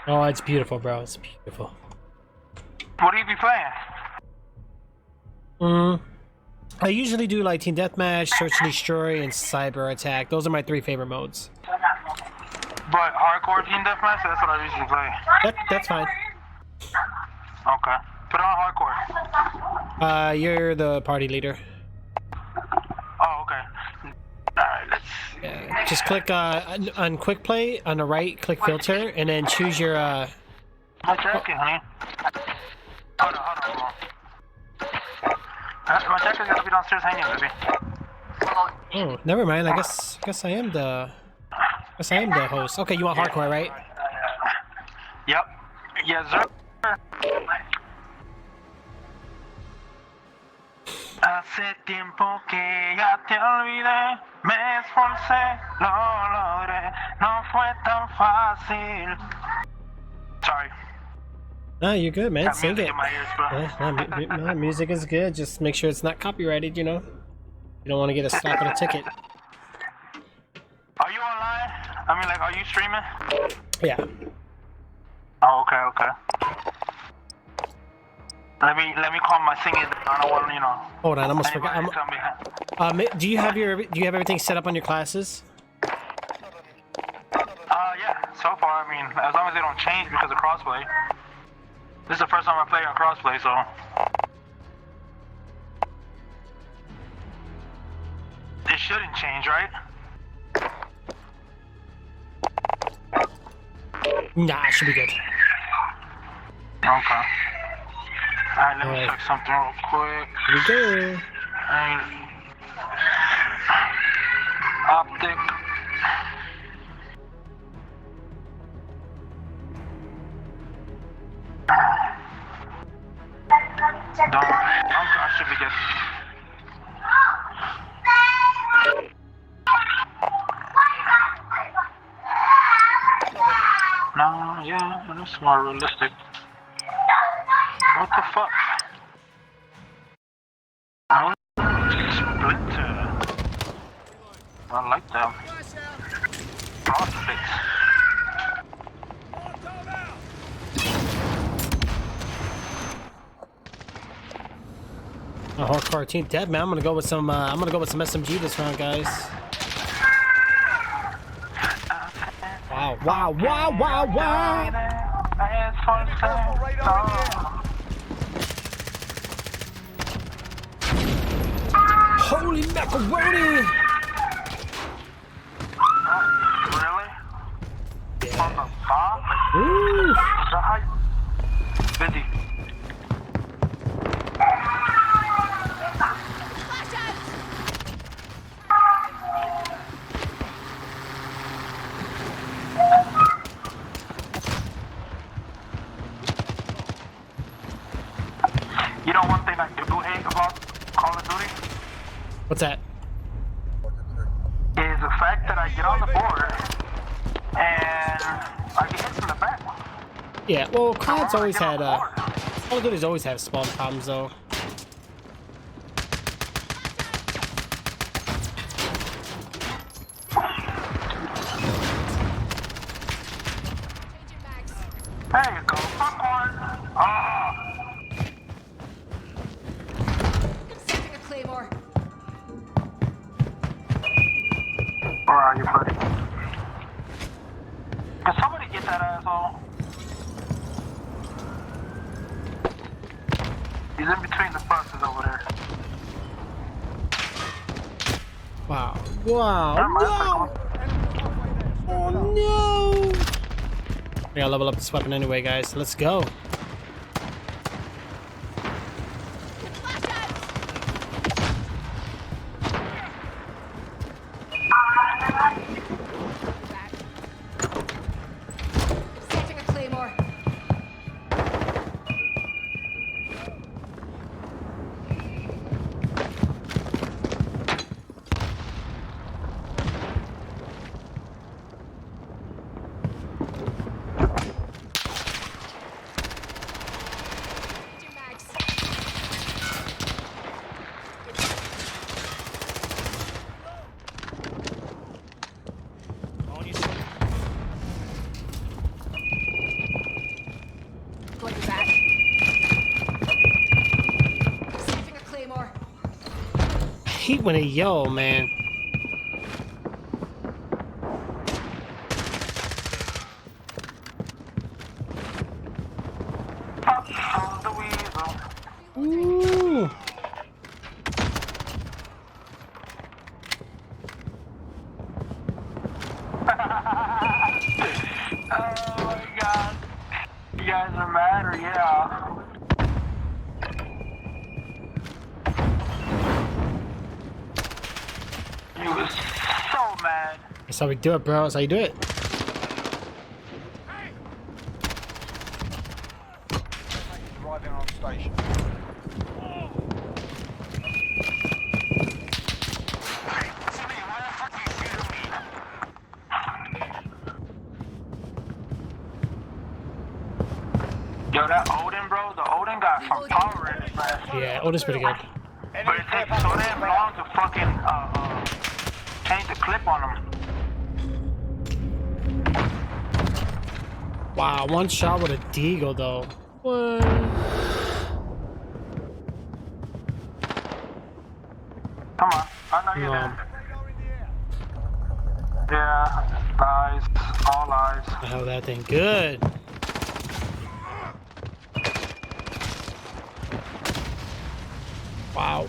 Oh, it's beautiful, bro. It's beautiful. What do you be playing? I usually do like Team Deathmatch, Search and Destroy, and Cyber Attack. Those are my 3 favorite modes. But hardcore team deathmatch, that's what I usually play. That's fine. Okay. Put on hardcore. You're the party leader. Oh, okay. Alright, let's... Yeah, just click on quick play on the right, click filter, and then choose your My jacket, honey. Hold on. My jacket's gotta be downstairs hanging, baby. Oh, never mind. I guess I am the host. Okay, you want hardcore, right? Yep. Yes, sir. Hace tiempo que ya te olvidé, me esforcé, lo logré, no fue tan fácil. Sorry. No, you're good, man. Got Sing music it. in my ears, bro. No, music is good. Just make sure it's not copyrighted, you know? You don't want to get a slap and a ticket. Are you online? I mean, like, are you streaming? Yeah. Oh, okay. Let me call my singing. I don't want, you know. Hold on, I almost forgot. anybody to tell me. Do you have everything set up on your classes? Yeah. So far, I mean, as long as they don't change because of crossplay. This is the first time I play on crossplay, so. It shouldn't change, right? Nah, it should be good. Okay. Alright, let me check something real quick. Here we go. Optic. I should be good. No, yeah, that's more realistic. What the fuck? Oh, Splinter. I like that. Crossfix. A hardcore team dead, man. I'm gonna go with some SMG this round, guys. Wow. Holy macaroni! Really? Yeah. From the top? Ooh. The height? Busy. You know one thing I do hate about Call of Duty? What's that? Is the fact that I get on the board and I get hit from the back. Yeah, well, COD's always had Call of Duty's always had spawn problems though. There you go, popcorn. Oh. Setting a claymore. Where are you, buddy? Can somebody get that asshole? He's in between the buses over there. Wow. Never mind, No! Oh no! I gotta level up this weapon anyway, guys. Let's go. Setting a claymore. hate when they yell, man. Ooh. Oh my god. You guys are mad or yeah? You was so mad. That's how we do it, bro. That's how you do it. Arriving on station. Yo, that Odin, bro, the Odin got some power in it, man. Yeah, Odin's pretty good. But it takes so damn long to fucking change the clip on them. Wow, one shot with a deagle though. What? Come on, I know you're No. there. Yeah, lies, all lies. I have that thing good. Wow.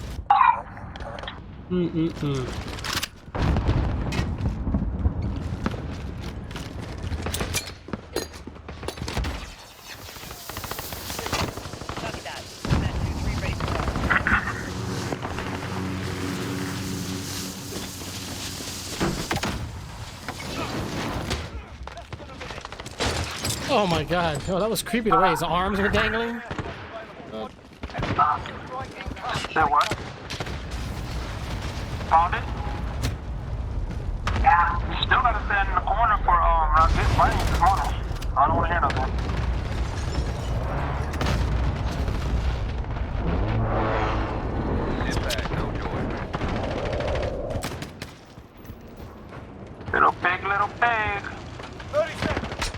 Copy that. Command 2-3 ready to roll. Oh my god. Oh, that was creepy the way his arms were dangling. Say what? Found it? Yeah. You still gotta stand in the corner for this money this morning. I don't wanna hear nothing. Sit back, no joy. Little pig, little pig. 30 seconds.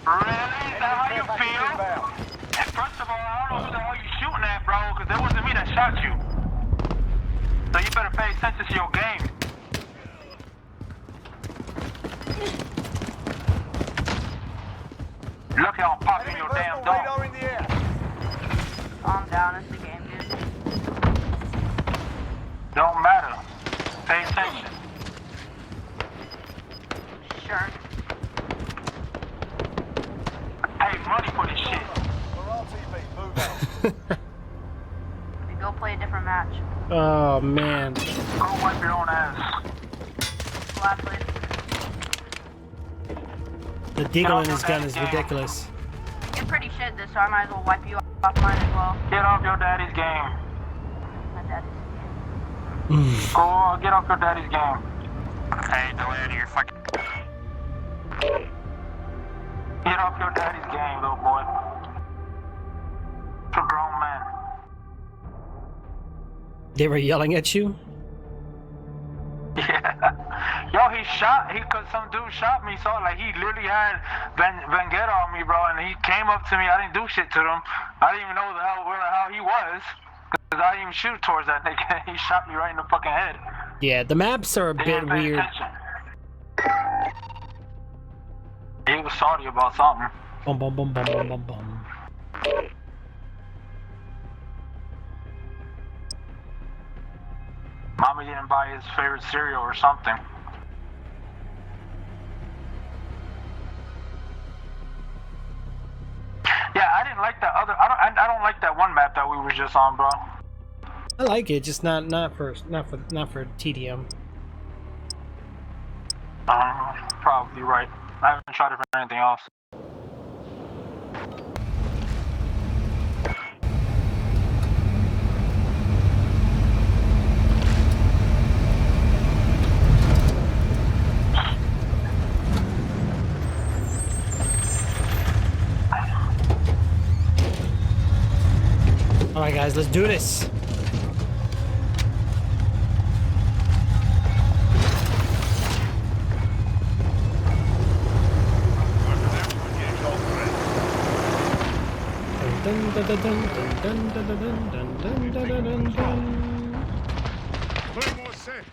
Really? Is that how you feel? First of all, I don't know who the hell you shooting at, bro, because it wasn't me that shot you. So you better pay attention to your game. Look how I'm popping your damn dog. Radar in the air. Calm down, it's the game, dude. Don't matter. Pay attention. Sure. I pay money for this shit. We're on TV. Move out. We go play a different match. Oh man. Go wipe your own ass. Gladly. The deagle in his gun is ridiculous. You're pretty shit this, so I might as well wipe you off mine as well. Get off your daddy's game. My daddy's. Go get off your daddy's game. Hey, Delaney, you're fucking. Get off your daddy's game, little boy. It's a grown man. They were yelling at you? Yeah. Yo, cause some dude shot me, so like he literally had vendetta on me, bro, and he came up to me. I didn't do shit to him. I didn't even know how he was, cause I didn't even shoot towards that nigga. He shot me right in the fucking head. Yeah, the maps are a Didn't bit even pay weird. attention. He was salty about something. Bum bum bum bum bum bum bum. Mommy didn't buy his favorite cereal or something. Yeah, I didn't like that other. I don't like that one map that we were just on, bro. I like it, just not for TDM. Probably right. I haven't tried it for anything else. Alright guys, let's do this. Claymore set.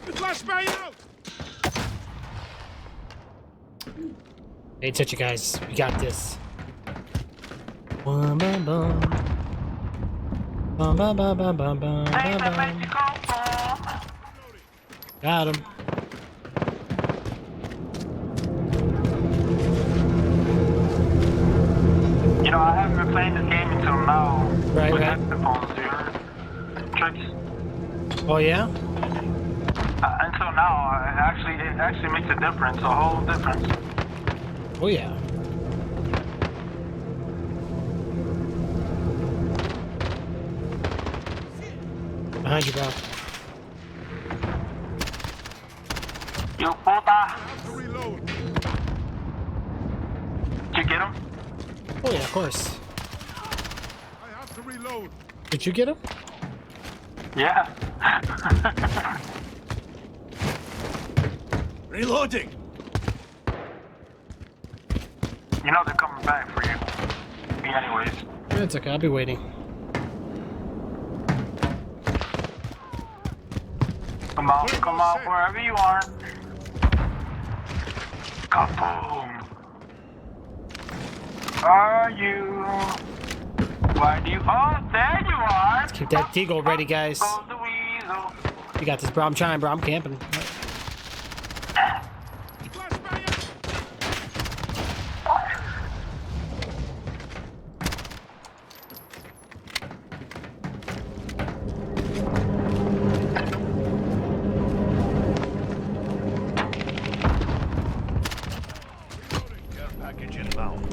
Flashbang out. Hey, touch you guys. We got this. Bum, bum, bum. Bum, bum, bum, bum, bum, bum, Hey, bum, that bum. makes you go boom. Got him. You know, I haven't been playing this game until now. Right, with right. headphones, you heard? Tricks. Oh yeah? Until now, it actually makes a difference, a whole difference. Oh yeah. Behind you, bro. You puta. To reload. Did you get him? Oh yeah, of course. I have to reload. Did you get him? Yeah. Reloading. You know they're coming back for you. Me anyways. It's okay, I'll be waiting. Come out, wherever you are. Kaboom. Are you? Why do you? Oh, there you are. Keep that deagle ready, guys. Goes the weasel. You got this, bro. I'm trying, bro. I'm camping. Flashbang out. Care package inbound.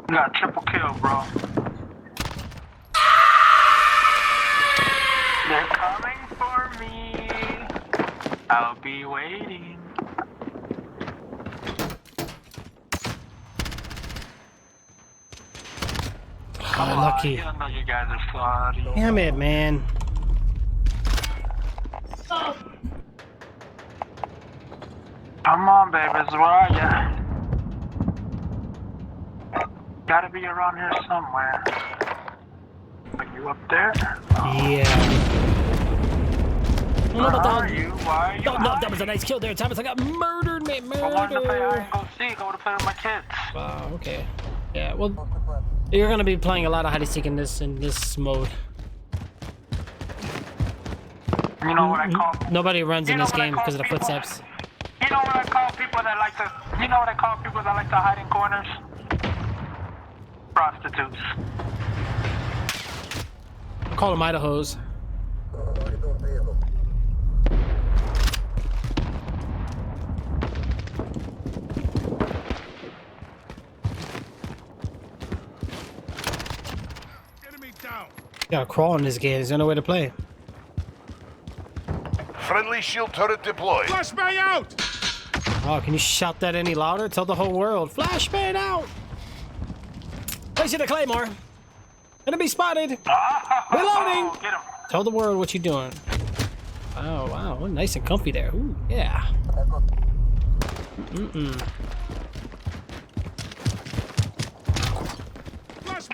You got triple kill, bro. They're coming for me. I'll be waiting. Oh, lucky. I know you guys are sorry. Damn it, man. Come on, babies, where are ya? Gotta be around here somewhere. Are you up there? Yeah. Where are you? Why are you? No, that was a nice kill there, Thomas. I got murdered, mate. I wanted to play hide Murder. and go seek. I would have played with my kids. Wow, okay. Yeah, well, you're gonna be playing a lot of hide and seek in this mode. You know what I call? Nobody runs in You know this what I game call because of the people? footsteps. You know what I call people that like to? You know what I call people that like to hide in corners? Prostitutes. I call them Idahos. Enemy down. You gotta crawl in this game. There's no way to play. Friendly shield turret deployed. Flashbang out. Oh, can you shout that any louder? Tell the whole world. Flashbang out! Placing the claymore. Enemy spotted. Reloading. Get him. Tell the world what you're doing. Oh, wow. Nice and comfy there. Ooh, yeah.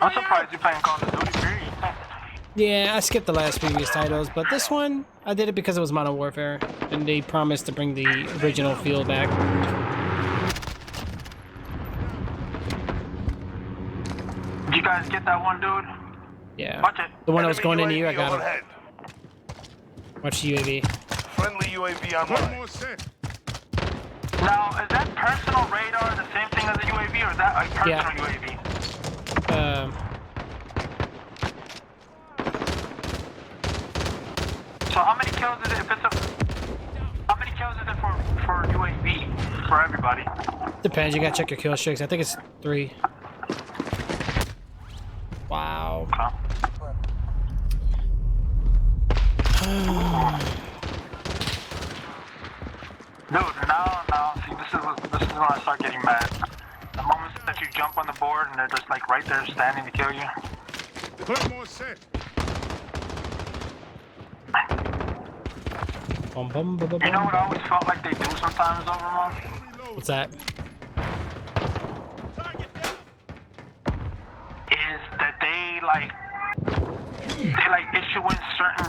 I'm surprised you're playing Call of Duty, period. Yeah, I skipped the last previous titles, but this one, I did it because it was Modern Warfare, and they promised to bring the original feel back. Did you guys get that one, dude? Yeah. Watch it. The one that was going into you, I UAV got him. overhead. Watch the UAV. Friendly UAV online. Claymore set. Now, is that personal radar the same thing as a UAV, or is that a personal Yeah. UAV? So how many kills is it if it's a... How many kills is it for UAV? For everybody? Depends, you gotta check your kill streaks. I think it's 3. Wow. Okay. Dude, now, see, this is when I start getting mad. The moment that you jump on the board and they're just like right there standing to kill you. Claymore set. Bum, bum, bum, bum, You know what I bum. always felt like they do sometimes, though, Ramon? What's that? Is that they like issue in certain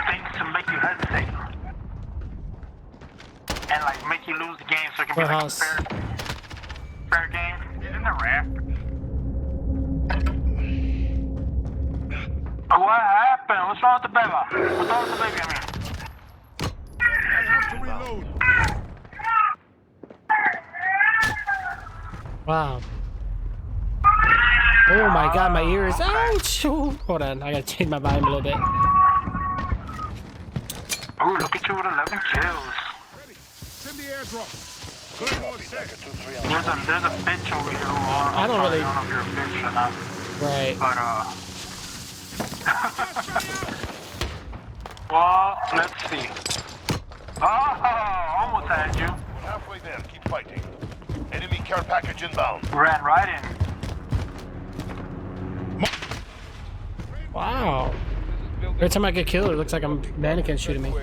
things to make you hesitate and like make you lose the game, so it can be like a Warehouse. fair game. Isn't the raft? What happened? What's wrong with the baby? What's wrong with the baby? I mean. I have to reload. Wow. Oh my god, my ears. Ouch! Ooh, hold on, I gotta change my volume a little bit. Ooh, look at you with 11 kills. Ready. Send the airdrop. Claymore set. There's a bitch over here. I don't really- I don't know if you're a bitch or not. Right. But, well, let's see. Oh, almost had you. We're halfway there. Keep fighting. Enemy care package inbound. Ran right in. Wow. Every time I get killed, it looks like I'm mannequin shooting me.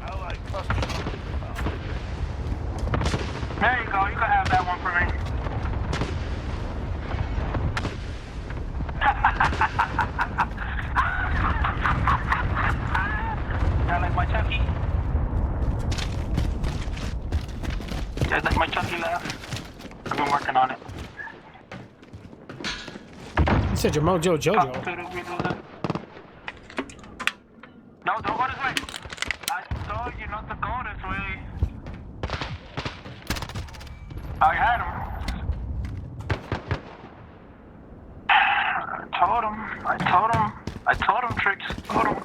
Allied cluster. There you go. You can have that one for me. Yeah, like my Chucky. Yeah, like my Chucky laugh. I've been working on it. You said your Mojo Jojo. No, don't go this way. I told you not to go this way. I had him. I told him, Trix. Told him.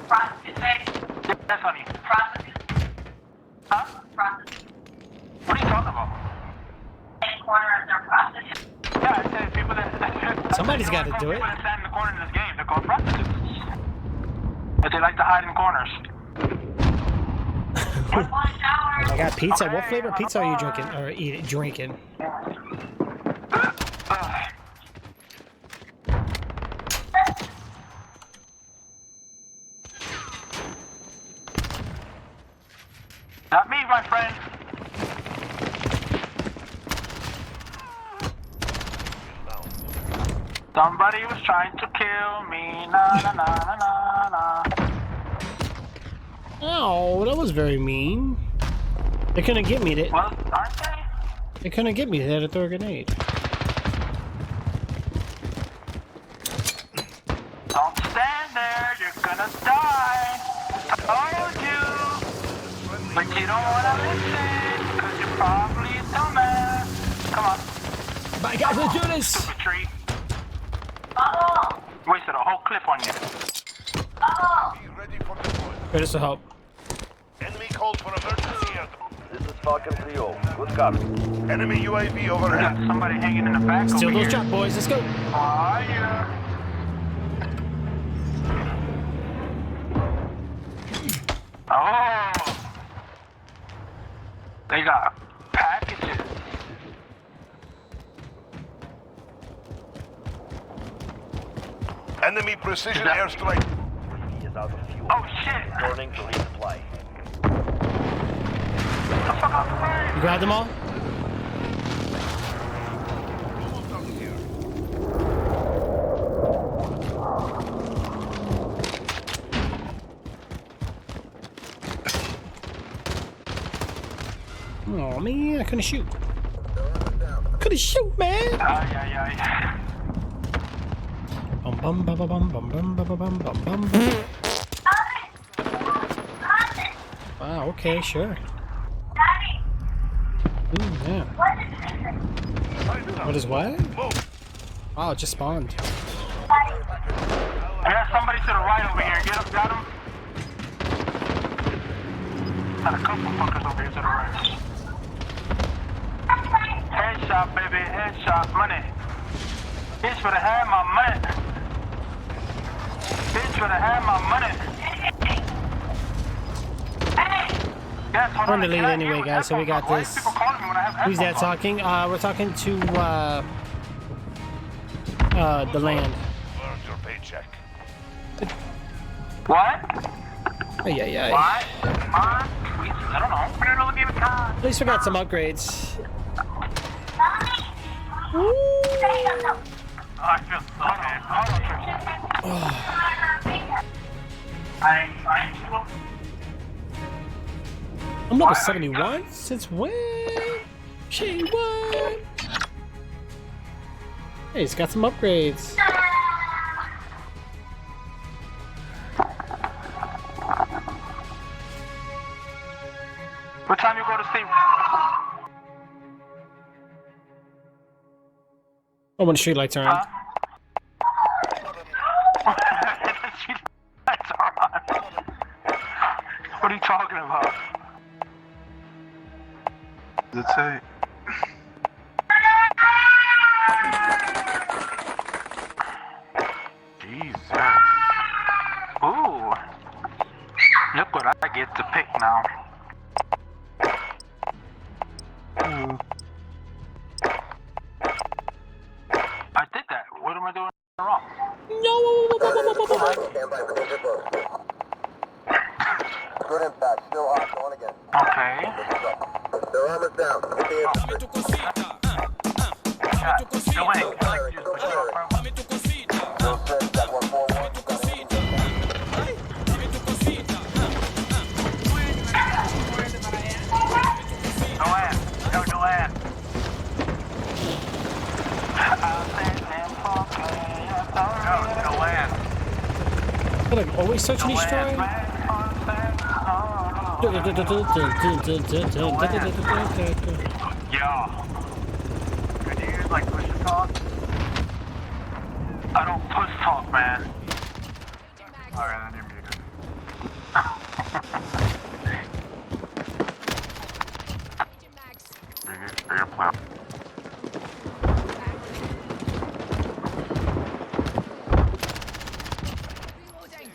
Yes, honey. Huh? What are you talking about? Yeah, I said people that... Somebody's gotta do it. People that stand in the corner in this game, they're called prostitutes. But they like to hide in corners. I got pizza. What Okay, flavor on pizza the are you bar. drinking? Or drinking? Not me, my friend. Somebody was trying to kill me. Na na na na na na. Oh, that was very mean. They couldn't get me. Well, aren't they? They couldn't get me. They had to throw a grenade. Don't stand there. You're gonna die. I told you. But you don't wanna listen. Cause you're probably a dumbass. Come on. Bye guys, let's do this. Stupid tree. Wasted a whole clip on you. Be ready for deployment. Ready to help. Enemy called for emergency air. This is Falcon 3-0. Good copy. Enemy UAV We overhead. got somebody hanging in the back Steal over those here. drop, boys. Let's go. Fire. Oh. They got packages. Enemy precision airstrike. He is out of fuel. Oh shit. Returning to resupply. Get the fuck off the way. You grabbed them all? Almost done here. Oh man, I couldn't shoot. Couldn't shoot, man. Ay, ay, ay. Bum bum bum bum bum bum bum bum bum bum. Wow. Okay. Sure. Ooh, yeah. What is what? Oh, it just spawned. I got somebody to the right over here. Get him, got him. Got a couple fuckers over here to the right. Headshot, baby, headshot, money. Bitch would have had my money. Bitch would have had my money. Yes, hold We're on, in the lead can I anyway, hear guys, so we got why this. is people calling me when I have Who's that headphones on? talking? We're talking to the land. your paycheck. What? Ay, ay, ay. What? Huh? I don't know. I don't know the game of time. At least we got some upgrades. Oh, I feel so bad. I'm level 71? Since when? She won! Hey, he's got some upgrades. What time you go to sleep? Oh, when the street lights are on. Lights are on. What are you talking about? Does it say? Jesus. Ooh. Look what I get to pick now. I did that. What am I doing wrong? Good impact. Still hot. Going again. Okay. Their armor's down. Hit the No way. Like, just push it off, bro. Bill says that 141. No land. No land. No land. But I'm always search and destroy. Yeah. Could you use like push to talk? I don't push talk, man. Alright, then you're muted. Bigger plan.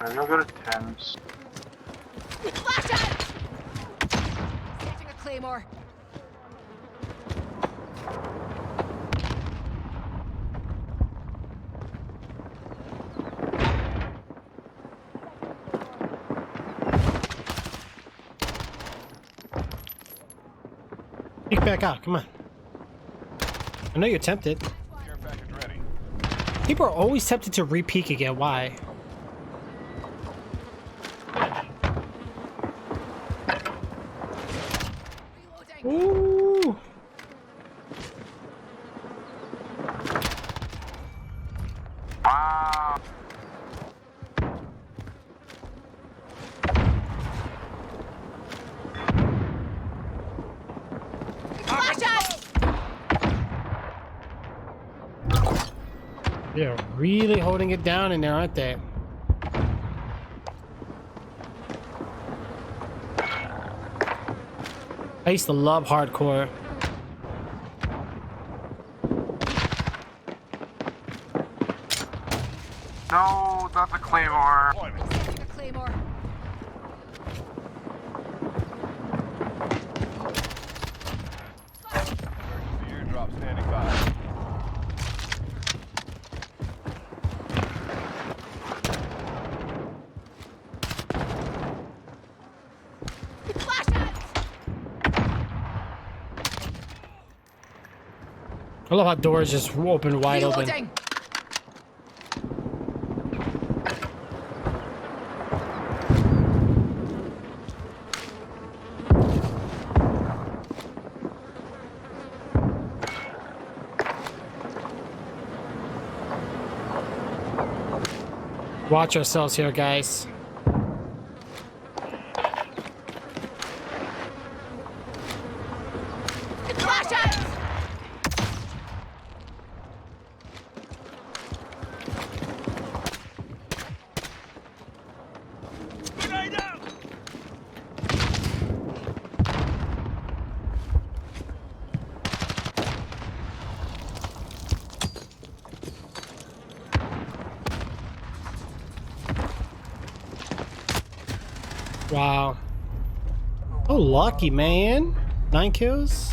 Maybe I'll go to 10s. Flash out! Setting a claymore. Peek back out, come on. I know you're tempted. Care package ready. People are always tempted to re-peek again, why? Ooh. Wow. Flash out! They're really holding it down in there, aren't they? I used to love hardcore. No, that's a claymore. Setting a claymore. The airdrop standing by. Flash out! I love how doors just open wide open. Reloading. Watch ourselves here, guys. Flash out! Wow. Oh, lucky, man. 9 kills.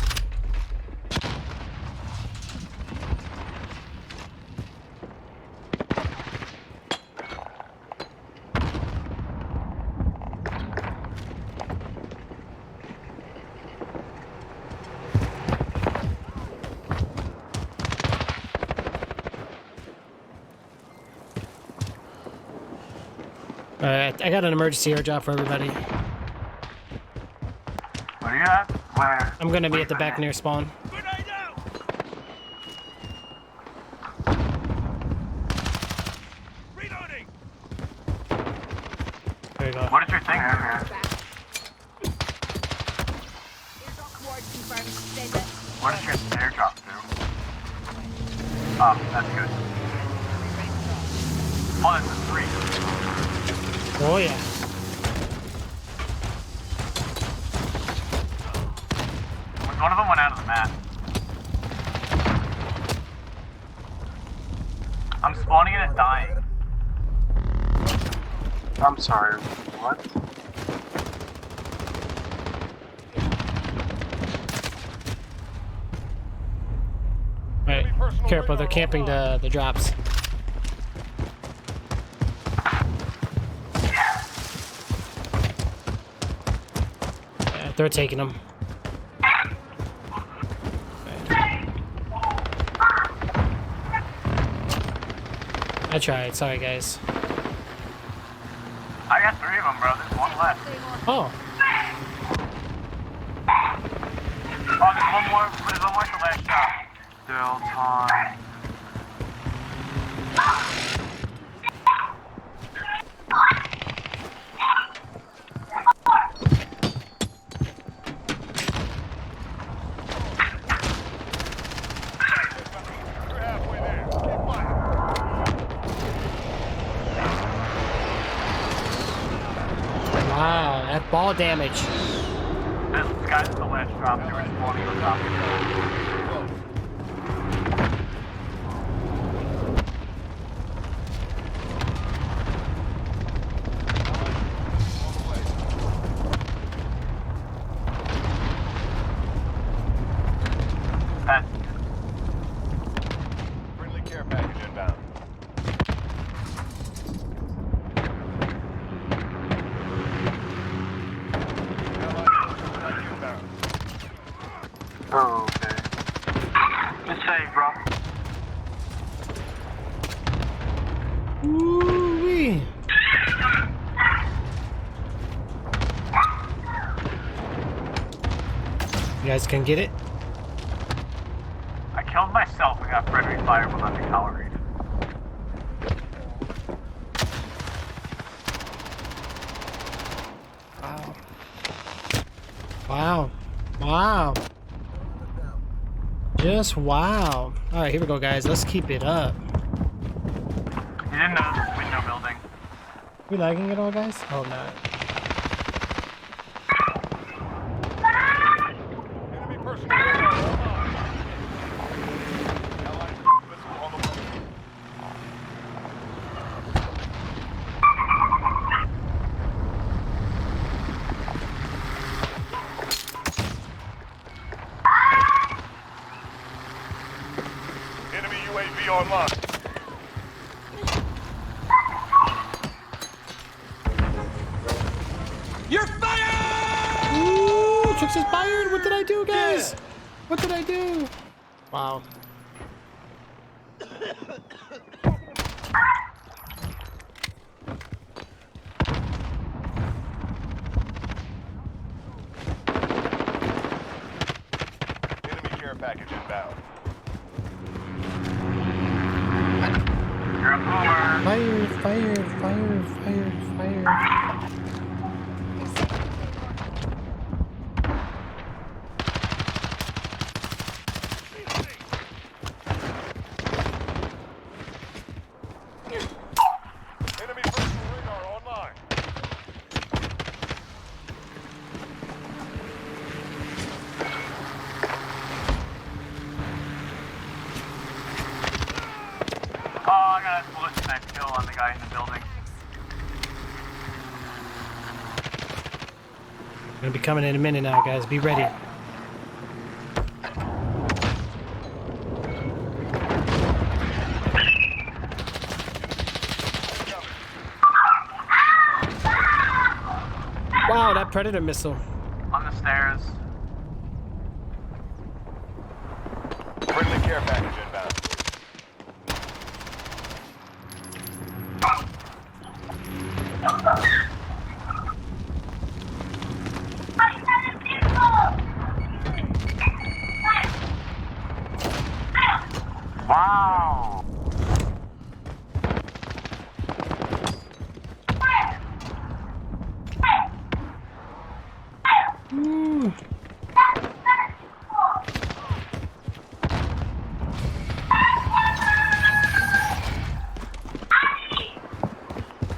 Alright, I got an emergency airdrop for everybody. Where you at? Where? I'm gonna be at the back near spawn. Grenade out! Reloading! There you go. What is your thing here? Airdrop coordinates confirmed. Send it. What is your airdrop do? Oh, that's good. Oh, that's a 3. Oh yeah. One of them went out of the map. I'm spawning in and dying. I'm sorry. What? Alright, careful, they're camping the drops. Yeah, they're taking them. I tried, sorry guys. I got 3 of them, bro. There's one left. Oh, Oh, there's one more. There's one more for last shot. Still time. You're halfway there. Keep fighting. wow, that ball damage. This guy's the last drop. They were spawning on top of That's Friendly care package inbound. Allied inbound. Oh, okay. Just say, bro. Woo-wee. You guys can get it? I killed myself and got friendly fire with under tolerated. Wow. Wow. Just wow. Alright, here we go guys. Let's keep it up. You didn't know this window building. We lagging at all guys? Oh no. Enemy personnel online. Allied missile on the way. Enemy UAV online. Ooh, Trix is fired. What did I do, guys? What did I do? Wow. Enemy care package inbound. You're a boomer. Fire, fire, fire, fire, fire. Enemy personal radar online. Oh, I got a bullet knife kill on the guy in the building. Gonna be coming in a minute now, guys. Be ready. Wow, that predator missile. On the stairs. Friendly care package inbound.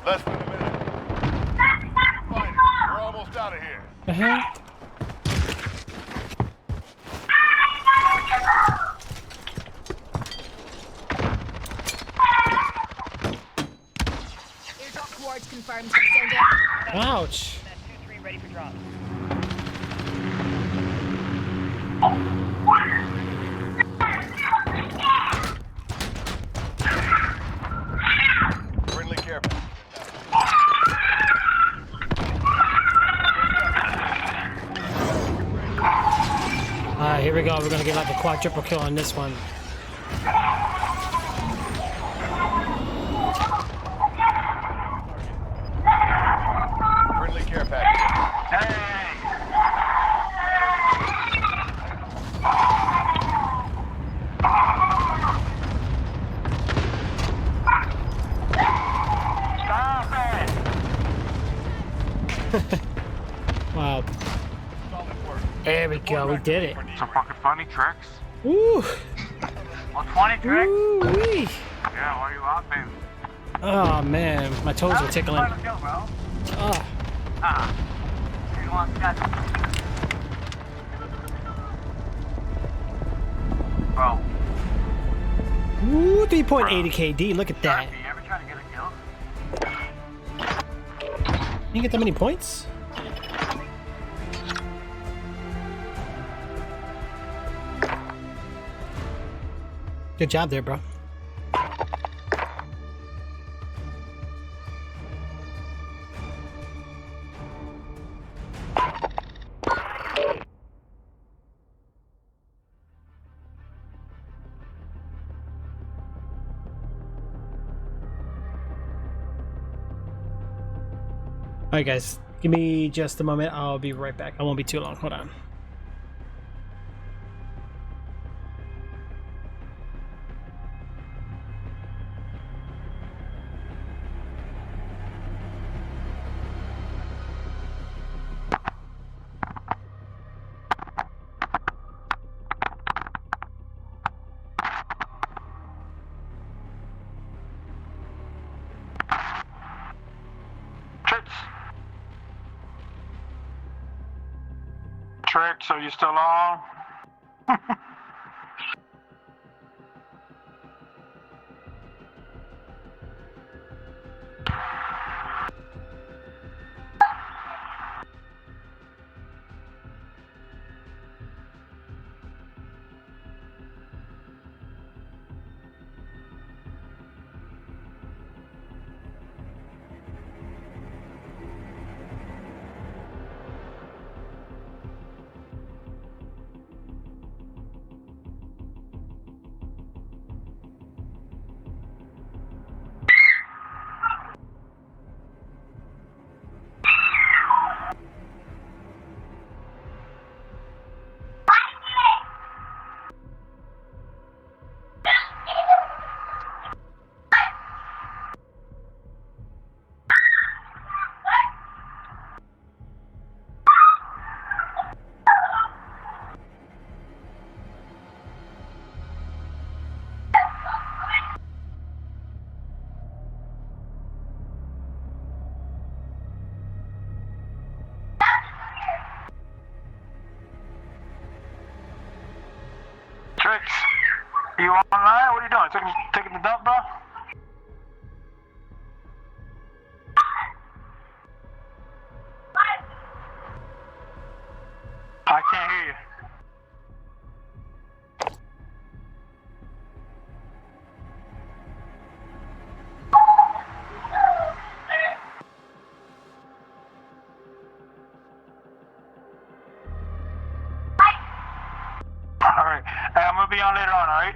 Less than a minute. Fine. We're almost out of here. Airdrop coordinates confirmed. Send it. Ouch. That 2-3 ready for drop. Friendly care package. Alright, here we go. We're gonna get like a quadruple kill on this one. Friendly care package. Wow. Solid work. There we go. We did it. So fucking funny tricks. Woo! Oh, 20 tricks? Woo-wee. Yeah, why are you laughing? Oh man, my toes were tickling. Kill, bro. Oh. You want that? Bro, Woo, 3.80 KD. Look at that. you ever try to get a kill? You didn't get that many points? Good job there, bro. Alright guys, give me just a moment. I'll be right back. I won't be too long. Hold on. Tricks, are you still on? Tricks, you online? What are you doing? Taking the dump, bro? I can't hear you. Alright, hey, I'm gonna be on later on, alright?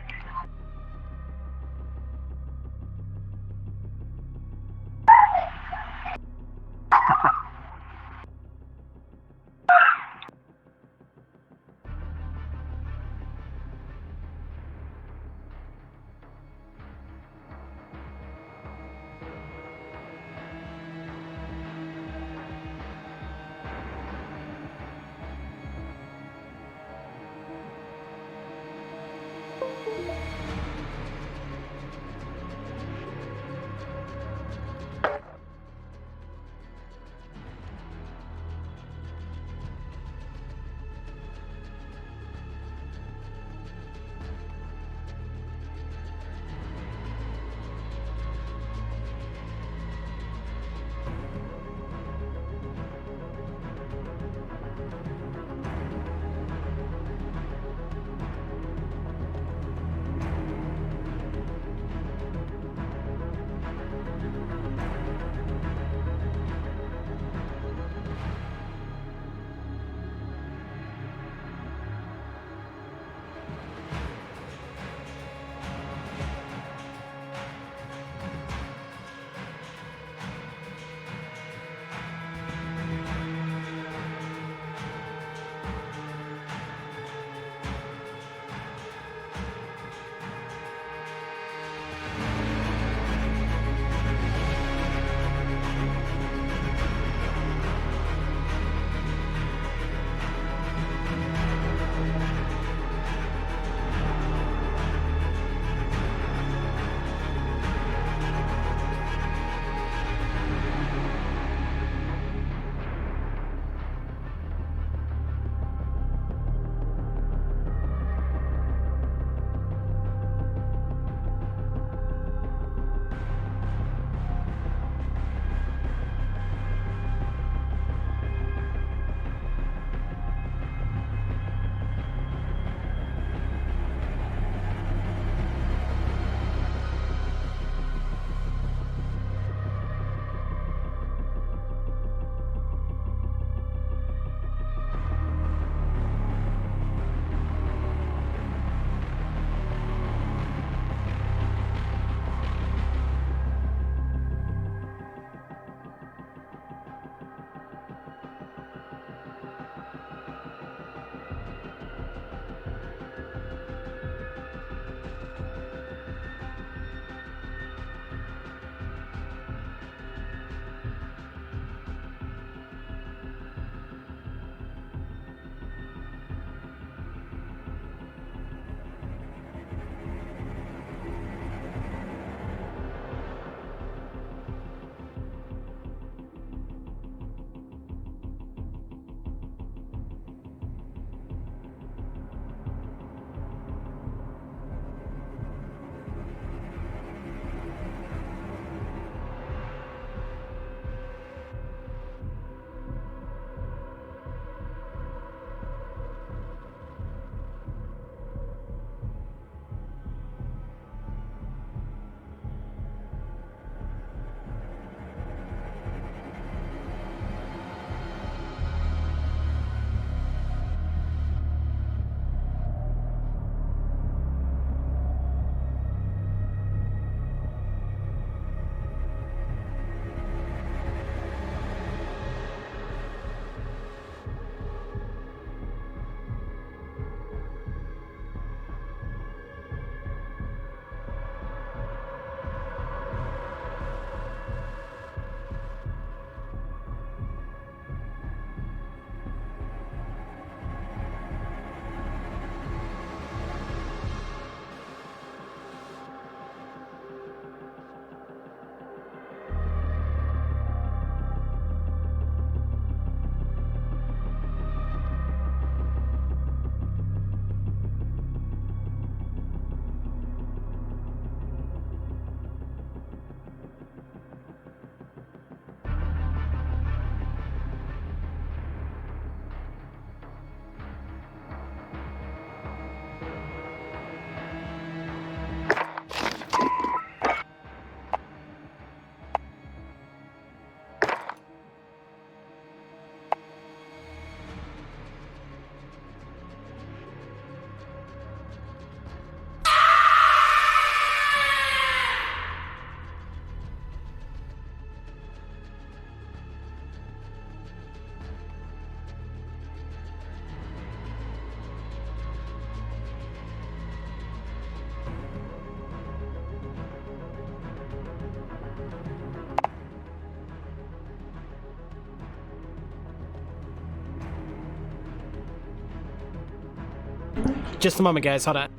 Just a moment, guys. Hold on.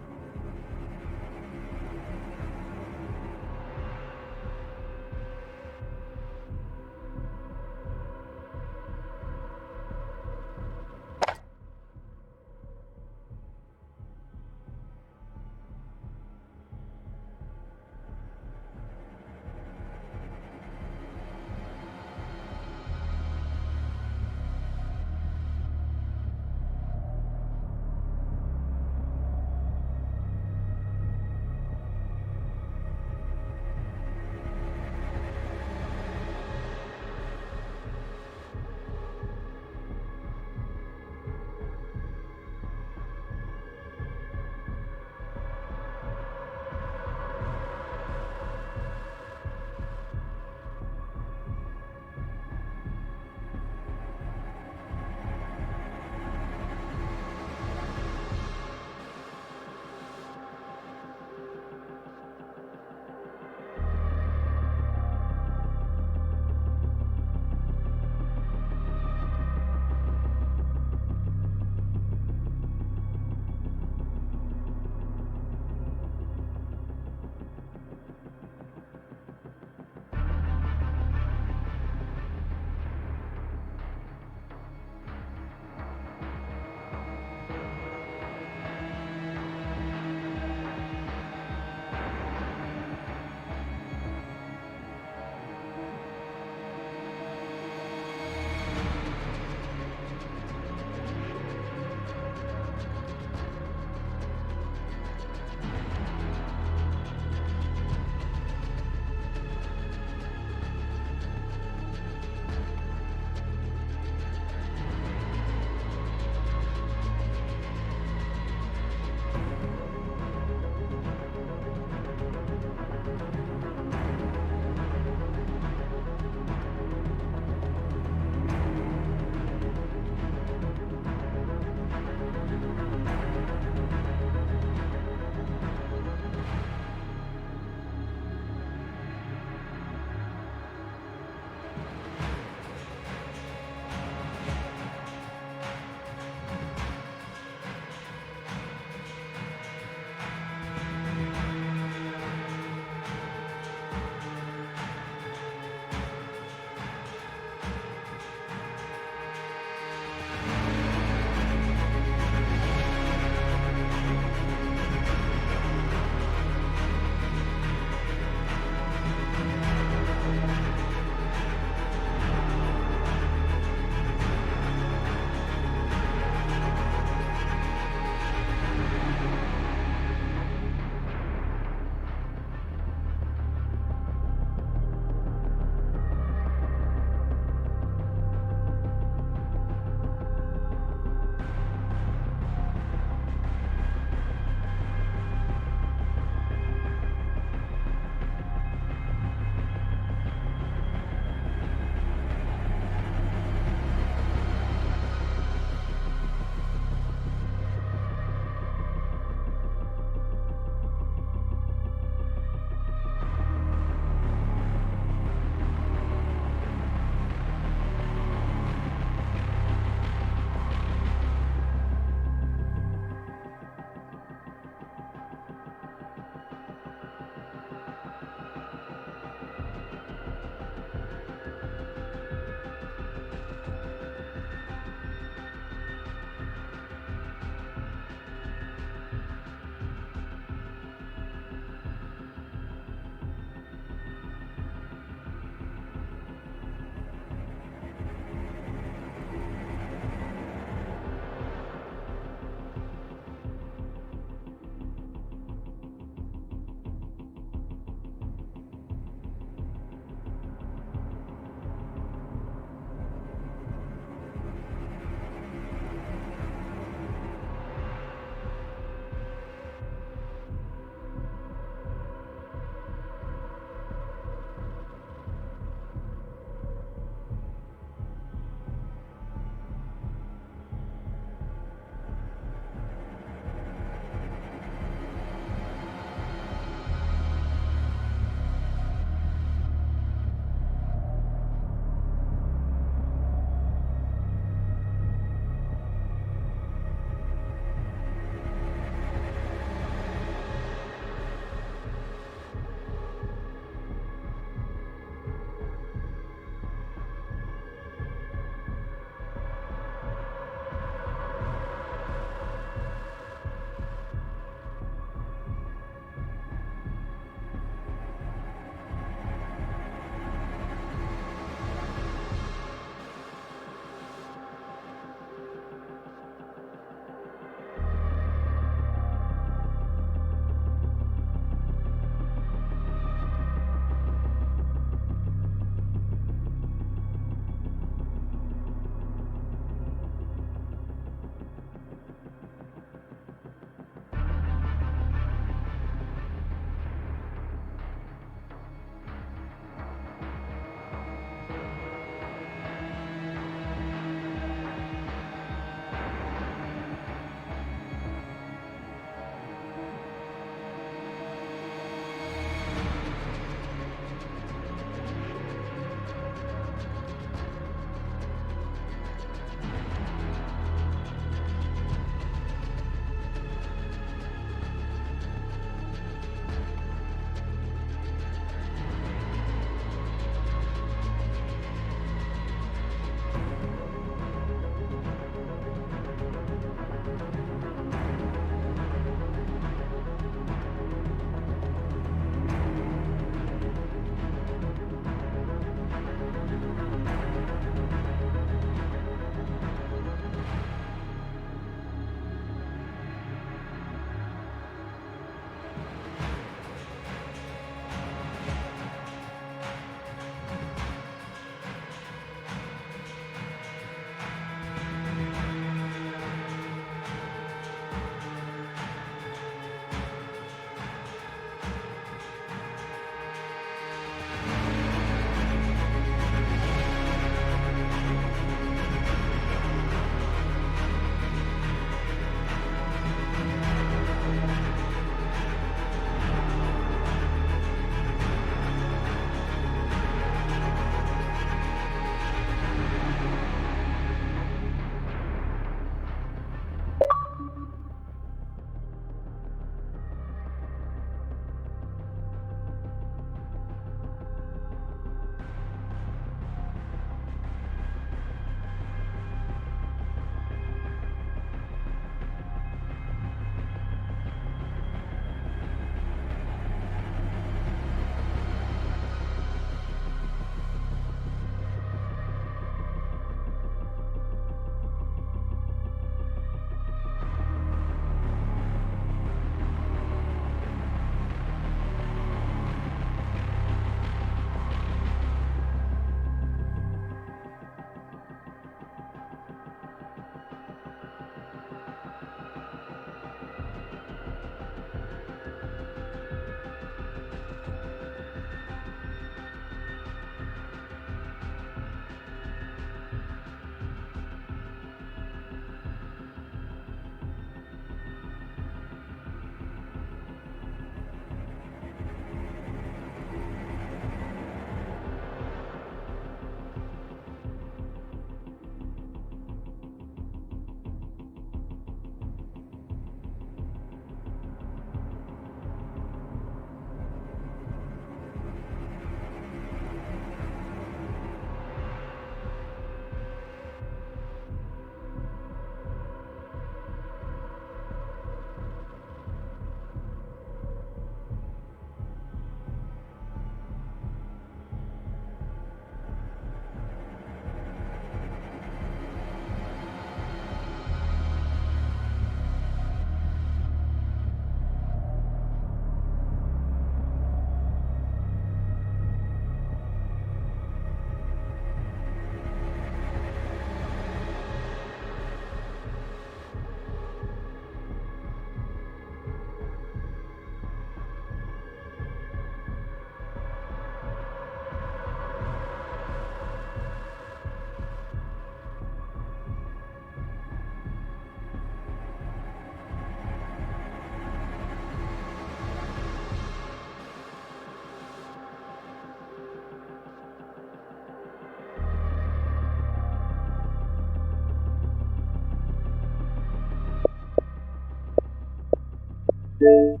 Yo,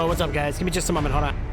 what's up, guys? Give me just a moment. Hold on.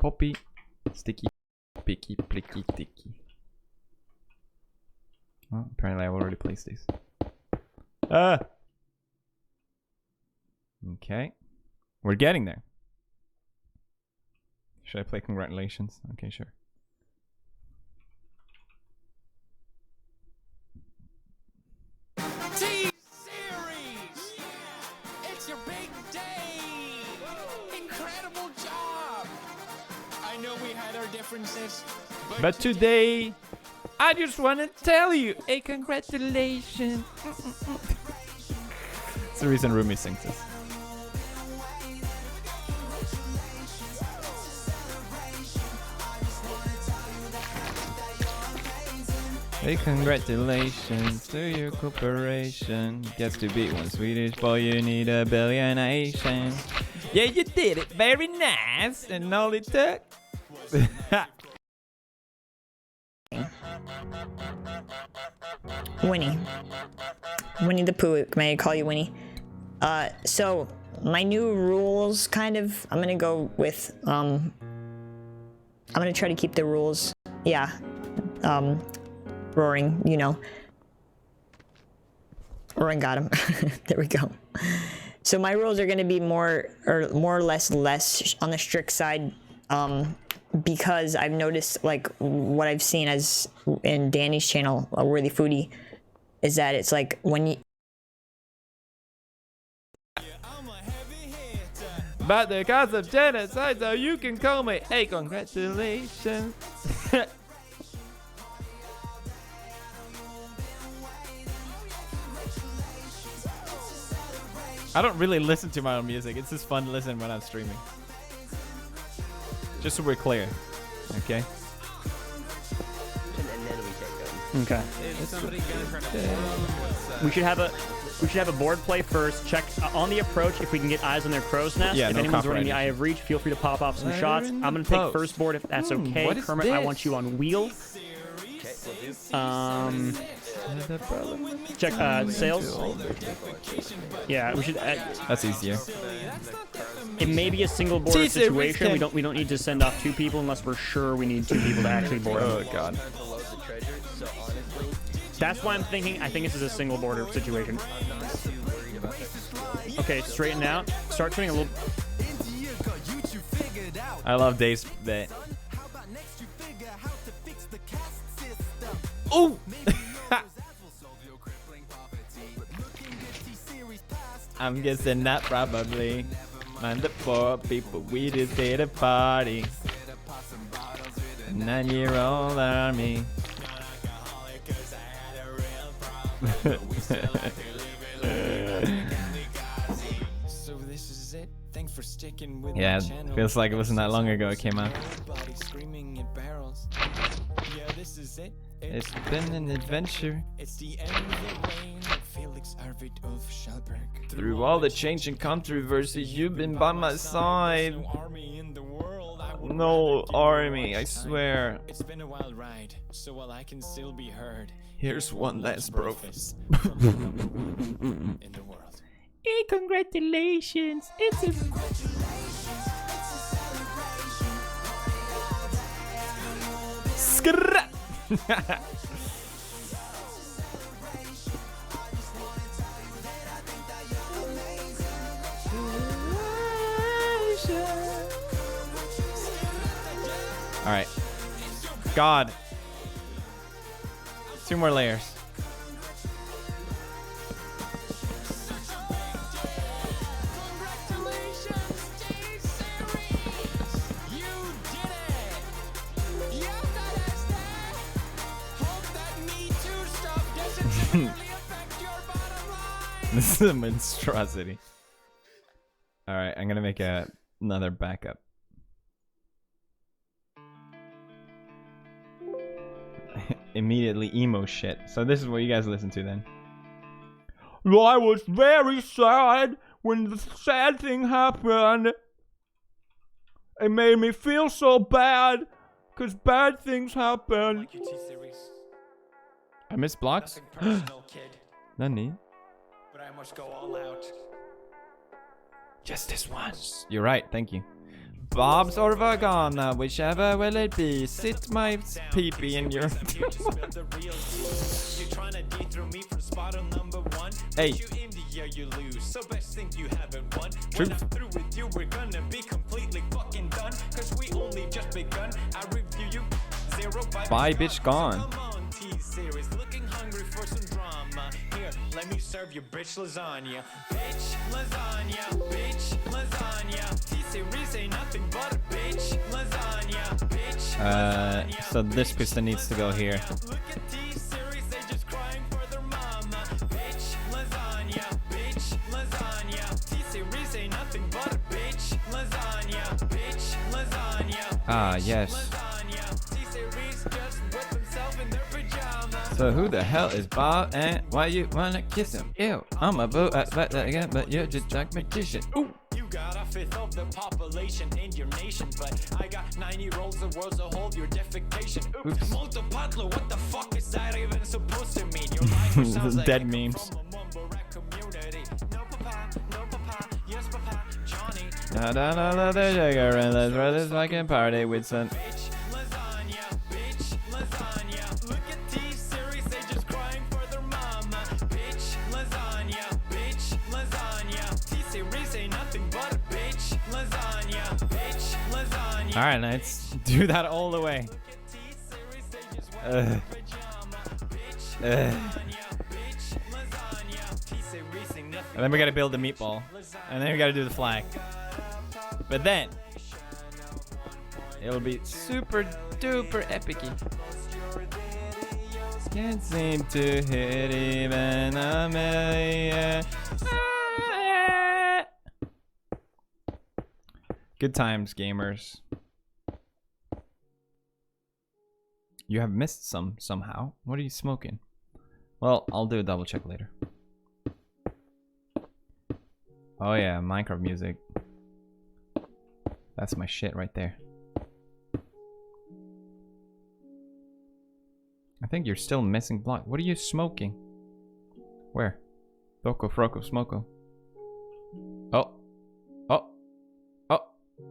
poppy, sticky, picky, plicky, ticky. Well, apparently I've already placed these. Okay. We're getting there. Should I play congratulations? Okay, sure. T-Series! It's your big day! Incredible job! I know we had our differences, But today, I just want to tell you a congratulations. It's the reason Rumi sings this. Hey, congratulations to your corporation. Gets to be one Swedish boy, you need a billionation. Yeah, you did it very nice, and all it took. Winnie. Winnie the Pooh, may I call you Winnie? So, my new rules, kind of, I'm gonna go with, I'm gonna try to keep the rules, yeah, roaring, you know. Roaring got him. There we go. So my rules are gonna be more or less on the strict side, because I've noticed, like, what I've seen as in Danny's channel, A Worthy Foodie, is that it's like when you... But the cause of genocide, so you can call me. Hey, congratulations. I don't really listen to my own music. It's just fun to listen when I'm streaming. Just so we're clear, okay? Okay. We should have a board play first. Check on the approach if we can get eyes on their crow's nest. Yeah, if no anyone's running the copyright eye of reach, feel free to pop off some Let her shots. in I'm the gonna take post. first board if that's okay. What is Kermit, I this? want you on wheel. Check sales. Yeah, we should. That's easier. It may be a single board Jeez, situation. We don't need to send off 2 people unless we're sure we need 2 people to actually board. Oh god. That's why I'm thinking. I think this is a single border situation. Okay, straighten out. Start turning a little. I love Dave's bit. Oh! I'm guessing not probably. Man, the poor people, we just did a party. 9-year-old army. Yeah, it feels like it wasn't that long ago it came out. It's been an adventure. Through all the change and controversy, you've been by my side. No army, I swear. It's been a wild ride, so while I can still be heard, Here's one last bro. in the world. Hey, congratulations! It's a Skra! All right. God. 2 more layers. This is a monstrosity. All right, I'm gonna make another backup. Immediately emo shit. So this is what you guys listen to then. I was very sad when the sad thing happened. It made me feel so bad because bad things happen. I miss blocks. Nani? But I must go all out. Just this once. You're right, thank you. Bob's or Vagana, whichever will it be. Sit my pee-pee in your... Hey. You lose, so best think you haven't won. True. When I'm through with you, we're gonna be completely fucking done. Cause we only just begun. I review you. Bye, bitch, gone. T-series, looking hungry for some drama. Here, let me serve you bitch lasagna. Bitch lasagna, bitch lasagna. T-series ain't nothing but a bitch lasagna. Bitch lasagna. So this piston needs to go here. Look at T-series, they just crying for their mama. Bitch lasagna, bitch lasagna. T-series ain't nothing but a bitch lasagna. Bitch lasagna. Ah, yes. So who the hell is Bob and why you wanna kiss him? Ew, I'm a boo that again, but you're just like magician. Ooh. You got a fifth of the population in your nation, but I got 90 rolls of worlds to hold your defecation. Oops. Multipatlo, what the fuck is that even supposed to mean? Your language sounds like dead memes. Da da da da da sugar and let's run this fucking party with some. All right, let's do that all the way. And then we gotta build the meatball, and then we gotta do the flag. But then it'll be super duper epic-y. Can't seem to hit even a million. Good times, gamers. You have missed some somehow. What are you smoking? Well, I'll do a double check later. Oh yeah, Minecraft music. That's my shit right there. I think you're still missing block. What are you smoking? Where? Doko Froko Smoko. Oh. Oh. Oh.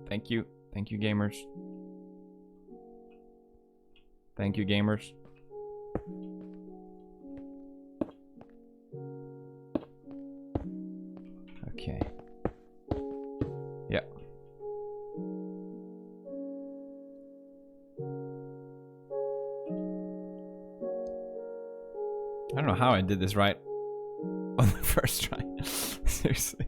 Thank you. Thank you, gamers. Thank you, gamers. Okay. Yep. I don't know how I did this right on the first try. Seriously.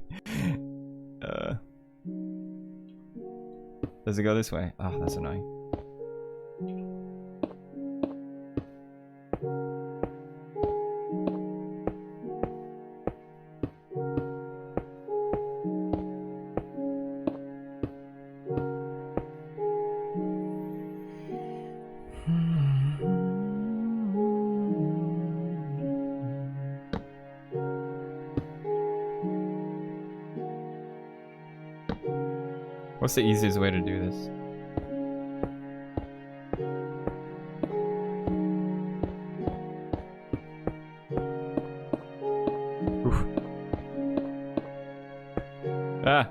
Does it go this way? Oh, that's annoying. What's the easiest way to do this? Oof. Ah.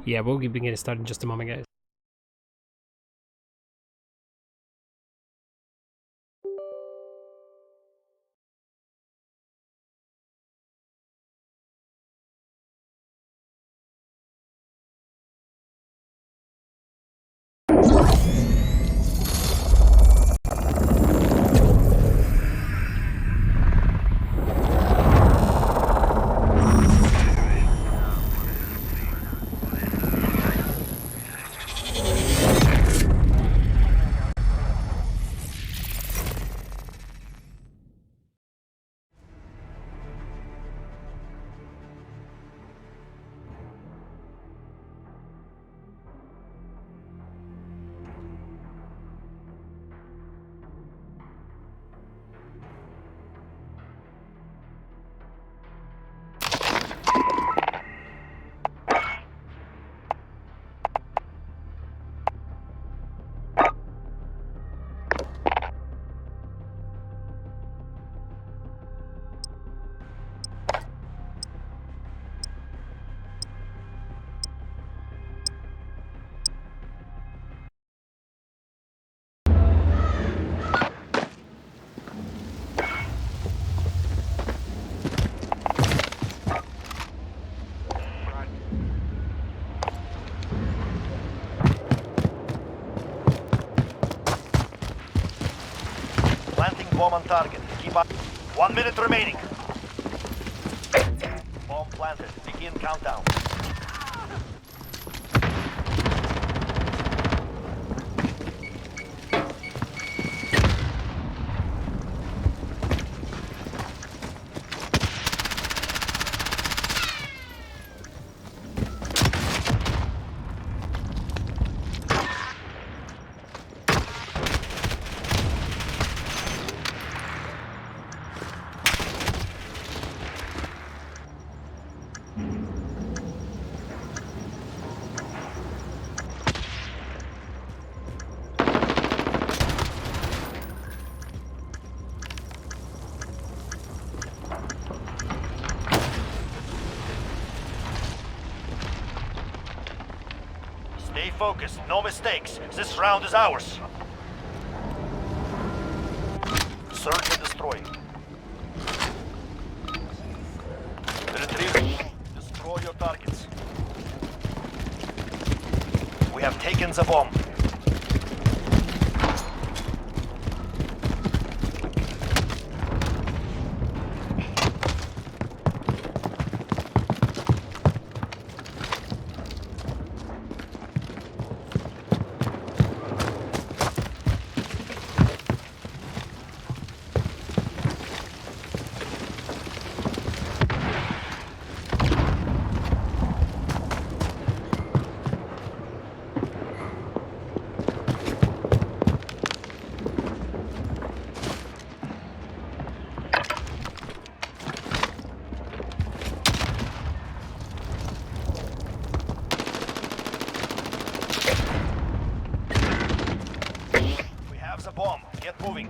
Yeah, we'll be getting started in just a moment, guys. Planting bomb on target. Keep up. 1 minute remaining. Bomb planted. Begin countdown. Stay focused, no mistakes. This round is ours. Search and destroy. Retrieve. Destroy your targets. We have taken the bomb. The bomb. Get moving.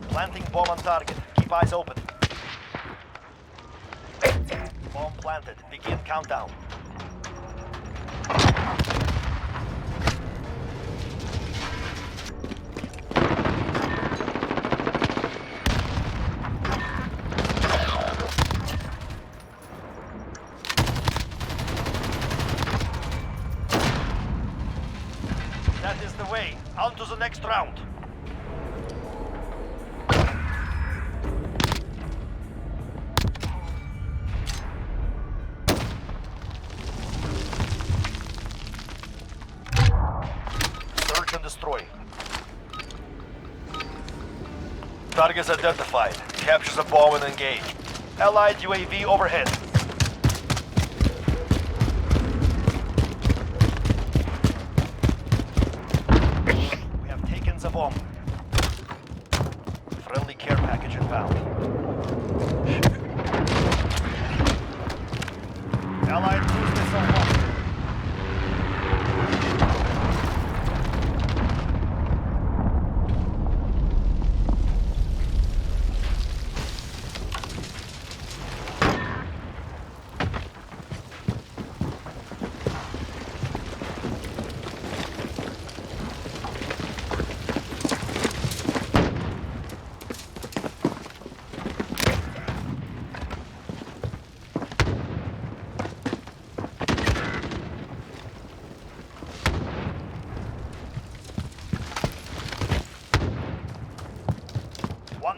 Planting bomb on target. Keep eyes open. Bomb planted. Begin countdown. That is the way. On to the next round. Search and destroy. Targets identified. Capture the bomb and engage. Allied UAV overhead. We have taken the bomb. Friendly care package inbound. Allied cruise missile launch.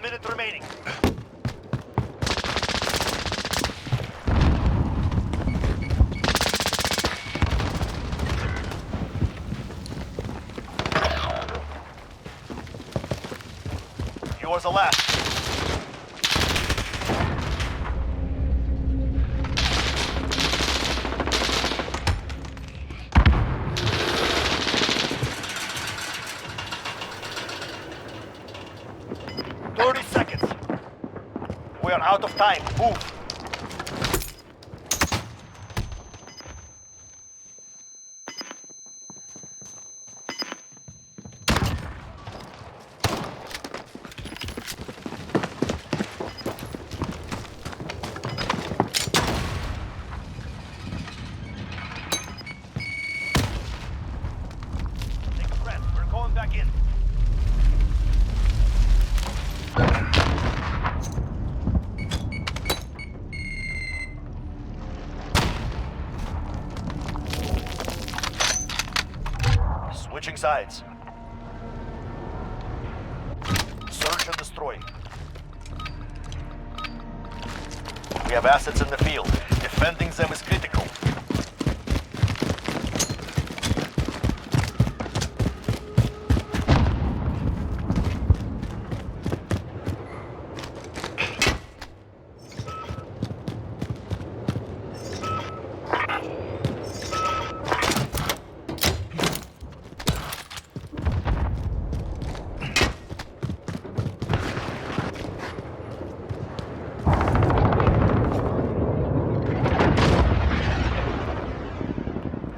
1 minute remaining. Yours the last. We are out of time. Move. Take a breath. We're going back in. Switching sides. Search and destroy. We have assets in the field. Defending them is critical.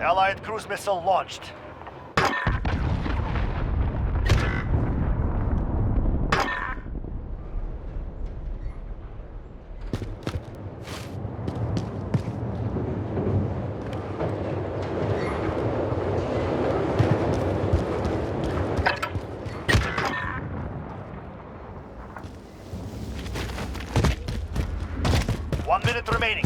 Allied cruise missile launched. One minute remaining.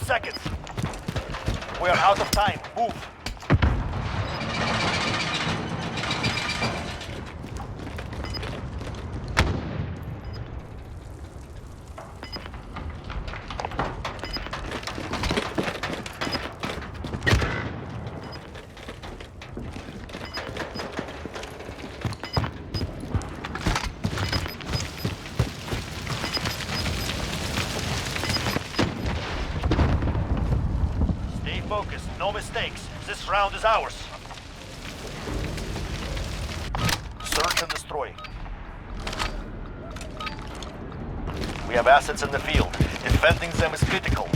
Seconds. We are out of time. Move. Focus, no mistakes. This round is ours. Search and destroy. We have assets in the field. Defending them is critical.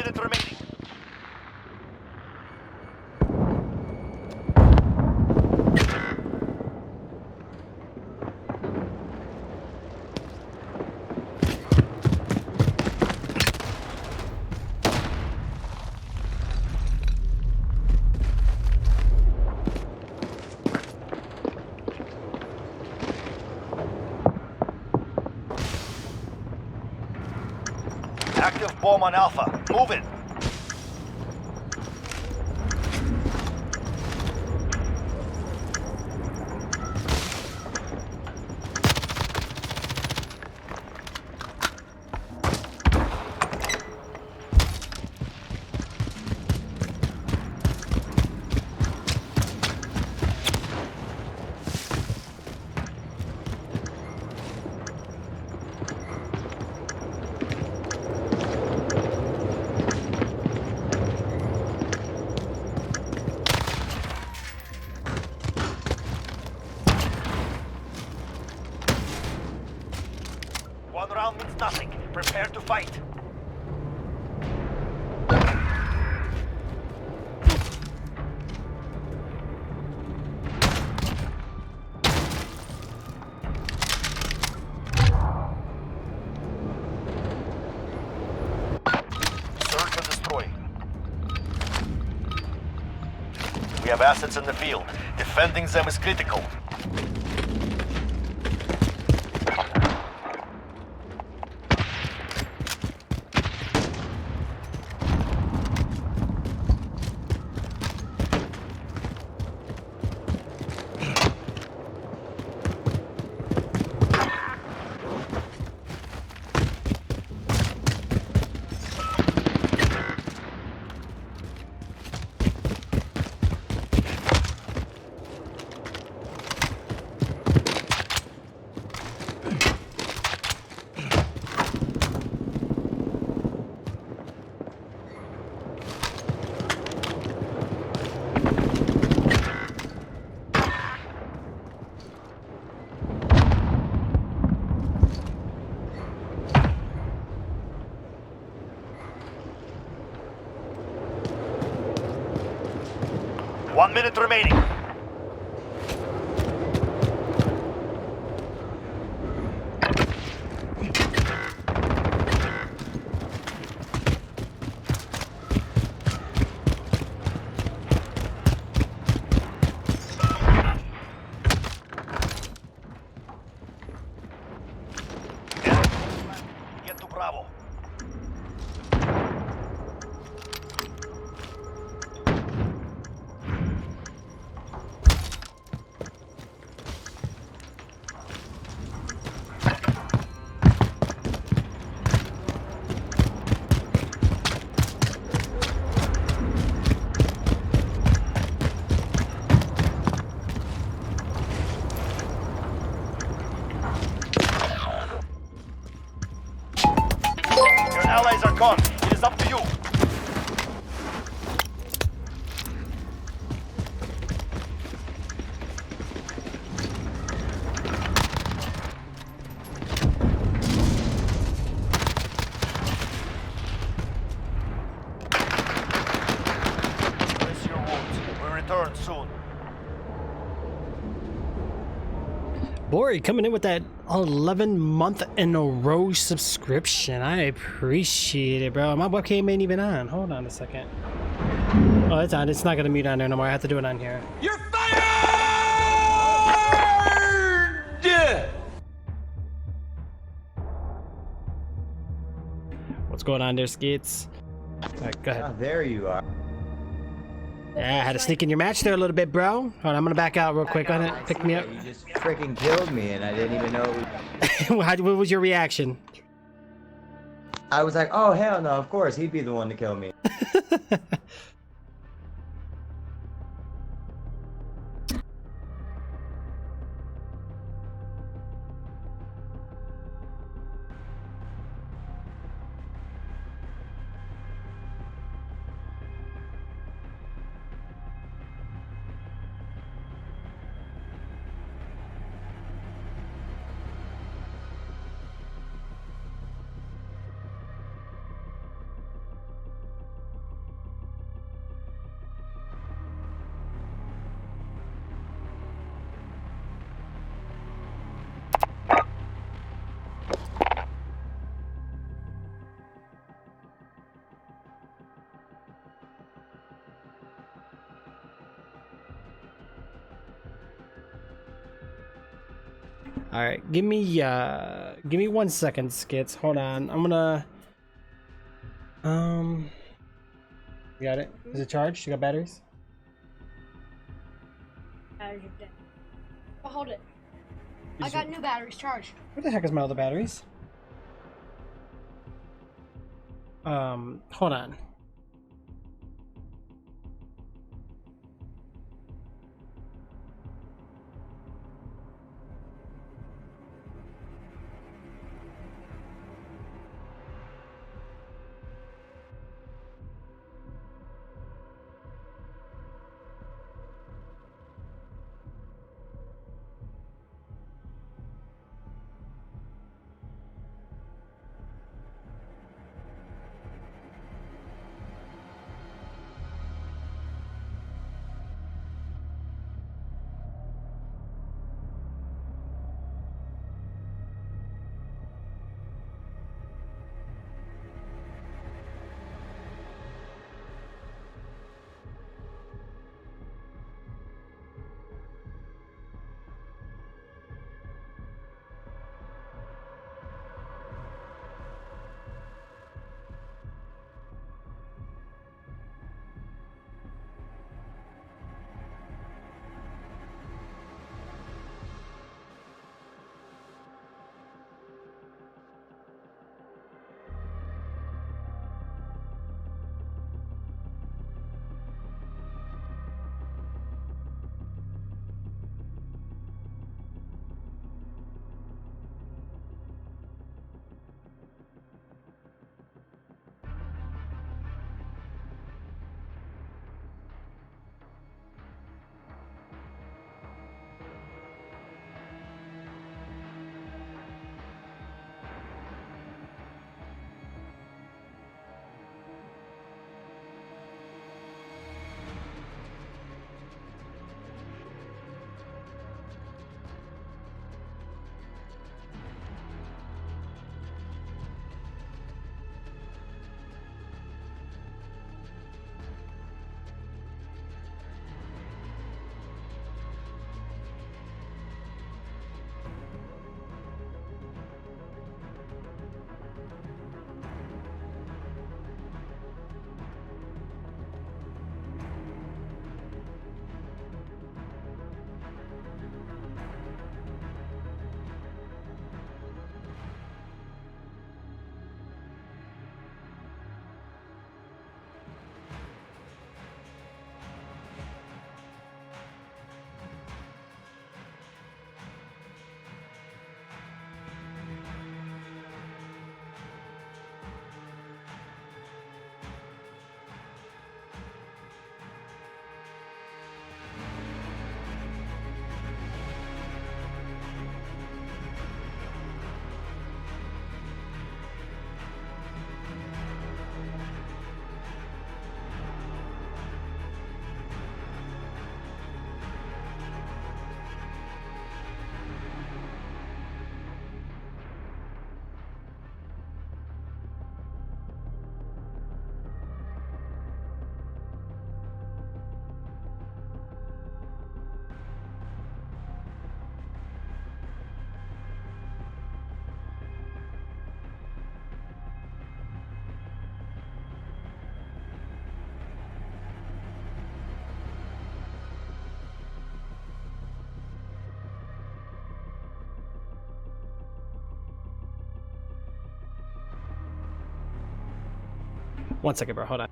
Remaining. Active bomb on Alpha. Move it. One round means nothing. Prepare to fight. Search and destroy. We have assets in the field. Defending them is critical. One minute remaining. Get to Bravo. Your allies are gone. It is up to you. Rest your wounds. We return soon. Bori coming in with that 11-month in a row subscription. I appreciate it, bro. My webcam ain't even on. Hold on a second. Oh, it's on. It's not gonna mute on there no more. I have to do it on here. You're fired! What's going on there, Skits? Alright, go ahead. There you are. Yeah, I had to sneak in your match there a little bit, bro. Hold on, I'm gonna back out real quick on it. Pick me up. You just freaking killed me, and I didn't even know. What was your reaction? I was like, oh hell no, of course he'd be the one to kill me. All right, give me 1 second, Skits. Hold on. I'm gonna You got it? Is it charged? You got batteries? Batteries are dead. Oh, hold it. I got new batteries charged. Where the heck is my other batteries? Hold on. One second, bro. Hold on.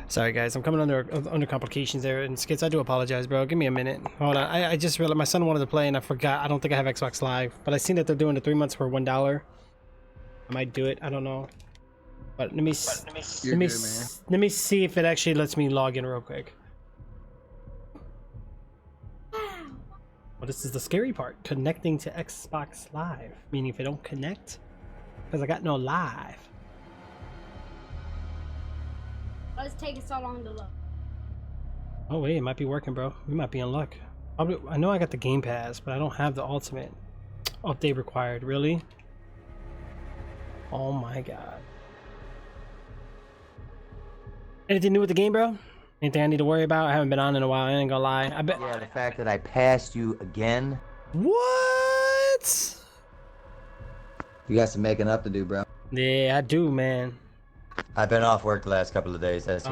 Sorry guys, I'm coming under complications there, and Skits, I do apologize, bro. Give me a minute. Hold on. I just realized my son wanted to play and I forgot. I don't think I have Xbox Live, but I seen that they're doing the 3 months for $1. I might do it. I don't know. But let me You're good, man. let me see if it actually lets me log in real quick. Well, this is the scary part. Connecting to Xbox Live. Meaning if I don't connect, because I got no live. Let's take it so long to look. Oh wait, it might be working, bro. We might be in luck. I know I got the Game Pass, but I don't have the Ultimate. Update required. Really? Oh my god. Anything new with the game, bro? Anything I need to worry about? I haven't been on in a while. I ain't gonna lie. I bet. Yeah, the fact that I passed you again. What? You got some making up to do, bro. Yeah, I do, man. I've been off work the last couple of days. That's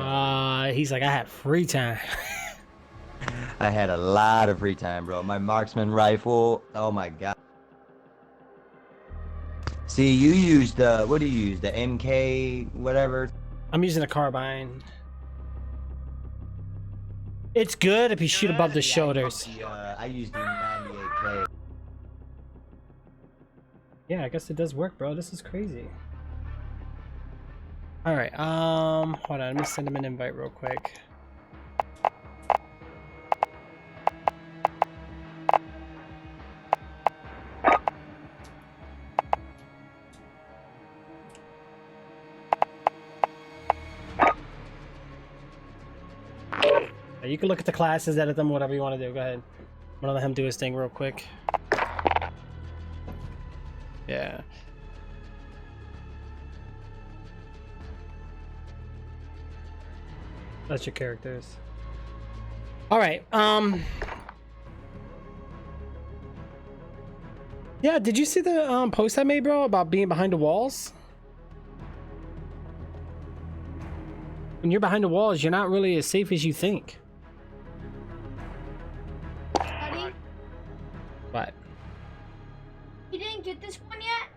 He's like, I had free time. I had a lot of free time, bro. My marksman rifle. Oh my god. See, you used what do you use? The MK whatever. I'm using a carbine. It's good if you shoot above the shoulders. I used the 98K. Yeah, I guess it does work, bro. This is crazy. All right. Hold on. Let me send him an invite real quick. You can look at the classes, edit them, whatever you want to do. Go ahead. I'm gonna let him do his thing real quick. Yeah. That's your characters. All right. Yeah, did you see the post I made, bro, about being behind the walls? When you're behind the walls, you're not really as safe as you think. Buddy, What? you didn't get this one yet?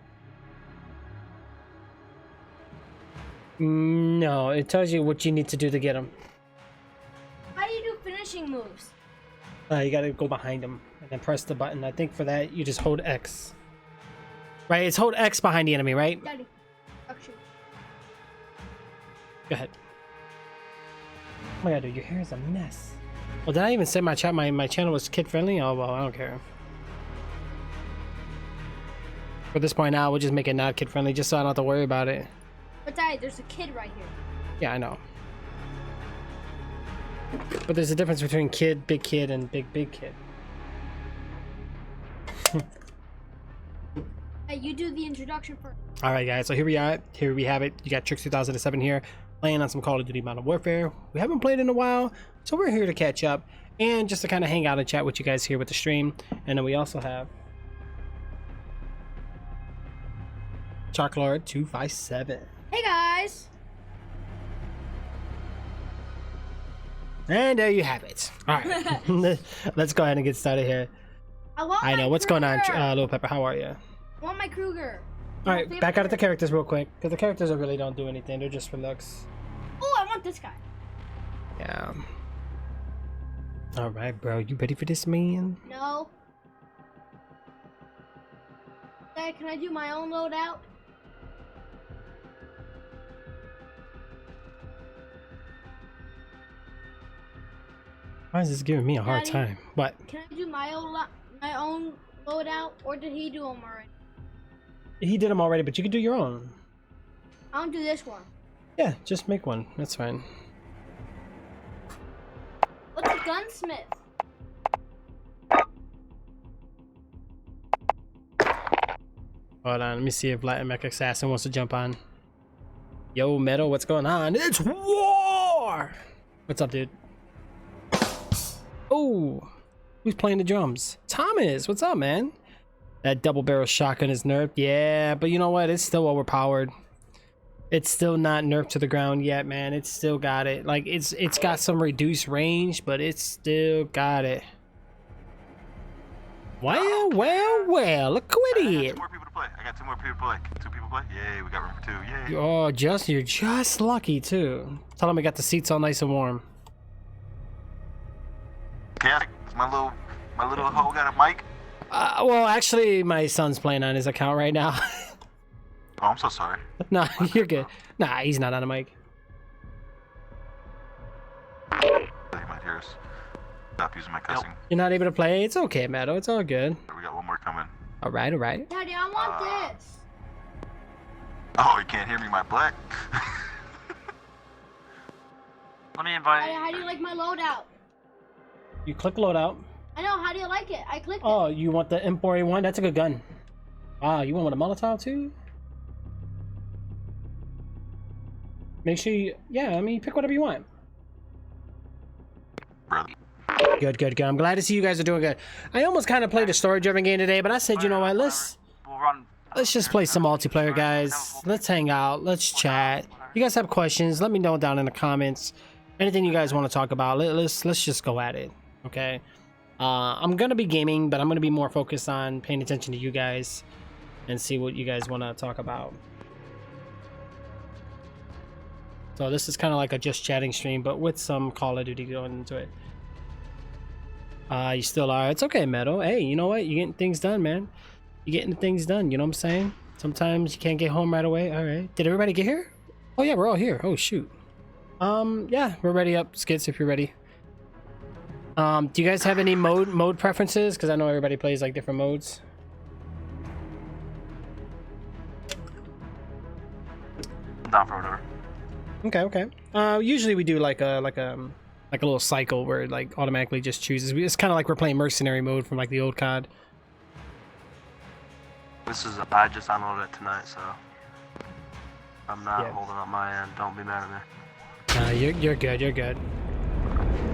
No, it tells you what you need to do to get them. How do you do finishing moves? You gotta go behind them and then press the button. I think for that, you just hold X. Right? It's hold X behind the enemy, right? Daddy, actually. Go ahead. Oh my god, dude, your hair is a mess. Well, did I even say my channel was kid friendly? Oh well, I don't care. At this point now, we'll just make it not kid friendly, just so I don't have to worry about it. But Daddy, there's a kid right here. Yeah, I know. But there's a difference between big kid, and big kid. Hey, you do the introduction first. All right, guys. So here we are. Here we have it. You got Trix 2007 here, playing on some Call of Duty Modern Warfare. We haven't played in a while, so we're here to catch up and just to kind of hang out and chat with you guys here with the stream. And then we also have Chalklord 257. Hey guys. And there you have it. All right, let's go ahead and get started here. I know what's going on, Little Pepper. How are you? I want my Kruger. All right, back out of the characters real quick, because the characters really don't do anything. They're just for looks. Oh, I want this guy. Yeah. All right, bro. You ready for this, man? No. Dad, can I do my own loadout? Why is this giving me a hard Daddy, time? What? Can I do my own loadout, or did he do them already? He did them already, but you can do your own. I'll do this one. Yeah, just make one. That's fine. What's a gunsmith? Hold on, let me see if Latin Mech Assassin wants to jump on. Yo, Metal, what's going on? It's war! What's up, dude? Oh, who's playing the drums? Thomas, what's up, man? That double barrel shotgun is nerfed. Yeah, but you know what? It's still overpowered. It's still not nerfed to the ground yet, man. It's still got it. Like, it's got some reduced range, but it's still got it. Well, look who it is. I got two more people to play. Two people play? Yay, we got room for two. Yay. Oh, you're just lucky, too. Tell them we got the seats all nice and warm. Yeah, my little hoe got a mic. Well, actually, my son's playing on his account right now. Oh, I'm so sorry. Nah, you're good. Nah, he's not on the mic. He might hear us. Stop using my cussing. You're not able to play? It's okay, Matto. It's all good. We got one more coming. All right, all right. Daddy, I want this. Oh, you can't hear me, my black. Let me invite. Daddy, how do you like my loadout? You click loadout. I know. How do you like it? I clicked it. Oh, you want the M4A1? That's a good gun. Wow, you want with a Molotov too? Make sure you, yeah, I mean, pick whatever you want. Brother. Good, good, good. I'm glad to see you guys are doing good. I almost kind of played a story-driven game today, but I said, you know what, let's just play some multiplayer, guys. Let's hang out. Let's chat. You guys have questions? Let me know down in the comments. Anything you guys want to talk about? Let's just go at it. Okay. I'm gonna be gaming, but I'm gonna be more focused on paying attention to you guys and see what you guys want to talk about. So this is kind of like a just chatting stream, but with some Call of Duty going into it. You still are. It's okay, Meadow. Hey, you know what? You're getting things done, man. You're getting things done. You know what I'm saying? Sometimes you can't get home right away. All right. Did everybody get here? Oh yeah, we're all here. Oh shoot. Yeah, we're ready up, Skits, if you're ready. Do you guys have any mode preferences? Because I know everybody plays like different modes. I'm down for whatever. Okay, okay. Usually we do like a little cycle where it like automatically just chooses. It's kind of like we're playing mercenary mode from like the old COD. I just unloaded it tonight, so I'm not holding up my end. Don't be mad at me. You're good. You're good.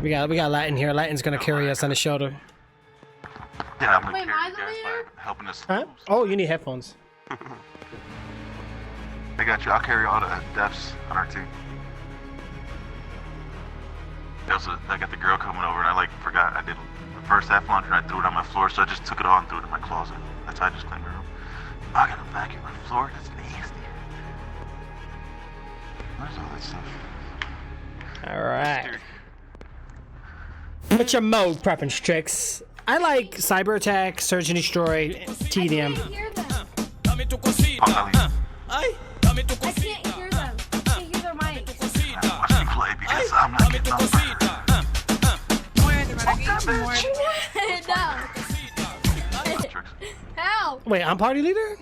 We got Latin here. Latin's gonna carry us on his shoulder. Yeah, I'm gonna Wait, carry mine's you over guys here? by helping us. Huh? Oh, you need headphones. I got you. I'll carry all the deaths on our team. I got the girl coming over, and I forgot I did the first half launch, and I threw it on my floor, so I just took it all and threw it in my closet. That's how I just cleaned my room. I got a vacuum on the floor. That's nasty. Where's all that stuff? All right. What's your mode preference, Trix? I like cyber attack, search and destroy, TDM. I can't hear them. I can't hear them. I can't hear their mics. watch me play because I'm not getting off. Help! Wait, I'm party leader?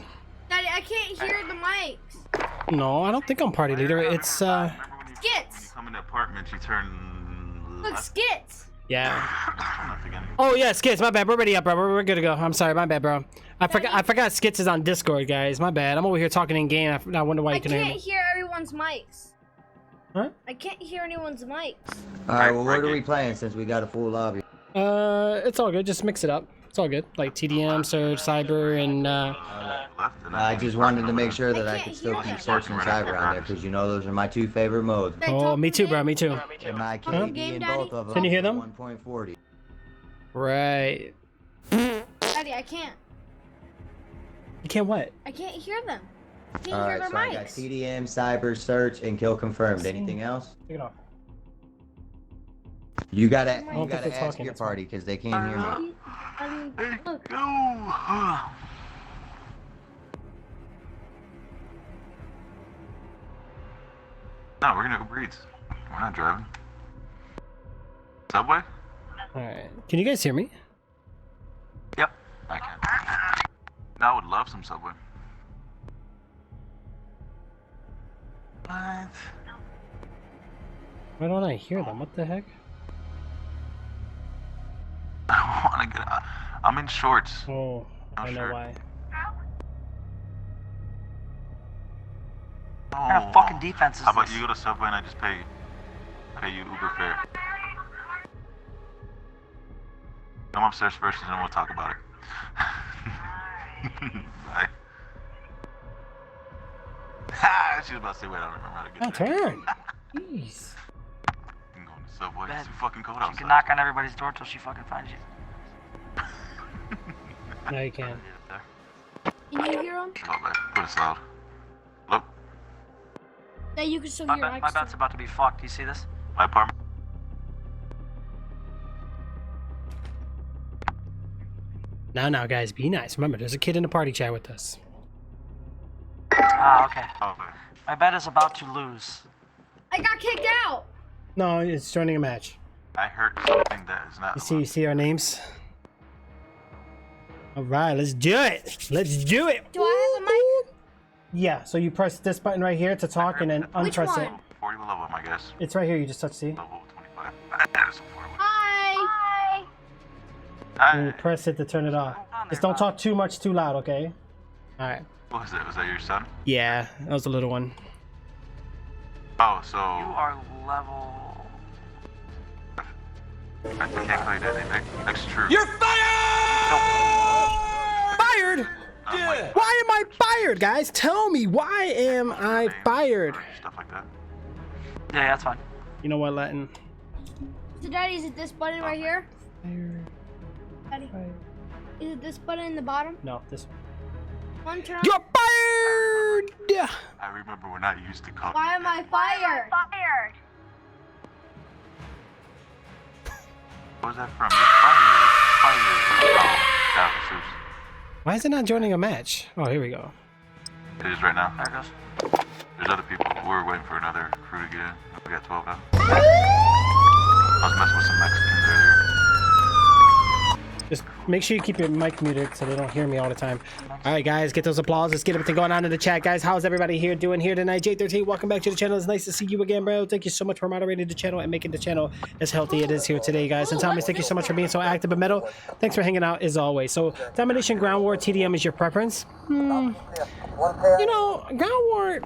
Daddy, I can't hear the mics. No, I don't think I'm party leader. It's Skits. When you come in the apartment, you turn Look, Skits. yeah. Oh yeah, Skits. My bad. We're ready up, bro. We're good to go. I'm sorry. My bad, bro. I forgot Skits is on Discord, guys. My bad. I'm over here talking in game. I wonder why you can hear I me. can't hear everyone's mics. Huh? I can't hear anyone's mics. Alright, well, what are we playing since we got a full lobby? It's all good. Just mix it up. It's all good. Like TDM, Surge, Cyber, and I just wanted to make sure that I could still keep searching cyber on there because you know those are my two favorite modes. oh, me too, bro. Me too. And my KD in both of them. Can you hear them? 1.40. Right. Daddy, I can't. You can't what? I can't hear them. I can't hear Alright, their so I got mics. TDM, cyber, search, and kill confirmed. Anything else? Take it off. You gotta think they're ask talking, your that's why. party because they can't hear me. Look. No, we're gonna Uber Eats. We're not driving. Subway? All right. Can you guys hear me? Yep, I can. Now I would love some Subway. What? Why don't I hear them? What the heck? I don't want to get out. I'm in shorts. Oh, I know shirt. why. What kind of fucking defense is How about this? you go to Subway and I just pay you Uber fare? Come upstairs first and then we'll talk about it. Bye. Ha! She was about to say, wait, I don't remember how to get My there. turn. Jeez. I'm going to Subway. Ben, It's too fucking cold She outside. can knock on everybody's door till she fucking finds you. Now you can. Can you hear them? Oh, man. Put it loud. Look, That you can still My, hear bet, my bet's about to be fucked. Do you see this? my apartment. Now, guys, be nice. Remember, there's a kid in the party chat with us. Ah, okay. Oh, My bet is about to lose. I got kicked out. No, it's joining a match. I heard something that is not. You see our names? All right, let's do it. Let's do it. Do I have a mic? Yeah, so you press this button right here to talk and then Which unpress one? it. 40 level, I guess. It's right here, you just touch C. Level 25. That is so far away. Hi. And you press it to turn it off. Just don't talk too much too loud, okay? Alright. What was it? Was that your son? Yeah, that was a little one. Oh, so. You are level. I can't quite do anything. Extrude. You're fired! Fired? Yeah. Why am I fired, guys? Tell me, why am I fired? Stuff like that. Yeah, that's fine. You know what, Latin? So, Daddy, is it this button right here? Fired. Daddy, is it this button in the bottom? No, this one. One turn. You're fired! I remember when I used to call. Why am I fired? Fired. What was that from? Fire. Oh, that was Zeus. Why is it not joining a match? Oh, here we go. It is right now. There it goes. There's other people. We're waiting for another crew to get in. We got 12 now. I was messing with some Mexicans earlier. Just make sure you keep your mic muted so they don't hear me all the time. All right, guys, get those applause. Let's get everything going on in the chat, guys. How's everybody here doing here tonight? J13, welcome back to the channel. It's nice to see you again, bro. Thank you so much for moderating the channel and making the channel as healthy it is here today, guys. And Thomas, thank you so much for being so active and metal. Thanks for hanging out as always. So, Domination, Ground War, TDM is your preference? You know, Ground War,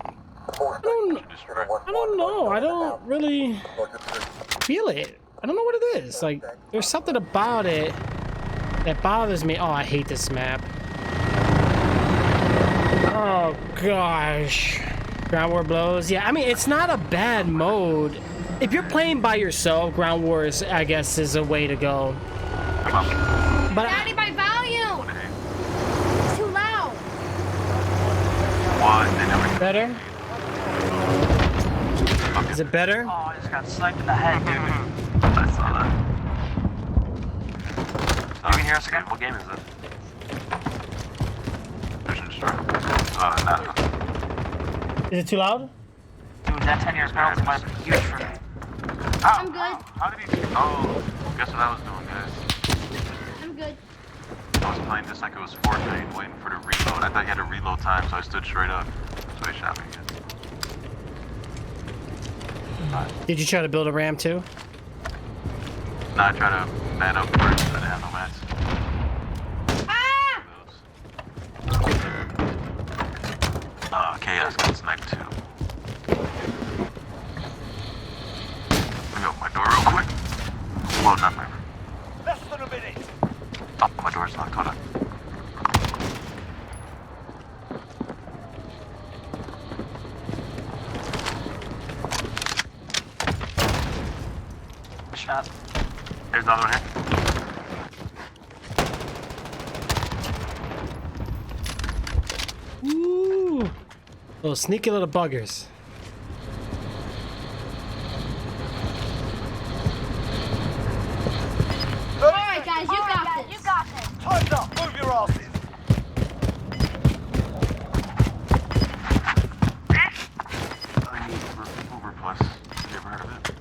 I don't know. I don't really feel it. I don't know what it is. Like, there's something about it that bothers me. Oh, I hate this map. Oh, gosh. Ground War blows. Yeah, I mean, it's not a bad mode. If you're playing by yourself, Ground Wars, I guess, is a way to go. But Daddy, my volume! It's too loud. Better? Is it better? Oh, I just got sniped in the head, dude. I saw that. You can hear us again? What game is this? Vision Strike. No. Is it too loud? Dude, that 10 years penalty might be huge for me. I'm good. How did he? Oh, guess what I was doing, guys? I'm good. I was playing this like it was Fortnite, waiting for the reload. I thought you had a reload time, so I stood straight up. So he shot me again. Did you try to build a RAM too? No, I tried to man up first, but I didn't have no mats. Oh, Chaos got sniped too. Let me open my door real quick. Well, not my room. Less than a minute. Oh, my door's locked. Hold on. Shot. There's another one here. Ooh. Little sneaky little buggers. Alright, guys, you got this. You got this. Time's up. Move your asses. I need Uber Plus. Have you ever heard of it?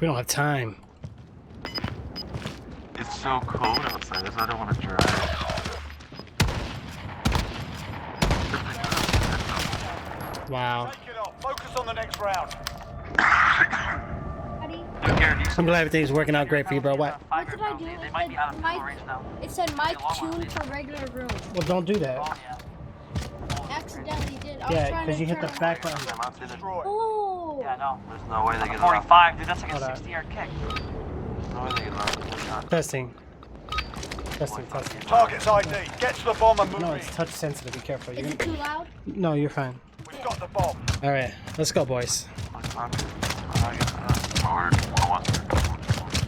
We don't have time. It's so cold outside, so I don't want to drive. Wow. Take it off. Focus on the next round. I'm glad everything's working out great for you, bro. What? What did I do? They might be out of full range now. It said mic tuned for regular room. Well, don't do that. Accidentally did. I was Yeah, trying because to you hit the turn it back on. button. Oh. Yeah, no. There's no way they get it 45, dude. That's like a Hold on. 60-yard kick. There's no way they get it off. Testing. Testing. Target's ID. Get to the bomb and move No, in. it's touch sensitive. Be careful. Is it too loud? No, you're fine. We've got the bomb. All right, let's go, boys.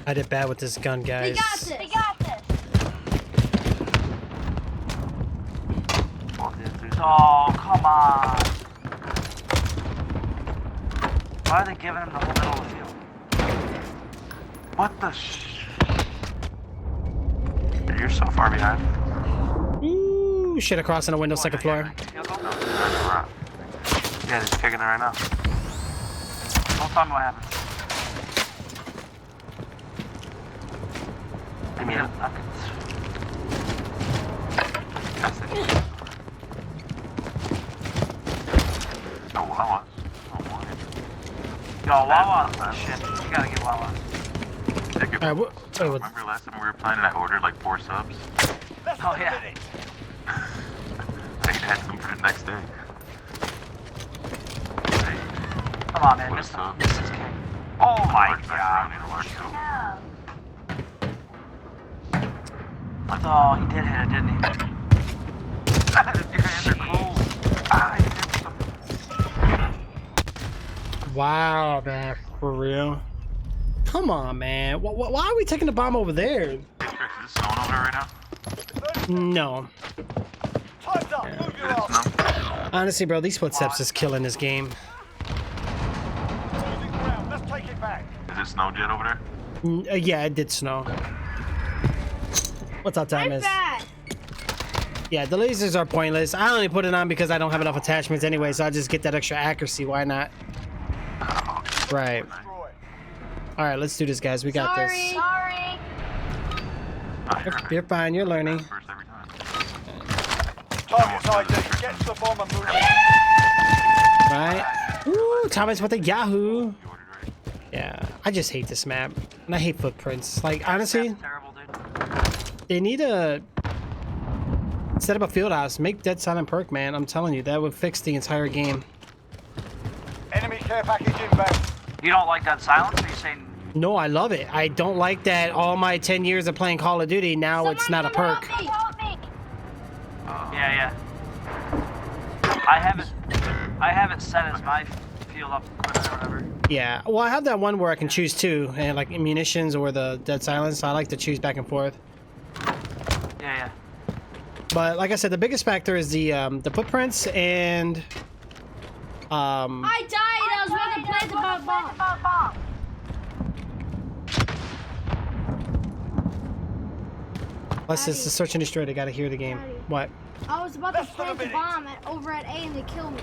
I did bad with this gun, guys. We got this. We got this. Oh, come on. Why are they giving him the whole middle of the field? What the You're so far behind. Ooh, shit across in the window, second floor. Yeah, he's kicking it right now. Don't tell me what happened. I mean, No Wawa. Oh boy. Yo, Wawa. Shit, you gotta get Wawa. Remember last time we were playing and I ordered like 4 subs? Oh yeah. I had some for the next day. Come on, man. This is king. Oh my god. Oh, he did hit it, didn't he? Your hands are cool. Wow, man, for real. Come on, man. Why are we taking the bomb over there? Is it snowing over there right now? No. Yeah. Honestly, bro, these footsteps is killing this game. Let's take it back. Is it snowed yet over there? Yeah, it did snow. What's our time is? Yeah, the lasers are pointless. I only put it on because I don't have enough attachments anyway, so I'll just get that extra accuracy. Why not? Right. All right, let's do this, guys. We got this. Sorry. You're fine. You're learning. Target's ID. Get to the bomb and move. Right. Ooh, Thomas with the Yahoo. Yeah, I just hate this map, and I hate footprints. Like, honestly, they need a set up a field house. Make Dead Silent perk, man. I'm telling you, that would fix the entire game. Enemy care package inbound. You don't like that silence? Or you saying? No, I love it. I don't like that all my 10 years of playing Call of Duty, now it's not a perk. Yeah. I haven't set as my field up equipment or whatever. Yeah, well, I have that one where I can choose two, and like munitions or the Dead Silence. I like to choose back and forth. Yeah. But like I said, the biggest factor is the footprints and I died. I was about to plant the bomb. Plus, it's the search and destroy. They gotta hear the game. Daddy. What? I was about to plant the bomb over at A and they killed me.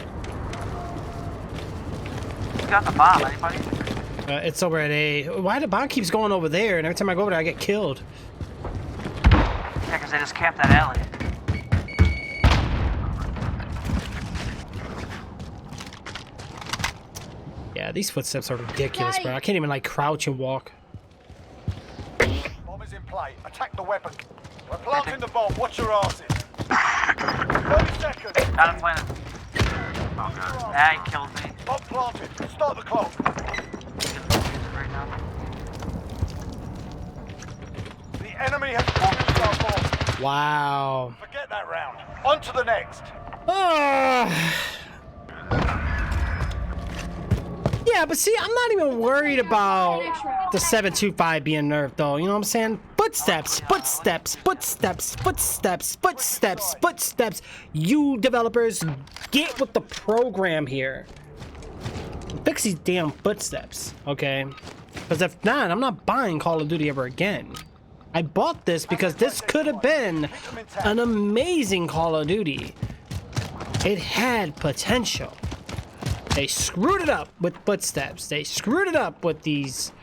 Who got the bomb? Anybody? It's over at A. Why the bomb keeps going over there? And every time I go over there, I get killed. Yeah, because they just camped that alley. Yeah, these footsteps are ridiculous, bro. I can't even like crouch and walk. Bomb is in play. Attack the weapon. We're planting the bomb. Watch your asses. 30 seconds. Got him planted. Oh god. Ah, he killed me. Bomb planted. Start the clock. Right now. The enemy has defused our bomb. Wow. Forget that round. On to the next. Yeah, but see, I'm not even worried about the 725 being nerfed, though. You know what I'm saying? Footsteps. You developers, get with the program here. Fix these damn footsteps, okay? Because if not, I'm not buying Call of Duty ever again. I bought this because this could have been an amazing Call of Duty. It had potential. They screwed it up with footsteps. They screwed it up with these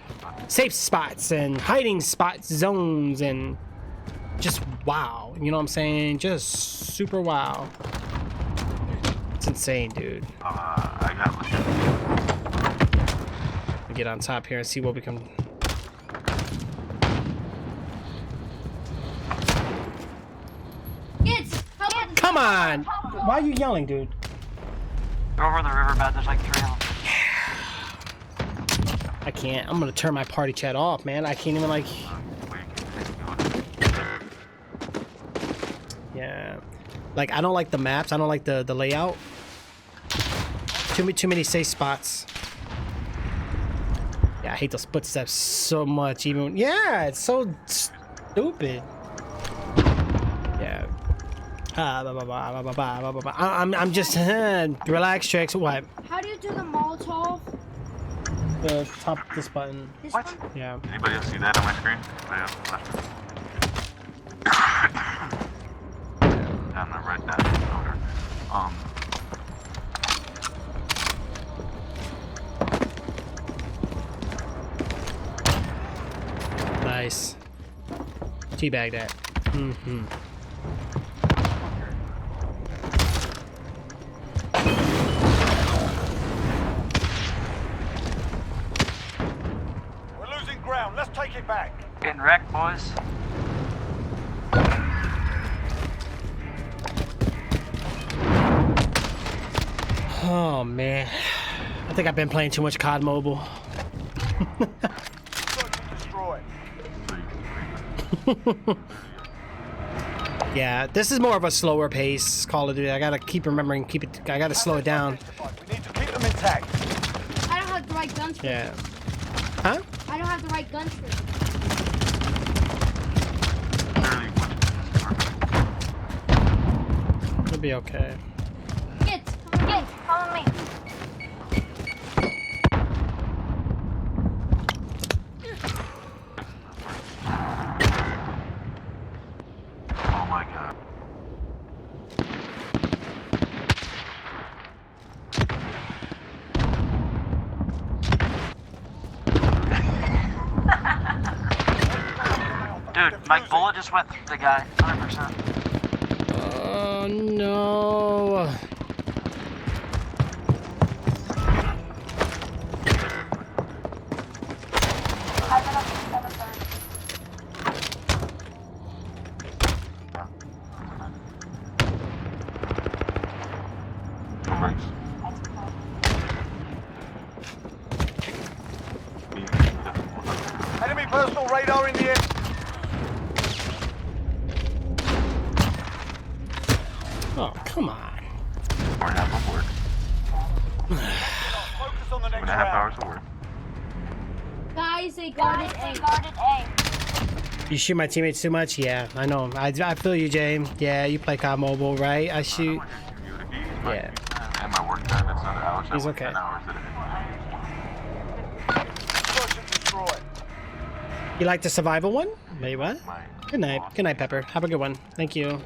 safe spots and hiding spot zones and just wow. You know what I'm saying? Just super wow. It's insane, dude. I got one. Get on top here and see what we can. Come on! Why are you yelling, dude? They're over in the riverbed. There's like 3 of them. I can't. I'm gonna turn my party chat off, man. I can't even like. Yeah, like I don't like the maps. I don't like the layout. Too many safe spots. Yeah, I hate those footsteps so much. Even yeah, it's so stupid. Yeah. I'm just relax, Trix. What? How do you do the Molotov? The top, this button. What? Yeah. Anybody else see that on my screen? Down the right down the shoulder. Nice. Teabag that. Mm-hmm. We're losing ground. Let's take it back. Getting wrecked, boys. Oh man, I think I've been playing too much COD Mobile. Yeah, this is more of a slower pace Call of Duty. I gotta keep remembering, I gotta slow it down. We need to keep them intact. I don't have the right guns for Yeah. Huh? I don't have the right guns for It'll be okay. Get, follow me. Oh my god. Dude, my bullet just went through the guy, 100%. Oh no. Enemy personal radar in the air. Oh, come on. 4.5 of work. Focus on the next 2.5 hours of work. Guys, they guarded A. You shoot my teammates too much? Yeah, I know. I feel you, Jay. Yeah, you play COD Mobile, right? I shoot. Yeah. And my work time, it's another hour. So He's I work okay. 10 hours a day. You like the survival one? Wait, what? Good night. Good night, Pepper. Have a good one. Thank you.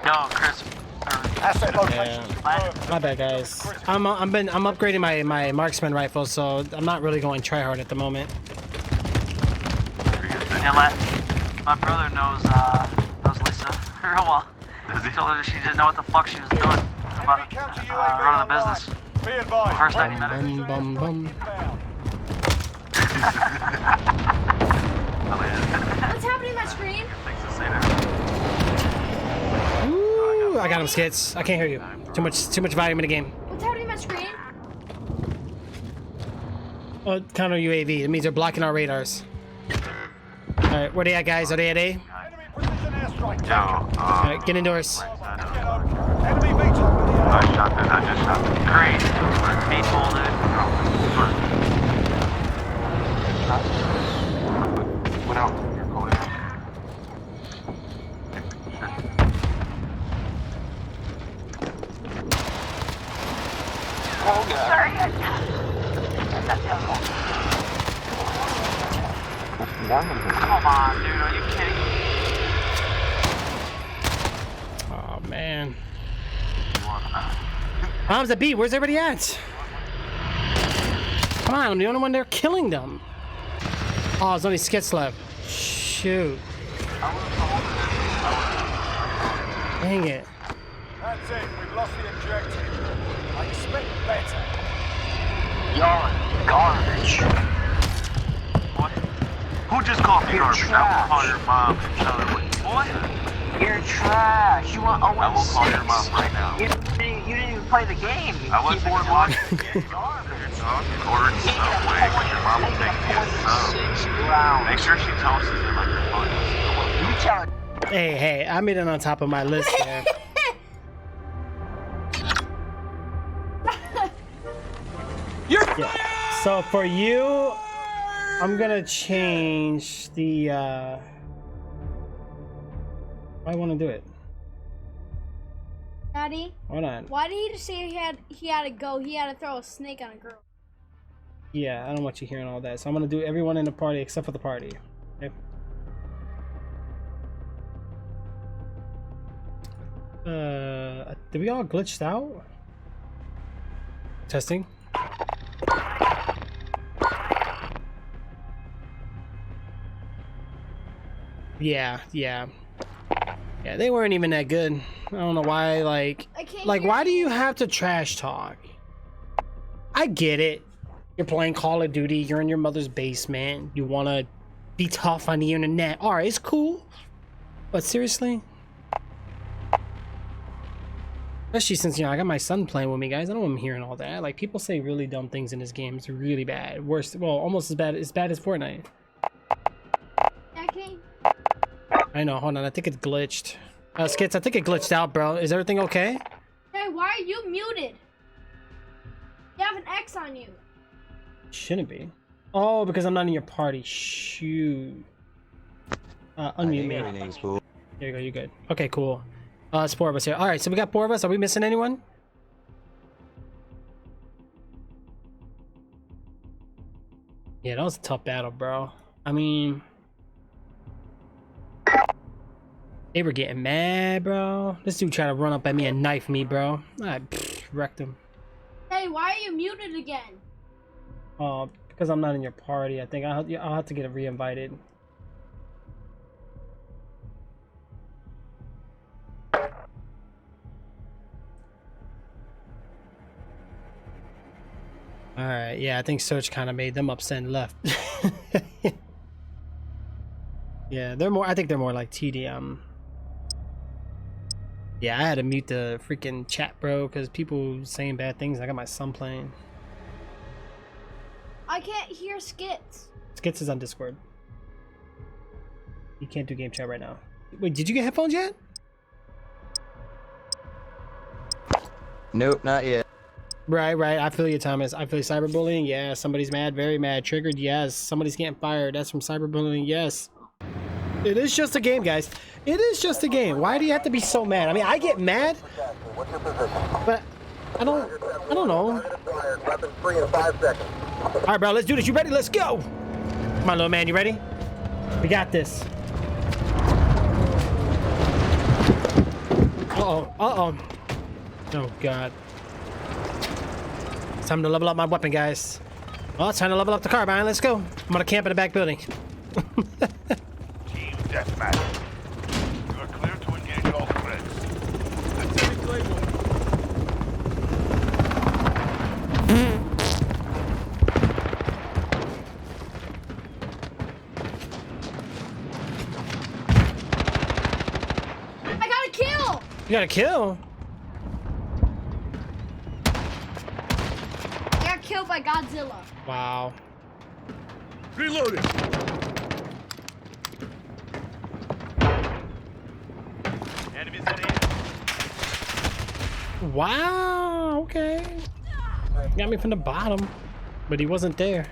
Yo, Chris. Asset location. My bad, guys. I'm upgrading my marksman rifle, so I'm not really going try hard at the moment. Yeah, my brother knows Lisa real well. He told her she didn't know what the fuck she was doing about running the business. The first time he met her. Bum, bum, bum. What's happening on my screen? Ooh, I got him, Skits. I can't hear you. Too much volume in the game. What's happening on my screen? Oh, counter UAV. It means they're blocking our radars. Alright, where they at, guys? Are they at A? Alright, get indoors. I shot that. I just shot that. Great. Meatball, dude. What else? You're going out. Oh, God. Sorry. Come on, dude. Are you kidding me? Oh, man. Mom's a B. Where's everybody at? Come on, I'm the only one there killing them. Oh, there's only Skits left. Shoot. Dang it. That's it. We've lost the objective. I expect better. Y'all garbage. What? Who just called me garbage? I will call your mom and tell her what you What? You're trash. You want 0-6. I will call your mom right now. You didn't even play the game. I wasn't Keyboard watching. warrior. You're talking ordering Subway when your mom will take me a sub. Make sure she toasts it like your phone. You tell her. Hey, I made it on top of my list there. Yeah. So for you, I'm gonna change the I want to do it. Daddy? Hold on. Why did he just say he had to go? He had to throw a snake on a girl. Yeah, I don't want you hearing all that. So I'm gonna do everyone in the party except for the party. Okay. Did we all glitched out? Testing. Yeah, they weren't even that good. I don't know why, like why do you have to trash talk? I get it. You're playing Call of Duty, you're in your mother's basement, you want to be tough on the internet. All right, it's cool. But seriously? Especially since, you know, I got my son playing with me, guys. I don't want him hearing all that. Like, people say really dumb things in this game. It's really bad. Worse, well, almost as bad as Fortnite. Okay. I know, hold on, I think it glitched. Skits, I think it glitched out, bro. Is everything okay? Hey, why are you muted? You have an X on you. Shouldn't be. Oh, because I'm not in your party. Shoot. Unmute me. Everything's cool. There you go, you're good. Okay, cool. It's 4 of us here. Alright, so we got 4 of us. Are we missing anyone? Yeah, that was a tough battle, bro. I mean... They were getting mad, bro. This dude tried to run up at me and knife me, bro. I wrecked him. Hey, why are you muted again? Because I'm not in your party. I think I'll have to get re-invited. Alright, yeah, I think Search kind of made them upset and left. Yeah, I think they're more like TDM. Yeah, I had to mute the freaking chat, bro, because people saying bad things. I got my son playing. I can't hear Skits. Skits is on Discord. You can't do game chat right now. Wait, did you get headphones yet? Nope, not yet. Right. I feel you, Thomas. I feel cyberbullying. Yeah, somebody's mad, very mad. Triggered, yes. Somebody's getting fired. That's from cyberbullying, yes. It is just a game, guys. It is just a game. Why do you have to be so mad? I mean, I get mad, but I don't know. All right, bro, let's do this. You ready? Let's go. Come on, little man, you ready? We got this. Uh-oh. Oh, God. It's time to level up my weapon, guys. Oh, it's time to level up the carbine. Let's go. I'm gonna camp in the back building. Team deathmatch. You are clear to engage all threats. Attempt label. I got a kill! You got a kill? I got killed by Godzilla. Wow. Reloading. Enemies at hand. Wow, okay. Got me from the bottom, but he wasn't there.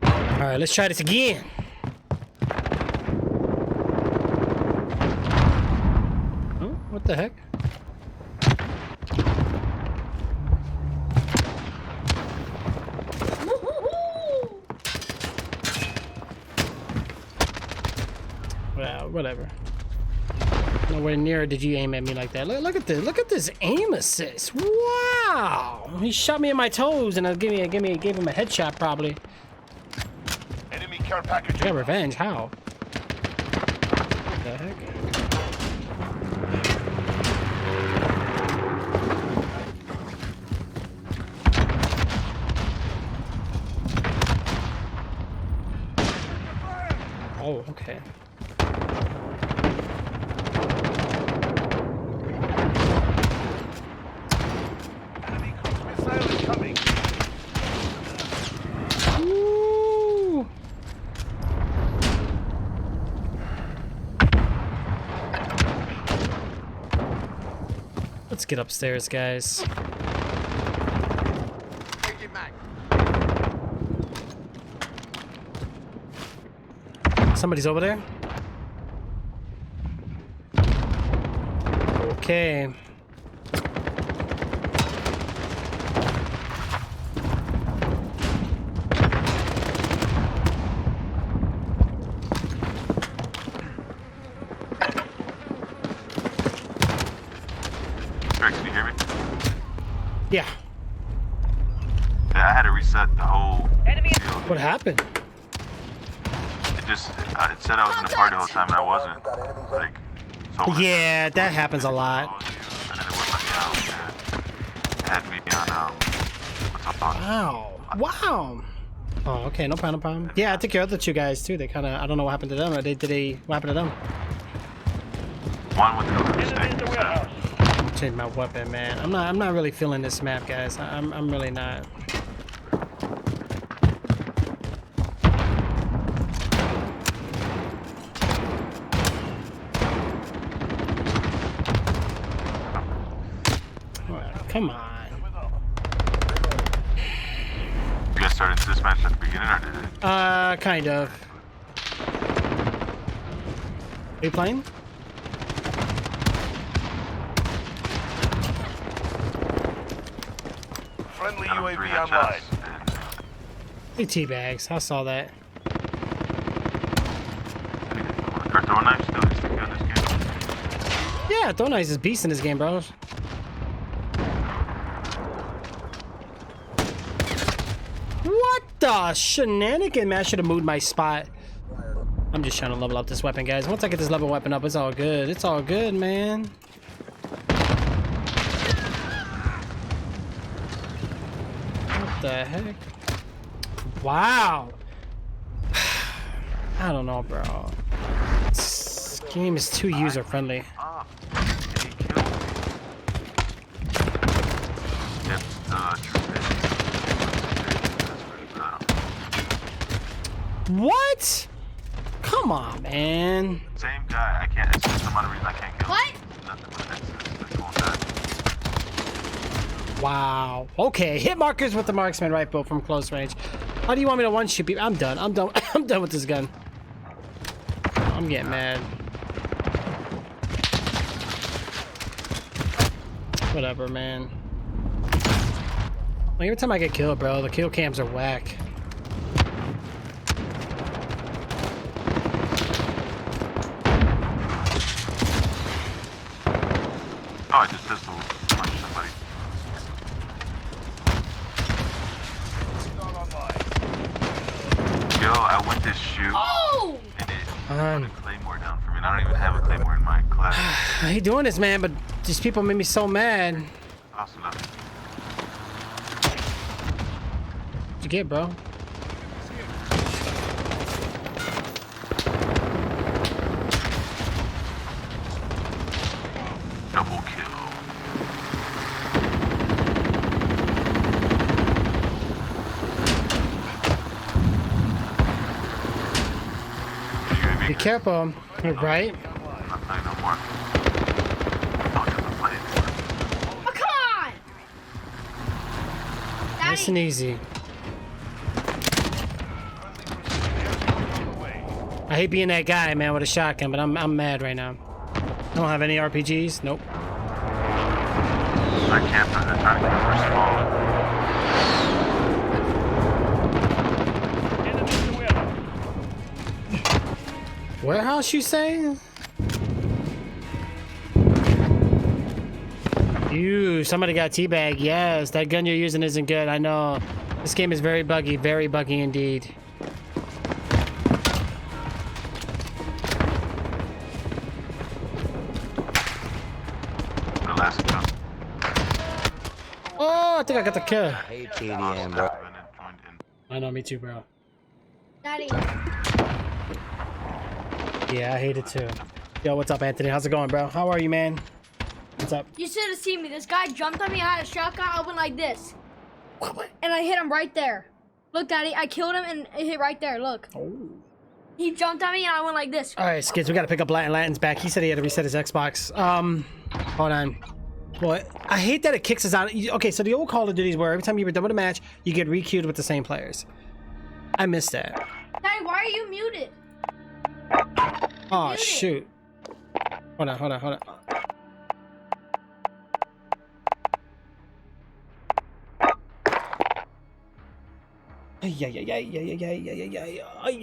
All right, let's try this again. Oh, what the heck? Well, whatever. Nowhere near did you aim at me like that. Look at this. Look at this aim assist. Wow. He shot me in my toes and gave him a headshot probably. Enemy care package. I got revenge. How? What the heck? Oh, okay. Enemy cruise missile incoming. Woo! Let's get upstairs, guys. Somebody's over there. Okay. Trix, can you hear me? Yeah. Yeah, I had to reset the whole deal. What happened? It just, it said I was in the party the whole time and I wasn't. Like, so Yeah, that happens a lot. and then it wouldn't let me out. Yeah. It had me on, what's up, Wow. Wow. Oh, okay, no problem, no problem. Yeah, I took your other two guys too. They kind of, I don't know what happened to them. Or what happened to them? One with the Change my weapon, man. I'm not really feeling this map, guys. I'm really not. Come on. You guys started this match at the beginning, or did it? Kind of. Are you playing? Friendly UAV online. Hey, teabags. I saw that. Are throwing knives still good in this game? Yeah, Throw Knives is beast in this game, bro. What the shenanigan, man? I should have moved my spot. I'm just trying to level up this weapon, guys. Once I get this level weapon up, it's all good. It's all good, man. What the heck? Wow. I don't know, bro. This game is too user-friendly. What? Come on, man. Same guy. I can't. It's just some other reason I can't kill him. What? Wow. Okay. Hit markers with the marksman rifle from close range. How do you want me to one-shoot people? I'm done. I'm done. I'm done with this gun. I'm getting mad. Whatever, man. Like, every time I get killed, bro, the kill cams are whack. Oh, I just pistol punched somebody. Yo, I went to shoot, and it put a claymore down for me. And I don't even have a claymore in my class. I hate doing this, man, but these people make me so mad. Awesome. What'd you get, bro? Double kill. Be careful, right? I'm not playing no more. Oh, come on! Nice and easy. I hate being that guy, man, with a shotgun, but I'm mad right now. I don't have any RPGs. Nope. I can't. I'm trying to get first of all. Warehouse, you say? You, somebody got teabag. Yes, that gun you're using isn't good. I know. This game is very buggy indeed. Oh, I think I got the kill. Hey, TDM, bro. I know, me too, bro. Daddy. Yeah, I hate it too. Yo, what's up, Anthony? How's it going, bro? How are you, man? What's up? You should have seen me. This guy jumped on me. I had a shotgun. I went like this. And I hit him right there. Look, Daddy. I killed him and it hit right there. Look. Oh. He jumped on me and I went like this. All right, Skids, we got to pick up Latin's back. He said he had to reset his Xbox. Hold on. Well, I hate that it kicks us out. Okay, so the old Call of Duties where every time you were done with a match, you get re-queued with the same players. I miss that. Daddy, why are you muted? Oh, shoot. Hold on. Yeah.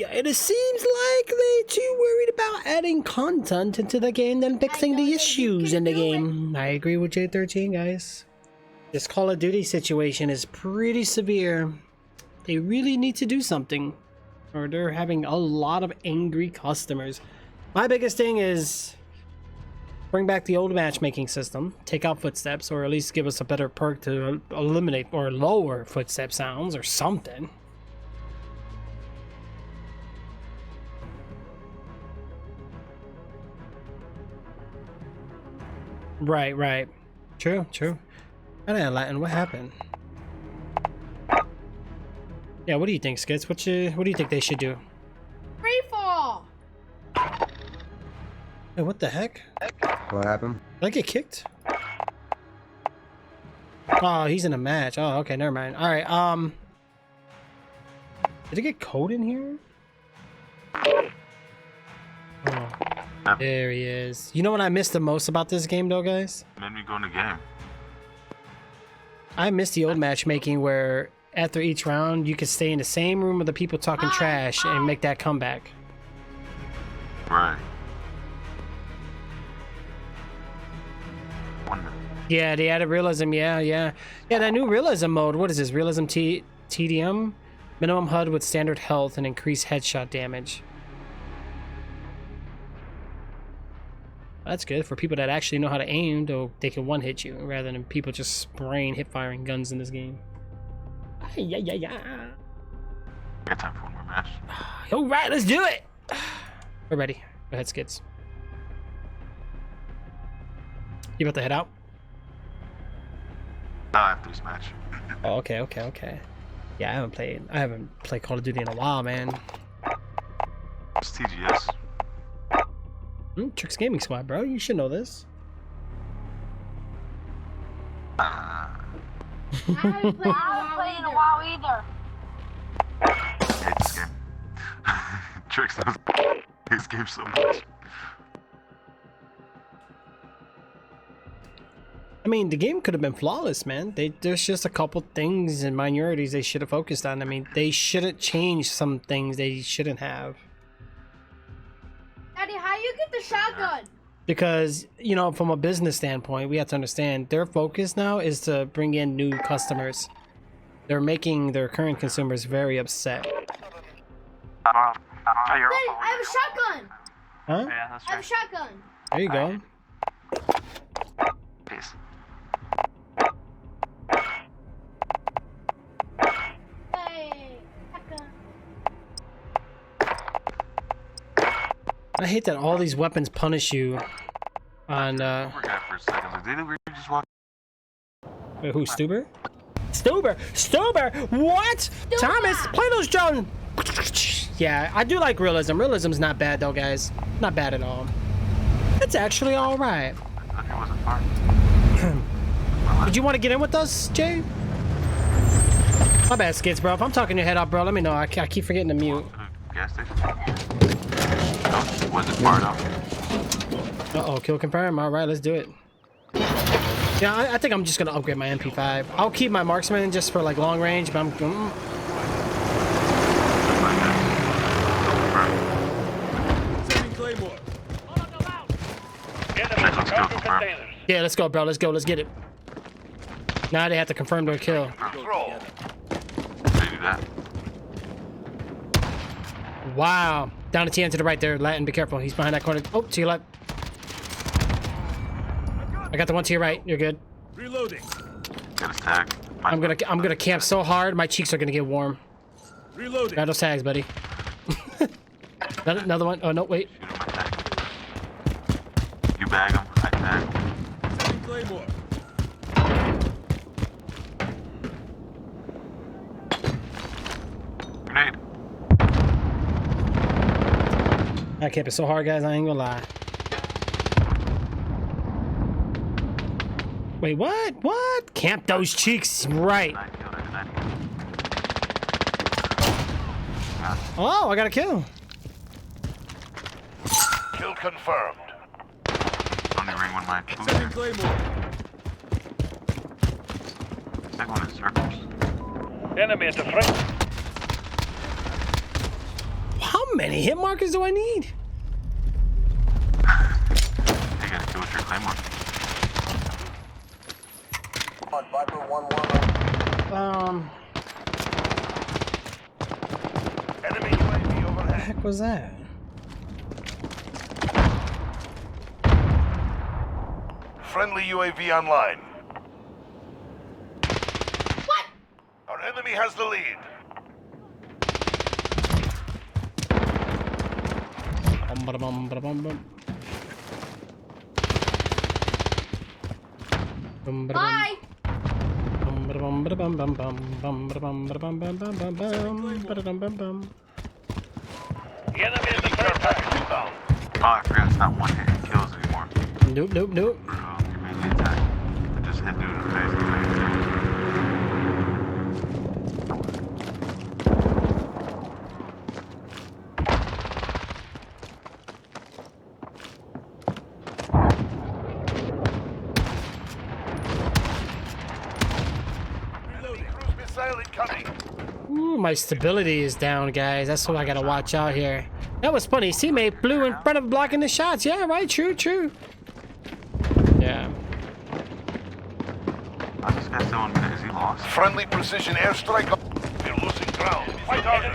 And it seems like they're too worried about adding content into the game than fixing the issues in the game. I agree with J13, guys. This Call of Duty situation is pretty severe. They really need to do something, or they're having a lot of angry customers. My biggest thing is bring back the old matchmaking system, take out footsteps, or at least give us a better perk to eliminate or lower footstep sounds or something. Right. True. I know, Latin, what happened? Yeah, what do you think, Skits? What do you think they should do? Free fall. Hey, what the heck? What happened? Did I get kicked? Oh, he's in a match. Oh, okay, never mind. All right. Did it get code in here? Oh, there he is. You know what I missed the most about this game, though, guys? Made me go in the game. I miss the old matchmaking where after each round you could stay in the same room with the people talking trash and make that comeback. Right. Yeah, they added realism. Yeah, that new realism mode. What is this? Realism TDM? Minimum HUD with standard health and increased headshot damage. That's good for people that actually know how to aim, though they can one-hit you rather than people just spraying hip-firing guns in this game. Yeah. Got time for one more match. All right, let's do it. We're ready. Go ahead, Skids. You about to head out? No, after this match. Oh, okay. Yeah, I haven't played Call of Duty in a while, man. It's TGS. Trix Gaming Squad, bro. You should know this. I haven't played in a while either. I hate this game. Trix knows this game so much. I mean, the game could have been flawless, man. There's just a couple things and minorities they should have focused on. I mean, they shouldn't change some things they shouldn't have. Daddy, how you get the shotgun? Because, you know, from a business standpoint, we have to understand their focus now is to bring in new customers. They're making their current consumers very upset. Daddy, I have a shotgun. Huh? Yeah, that's I have a shotgun. There you go. Peace. Hey, shotgun. I hate that all these weapons punish you on, I forgot for a second. Like, did we just walk? Wait, who, Stuber? Stuber! What? Stuber! Thomas, play those drones! Yeah, I do like realism. Realism's not bad, though, guys. Not bad at all. It's actually alright. I thought it wasn't far. Did you want to get in with us, Jay? My bad, Skids, bro. If I'm talking your head off, bro, let me know. I keep forgetting to mute. Gas station? No, was it far enough? Uh-oh, kill confirm. Alright, let's do it. Yeah, I think I'm just gonna upgrade my MP5. I'll keep my marksman just for, like, long range, but I'm... Yeah, let's go, bro. Let's go. Let's get it. Now they have to confirm their kill. Wow. Down to TN to the right there. Latin, be careful. He's behind that corner. Oh, to your left. I got the one to your right. You're good. Reloading. Got his tag. I'm gonna camp so hard, my cheeks are gonna get warm. Reloading. Grab those tags, buddy. Another one. Oh no, wait. You bag him. I tag. Claymore. Grenade. I kept it so hard, guys. I ain't gonna lie. Wait, what? What? Camp those cheeks, right? Oh, I got a kill. Kill confirmed. Only ring one mine. Setting Claymore. That one is circles. Enemy at the front. many hit markers do I need? You gotta kill with your claymore. On Viper 1-1. Enemy UAV What the overhead. heck was that? Friendly UAV online. What? Our enemy has the lead. Bye. The enemy in the care package inbound. Oh, I forgot it's not one hit it kills anymore. Nope, nope, nope. Bro, you made me attack. I just hit dude in the face. Reloading. Cruise missile incoming. Ooh, my stability is down, guys. That's what I gotta watch out here. That was funny. His teammate flew in front of blocking the shots. Yeah, right. True, true. Yeah. How's this guy still in minute? Is he lost? Friendly precision airstrike. We're losing ground. Fight harder.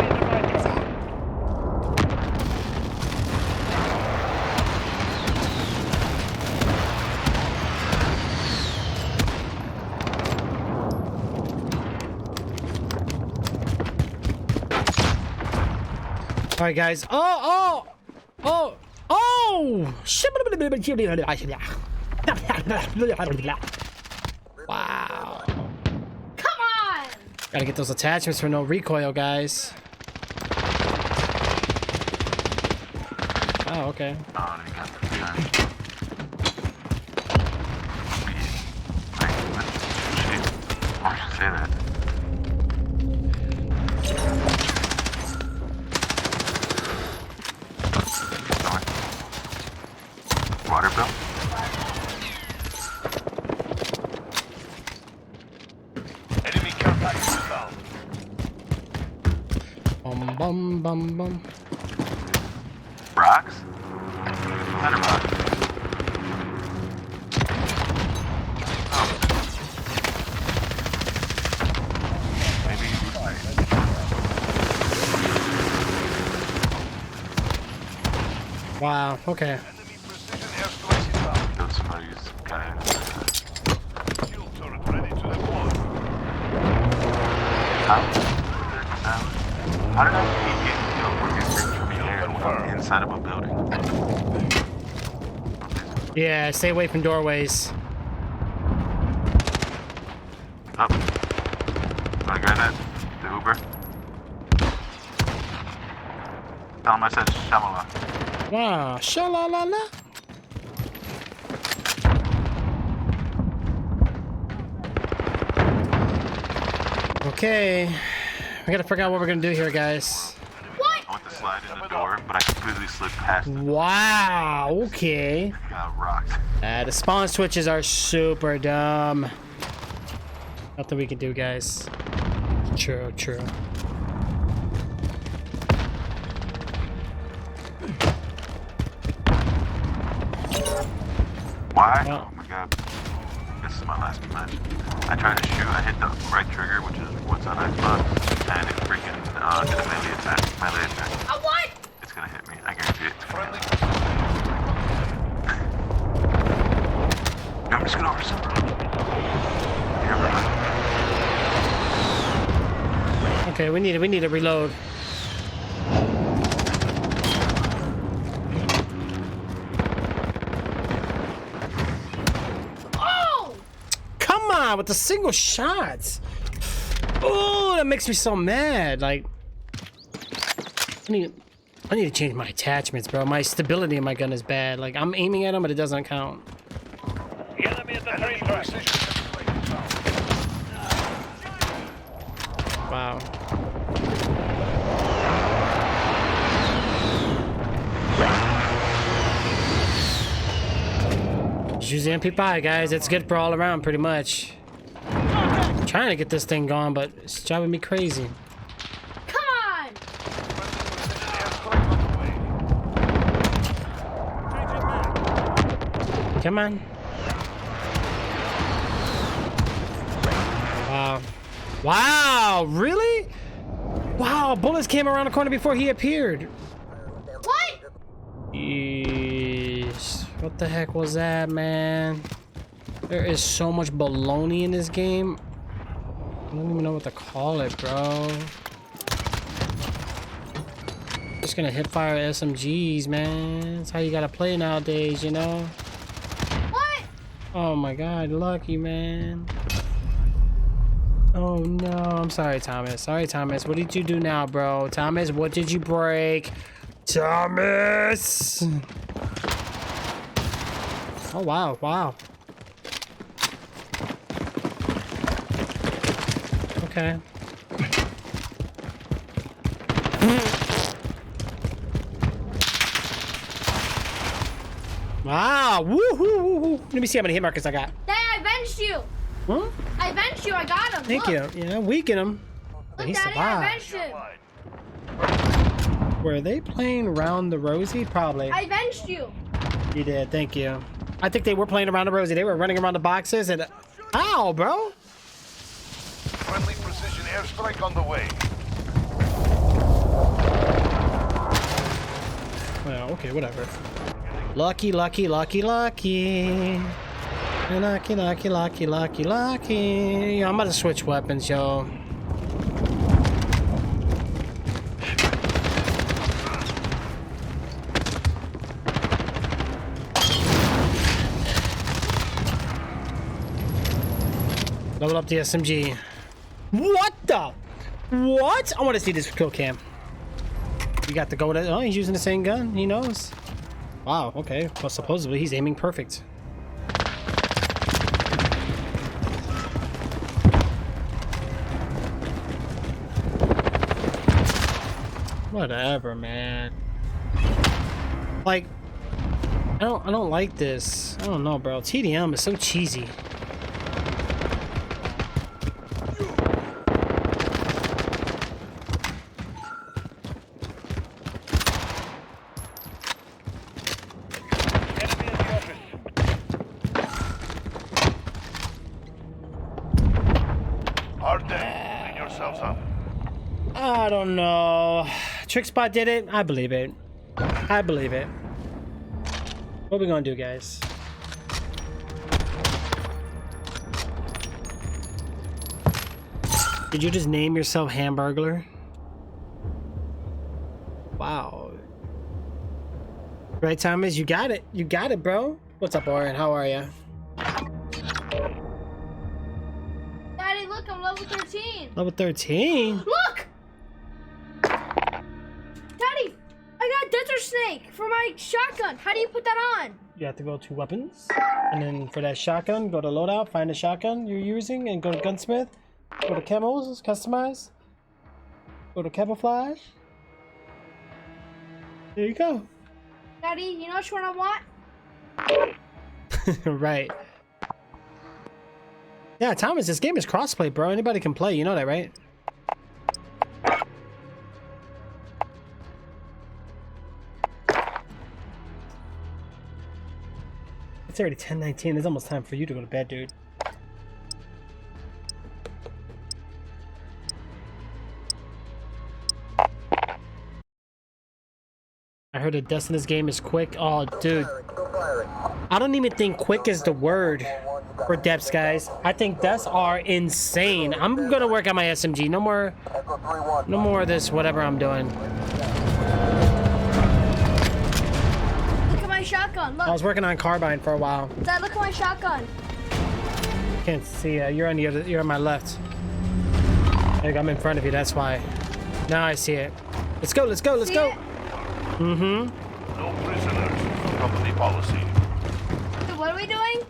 All right, guys. Oh. Wow. Come on. Gotta get those attachments for no recoil, guys. Oh, okay. Oh, then he got the gun. Why should you say that? Water bill? Enemy care package inbound. Bum. Rocks? What kind of rocks? Oh. Maybe he was Wow. Okay. Enemy precision airstrike inbound. killed somebody's guy. Fuel turret ready to deploy. How did I keep getting killed with these things from the air when I'm inside of a building? Yeah, stay away from doorways. Up. Wanna grab that? The Uber? Tell him I said Shamala. Wow. Sha-la-la-la. Okay. We gotta figure out what we're gonna do here, guys. What? I went to slide in the door, but I completely slipped past it. Wow. Okay. Got rocked. The spawn switches are super dumb. Nothing we can do, guys. True. Why? Oh. Oh my god. This is my last match. I tried to shoot, I hit the right trigger, which is what's on Xbox, and it freaking did a melee attack. A what? It's gonna hit me, I guarantee it. Friendly I'm just gonna oversummer. Okay, we need to reload. Oh! Come on with the single shots. Oh, that makes me so mad. Like, I need to change my attachments, bro. My stability in my gun is bad. Like, I'm aiming at them, but it doesn't count. The enemy at the train track. Wow. Just use the MP5, guys. It's good for all around, pretty much. I'm trying to get this thing going, but it's driving me crazy. Come on! Come on. Wow. Wow, really? Wow, bullets came around the corner before he appeared. What? Yeesh. What the heck was that, man? There is so much baloney in this game. I don't even know what to call it, bro. Just gonna hip fire SMGs, man. That's how you gotta play nowadays, you know? What? Oh my god, lucky, man. Oh no, I'm sorry, Thomas. Sorry, Thomas. What did you do now, bro? Thomas, what did you break? Thomas! Oh wow, wow. Okay. Wow! Woohoo! Let me see how many hit markers I got. Dad, I avenged you. Huh? I avenged you. I got him. Thank Look. you. Yeah, weaken him. Look, He Daddy, I avenged survived. him. Were they playing Round the Rosie? Probably. I avenged you. You did. Thank you. I think they were playing around the Rosie. They were running around the boxes and... Ow, bro! Friendly precision airstrike on the way. Well, okay, whatever. Lucky, lucky, lucky, lucky. Lucky, lucky, lucky, lucky, lucky. Yo, I'm about to switch weapons, yo. Level up the SMG. What the? What? I want to see this kill cam. You got the go to. Oh, he's using the same gun. He knows. Wow. Okay. Well, supposedly he's aiming perfect. Whatever, man. Like, I don't like this. I don't know, bro. TDM is so cheesy. I don't know. Trixzbot did it. I believe it. I believe it. What are we gonna do, guys? Did you just name yourself Hamburglar? Wow. Right, Thomas? You got it. You got it, bro. What's up, Oren? How are you? Daddy, look, I'm level 13. Level 13? Look! Daddy, I got Desert Snake for my shotgun. How do you put that on? You have to go to weapons, and then for that shotgun, go to loadout, find the shotgun you're using, and go to gunsmith. Go to camos, customize. Go to camouflage. There you go. Daddy, you know which one I want? Right. Yeah, Thomas, this game is crossplay, bro. Anybody can play. You know that, right? It's already 10:19. It's almost time for you to go to bed, dude. I heard the deaths in this game is quick. Oh, dude. I don't even think quick is the word for deaths, guys. I think deaths are insane. I'm gonna work on my SMG. No more of this, whatever I'm doing. Look at my shotgun, look. I was working on carbine for a while. Dad, look at my shotgun. Can't see. You're on the other. You're on my left. I think I'm in front of you. That's why. Now I see it. Let's go. Let's go. Let's go. Mm-hmm. No prisoners. Company policy. So what are we doing?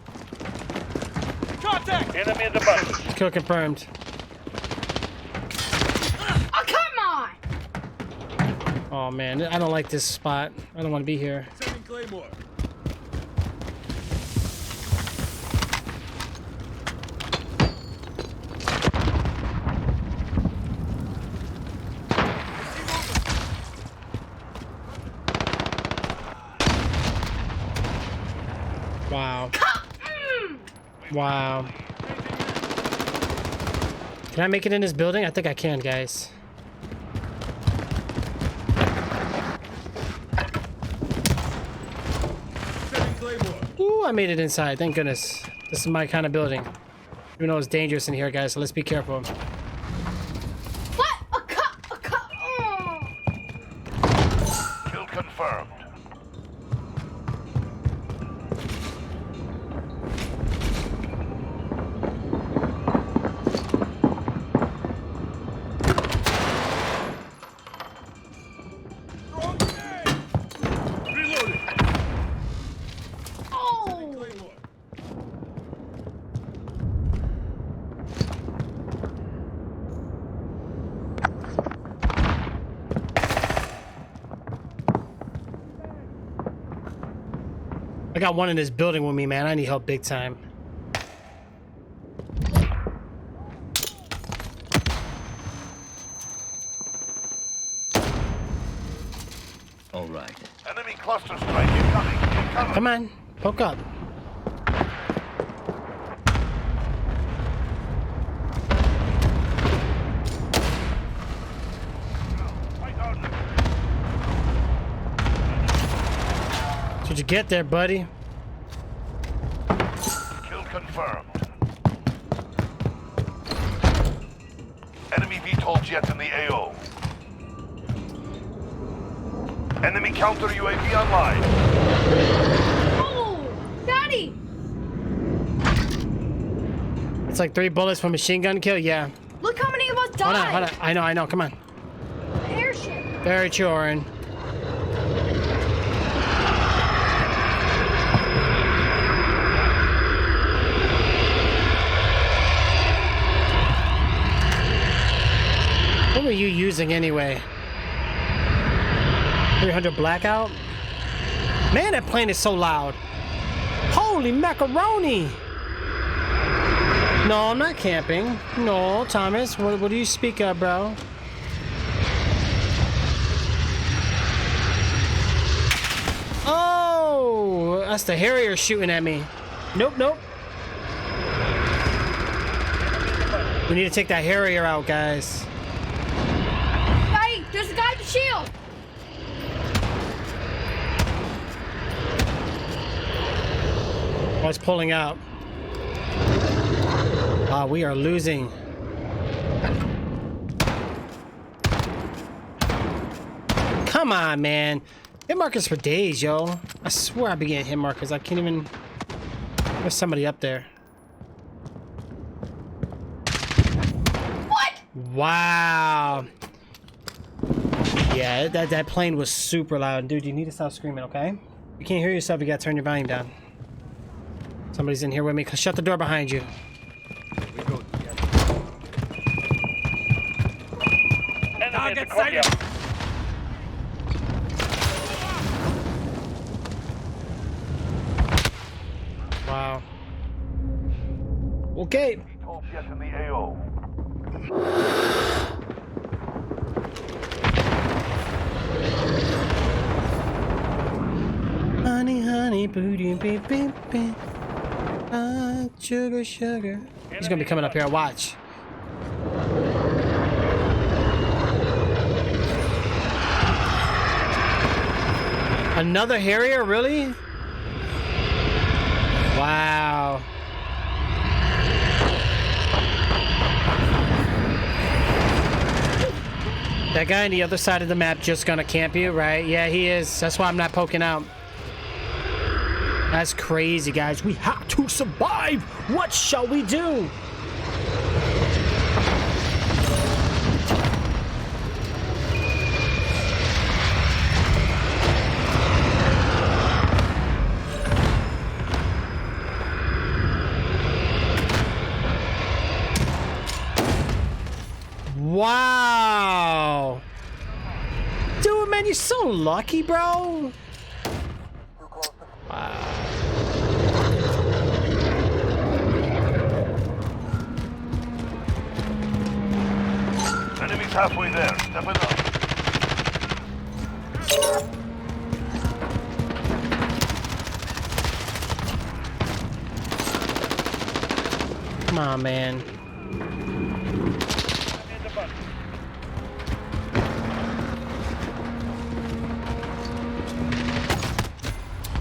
Contact! Enemy in the bus. Kill confirmed. Oh, come on! Oh man, I don't like this spot. I don't want to be here. Sending Claymore. Wow. Wow. Can I make it in this building? I think I can, guys. Ooh, I made it inside. Thank goodness. This is my kind of building. Even though it's dangerous in here, guys, so let's be careful. What? A cup. Oh. Kill confirmed. I got one in this building with me, man. I need help big time. All right. Enemy cluster strike incoming. Come on, poke up. Did you get there, buddy? Kill confirmed. Enemy VTOL jet in the AO. Enemy counter UAV online. Oh, Daddy! It's like 3 bullets for machine gun kill. Yeah. Look how many of us died. Hold on. I know. Come on. Airship. Very true, Oren. What were you using anyway? 300 blackout? Man, that plane is so loud. Holy macaroni! No, I'm not camping. No, Thomas, what do you speak of, bro? Oh, that's the Harrier shooting at me. Nope. We need to take that Harrier out, guys. Hey, there's a guy with the shield. Oh, it's pulling out. Ah, we are losing. Come on, man. Hit markers for days, yo. I swear I've been getting hit markers. I can't even... There's somebody up there. What? Wow. Yeah, that plane was super loud. Dude, you need to stop screaming, okay? You can't hear yourself, you gotta turn your volume down. Somebody's in here with me. Shut the door behind you. We go together. Target sighted. Wow. Okay. VTOL jet in the AO. Honey, booty, beep, beep, beep. Sugar. He's gonna be coming up here. Watch. Another Harrier, really? Wow. That guy on the other side of the map just gonna camp you, right? Yeah, he is. That's why I'm not poking out. That's crazy, guys. We have to survive. What shall we do? Wow. Dude, man, you're so lucky, bro. Wow. Enemy's halfway there. Step it up. Come on, man.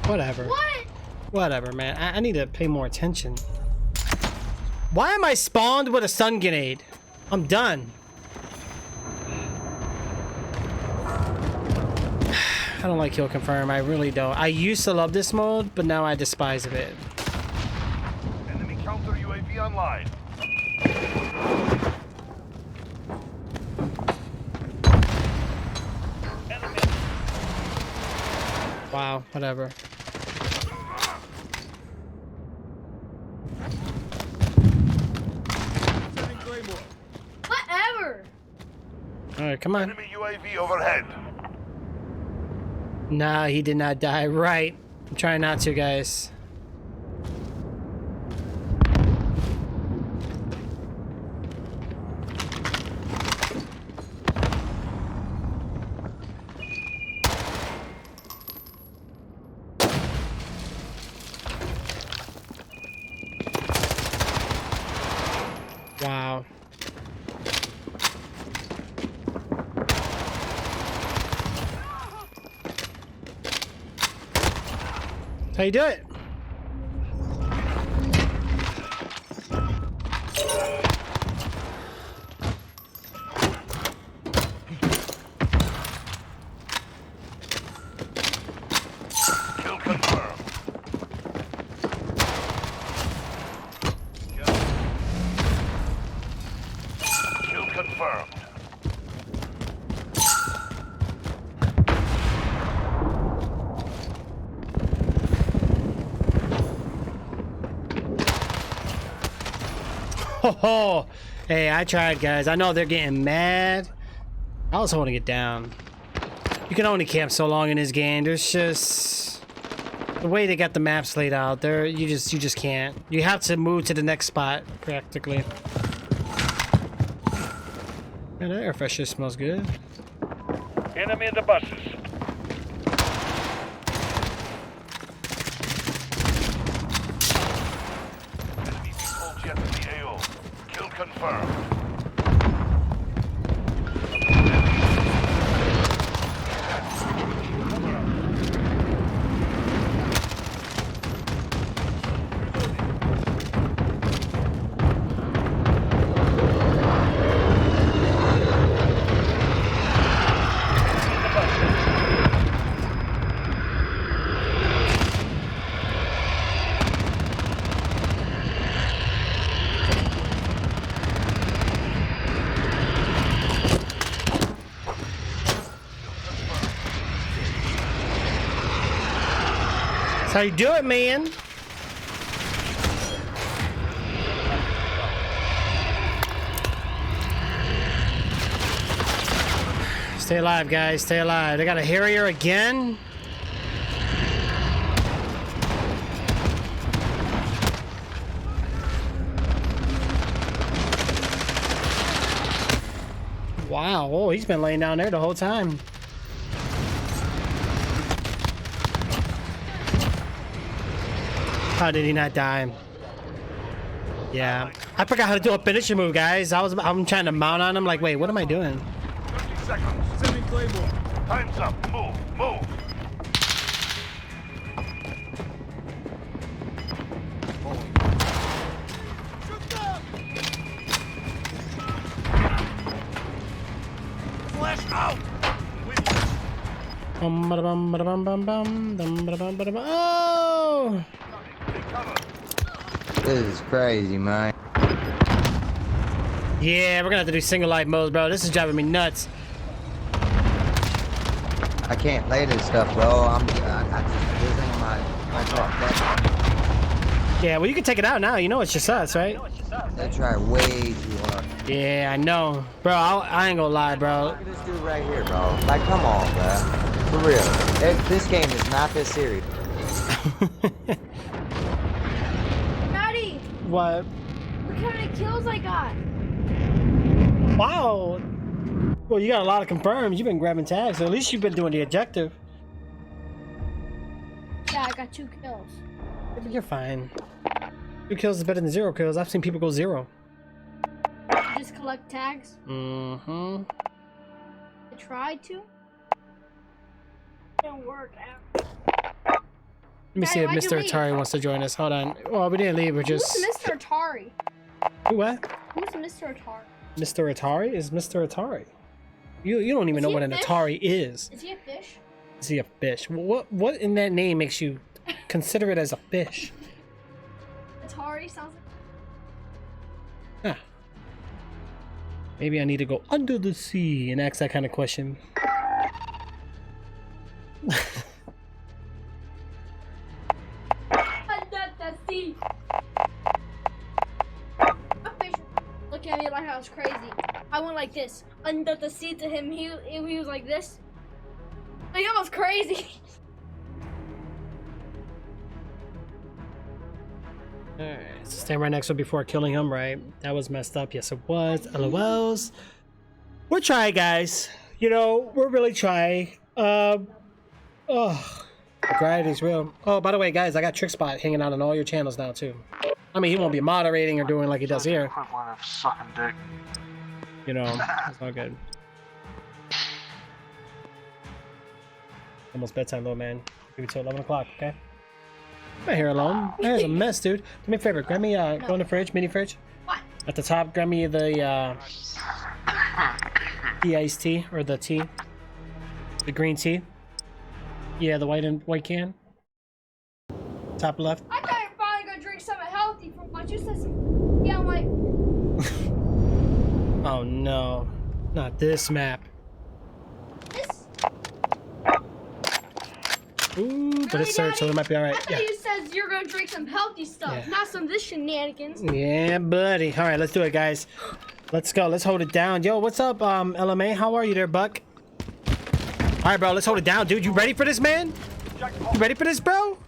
Whatever. What? Whatever, man. I need to pay more attention. Why am I spawned with a stun grenade? I'm done. I don't like kill confirm. I really don't. I used to love this mode, but now I despise it. Enemy counter UAV online. Wow, whatever. Whatever. Alright, come on. Enemy UAV overhead. Nah, he did not die. Right. I'm trying not to, guys. Wow. How you do it? Kill confirmed. Kill confirmed. Oh, hey, I tried, guys. I know they're getting mad. I was holding it down. You can only camp so long in this game. There's just the way they got the maps laid out. There, you just can't. You have to move to the next spot practically. Man, that air freshener smells good. Enemy in the buses. Enemy control jet in the AO. Kill confirmed. That's how you do it, man. Stay alive, guys. Stay alive. They got a Harrier again. Wow. Oh, he's been laying down there the whole time. How did he not die? Yeah. I forgot how to do a finisher move, guys. I'm trying to mount on him. Like, wait, what am I doing? 30 seconds. Sending Claymore. Time's up. Move. Move. Flash out. Oh! This is crazy, man. Yeah, we're gonna have to do single life modes, bro. This is driving me nuts. I can't play this stuff, bro. I just losing my truck. Yeah, well, you can take it out now. You know it's just us, right? They try way too hard. Yeah, I know. Bro, I ain't gonna lie, bro. Look at this dude right here, bro. Like, come on, bro. For real. This game is not this serious. Daddy! What? Look how many kills I got. Wow. Well, you got a lot of confirms. You've been grabbing tags, so at least you've been doing the objective. Yeah, I got 2 kills. You're fine. 2 kills is better than 0 kills. I've seen people go 0. Just collect tags. Mm-hmm. I tried to. Didn't work out. Let me see if Mr. Atari wants to join us. Hold on. Oh, we didn't leave. We're just. Who's Mr. Atari? Who, what? Who's Mr. Atari? Mr. Atari is Mr. Atari. You don't even know what an Atari is. Is he a fish? Is he a fish? What in that name makes you consider it as a fish? Atari sounds like. Huh. Maybe I need to go under the sea and ask that kind of question. Under the sea. A fish. Look at me like I was crazy. I went like this. Under the sea to him. He was like this. Like I was crazy. Alright, so stand right next to him before killing him, right? That was messed up. Yes, it was. LOLs. We're trying, guys. You know, we're really trying. Grind is real. Oh, by the way, guys, I got trixzbot hanging out on all your channels now, too. I mean, he won't be moderating or doing like he does here. Equivalent of sucking dick. You know, it's not good. Almost bedtime, though, man. Give it till 11 o'clock, okay? I'm not here alone. There's a mess, dude. Do me a favor. Grab me, go in the fridge, mini fridge. What? At the top, grab me the, the iced tea, or the tea. The green tea. Yeah, the white can. Top left. I thought you're finally gonna drink something healthy from what you said. Yeah, I'm like. Oh no, not this map. This. Ooh, but Really, it's search, so it might be alright. I thought Yeah. you said you're gonna drink some healthy stuff, Yeah. not some this shenanigans. Yeah, buddy. All right, let's do it, guys. Let's go. Let's hold it down. Yo, what's up, LMA? How are you there, Buck? All right, bro. Let's hold it down, dude. You ready for this, man? You ready for this, bro?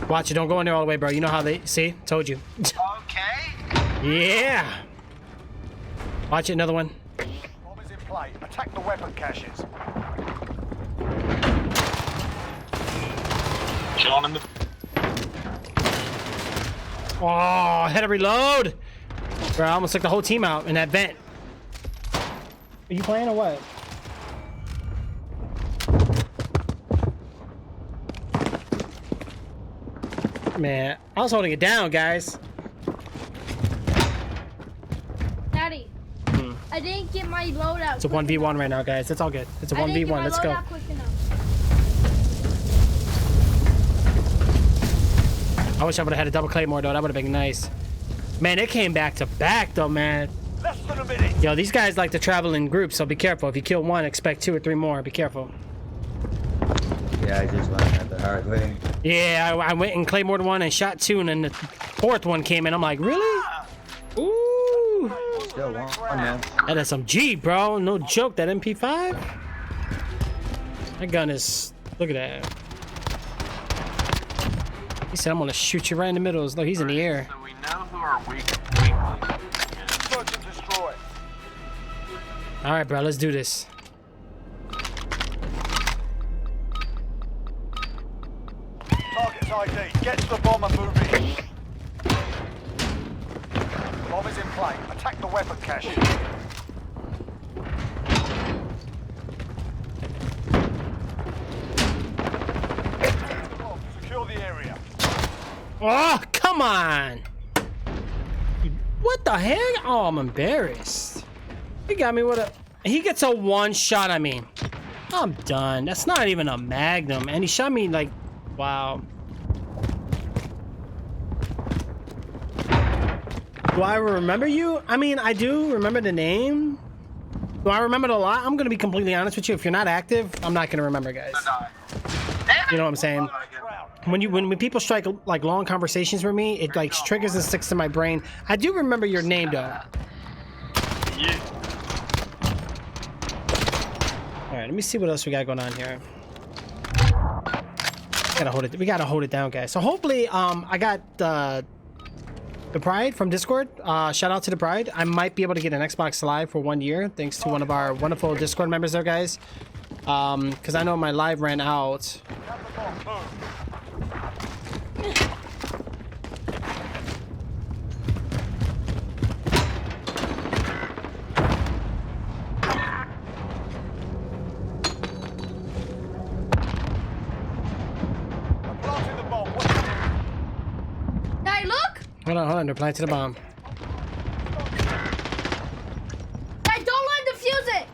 Watch it. Don't go in there all the way, bro. You know how they see? Told you. Okay. Yeah. Watch it. Another one. Bomb is in play. Attack the weapon caches. John in the. Oh, I had to reload. Bro, I almost took the whole team out in that vent. Are you playing or what? Man, I was holding it down, guys. Daddy, I didn't get my loadout. It's a 1v1 right now, guys. It's all good. It's a 1v1. Let's go. I wish I would have had a double claymore, though. That would have been nice. Man, it came back to back, though, man. Less than a minute. Yo, these guys like to travel in groups, so be careful. If you kill one, expect 2 or 3 more. Be careful. Yeah, I just learned that the hard way. Yeah, I went and claymored one and shot 2, and then the 4th one came in. I'm like, really? Ooh. Still one, man. That is some G, bro. No joke. That MP5? That gun is... Look at that. He said, I'm gonna shoot you right in the middle. Look, he's in the air. So we know who our weak Search and destroy. All right, bro. Let's do this. Target's ID. Get to the bomb and move in. Bomb is in play. Attack the weapon cache. Secure the area. Oh, come on. What the heck? Oh, I'm embarrassed. He got me with a... He gets a 1 shot at me. I'm done. That's not even a magnum. And he shot me like... Wow. Do I remember you? I mean, I do remember the name. Do I remember it a lot? I'm going to be completely honest with you. If you're not active, I'm not going to remember, guys. You know what I'm saying? When people strike like long conversations with me, it like triggers and sticks to my brain. I do remember your name, though. Yeah. All right, let me see what else we got going on here. We gotta hold it down, guys. So hopefully, I got the Pride from Discord. Shout out to the Pride. I might be able to get an Xbox Live for 1 year, thanks to one of our wonderful Discord members there, guys. Because I know my live ran out Hey, look! Hold on, they're planting the bomb. Hey, don't let him defuse it!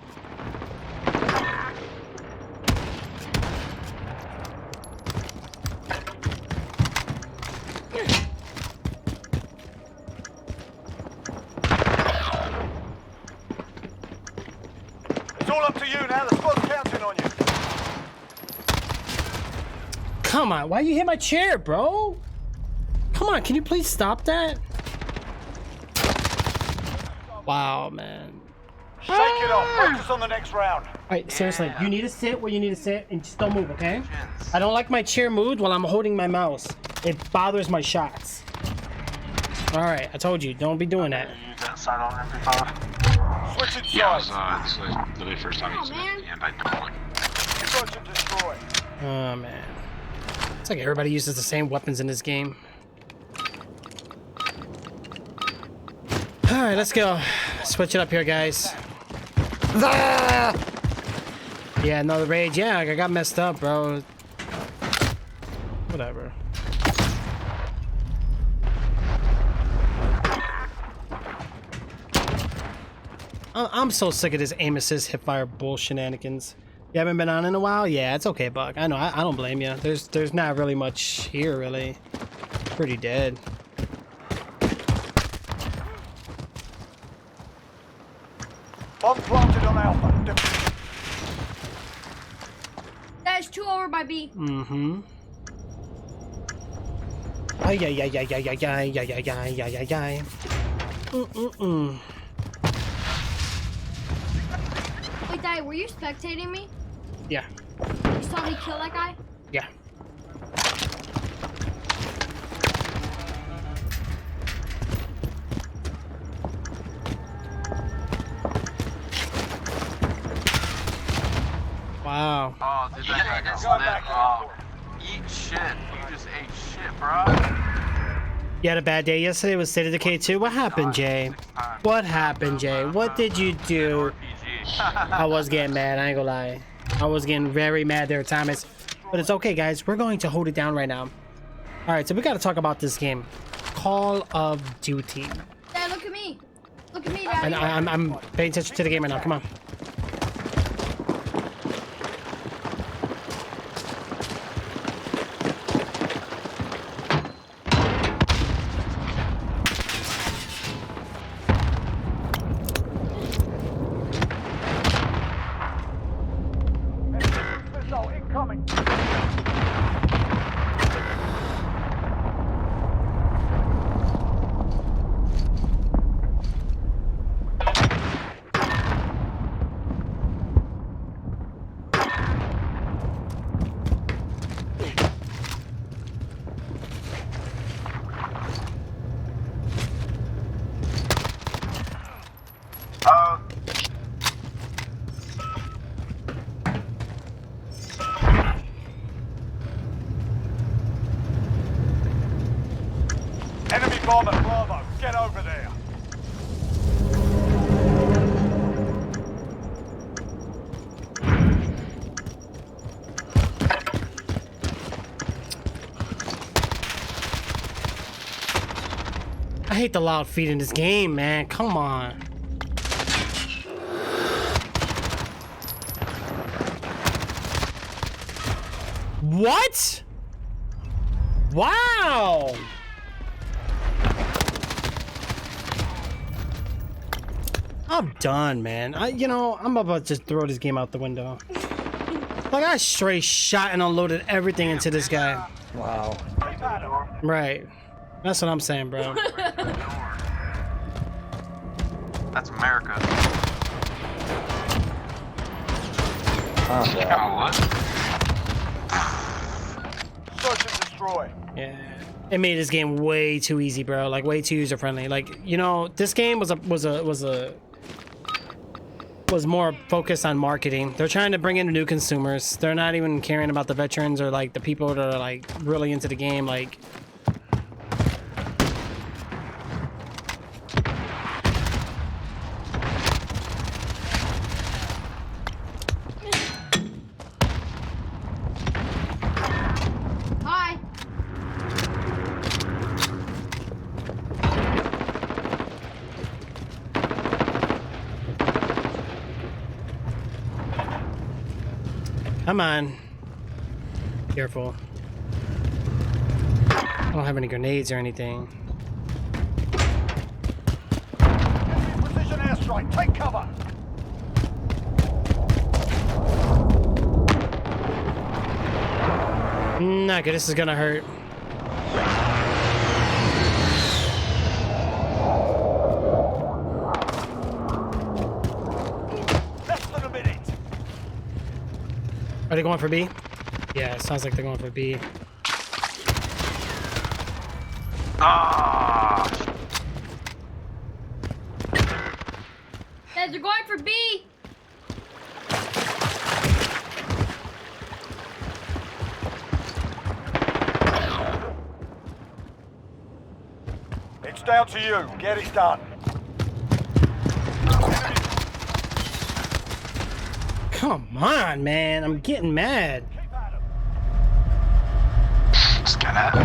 It's all up to you now. The squad's counting on you. Come on, why you hit my chair, bro? Come on, can you please stop that? Wow, man. Shake it off. Focus on the next round. Alright, seriously, you need to sit where you need to sit and just don't move, okay? I don't like my chair moved while I'm holding my mouse. It bothers my shots. Alright, I told you, don't be doing that. Use that side on MP5. Switch it Yeah, sides. this is literally the first time using it, and I don't like it. Search and destroy. Oh, man. It's like everybody uses the same weapons in this game. Alright, let's go. Switch it up here, guys. Yeah, no, the rage. Yeah, I got messed up, bro. Whatever. I'm so sick of this aim assist hipfire bull shenanigans. You haven't been on in a while? Yeah, it's okay, Buck. I know. I don't blame you. There's not really much here, really. Pretty dead. Bomb planted on Alpha. That is 2 over by B. Mm-hmm. Ay, ay, ay, ay, ay, ay, ay, ay, ay, ay, ay, ay, ay. Wait, Daddy, were you spectating me? Yeah. You saw me kill that guy? Yeah. Wow. Oh, dude, that guy gets lit. Oh, eat shit. You just ate shit, bro. You had a bad day yesterday with State of Decay 2? What happened, Jay? What happened, Jay? What did you do? I was getting mad, I ain't gonna lie. I was getting very mad there, Thomas. But it's okay, guys. We're going to hold it down right now. Alright, so we gotta talk about this game. Call of Duty. Dad, look at me. Look at me, Daddy. And I'm paying attention to the game right now. Come on. Missile incoming. Enemy bomb at Bravo. Get over there. I hate the loud feet in this game, man. Come on. What? Wow. I'm done, man. I'm about to just throw this game out the window. Like, I straight shot and unloaded everything into this guy. Wow. Right. That's what I'm saying, bro. That's America. Oh, Yeah, what? Search and destroy. Yeah. It made this game way too easy, bro. Like, way too user friendly. Like, this game was a was more focused on marketing. They're trying to bring in new consumers. They're not even caring about the veterans or like the people that are like really into the game. Like, Hi. come on. Careful. I don't have any grenades or anything. Precision airstrike. Take cover. Not good. This is gonna hurt. Less than a minute. Are they going for B? Yeah, it sounds like they're going for B. Ah! Guys, they're going for B. It's down to you. Get it done. Come on, man. I'm getting mad. Just get at it.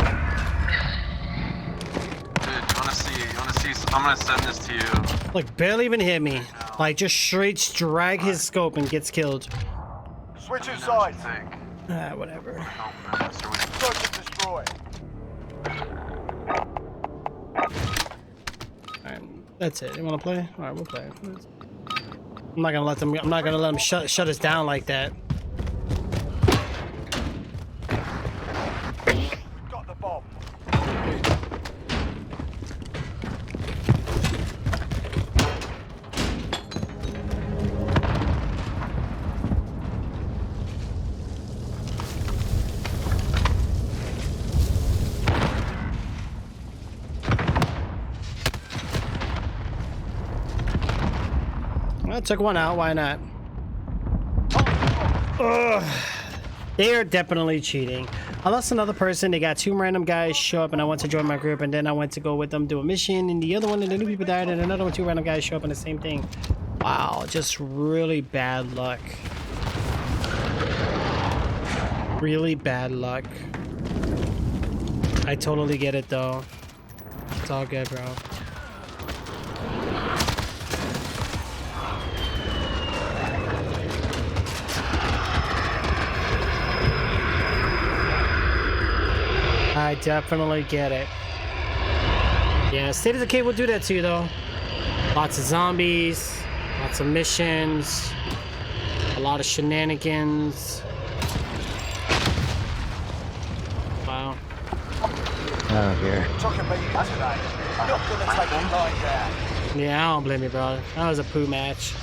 Dude, you wanna see, I'm gonna send this to you. Like, barely even hit me. Like, just straight drag his scope and gets killed. Switching sides. Ah, whatever. Search and destroy. Alright, that's it. You wanna play? Alright, we'll play. I'm not gonna let them shut us down like that. Got the bomb. I took one out, why not? Ugh. They are definitely cheating. I lost another person. They got two random guys show up and I went to join my group and then I went to go with them do a mission and the other one and the new people died and another one, two random guys show up and the same thing. Wow, just really bad luck. Really bad luck. I totally get it though. It's all good, bro. I definitely get it. Yeah, State of Decay will do that to you though. Lots of zombies, lots of missions, a lot of shenanigans. Wow. I don't care. Took a beating today. Not gonna take it lying down. Yeah, I don't blame you, bro. That was a poo match.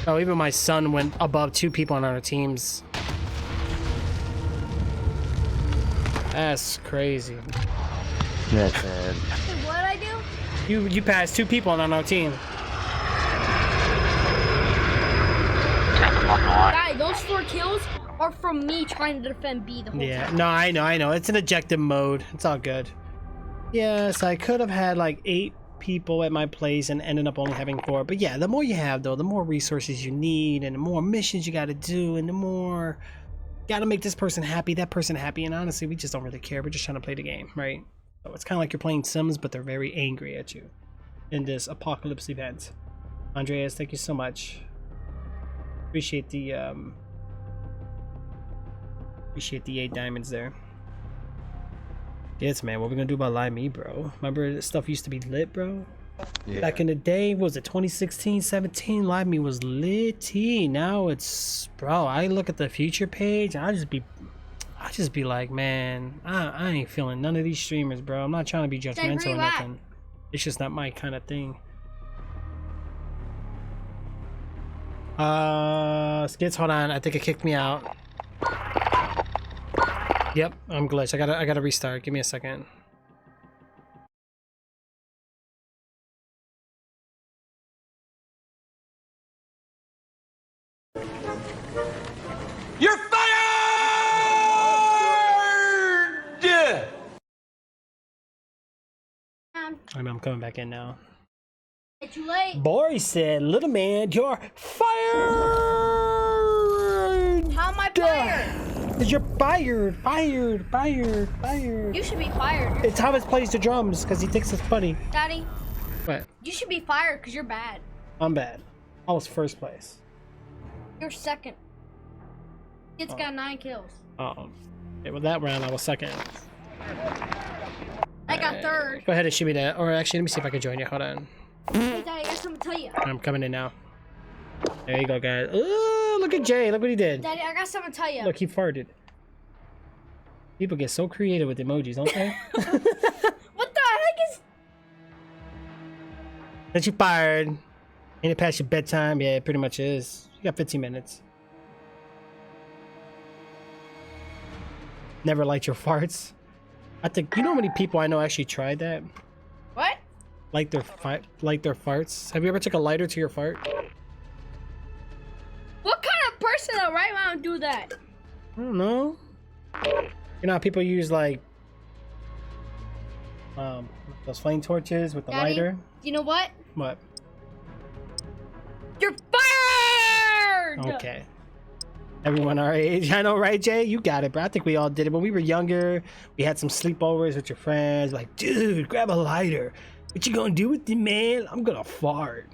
Oh, even my son went above 2 people on our teams. That's crazy. That's sad. What'd I do? You passed 2 people on our team. Guys, those 4 kills are from me trying to defend B the whole time. No, I know. It's an objective mode. It's all good. Yes, I could have had like 8 people at my place and ended up only having 4. But yeah, the more you have though, the more resources you need and the more missions you got to do and the more got to make this person happy, that person happy. And honestly, we just don't really care. We're just trying to play the game, right? So it's kind of like you're playing Sims, but they're very angry at you in this apocalypse event. Andreas, thank you so much. Appreciate the 8 diamonds there. Yes, man. What we gonna do about Live Me, bro? Remember this stuff used to be lit, bro? Yeah. Back in the day, what was it 2016, 17? Live Me was litty. Now it's, bro. I look at the future page, and I just be like, man, I ain't feeling none of these streamers, bro. I'm not trying to be judgmental or nothing. It's just not my kind of thing. Skits, hold on. I think it kicked me out. Yep, I'm glitched. I gotta restart. Give me a second. You're fired! I'm coming back in now. It's too late. Bory said, little man, you're fired! How am I fired? Because you're fired. You should be fired. It's Thomas plays the drums because he thinks it's funny. Daddy. What? You should be fired because you're bad. I'm bad. I was first place. You're second. It's got 9 kills. Oh. Okay, well, that round I was second. I got third. Go ahead and shoot me that. Or actually, let me see if I can join you. Hold on. Hey, Daddy, I got something to tell you. I'm coming in now. There you go, guys. Ooh, look at Jay. Look what he did. Daddy, I got something to tell you. Look, he farted. People get so creative with emojis, don't they? What the heck is... That you fired. Ain't it past your bedtime? Yeah, it pretty much is. You got 15 minutes. Never liked your farts. I think, you know how many people I know actually tried that? What? Like their farts. Have you ever took a lighter to your fart? What kind of person that right now do that? I don't know. You know how people use like those flame torches with the Daddy, lighter? You know what? What? You're fired! Okay. Everyone our age. I know, right, Jay? You got it, bro. I think we all did it. When we were younger, we had some sleepovers with your friends. Like, dude, grab a lighter. What you gonna do with it, man? I'm gonna fart.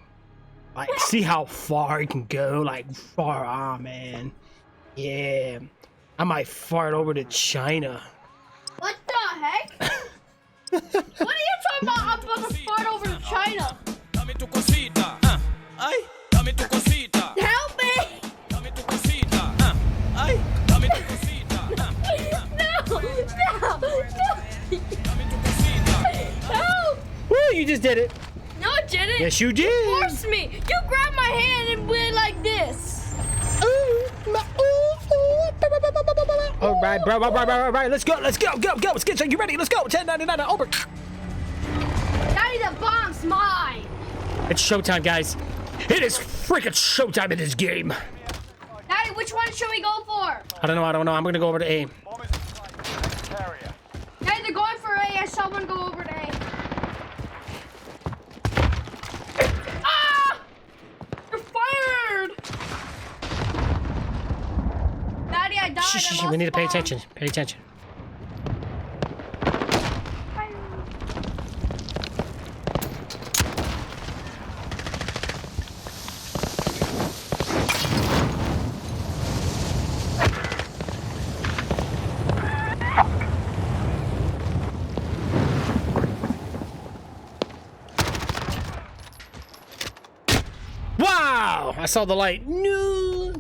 Like, see how far it can go? Like, far on, man. Yeah. I might fart over to China. What the heck? What are you talking about? I'm about to fart over to China. Help me! Help! Woo, you just did it. No, I didn't. Yes, you did. You forced me. You grabbed my hand and went like this. All right, bro. All right. Let's go. Let's get you ready. Let's go. 1099 over. Daddy, the bomb's mine. It's showtime, guys. It is freaking showtime in this game. Daddy, which one should we go for? I don't know. I'm gonna go over to A. Daddy, they're going for A. I saw one go over to A. Ah! You're fired! Daddy, I died. Shh, we need to pay attention. Pay attention. Wow! I saw the light. No!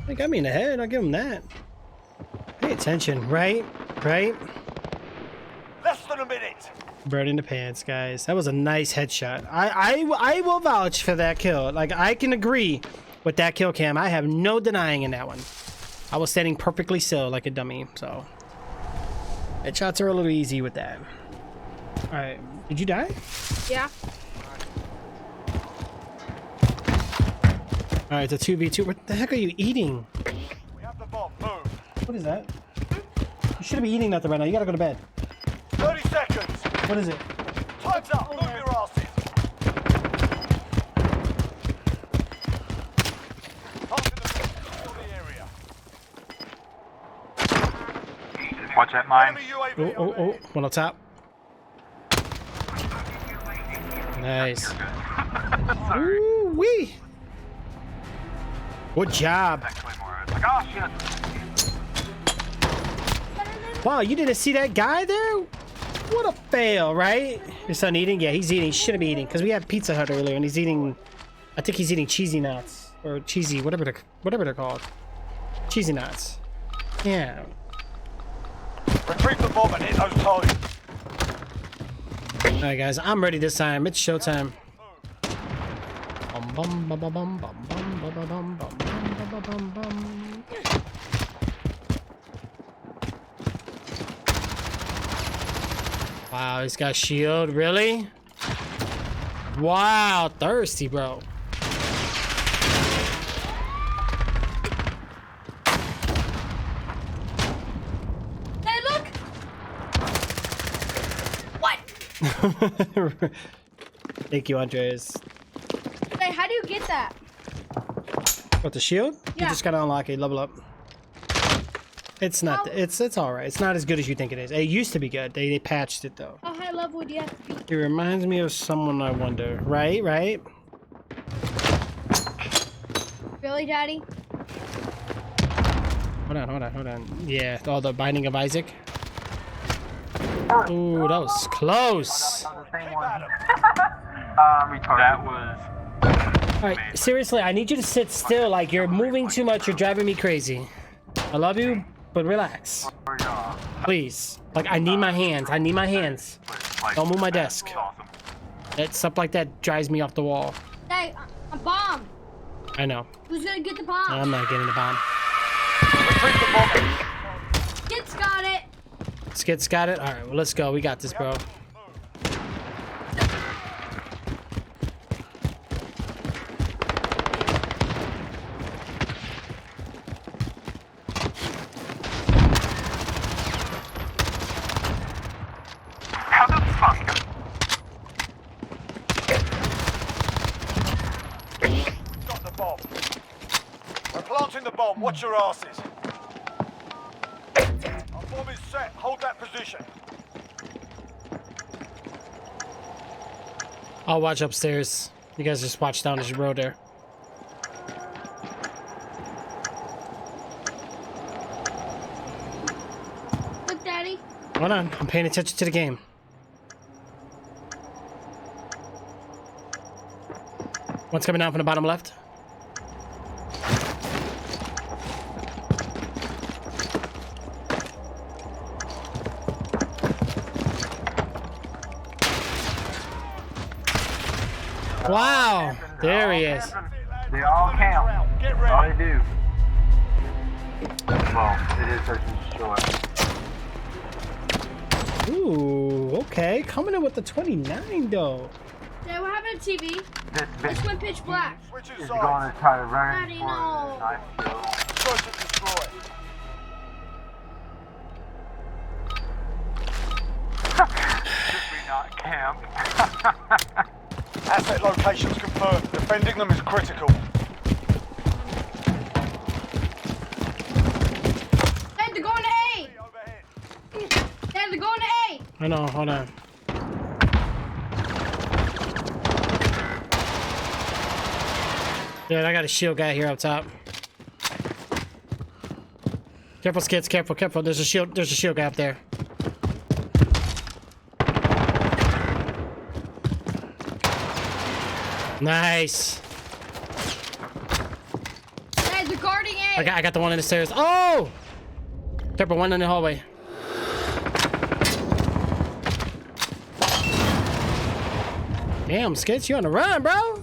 They got me in the head. I'll give him that. Pay attention, right? Right? Less than a minute. Bird in the pants, guys. That was a nice headshot. I will vouch for that kill. Like, I can agree with that kill cam. I have no denying in that one. I was standing perfectly still like a dummy, so. Headshots are a little easy with that. Alright. Did you die? Yeah. Alright, it's a 2v2. What the heck are you eating? We have the bomb. Move. What is that? You shouldn't be eating nothing right now. You gotta go to bed. 30 seconds. What is it? Time's up. Move your asses. Watch that mine. Oh, one on top. Nice. Ooh wee. Good job. Like, oh shit. Wow, you didn't see that guy there? What a fail, right? Your son eating? Yeah, he's eating. He shouldn't be eating because we had Pizza Hut earlier and he's eating. I think he's eating cheesy nuts or cheesy, whatever they're called. Cheesy nuts. Yeah. Retrieve the bomb and hit those targets. Alright guys, I'm ready this time. It's showtime. Wow, he's got shield, really? Wow, thirsty, bro. Hey, look! What? Thank you, Andres. Hey, how do you get that? What, the shield? Yeah. You just gotta unlock it, level up. It's not, it's alright. It's not as good as you think it is. It used to be good. They patched it though. How high level would you have to be? It reminds me of someone I wonder. Right? Really, Daddy? Hold on. Yeah, oh, the Binding of Isaac. Ooh, that was close. That was. Alright, seriously, I need you to sit still. Like, you're moving too much. You're driving me crazy. I love you, but relax. Please. Like, I need my hands. Don't move my desk. That stuff like that drives me off the wall. Hey, a bomb. I know. Who's gonna get the bomb? I'm not getting the bomb. Skit's got it. Skit's got it? Alright, well, let's go. We got this, bro. Watch your asses. Our bomb is set. Hold that position. I'll watch upstairs. You guys just watch down the road there. Look, Daddy. Hold on. I'm paying attention to the game. One's coming down from the bottom left. Wow, there he is. They all count. That's all they do. Well, it is search and destroy. Ooh, okay. Coming in with the 29 though. Dad, what happened to TV? This went pitch black. He's going to try to run Daddy, for no. a nice kill. Search and destroy. Should we not camp? Asset locations confirmed. Defending them is critical. Dad, they're going to A. Dad, they're going to A. I know, hold on. Dude, I got a shield guy here up top. Careful, Skits, careful. There's a shield guy up there. Nice. Dad, they're guarding A. I got the one in the stairs. Oh! Careful, one in the hallway. Damn, Skits, you on the run, bro?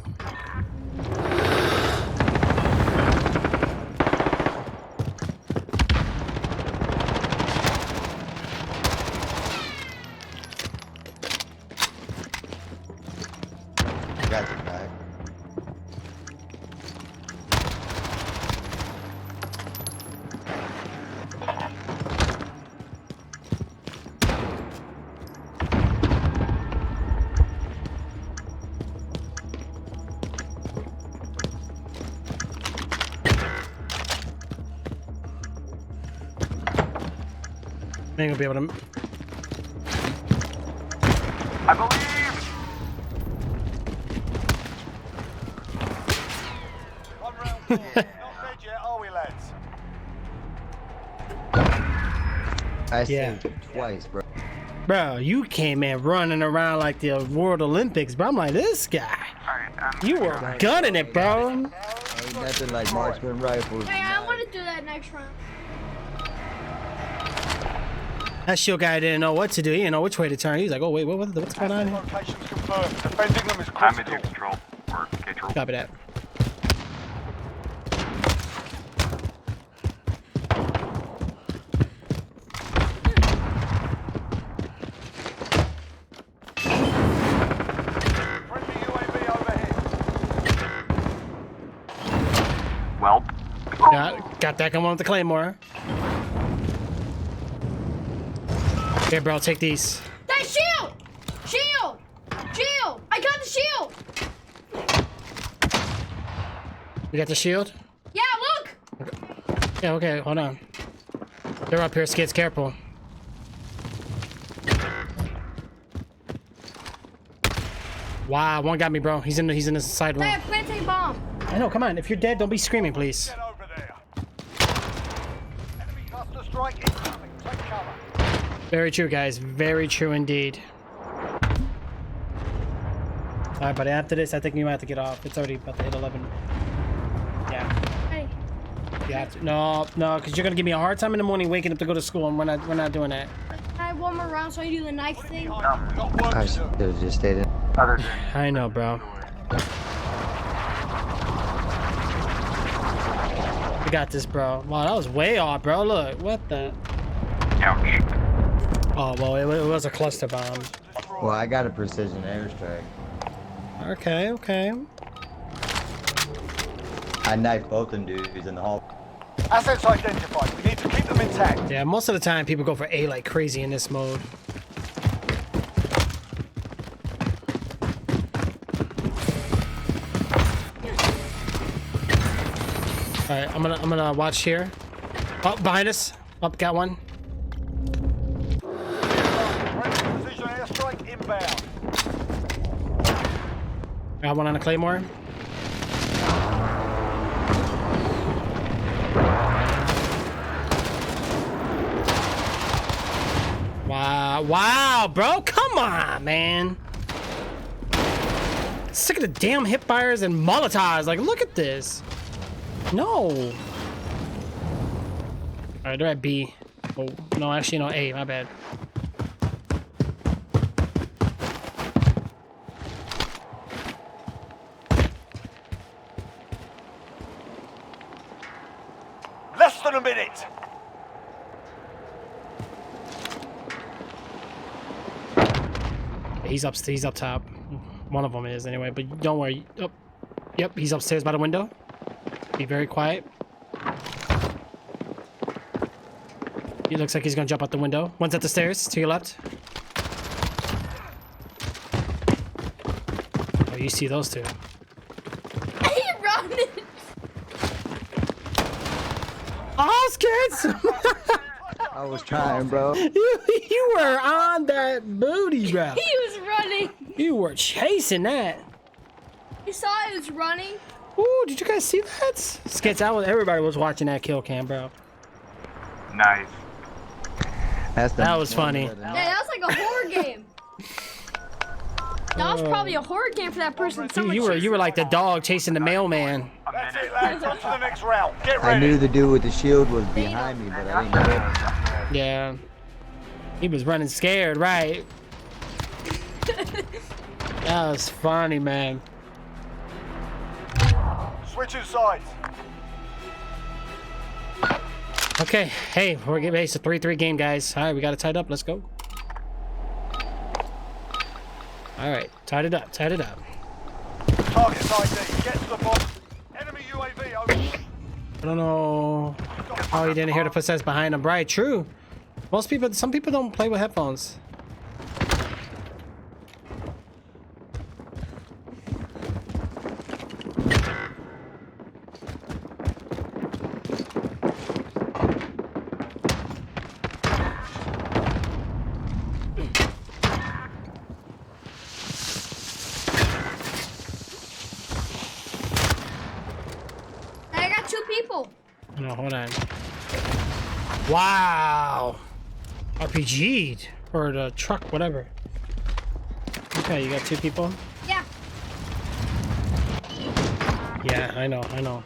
Got your back. I ain't gonna be able to. I believe. One round four. Not dead yet, are we, lads? I Yeah. saved it twice, bro. Bro, you came in running around like the World Olympics, bro. I'm like, this guy. You were gunning it, bro. Ain't nothing like marksman rifles. Hey, I want to do that next round. That shield guy didn't know what to do. He didn't know which way to turn. He was like, oh, wait, what's going on here? Locations confirmed. Defending them is I'm in critical. control. Or control. Copy that. Friendly UAV got that. Come on with the claymore. Here, bro. Take these. That shield! Shield! Shield! I got the shield! You got the shield? Yeah, look! Yeah, okay. Hold on. They're up here, Skids. Careful. Wow, one got me, bro. He's in the side room. I have planting bomb. I know. Come on. If you're dead, don't be screaming, please. Get over there. Enemy cluster strike incoming. Take cover. Very true, guys. Very true indeed. All right, but after this, I think you might have to get off. It's already about to hit 11. Yeah. Hey. You have to. No, because you're gonna give me a hard time in the morning waking up to go to school, and we're not doing that. I have one more round, so I do the knife thing. I should have just stayed in. I know, bro. We got this, bro. Wow, that was way off, bro. Look, what the? Ouch. Oh, well, it was a cluster bomb. Well, I got a precision airstrike. Okay. I knifed both them dudes in the hall. Assets identified. We need to keep them intact. Yeah, most of the time people go for A like crazy in this mode. All right, I'm gonna watch here. Oh, behind us. Oh, got one. Precision airstrike inbound. Got one on a claymore. Wow, bro, come on, man. Sick of the damn hip fires and Molotovs. Like, look at this. No. All right, they're at B. Oh, no, actually, no, A, my bad. Less than a minute. He's up top. One of them is anyway, but don't worry. Oh, yep, he's upstairs by the window. Be very quiet. He looks like he's gonna jump out the window. One's at the stairs to your left. Oh, you see those two. He running. Oh, Skids! I was trying, bro. You were on that booty, bro. He was running. You were chasing that. You saw it was running. Ooh, did you guys see that? Skids, everybody was watching that kill cam, bro. Nice. That was funny. Yeah, that was like a horror game. That was probably a horror game for that person. You were like the dog chasing the mailman. That's it, lads. On to the next round. Get I ready. knew the dude with the shield was behind me, but I didn't know it. Yeah. He was running scared, right? That was funny, man. Switching sides. Okay, hey, we're getting it's a 3-3 game, guys. All right, we got it tied up. Let's go. All right, tied it up. Target ID. Get to the box. Enemy UAV over. I don't know. Oh, he didn't hear the footsteps behind him. Right, true. Some people don't play with headphones. I got 2 people. No, hold on. Wow. RPG'd. Or the truck, whatever. Okay, you got 2 people? Yeah. Yeah, I know. You know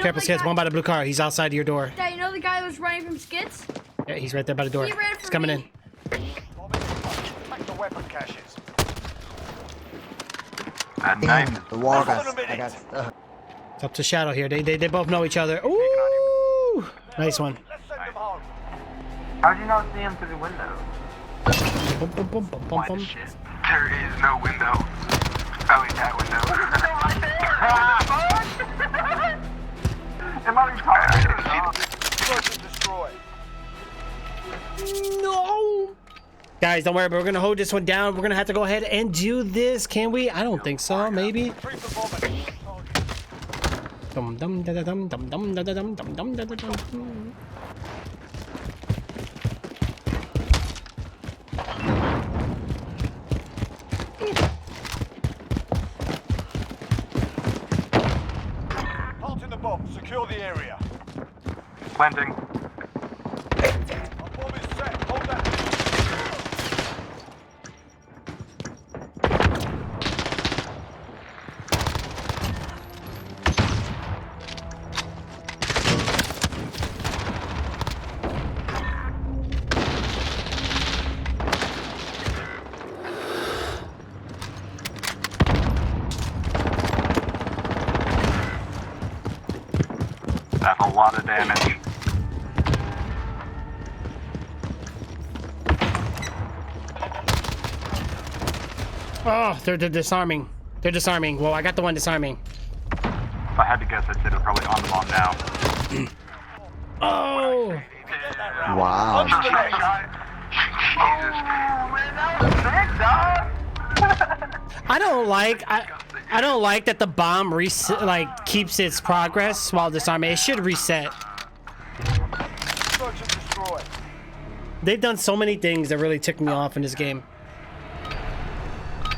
Careful, the Skids. guy- One by the blue car. He's outside your door. Yeah, you know the guy that was running from Skids? Yeah, he's right there by the door. He ran He's for coming me. in. Back to weapon caches. That knife. The wall got stuck. It's up to Shadow here. They both know each other. Ooh! Nice one. Let's send them home. How'd you not see him through the window? Bum, bum, bum, bum, bum, bum. Shit. There is no window. Probably that window. Am I retarded? Search and destroy. No. Guys, don't worry, but we're gonna hold this one down. We're gonna have to go ahead and do this. Can we? I don't think so. Maybe. Dum dum da da dum dum dum da da dum dum dum da da dum. Planting the bomb. Secure the area. Planting. Our bomb is set. Hold that. That's a lot of damage. Oh, they're disarming. They're disarming. Well, I got the one disarming. If I had to guess, I'd say they're probably on the bomb now. Oh! Wow. I don't like that the bomb keeps its progress while disarming. It should reset. Search and destroy. They've done so many things that really tick me off in this game.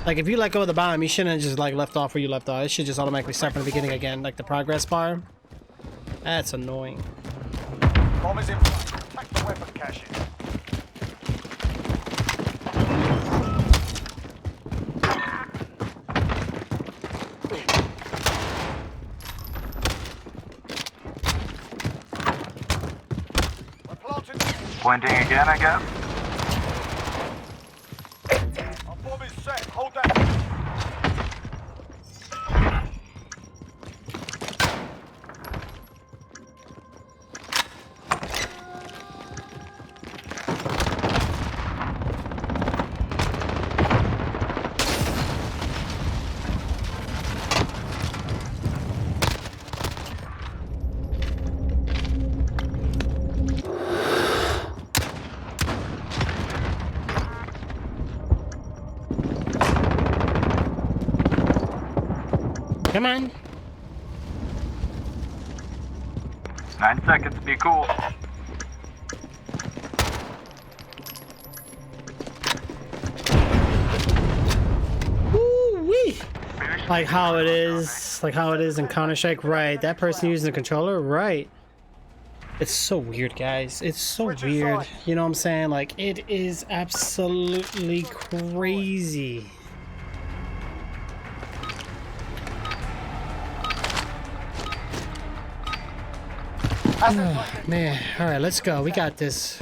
Like if you let go of the bomb, you shouldn't have just like left off where you left off. It should just automatically start from the beginning again, like the progress bar. That's annoying. Bomb is in place. Attack the weapon cache. We're planting. Pointing again, I guess. Our bomb is set. Hold that. Come on. 9 seconds, be cool. Woo-wee. Like how it is in Counter-Strike, right? That person using the controller, right? It's so weird, guys. It's so weird. You know what I'm saying? Like, it is absolutely crazy. Oh, man. All right, let's go. We got this.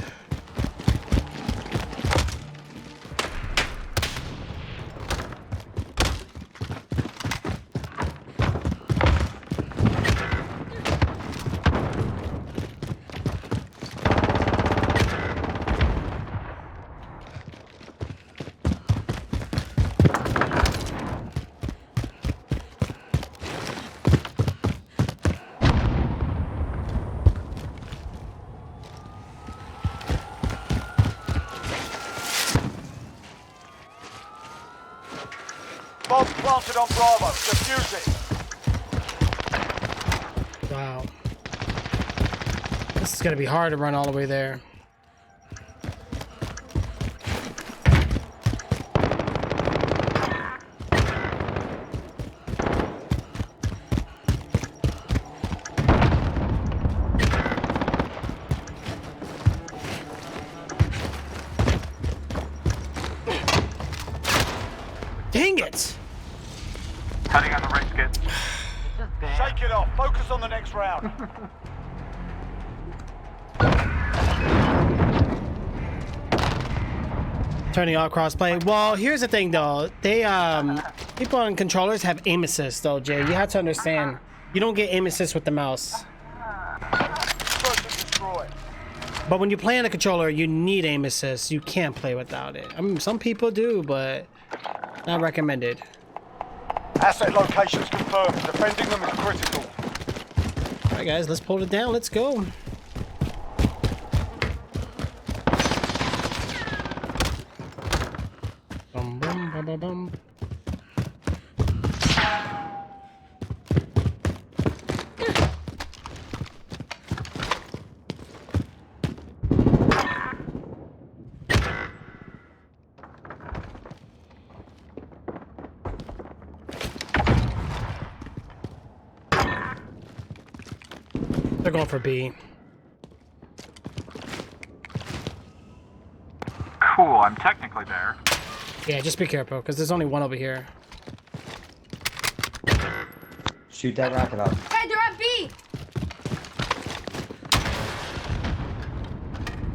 Bomb planted on Bravo. Defuse it. Wow. This is gonna be hard to run all the way there. Dang it! Cutting on the right skid. Shake it off. Focus on the next round. Turning off crossplay. Well, here's the thing though. They people on controllers have aim assist though, Jay. You have to understand. You don't get aim assist with the mouse. But when you play on a controller, you need aim assist. You can't play without it. I mean, some people do, but not recommended. Asset locations confirmed. Defending them is critical. Alright guys, let's pull it down. Let's go. Bum, bum, bum, bum, bum. They're going for B. Cool, I'm technically there. Yeah, just be careful, because there's only one over here. Shoot that rocket off. Hey, they're at B!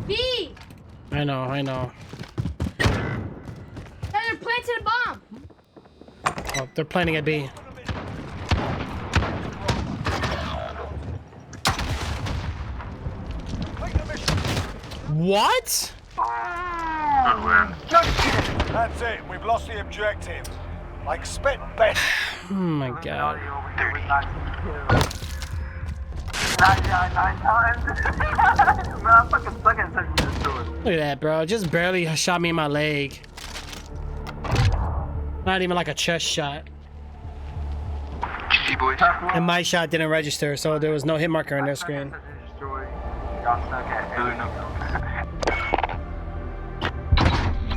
B! I know, I know. Hey, they're planting a bomb! Oh, they're planting at B. What? Good win. That's it. We've lost the objective. I expect better. Oh my god. 99 times. Man, I'm fucking sucking at you just do it. Look at that, bro. Just barely shot me in my leg. Not even like a chest shot. GG boys. And my shot didn't register, so there was no hit marker on their screen.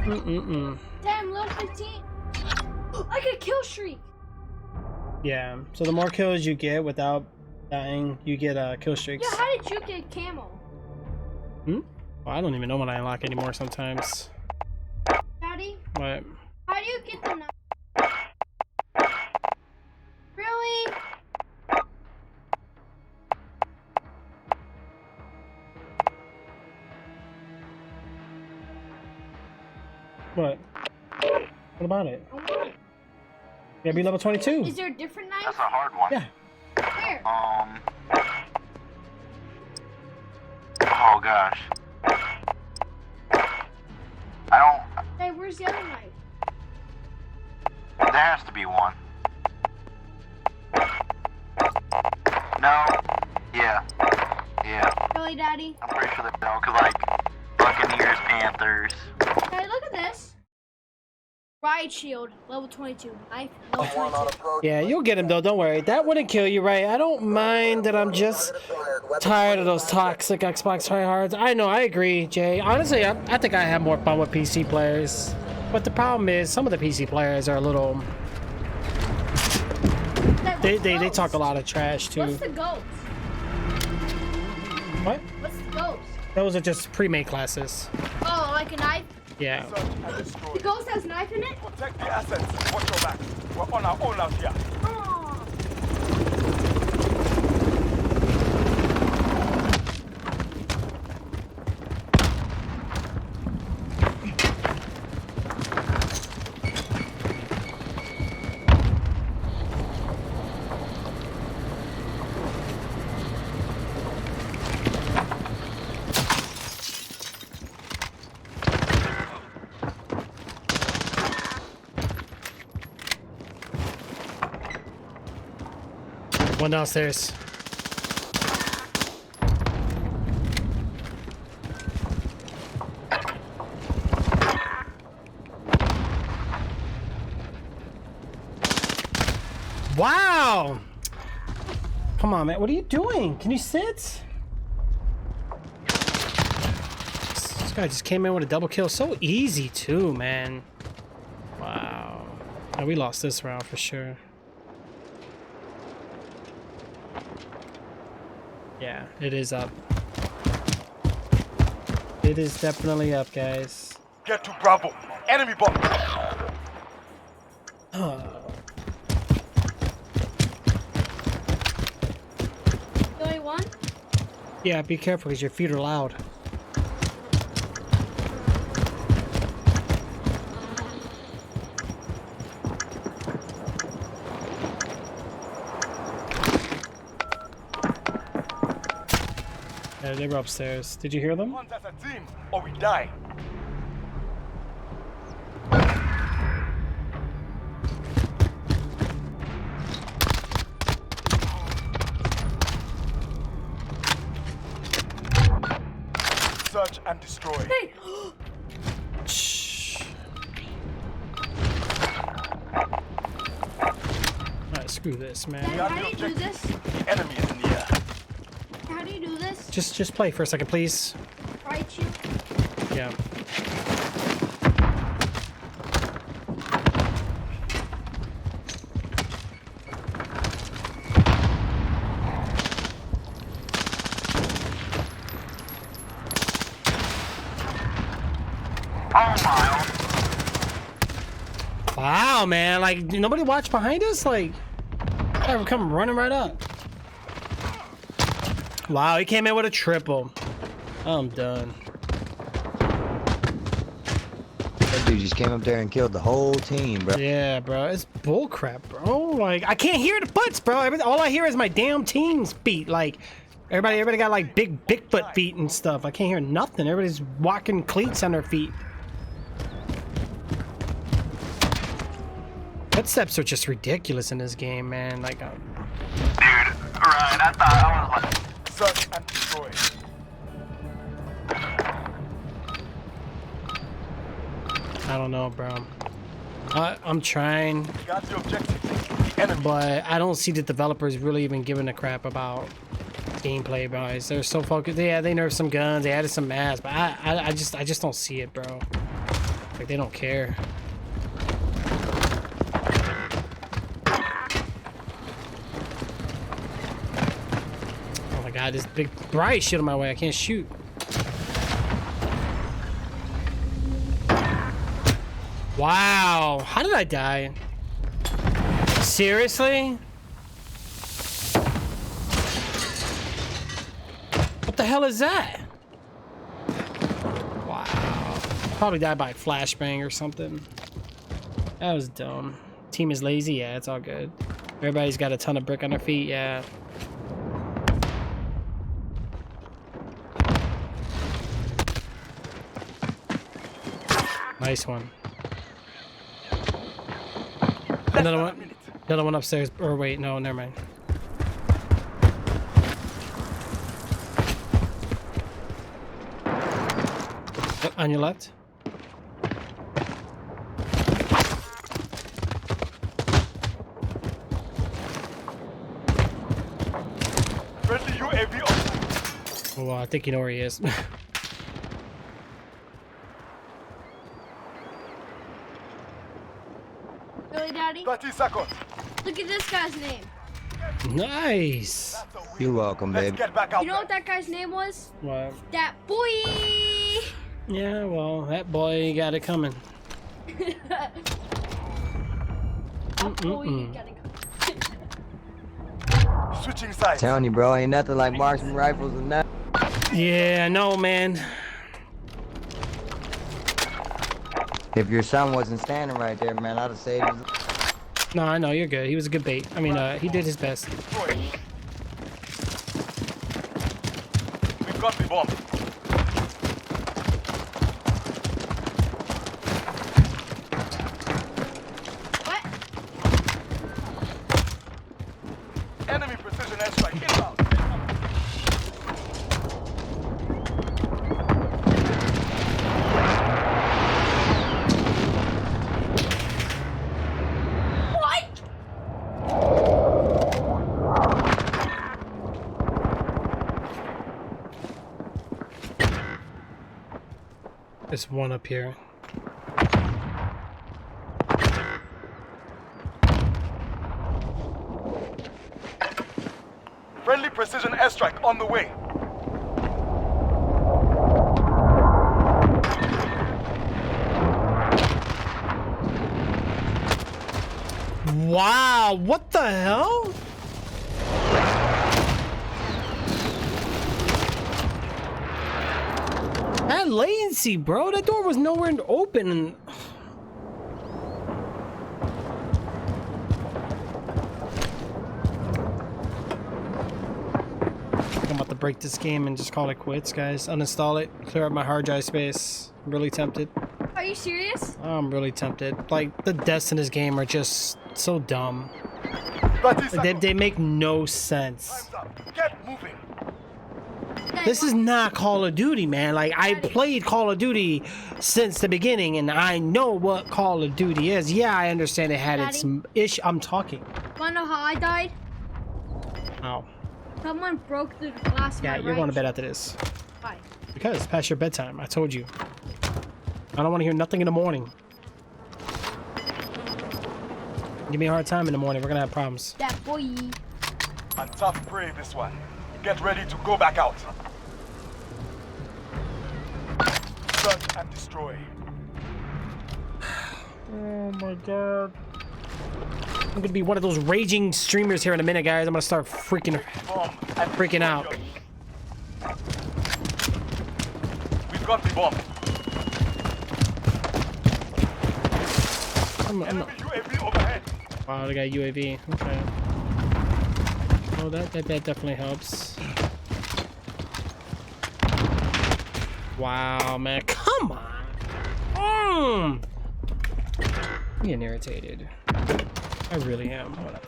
Damn, level 15. I got a kill streak. Yeah, so the more kills you get without dying, you get kill streaks. Yeah, how did you get camo? Hmm? Well, I don't even know what I unlock anymore sometimes. Daddy? What? How do you get the knife? Really? What? What about it? You gotta be level 22. Is there a different knife? That's a hard one. Yeah. Where? Oh gosh. I don't. Hey, where's the other knife? There has to be one. No. Yeah. Yeah. Really, Daddy? I'm pretty sure they don't, cause like Buccaneers, Panthers. Hey, look at this. Riot shield, level 22. Knife, level 22. Yeah, you'll get him though, don't worry. That wouldn't kill you, right? I don't mind that I'm just tired of those toxic Xbox tryhards. I know, I agree, Jay. Honestly, I think I have more fun with PC players. But the problem is, some of the PC players are a little... They talk a lot of trash, too. What's the ghost? What? What's the ghost? Those are just pre-made classes. Oh, like a knife? Yeah. The ghost has a knife in it? Protect the assets. Watch your back. We're on our own out here. One downstairs. Wow! Come on, man. What are you doing? Can you sit? This guy just came in with a double kill. So easy, too, man. Wow. Oh, we lost this round for sure. Yeah, it is up. It is definitely up, guys. Get to Bravo. Enemy bomb. Only one? Yeah, be careful because your feet are loud. Yeah, they were upstairs. Did you hear them? Hunt as a team, or we die. and destroy. Hey. Alright, screw this, man. How do you do this? The enemy is in the air. How do you do this? Just play for a second, please. Right, you. Yeah. Wow, man, like nobody watched behind us. Like, I would come running right up. Wow, he came in with a triple. I'm done. That dude just came up there and killed the whole team, bro. Yeah, bro, it's bullcrap, bro. Like, I can't hear the butts, bro. All I hear is my damn team's feet. Like, everybody got like big Bigfoot feet and stuff. I can't hear nothing. Everybody's walking cleats on their feet. Footsteps are just ridiculous in this game, man. Like, Dude, right, I thought I was like... Search and destroy. I don't know, bro. I'm trying, Got the objective. Enemy. but I don't see the developers really even giving a crap about gameplay, guys. They're so focused. Yeah, they nerfed some guns, they added some maps, but I just don't see it, bro. Like, they don't care. Oh my god, this big bright shit on my way. I can't shoot. Wow, how did I die? Seriously? What the hell is that? Wow. Probably died by a flashbang or something. That was dumb. Team is lazy? Yeah, it's all good. Everybody's got a ton of brick on their feet? Yeah. Nice one. Another one upstairs. Or wait, no, never mind. On your left. Friendly UAV on. Oh, I think you know where he is. Really, Daddy? 30 seconds. Look at this guy's name. Nice. You're welcome, babe. Get back out. You know what that guy's name was? What? That boy. Yeah, well, that boy got it coming. Switching sides. Telling you, bro, ain't nothing like marksman rifles and that. Yeah, no, man. If your son wasn't standing right there, man, I'd have saved his. No, I know, you're good. He was a good bait. I mean, he did his best. We've got the bomb. What? Enemy precision airstrike inbound. There's one up here. Friendly precision airstrike on the way. Wow, what the hell? That latency, bro. That door was nowhere to open. And I'm about to break this game and just call it quits, guys. Uninstall it. Clear up my hard drive space. I'm really tempted. Are you serious? I'm really tempted. Like, the deaths in this game are just so dumb. Like, they make no sense. Get moving. Daddy, This is not Call of Duty, man. Like, I played Call of Duty since the beginning, and I know what Call of Duty is. Yeah, I understand it had its ish. I'm talking. Wanna know how I died? Oh. Someone broke through the glass. Yeah, you're going to bed after this. Why? Because it's past your bedtime. I told you. I don't want to hear nothing in the morning. Give me a hard time in the morning. We're gonna have problems. That boy. A tough prey, this one. Get ready to go back out. Search and destroy. Oh my god. I'm gonna be one of those raging streamers here in a minute, guys. I'm gonna start freaking out. We've got the bomb. UAV overhead. Wow, they got UAV. Okay. Oh, that definitely helps. Wow, man. Come on. I'm getting irritated. I really am. Hold up.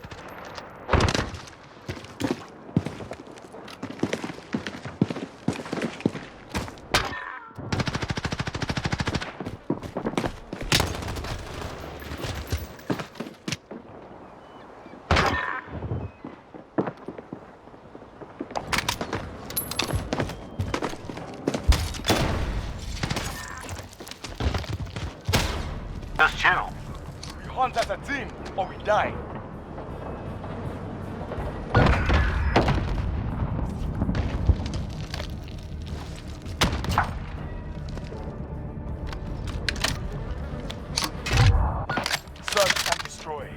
Just chill. We hunt as a team, or we die. Search and destroy.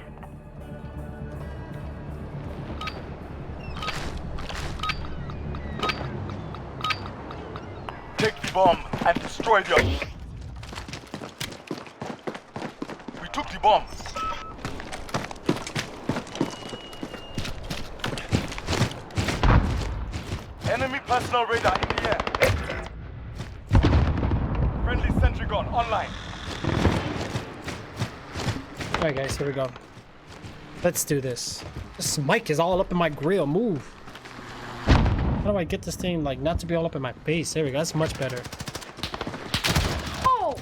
Take the bomb and destroy the... Took the bomb. Enemy personal radar in the air. Friendly sentry gun online. Alright guys, here we go. Let's do this. This mic is all up in my grill. Move. How do I get this thing like not to be all up in my face? There we go. That's much better. Oh.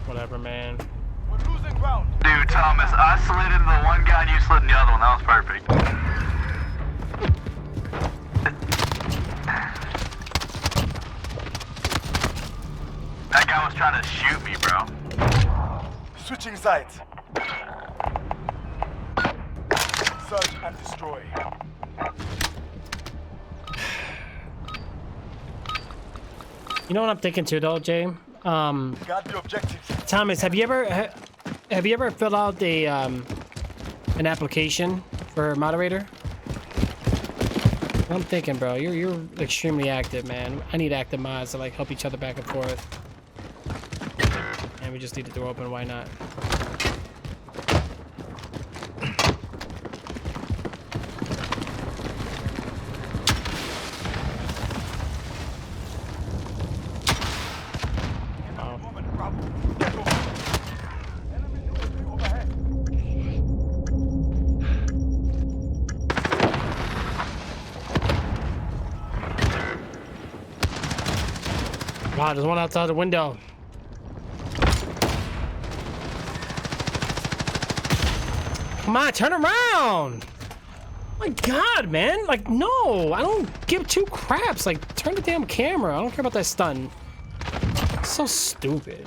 Whatever, man. Dude, Thomas, I slid into the one guy and you slid in the other one. That was perfect. That guy was trying to shoot me, bro. Switching sides. Search and destroy. You know what I'm thinking too, though, Jay? Got the objective. Thomas, have you ever filled out a an application for moderator? I'm thinking, bro, you're extremely active, man. I need active mods to like help each other back and forth. And we just need the door open. Why not? Wow, there's one outside the window. Come on, turn around! My God, man! Like, no, I don't give two craps. Like, turn the damn camera. I don't care about that stun. It's so stupid.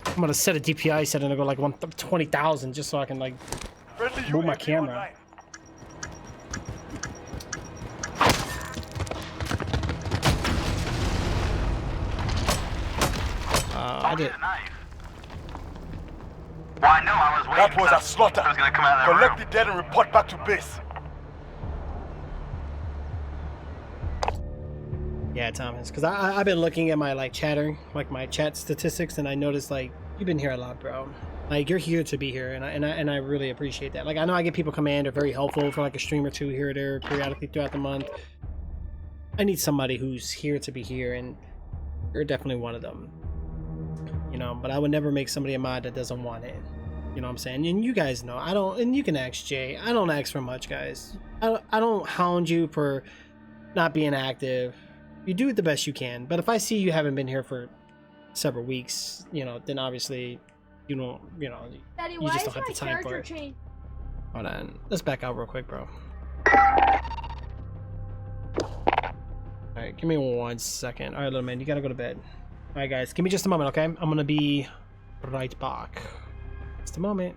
I'm gonna set a DPI setting to go like 20,000 just so I can like move my camera. I did. Well, I know I was waiting. That was a slaughter. I was gonna come out of that Collect room. the dead and report back to base. Yeah, Thomas, because I've been looking at my like chatter, like my chat statistics, and I noticed like you've been here a lot, bro. Like you're here to be here, and I really appreciate that. Like I know I get people command are very helpful for like a stream or two here or there periodically throughout the month. I need somebody who's here to be here, and you're definitely one of them. You know, but I would never make somebody a mod that doesn't want it. You know what I'm saying? And you guys know, I don't, and you can ask Jay. I don't ask for much, guys. I don't hound you for not being active. You do it the best you can. But if I see you haven't been here for several weeks, you know, then obviously you don't, you know, Daddy, you just don't have the time for it. change? Hold on. Let's back out real quick, bro. Alright, give me 1 second. Alright, little man, you gotta go to bed. Alright, guys, give me just a moment, okay? I'm gonna be right back. Just a moment.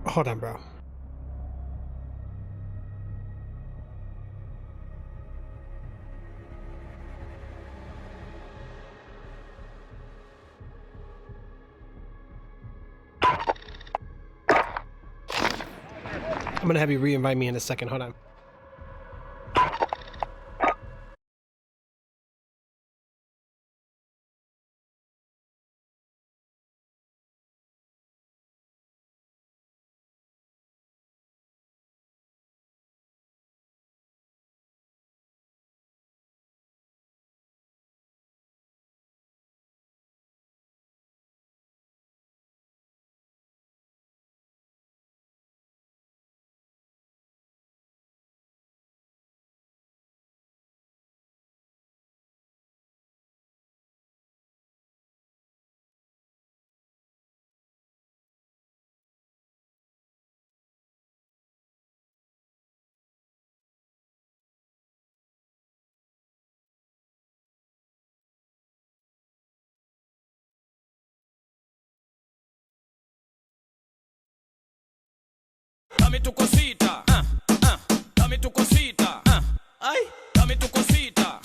Hold on, bro. I'm gonna have you re-invite me in a second. Hold on. Dame tu cosita, dame tu cosita, ay, dame tu cosita,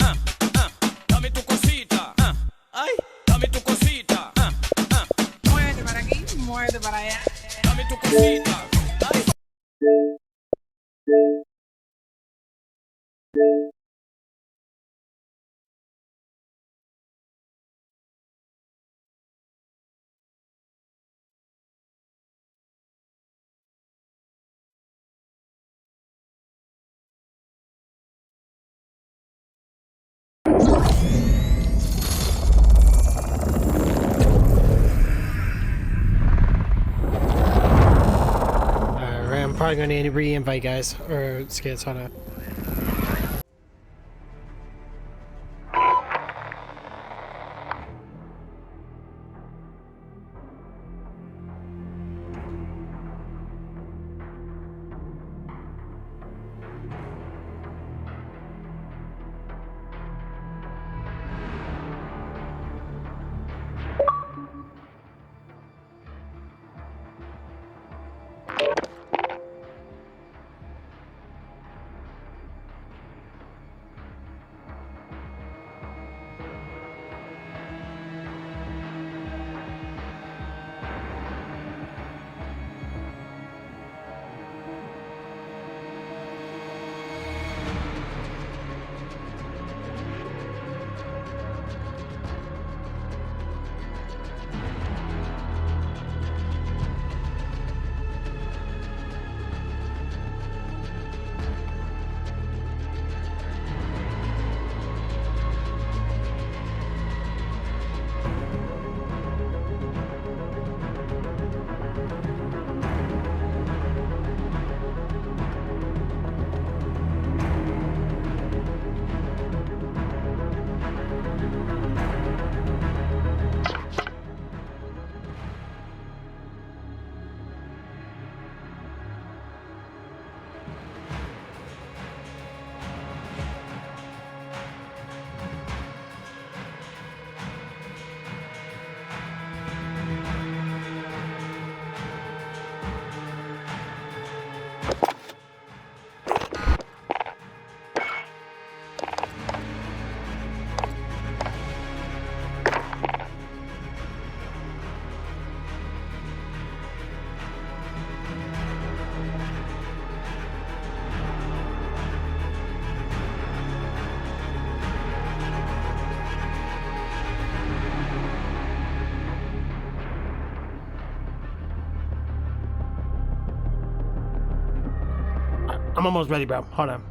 dame tu cosita, ay, dame tu cosita, muerde para aquí, muerde para allá, dame tu cosita, ay. Alright, I'm probably gonna need to re-invite guys or skits. Hold on. I'm almost ready, bro. Hold on.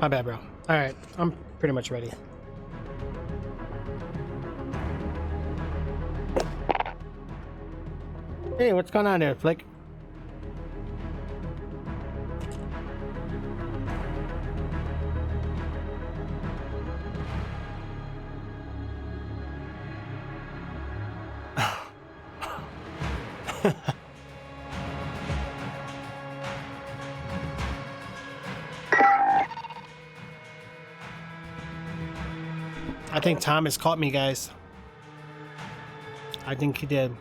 My bad, bro. Alright, I'm pretty much ready. Hey, what's going on there, Flick? I think Thomas caught me, guys. I think he did.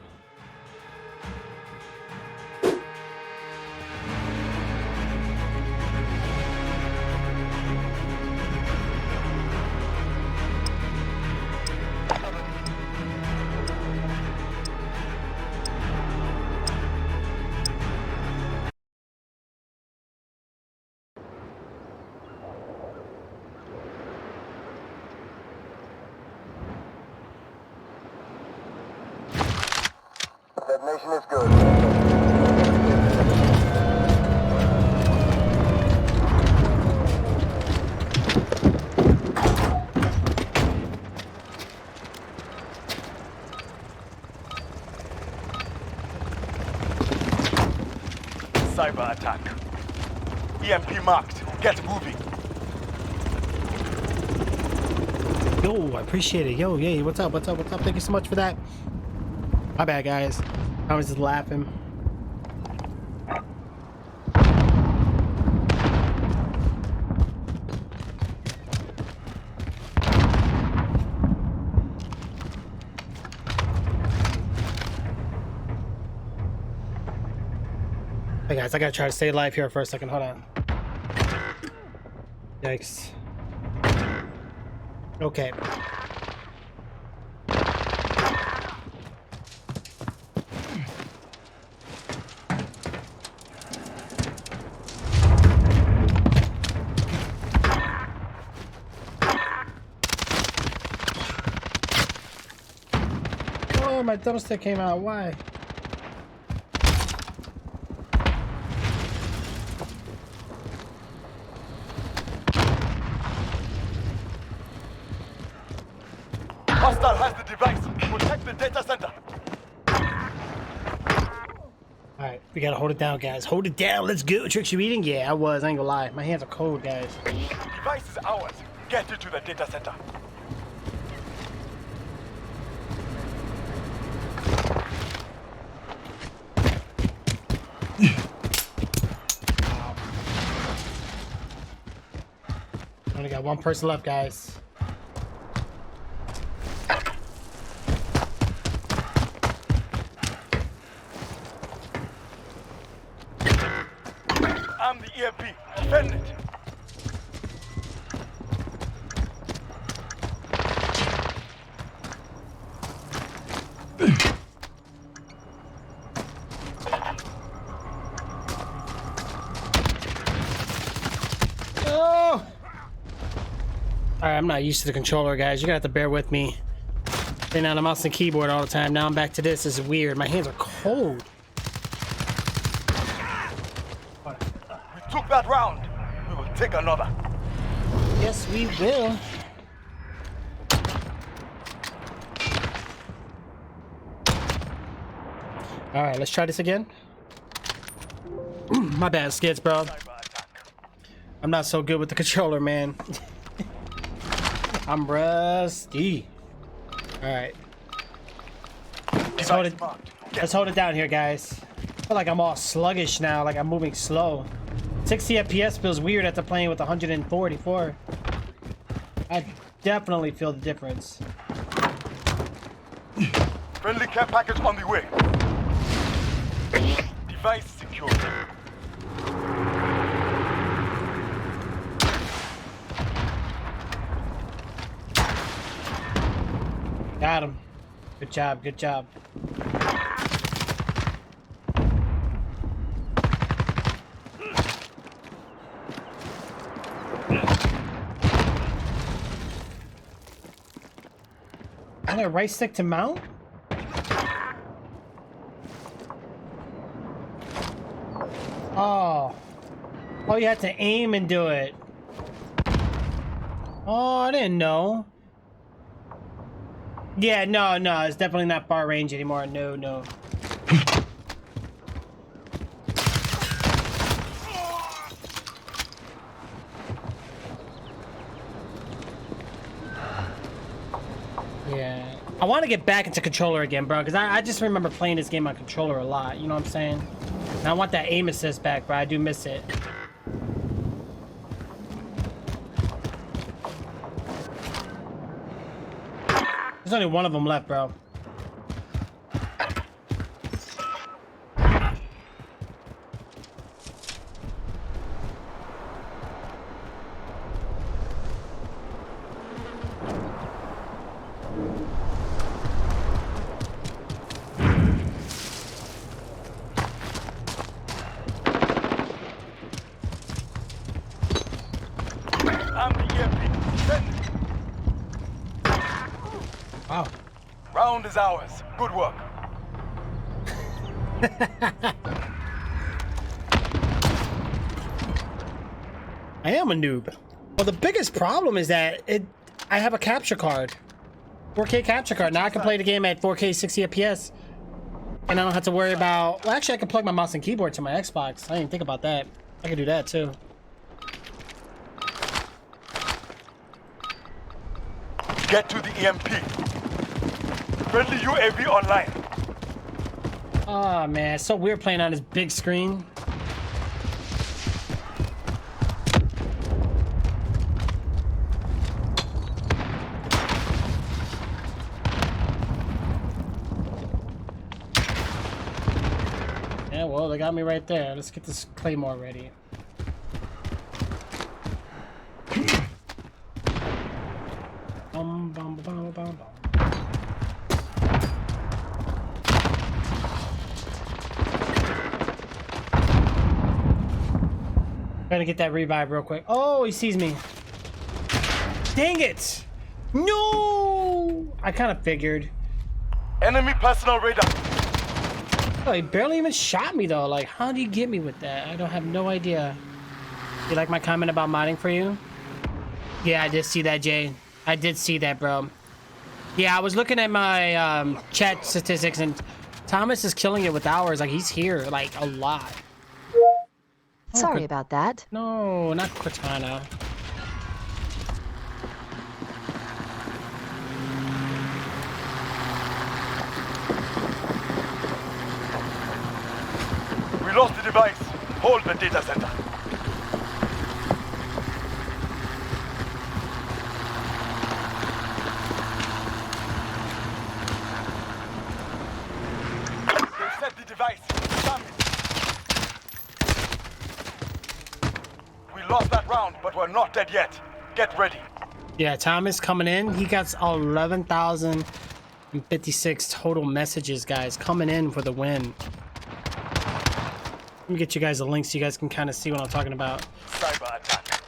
Detonation is good. Cyber attack. EMP marked. Get moving. Yo, I appreciate it. Yo, yay, what's up? What's up? What's up? Thank you so much for that. My bad, guys. I was just laughing. Hey guys, I gotta try to stay alive here for a second. Hold on. Yikes. Okay. Oh, my thumbstick came out. Why? Hostile has the device. Protect the data center. Alright, we gotta hold it down, guys. Hold it down. Let's go. Tricks, you eating? Yeah, I was. I ain't gonna lie. My hands are cold, guys. Device is ours. Get it to the data center. Only got one person left, guys. I'm the EMP. Defend it. Oh! Alright, I'm not used to the controller, guys. You're gonna have to bear with me. Playing on the mouse and keyboard all the time. Now I'm back to this. This is weird. My hands are cold. We took that round. We will take another. Yes, we will. Alright, let's try this again. My bad, Skids, bro. I'm not so good with the controller, man. I'm rusty. Alright. Let's hold it down here, guys. I feel like I'm all sluggish now, like I'm moving slow. 60 FPS feels weird after playing with 144. I definitely feel the difference. Friendly care package on the way. Device secure. Got him. Good job, good job. And a right stick to mount? Oh. Oh, you had to aim and do it. Oh, I didn't know. Yeah, no, it's definitely not far range anymore. No. Yeah. I want to get back into controller again, bro, because I just remember playing this game on controller a lot. You know what I'm saying? And I want that aim assist back, bro. I do miss it. There's only one of them left, bro. I'm the EMP. Send. Wow. Round is ours. Good work. I am a noob. Well, the biggest problem is that I have a capture card. 4K capture card. Now I can play the game at 4K 60 FPS. And I don't have to worry about... Well, actually, I can plug my mouse and keyboard to my Xbox. I didn't think about that. I could do that, too. Get to the EMP. Friendly UAV online. Oh, man. It's so weird playing on this big screen. Yeah, well, they got me right there. Let's get this Claymore ready. Bum, bum, bum, bum, bum. Gotta get that revive real quick. Oh, he sees me. Dang it! No! I kind of figured. Enemy personal radar. Oh, he barely even shot me though. Like, how do you get me with that? I don't have no idea. You like my comment about modding for you? Yeah, I did see that, Jay. I did see that, bro. Yeah, I was looking at my chat statistics, and Thomas is killing it with hours. Like, he's here, like, a lot. Sorry about that. No, not Cortana. We lost the device. Hold the data center. They set the device. Damn it. We lost that round, but we're not dead yet. Get ready. Yeah, Thomas coming in. He got 11,056 total messages, guys, coming in for the win. Let me get you guys the link so you guys can kind of see what I'm talking about. Cyber attack.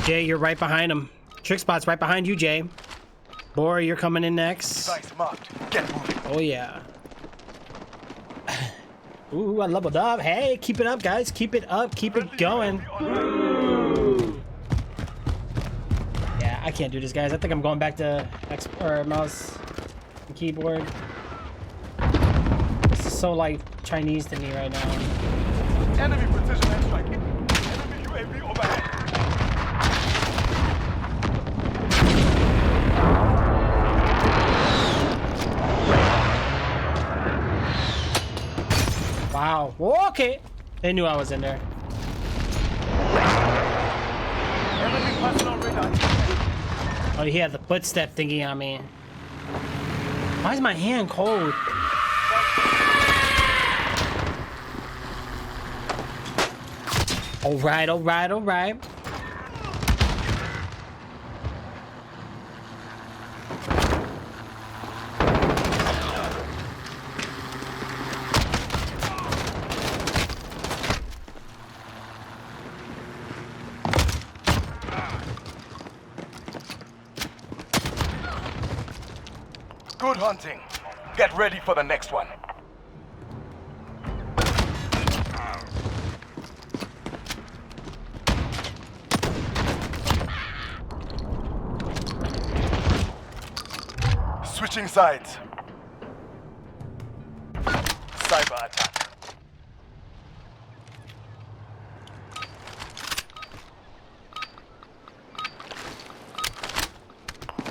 Jay, you're right behind him. Trixzbot's right behind you, Jay. Bora, you're coming in next. Device marked. Get moving. Oh, yeah. Ooh, I leveled up. Hey, keep it up, guys. Keep it up. Keep it going. Yeah, I can't do this, guys. I think I'm going back to mouse and keyboard. This is so, like, Chinese to me right now. Enemy precision airstrike. Enemy UAV overhead. Wow. Okay. They knew I was in there. Enemy personal radar. Oh, he had the footstep thingy on me. Why is my hand cold? All right. Good hunting. Get ready for the next one. Switching sides. Cyber attack.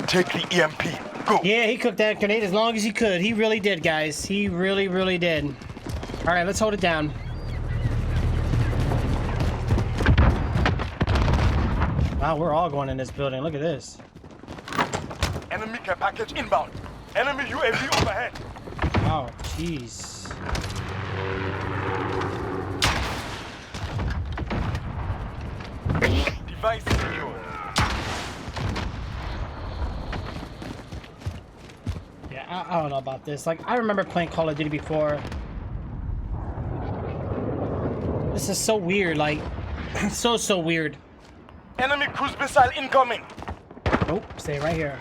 Take the EMP. Go. Yeah, he cooked that grenade as long as he could. He really did, guys. He really, really did. All right, let's hold it down. Wow, we're all going in this building. Look at this. Enemy care package inbound. Enemy UAV overhead. Oh, jeez. Device secured. Yeah, I don't know about this. Like, I remember playing Call of Duty before. This is so weird. Like, so weird. Enemy cruise missile incoming. Nope, stay right here.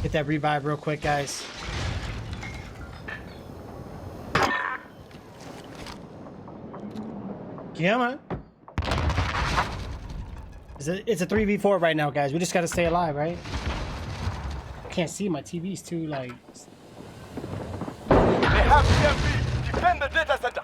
Get that revive real quick, guys. Yeah, man. It's a 3v4 right now, guys. We just gotta stay alive, right? I can't see. My TV's too, like... They have EMP. Defend the data center.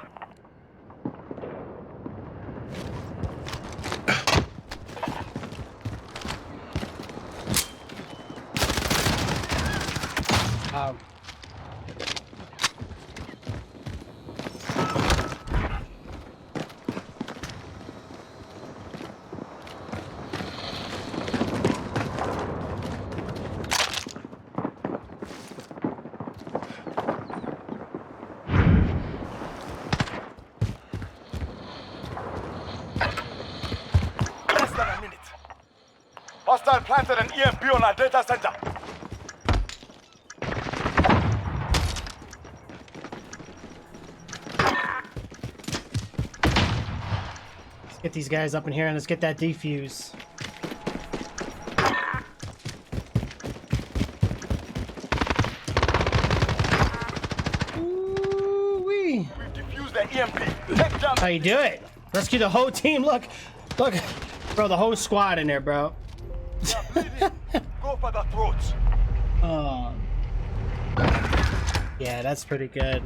Less than a minute. Hostile planted an EMP on our data center. Let's get these guys up in here and let's get that defuse. Ooh-wee. We've defused the EMP. Take jump. How you do it? Rescue the whole team. Look, bro, the whole squad in there, bro. Go for the throats. Oh, yeah, that's pretty good.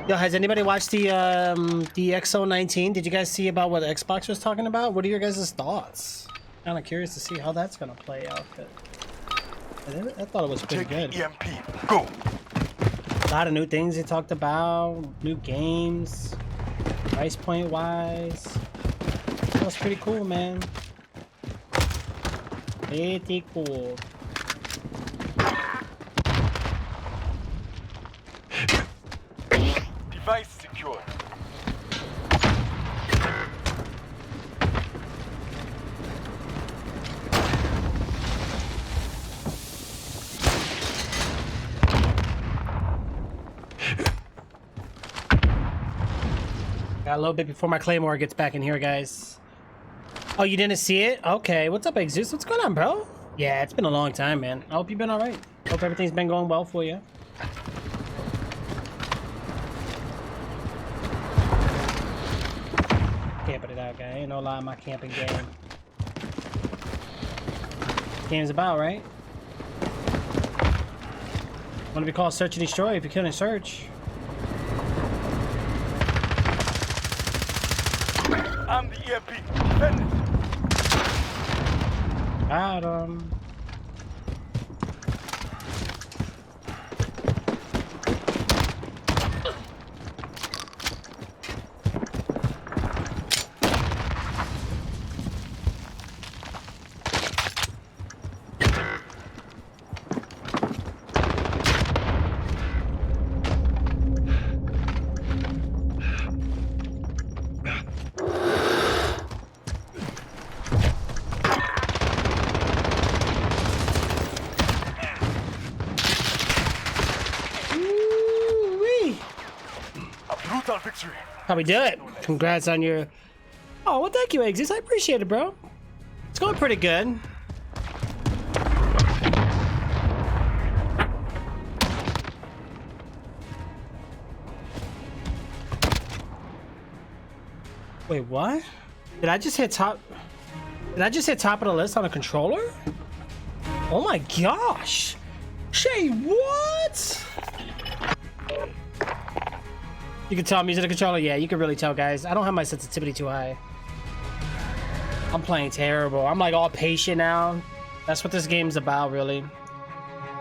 Yo, has anybody watched the XO19? Did you guys see about what Xbox was talking about? What are your guys' thoughts? Kind of curious to see how that's gonna play out. I thought it was pretty good. EMP. Go. A lot of new things they talked about, new games, price point wise. That was pretty cool, man. Pretty cool. Device secured. Got a little bit before my Claymore gets back in here, guys. Oh, you didn't see it? Okay, what's up, Exus? What's going on, bro? Yeah, it's been a long time, man. I hope you've been alright. Hope everything's been going well for you. Camping it out, guy. Ain't no lie, my camping game. Game's about, right? Want to be called Search and Destroy if you couldn't search. I'm the EMP. Defend it. Got him. How we do it? Congrats on your... Oh, well, thank you, Exis. I appreciate it, bro. It's going pretty good. Wait, what? Did I just hit top? Did I just hit top of the list on a controller? Oh my gosh! Shay, what? You can tell I'm using a controller. Yeah, you can really tell, guys. I don't have my sensitivity too high. I'm playing terrible. I'm like all patient now. That's what this game's about, really.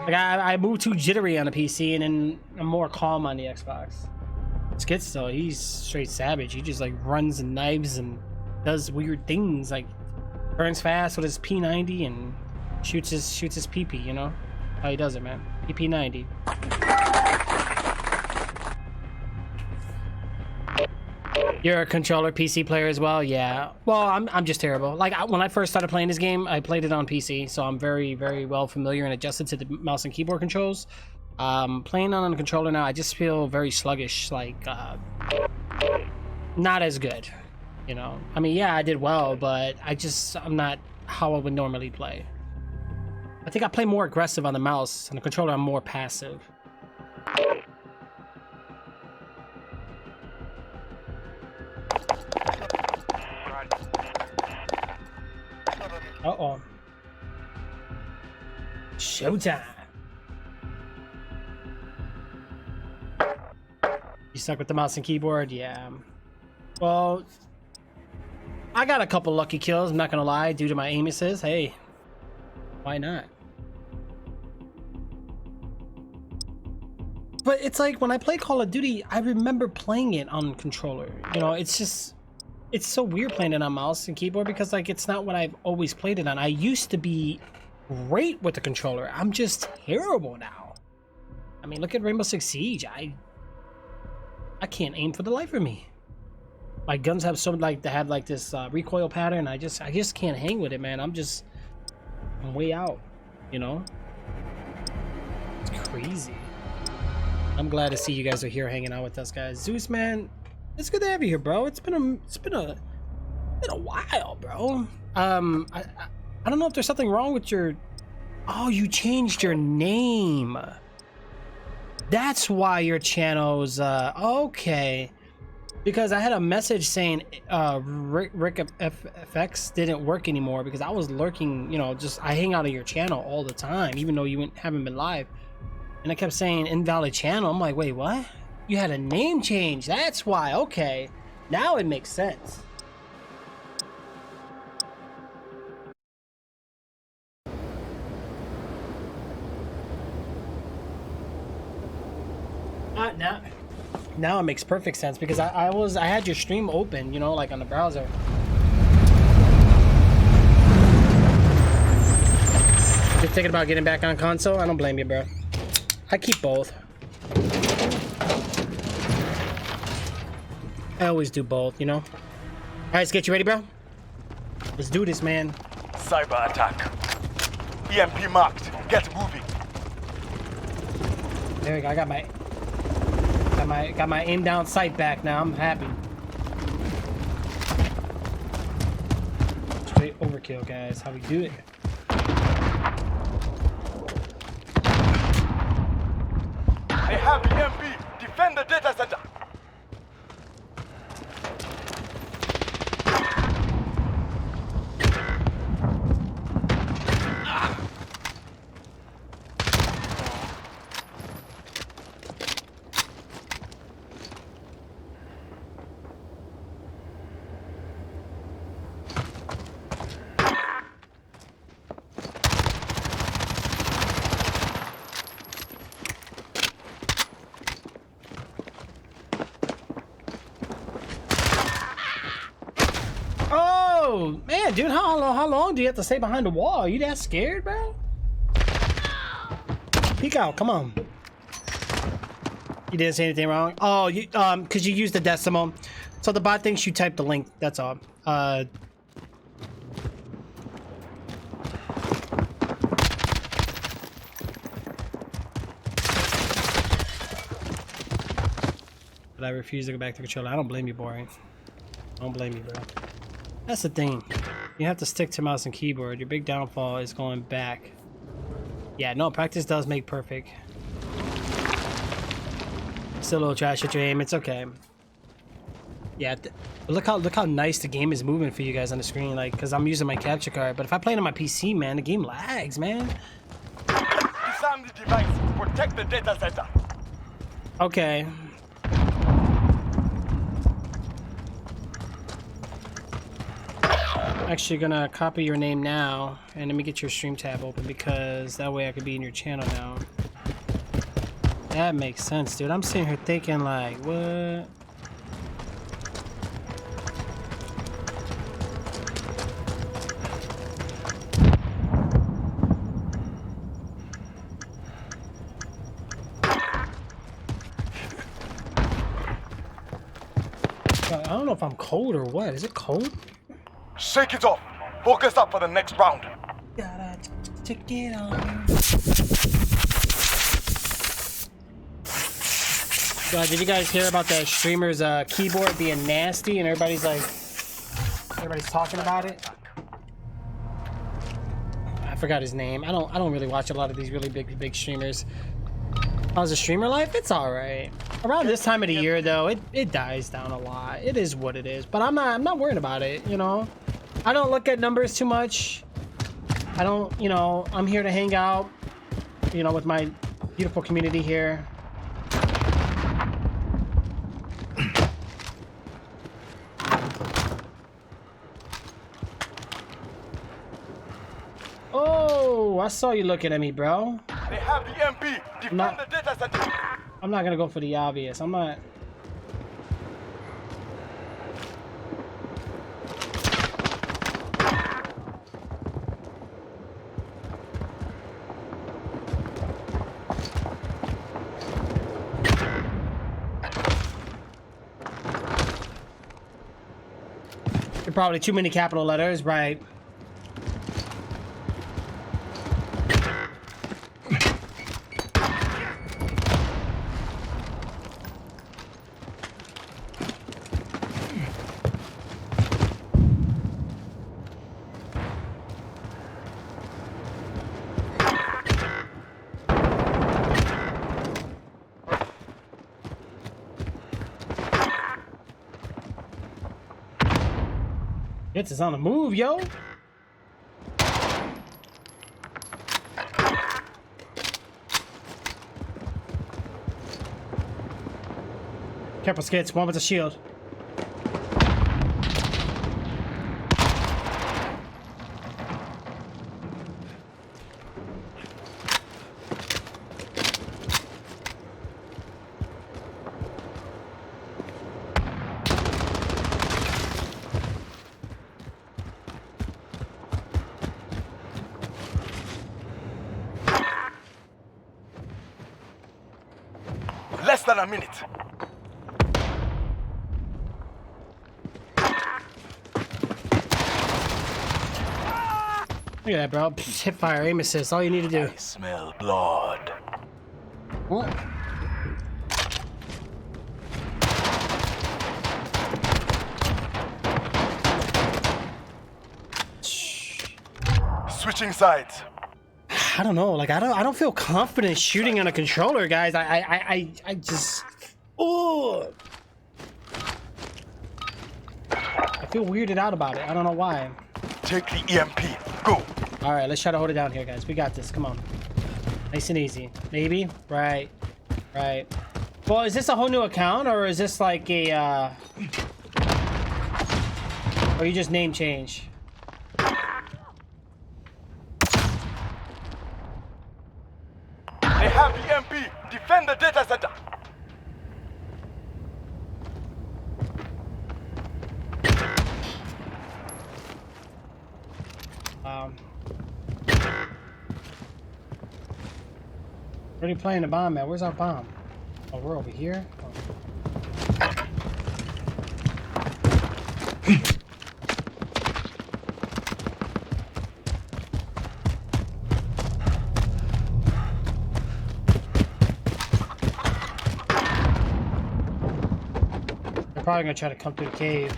Like I move too jittery on the PC, and then I'm more calm on the Xbox. Skits though, he's straight savage. He just like runs and knives and does weird things, like burns fast with his P90 and shoots his PP. You know how he does it, man. PP90. You're a controller PC player as well? Yeah. Well, I'm just terrible. Like when I first started playing this game, I played it on PC, so I'm very, very well familiar and adjusted to the mouse and keyboard controls. Playing on a controller now, I just feel very sluggish, like not as good, you know. I mean, yeah, I did well, but I'm not how I would normally play. I think I play more aggressive on the mouse. On the controller, I'm more passive. Uh-oh. Showtime. You stuck with the mouse and keyboard? Yeah. Well, I got a couple lucky kills, I'm not gonna lie, due to my aim assist. Hey, why not? But it's like when I play Call of Duty, I remember playing it on controller. You know, it's just, it's so weird playing it on mouse and keyboard because like it's not what I've always played it on. I used to be great with the controller. I'm just terrible now. I mean, look at Rainbow Six Siege. I can't aim for the life of me. My guns have so like they have like this recoil pattern. I just can't hang with it, man. I'm way out, you know. It's crazy. I'm glad to see you guys are here hanging out with us, guys. Zeus, man, it's good to have you here, bro. It's been a while, bro. I don't know if there's something wrong with your... Oh, you changed your name. That's why your channel's okay. Because I had a message saying Rick FX didn't work anymore because I was lurking, you know, just I hang out on your channel all the time, even though you haven't been live. And I kept saying invalid channel. I'm like, wait, what? You had a name change. That's why. Okay. Now it makes sense. Now it makes perfect sense because I had your stream open, you know, like on the browser. You're thinking about getting back on console? I don't blame you, bro. I keep both. I always do both, you know. All right, let's get you ready, bro. Let's do this, man. Cyber attack. EMP marked. Get moving. There we go. I got my aim down sight back now. I'm happy. Straight overkill, guys. How we do it. I have EMP. Defend the data center. Oh man, dude, how long do you have to stay behind the wall? Are you that scared, bro? Peek out, come on. You didn't say anything wrong. Oh, you because you used the decimal, so the bot thinks you typed the link. That's all. But I refuse to go back to controller. I don't blame you, boring. I don't blame you, bro. That's the thing. You have to stick to mouse and keyboard. Your big downfall is going back. Yeah, no, practice does make perfect. Still a little trash at your aim. It's okay. Yeah, but look how nice the game is moving for you guys on the screen. Like, cause I'm using my capture card. But if I play it on my PC, man, the game lags, man. Disarm the device. Protect the data center. Okay. Actually gonna copy your name now, and let me get your stream tab open because that way I could be in your channel now. That makes sense, dude. I'm sitting here thinking like, what? I don't know if I'm cold or what. Is it cold? Shake it off. Focus up for the next round. Gotta check it on. Did you guys hear about that streamer's keyboard being nasty and everybody's talking about it? I forgot his name. I don't really watch a lot of these really big streamers. How's the streamer life? It's alright. Around this time of the year though, it dies down a lot. It is what it is. But I'm not worried about it, you know. I don't look at numbers too much. I don't, you know, I'm here to hang out, you know, with my beautiful community here. Oh, I saw you looking at me, bro. They have the MP. Defend the data center. I'm not gonna go for the obvious. I'm not. There are probably too many capital letters, right? It's on the move, yo. Look Careful, Skits. One with a shield. Less than a minute. Look at that, bro. Hip fire, aim assist. All you need to do. I smell blood. What? Switching sides. I don't know. Like I don't feel confident shooting on a controller, guys. I just. Oh. I feel weirded out about it. I don't know why. Take the EMP. Go. All right, let's try to hold it down here, guys. We got this. Come on. Nice and easy. Maybe. Right. Right. Well, is this a whole new account or is this like a? Or you just name change? They have the MP. Defend the data center. Where are you playing the bomb at? Where's our bomb? Oh, we're over here? Oh. probably gonna try to come through the cave.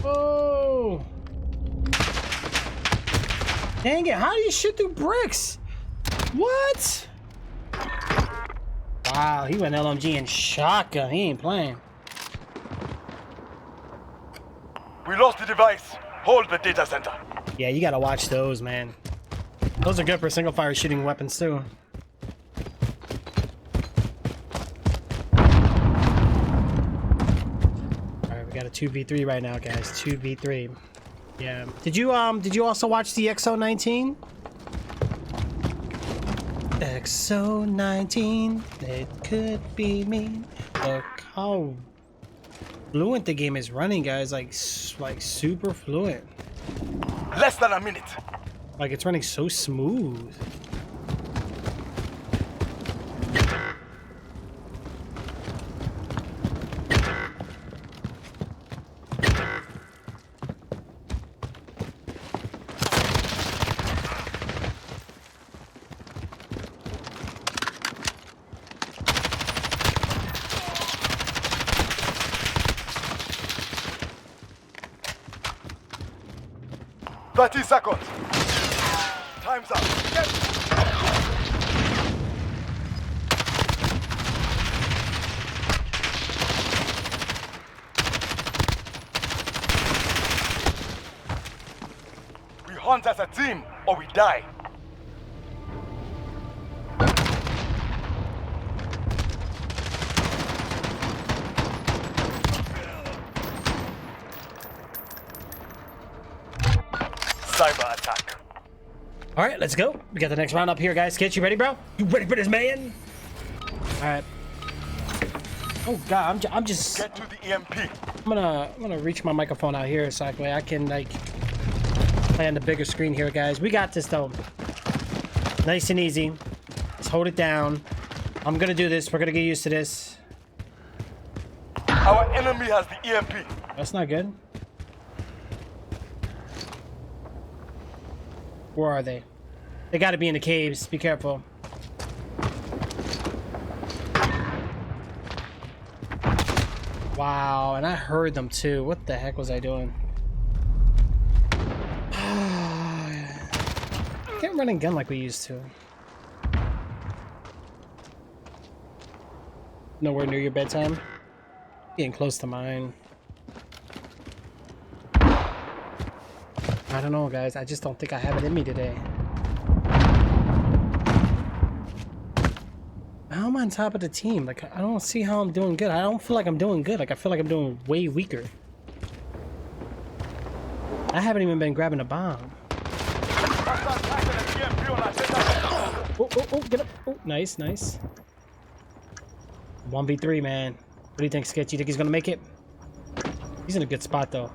Oh! Dang it! How do you shoot through bricks? What? Wow, he went LMG and shotgun. He ain't playing. We lost the device. Hold the data center. Yeah, you gotta watch those, man. Those are good for single fire shooting weapons too. Alright, we got a 2v3 right now, guys. 2v3. Yeah. Did you also watch the XO19? XO19, it could be me. Look how fluent the game is running, guys. Like super fluent. Less than a minute. Like it's running so smooth. Seconds. Time's up. Get. We hunt as a team or we die. Cyber attack. All right, let's go. We got the next round up here, guys. Sketch, you ready, bro? You ready for this, man? All right. Oh God, I'm just. Get to the EMP. I'm gonna reach my microphone out here so I can like play on the bigger screen here, guys. We got this though. Nice and easy. Let's hold it down. I'm gonna do this. We're gonna get used to this. Our enemy has the EMP. That's not good. Where are they? They gotta be in the caves. Be careful. Wow, and I heard them too. What the heck was I doing? Can't run and gun like we used to. Nowhere near your bedtime? Getting close to mine. I don't know, guys. I just don't think I have it in me today. How am I on top of the team? Like, I don't see how I'm doing good. I don't feel like I'm doing good. Like, I feel like I'm doing way weaker. I haven't even been grabbing a bomb. Oh, get up. Oh, nice, nice. 1v3, man. What do you think, Sketch? You think he's gonna make it? He's in a good spot, though.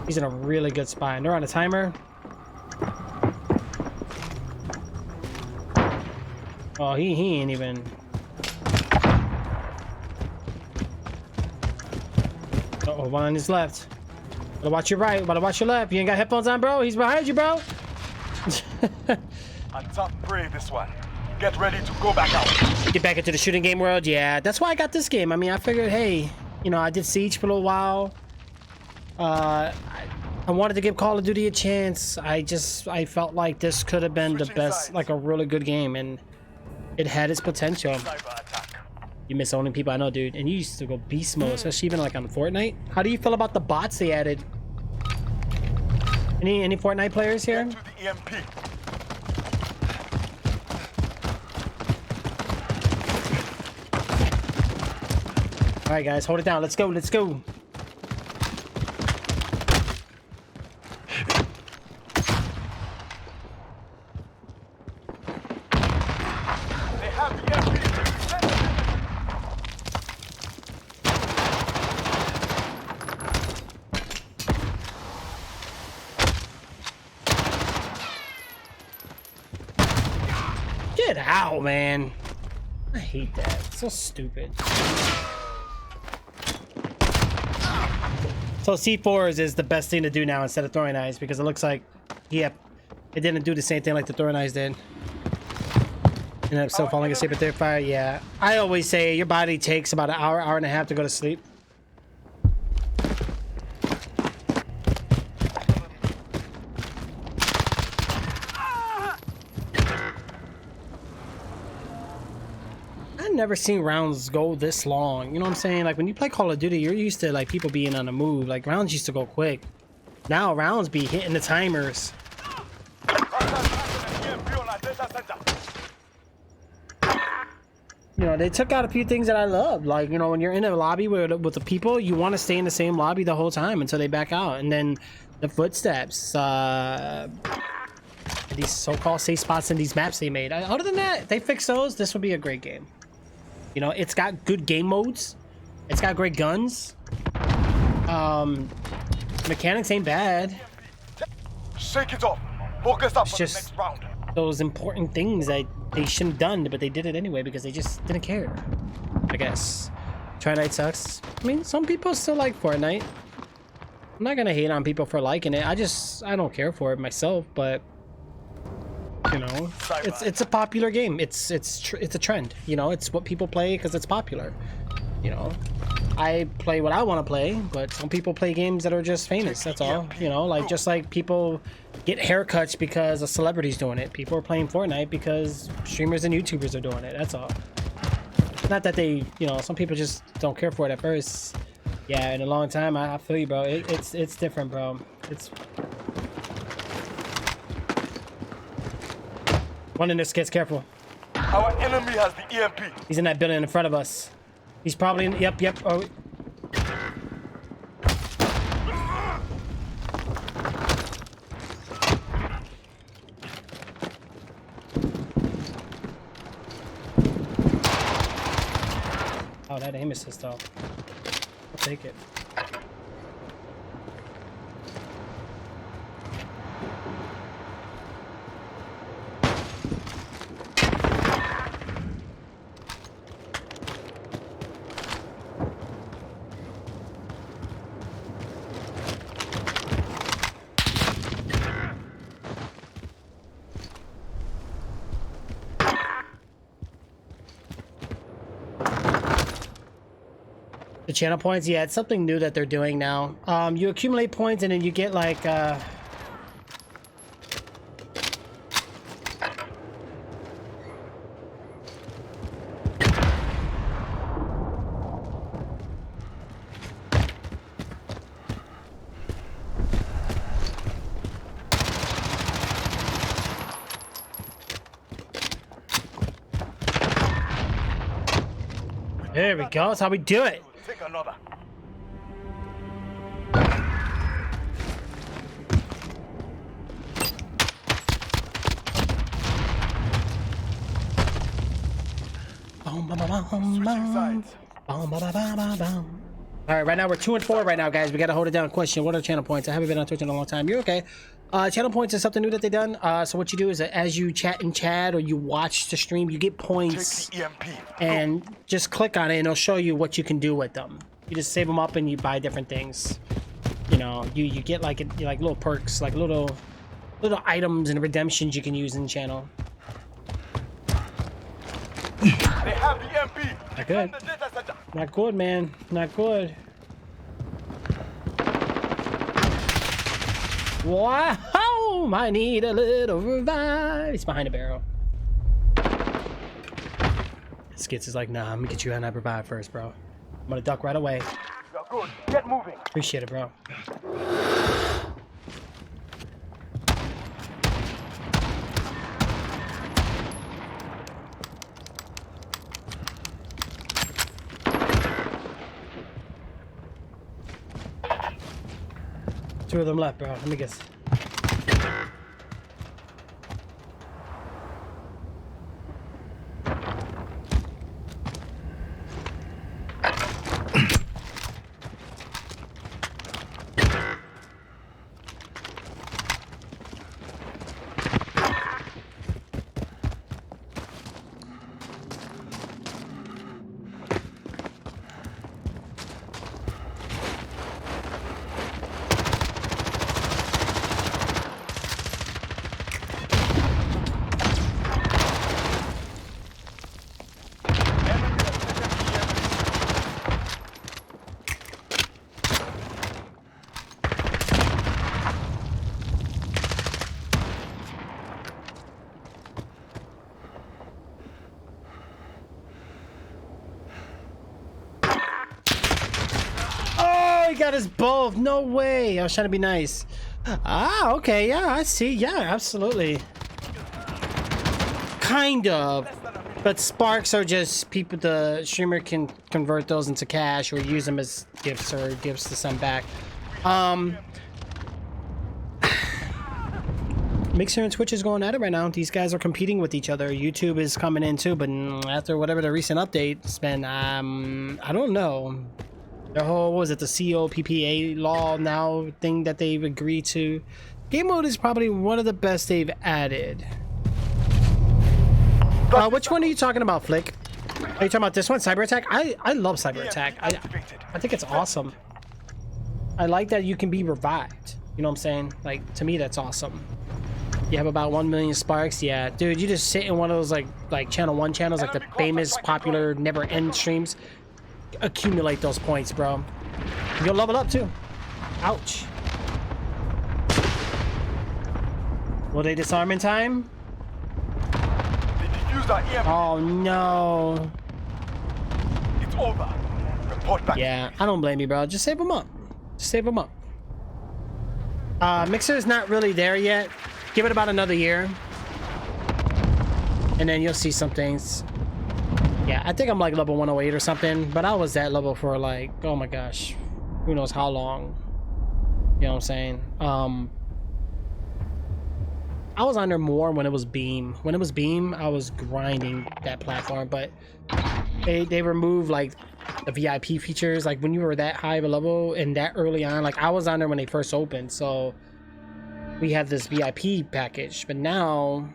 He's in a really good spot. And they're on a timer. Oh, he ain't even. Uh-oh, one on his left. Better watch your right. Better watch your left. You ain't got headphones on, bro? He's behind you, bro. On top brave this one. Get ready to go back out. Get back into the shooting game world. Yeah, that's why I got this game. I mean, I figured, hey, you know, I did Siege for a little while. I wanted to give Call of Duty a chance. I felt like this could have been the best, like a really good game, and it had its potential. You miss owning people, I know, dude. And you used to go beast mode, especially even like on Fortnite. How do you feel about the bots they added? Any Fortnite players here? Get to the EMP. All right, guys, hold it down. Let's go. Let's go. Get out, man. I hate that. It's so stupid. So C4s is the best thing to do now instead of throwing knives because it looks like, it didn't do the same thing like the throwing knives did. Ended up still falling asleep at their fire. Yeah, I always say your body takes about an hour, hour and a half to go to sleep. I've never seen rounds go this long. You know what I'm saying? Like when you play Call of Duty, you're used to like people being on the move. Like rounds used to go quick. Now rounds be hitting the timers. You know, they took out a few things that I love. Like, you know, when you're in a lobby with the people, you want to stay in the same lobby the whole time until they back out. And then the footsteps, these so-called safe spots in these maps they made. Other than that, if they fix those, this would be a great game. You know, it's got good game modes. It's got great guns. Mechanics ain't bad. Shake it off. Focus up it's for just the next round. Those important things that they shouldn't have done, but they did it anyway because they just didn't care. I guess. Fortnite sucks. I mean, some people still like Fortnite. I'm not gonna hate on people for liking it. I don't care for it myself, but you know, it's a popular game. It's a trend. You know, it's what people play because it's popular. You know, I play what I want to play, but some people play games that are just famous. That's all. You know, like just like people get haircuts because a celebrity's doing it. People are playing Fortnite because streamers and YouTubers are doing it. That's all. Not that they, you know, some people just don't care for it at first. Yeah, in a long time, I feel you, bro. It's different, bro. It's one in this kid's careful. Our enemy has the EMP. He's in that building in front of us. He's probably in. Yep. Oh. Oh, that aim assist though. I'll take it. The channel points, yeah, it's something new that they're doing now. You accumulate points and then you get like there we go, that's how we do it. Take another. All right, right now we're 2 and 4 right now, guys. We gotta hold it down. Question: what are channel points? I haven't been on Twitch in a long time. You're okay. Channel points is something new that they've done. So what you do is that as you chat in chat or you watch the stream, you get points, and just click on it, and it'll show you what you can do with them. You just save them up and you buy different things. You know, you get like little perks, like little items and redemptions you can use in the channel. They have the EMP. Not good. Not good, man. Not good. Wow! I need a little revive. He's behind a barrel. Skits is like, nah, I'm gonna get you on that revive first, bro. I'm gonna duck right away. You're good. Get moving. Appreciate it, bro. Two of them left, bro. Let me guess. got us both. No way. I was trying to be nice. Ah, okay. Yeah, I see. Yeah, absolutely. Kind of. But sparks are just people, the streamer can convert those into cash or use them as gifts or gifts to send back. Mixer and Twitch is going at it right now. These guys are competing with each other. YouTube is coming in too, but after whatever the recent update's been, I don't know. The whole, what was it, the COPPA law now thing that they've agreed to. Game mode is probably one of the best they've added. Which one are you talking about, Flick? Are you talking about this one, Cyber Attack? I love Cyber Attack. I think it's awesome. I like that you can be revived. You know what I'm saying? Like, to me, that's awesome. You have about 1 million sparks. Yeah, dude, you just sit in one of those like channel 1 channels, like the famous, popular, never end streams. Accumulate those points, bro. You'll level up too. Ouch. Will they disarm in time? Oh no. It's over. Report back. Yeah, I don't blame you, bro. Just save them up. Just save them up. Mixer is not really there yet. Give it about another year. And then you'll see some things. Yeah, I think I'm like level 108 or something. But I was that level for like, oh my gosh. Who knows how long. You know what I'm saying? I was on there more when it was Beam. When it was Beam, I was grinding that platform. But they removed like the VIP features. Like when you were that high of a level and that early on. Like I was on there when they first opened. So we had this VIP package, but now,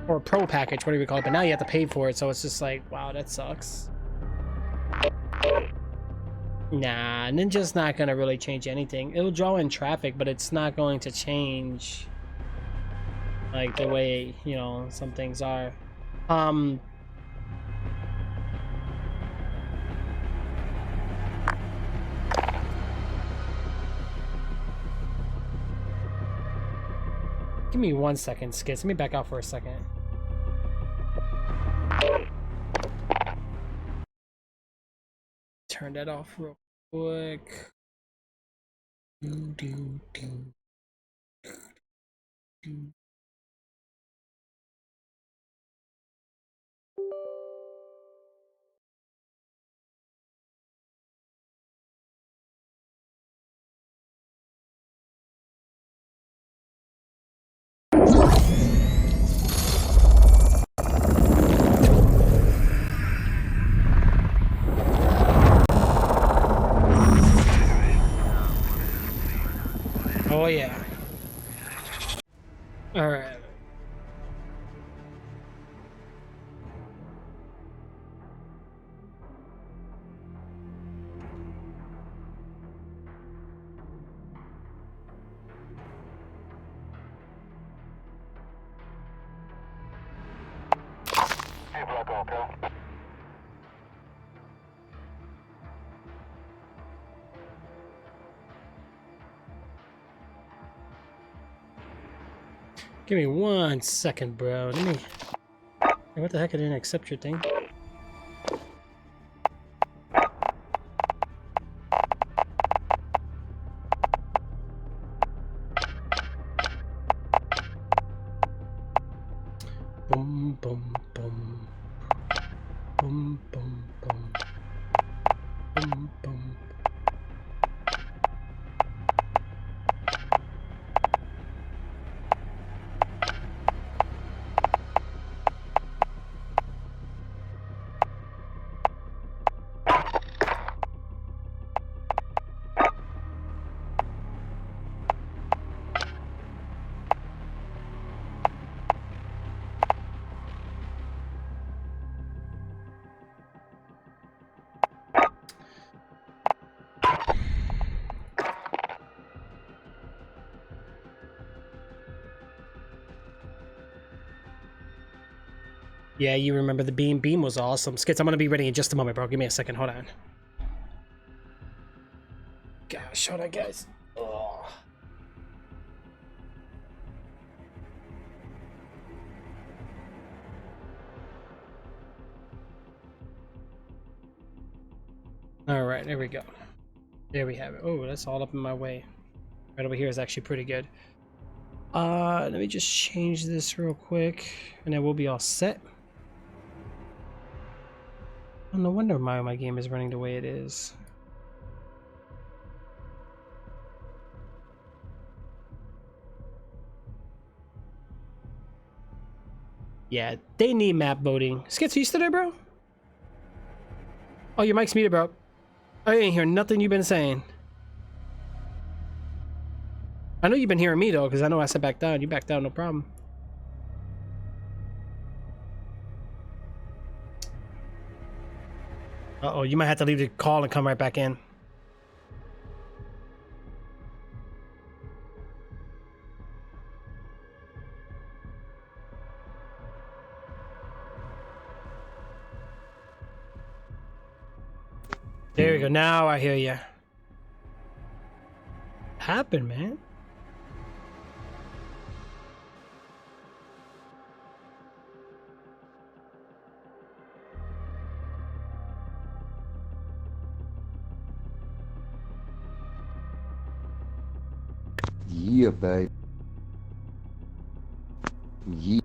or pro package, whatever you call it, but now you have to pay for it, so it's just like, wow, that sucks. Nah, Ninja's not gonna really change anything. It'll draw in traffic, but it's not going to change like the way, you know, some things are. Give me 1 second, Skits. Let me back out for a second. Turn that off real quick. Oh yeah. All right. Give me 1 second, bro. Let me. Hey, what the heck? I didn't accept your thing. Boom, boom, boom. Boom, boom, boom. Boom, boom. Yeah, you remember the beam. Beam was awesome. Skits, I'm gonna be ready in just a moment, bro. Give me a second. Hold on. Gosh, hold on, guys. Oh. All right, there we go. There we have it. Oh, that's all up in my way. Right over here is actually pretty good. Let me just change this real quick, and then we'll be all set. Oh, no wonder my game is running the way it is. Yeah, they need map voting. Skits, are you still there, bro? Oh, your mic's muted, bro. I ain't hear nothing you've been saying. I know you've been hearing me, though, because I know I said back down. You back down, no problem. Uh-oh, you might have to leave the call and come right back in. There you go. Now I hear you. Happened, man. Yeah, babe. Yeah.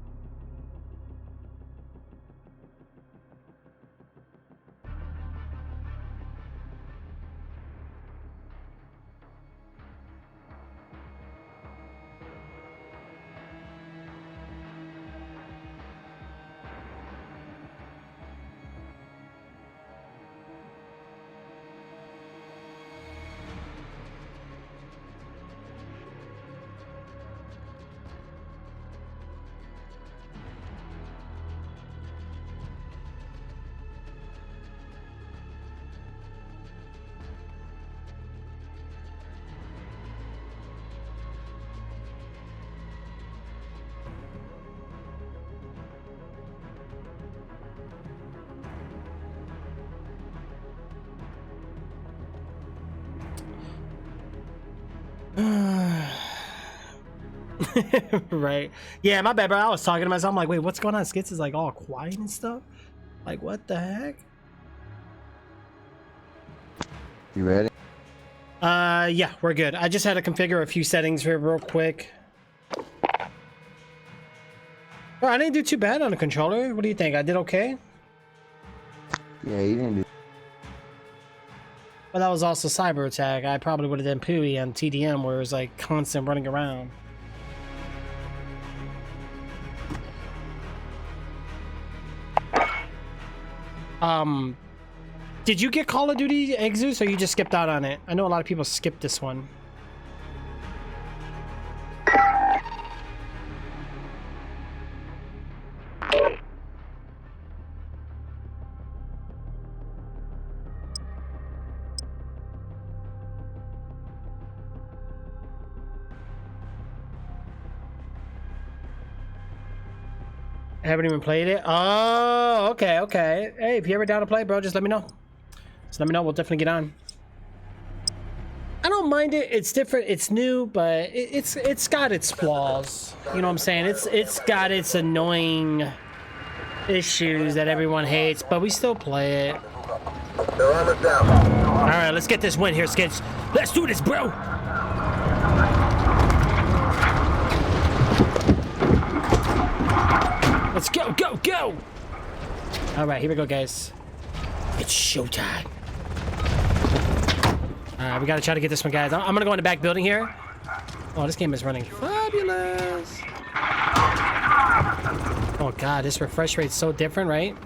Right. Yeah, my bad, bro. I was talking to myself. I'm like, wait, what's going on? Skits is like all quiet and stuff. Like, what the heck? You ready? Yeah, we're good. I just had to configure a few settings here real quick. Bro, I didn't do too bad on the controller. What do you think? I did okay? Yeah, you didn't do. But that was also cyber attack. I probably would have done pooey on TDM where it was like constant running around. Did you get Call of Duty Exodus or you just skipped out on it? I know a lot of people skipped this one. I haven't even played it. Oh, okay, okay. Hey, if you're ever down to play, bro, just let me know. Just let me know. We'll definitely get on. I don't mind it. It's different. It's new, but it's got its flaws. You know what I'm saying? It's got its annoying issues that everyone hates, but we still play it. All right, let's get this win here, Skits. Let's do this, bro. Let's go, go, go! All right, here we go, guys. It's showtime. All right, we gotta try to get this one, guys. I'm gonna go in the back building here. Oh, this game is running fabulous. Oh God, this refresh rate's so different, right?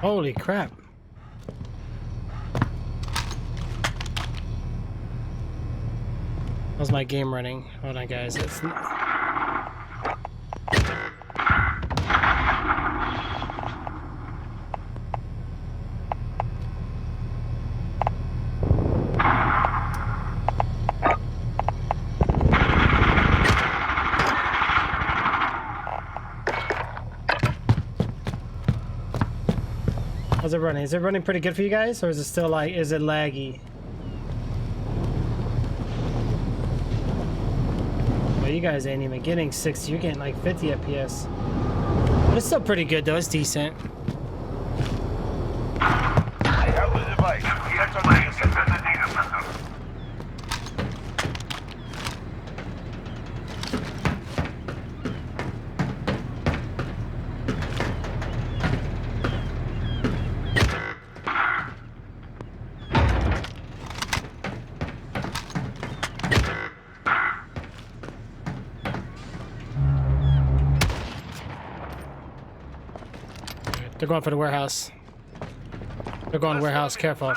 Holy crap. How's my game running? Hold on, guys. It's How's it running? Is it running pretty good for you guys, or is it still like, is it laggy? Well, you guys ain't even getting 60. You're getting like 50 FPS. But it's still pretty good though. It's decent. I have the device. That's our data center. They're going for the warehouse. They're going warehouse. Careful.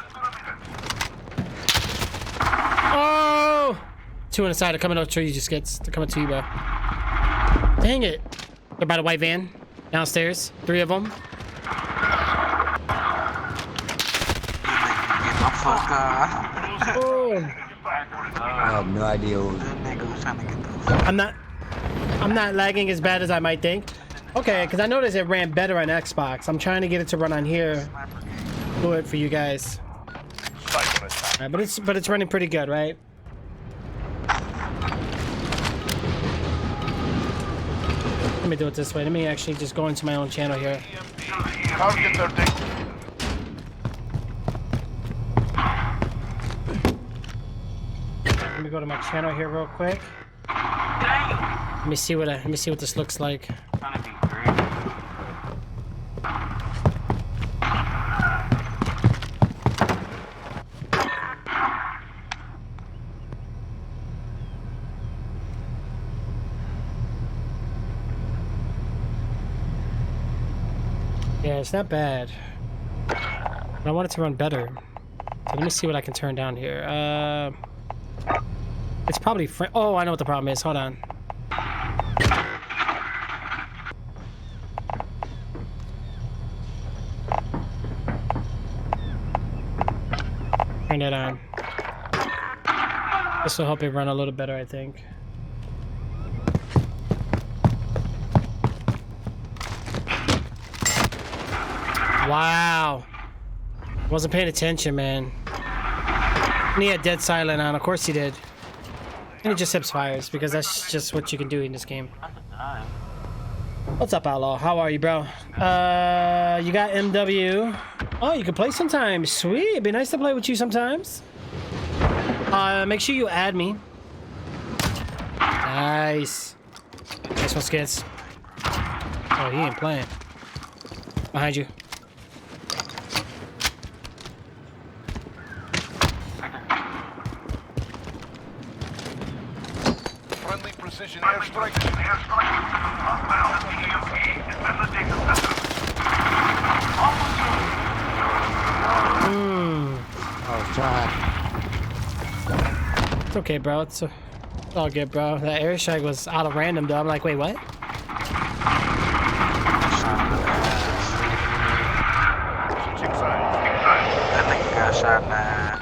Oh! Two on the side. They're coming up to you. Just gets. They're coming to you, bro. Dang it. They're by the white van. Downstairs. 3 of them. Oh. I have no idea what I'm not lagging as bad as I might think. Okay, because I noticed it ran better on Xbox. I'm trying to get it to run on here. Do it for you guys. Right, but it's running pretty good, right? Let me do it this way. Let me actually just go into my own channel here. Let me go to my channel here real quick. Let me see what this looks like. Yeah, it's not bad. But I want it to run better. So let me see what I can turn down here. It's probably oh, I know what the problem is. Hold on. Turn it on. This will help it run a little better, I think. Wow. Wasn't paying attention, man. And he had dead silent on. Of course he did. And he just hips fires because that's just what you can do in this game. What's up, Outlaw? How are you, bro? You got MW. Oh, you can play sometimes. Sweet. It'd be nice to play with you sometimes. Make sure you add me. Nice. Nice one, Skits. Oh, he ain't playing. Behind you. Friendly precision airstrike. Oh, God. It's okay, bro. It's all good, bro. That airstrike was out of random, though. I'm like, wait, what? I think you got shot in the ass.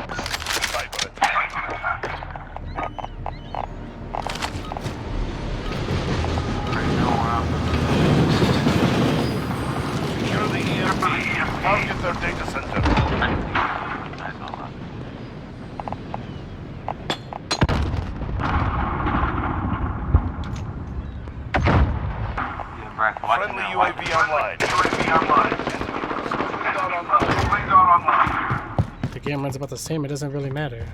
Secure the EMP. Target their data center. Friendly UAV online. The game runs about the same. It doesn't really matter.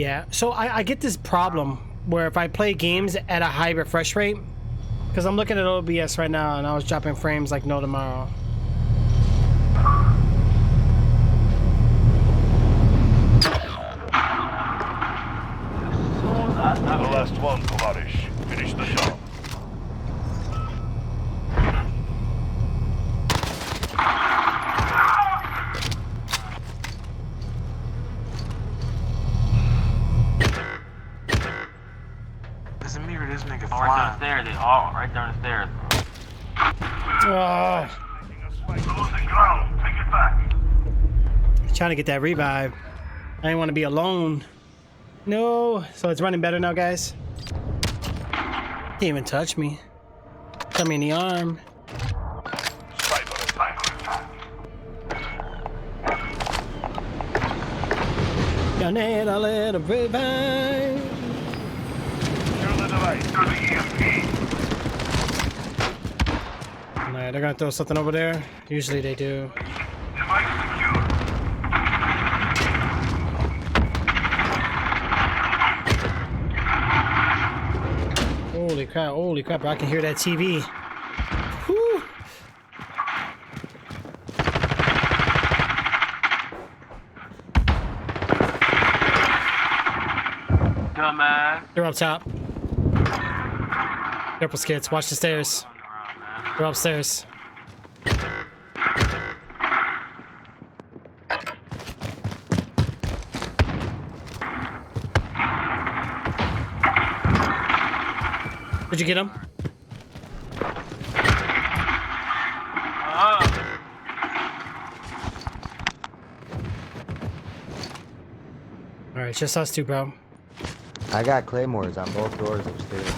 Yeah, so I get this problem where if I play games at a high refresh rate, because I'm looking at OBS right now and I was dropping frames like no tomorrow. The last one, Tovarish. Finish the job. Doesn't mirror this nigga Oh, right down the stairs. They all right down the stairs. Trying to get that revive. I didn't want to be alone. No, so it's running better now, guys. Can't even touch me. Cut me in the arm. Y'all need a little revive. Alright, they're gonna throw something over there. Usually they do. Holy crap, bro, I can hear that TV. Whew. Dumbass. They're up top. Careful, Skits. Watch the stairs. They're upstairs. Did you get him? Alright, just us two, bro. I got claymores on both doors upstairs.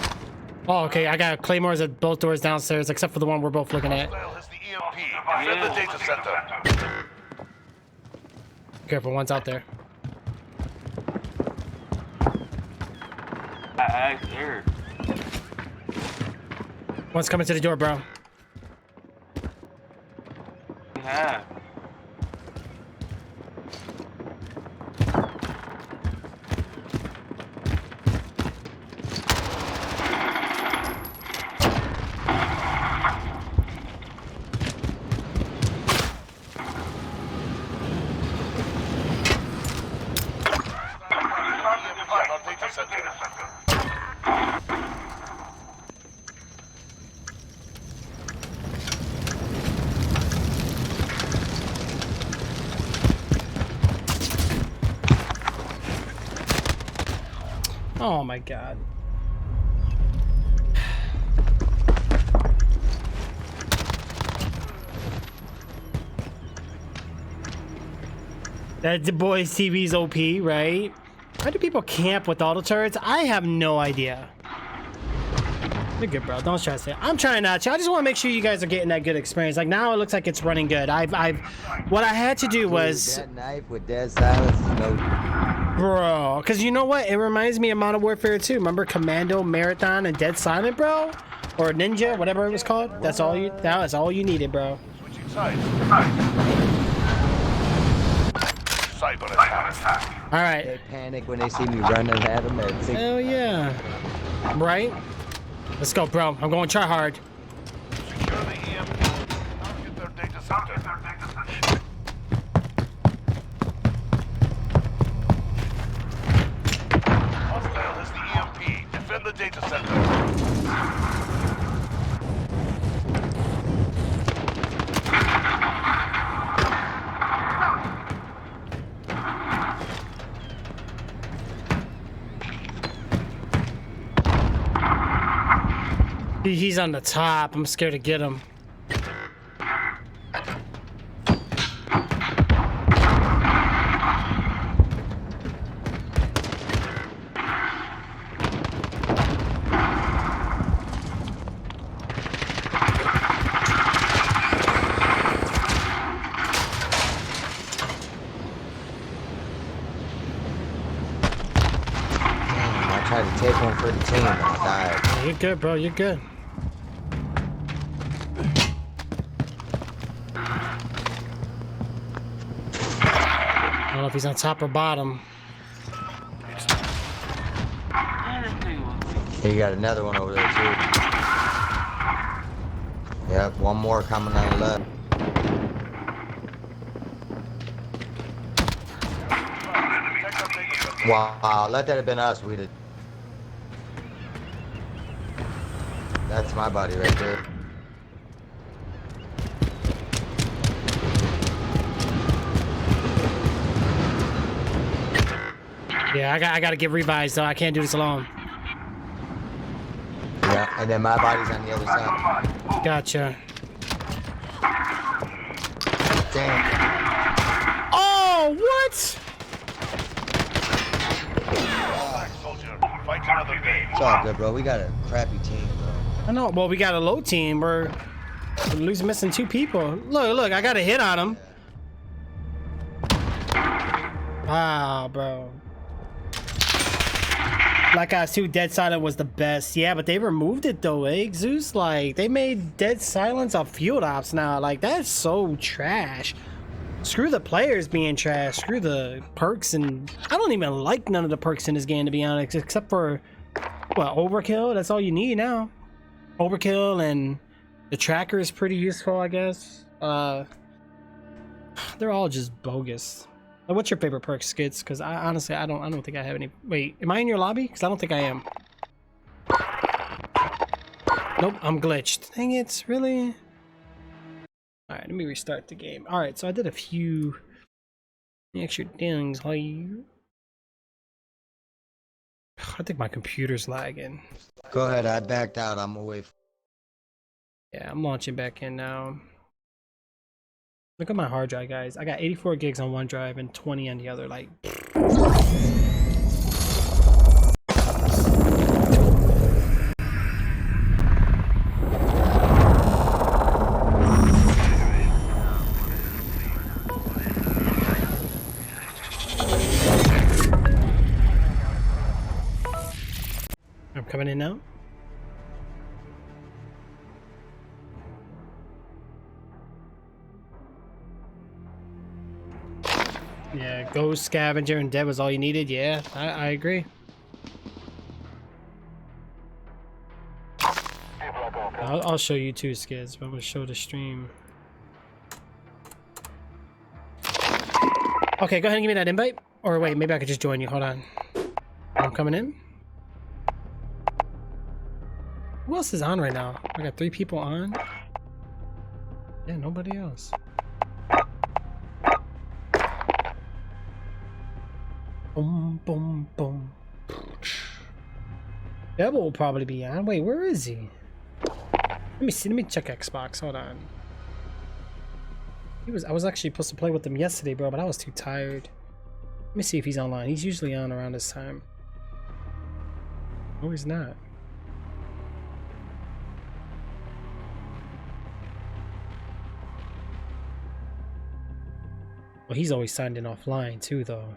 Oh, okay. I got claymores at both doors downstairs, except for the one we're both looking at. Defend the data center. Careful, one's out there. I scared. One's coming to the door, bro. Yeah. Oh my god. That the boys TV's OP, right? Why do people camp with all the turrets? I have no idea. You're good, bro. Don't stress it. I'm trying not to. I just want to make sure you guys are getting that good experience. Like now, it looks like it's running good. What I had to do was. That knife with dead silence is no. Bro, because you know what? It reminds me of Modern Warfare 2. Remember Commando, Marathon, and Dead Silent, bro? Or Ninja, whatever it was called. That's all you. That was all you needed, bro. Switching sides. Cyber attack. All right. They panic when they see me running at them. Hell yeah. Right? Let's go, bro. I'm going try hard. Secure the EMP. Target their data center. Hostile has the EMP. Defend the data center. He's on the top. I'm scared to get him. I tried to take one for the team and I died. You're good, bro. You're good. I don't know if he's on top or bottom. It's You got another one over there too. Yep, one more coming on the left. Wow, let that have been us. We did. That's my body right there. Yeah, I gotta get revised though. I can't do this alone. Yeah, and then my body's on the other side. Gotcha. Damn. Oh, what? It's all good, bro. We got a crappy team, bro. I know. Well, we got a low team. We're losing, missing 2 people. Look, I got a hit on him. Wow, bro. Black Ops 2 Dead Silent was the best. Yeah, but they removed it though, eh, Zeus? Like, they made Dead Silence a field ops now. Like, that's so trash. Screw the players being trash. Screw the perks, and I don't even like none of the perks in this game, to be honest, except for, well, Overkill. That's all you need now. Overkill, and the tracker is pretty useful, I guess. They're all just bogus. What's your favorite perk, Skits? Because I honestly, I don't think I have any. Wait, am I in your lobby? Because I don't think I am. Nope, I'm glitched. Dang it, really? All right, let me restart the game. All right, so I did a few extra things. I think my computer's lagging. Go ahead, I backed out. I'm away. Yeah, I'm launching back in now. Look at my hard drive, guys. I got 84 gigs on one drive and 20 on the other. Like, I'm coming in now. Yeah, Ghost, Scavenger, and Dead was all you needed. Yeah, I agree. I'll show you too, Skids, but I'm gonna show the stream. Okay, go ahead and give me that invite. Or wait, maybe I could just join you. Hold on. I'm coming in. Who else is on right now? I got 3 people on. Yeah, nobody else. Boom, boom, boom. Devil will probably be on. Wait, where is he? Let me see. Let me check Xbox. Hold on. I was actually supposed to play with him yesterday, bro, but I was too tired. Let me see if he's online. He's usually on around this time. No, he's not. Well, he's always signed in offline too, though.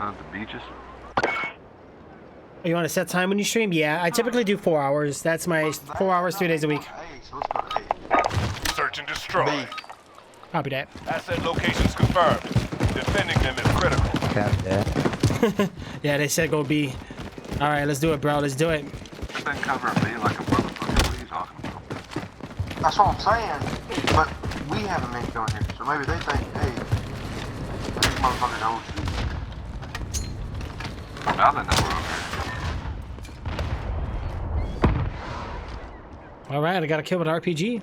The beaches. You want to set time when you stream? Yeah, I typically do 4 hours. That's my 4 hours, 3 days a week. Search and destroy. Copy that. Asset locations confirmed. Defending them is critical. Copy that. Yeah, they said go B. All right, let's do it, bro. Let's do it. You've been covering me like a motherfucker. What are you talking about? That's what I'm saying. But we haven't been going here, so maybe they think, hey, these motherfuckers know what you. Now they know we're All right, I got a kill with RPG.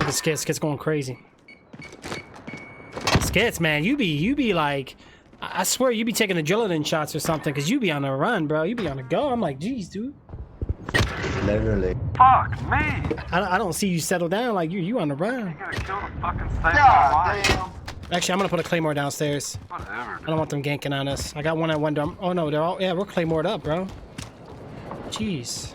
This Skits going crazy. Skits, man, you be like, I swear you be taking adrenaline shots or something, cause you be on a run, bro. You be on a go. I'm like, geez, dude. Literally. Fuck me! I don't see you settle down like you on the run. You gotta kill the fucking thing. God damn. Actually, I'm gonna put a claymore downstairs. Whatever. I don't want them ganking on us. I got one at one door. Oh no, they're all, yeah, we're claymored up, bro. Jeez.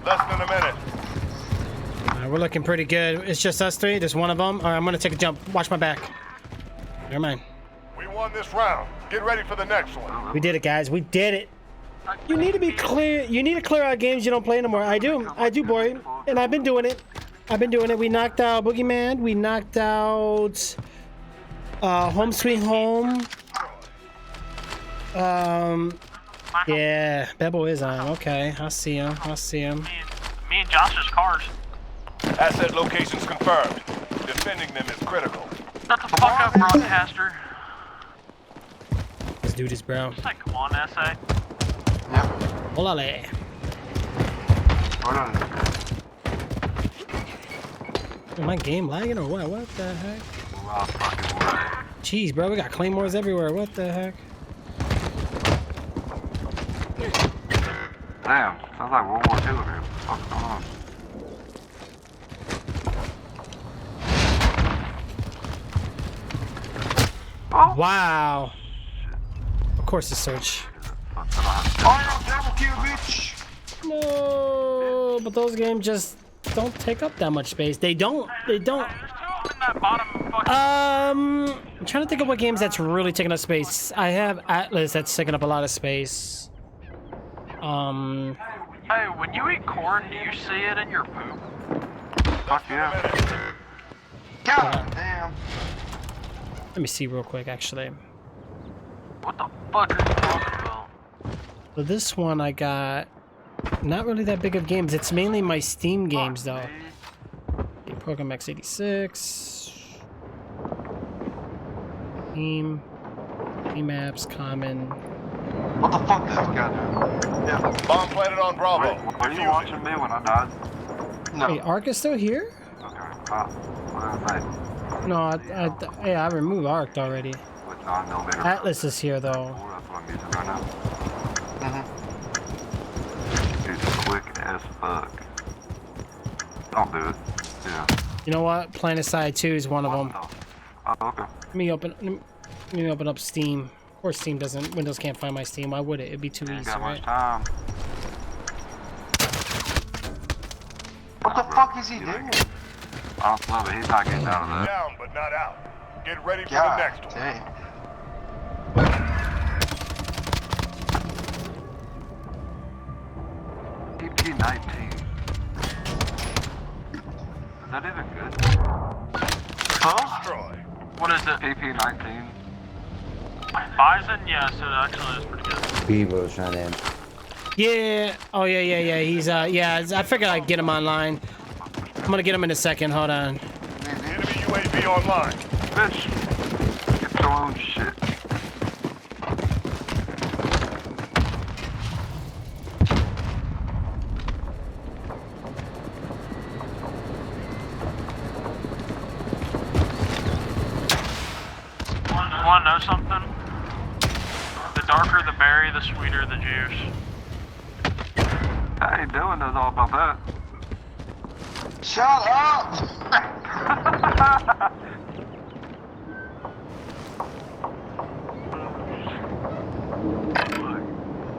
Less than a minute. We're looking pretty good. It's just us three. There's one of them. All right, I'm gonna take a jump. Watch my back. Never mind. We won this round. Get ready for the next one. We did it, guys. We did it. You need to be clear. You need to clear out games you don't play anymore. I do, boy. And I've been doing it. We knocked out Boogeyman. We knocked out Home Sweet Home. Yeah, Bebo is on. Okay, I see him. Me and Josh's cars. Asset locations confirmed. Defending them is critical. Shut the fuck up, broadcaster. Let's do this, bro. It's like, come on, SA. Olale. Am my game lagging or what? What the heck? Jeez, bro, we got claymores everywhere. What the heck? Damn, sounds like World War II over here. What's going on? Oh. Wow. Of course, it's search. No, but those games just don't take up that much space. They don't. I'm trying to think of what games that's really taking up space. I have Atlas that's taking up a lot of space. Hey, when you eat corn, do you see it in your poop? Fuck yeah. God damn. Let me see real quick, actually. What the fuck are you talking about? So this one I got not really that big of games. It's mainly my Steam games though. Okay, Program X86. Steam apps, common. What the fuck is this guy doing? Yeah. Bomb planted on Bravo. Wait, were you watching me when I died? No. Hey, Ark is still here? Okay, what did I say? No, I removed Arc already. With 9mm. Atlas is here though. That's what I'm using right now. It's quick as fuck. Don't do it. Yeah. You know what? Planetside 2 is one of them. Oh, okay. Let me open up Steam. Of course, Windows can't find my Steam. Why would it? It'd be too easy, Got right? much time. What the fuck is he doing? I don't know, but he's not getting out of that. Down, but not out. Get ready for God the next one. damn. EP19. Is that even good? Huh? Destroy. What is it? EP19. Bison? Yes, it actually is pretty good. Bevo's trying to. Yeah. Oh yeah. He's yeah. I figured I'd get him online. I'm gonna get him in a second. Hold on. Enemy UAV online. Bitch. Get your own shit. You wanna know something? The darker the berry, the sweeter the juice. How you doing? Knows all about that. Shut up!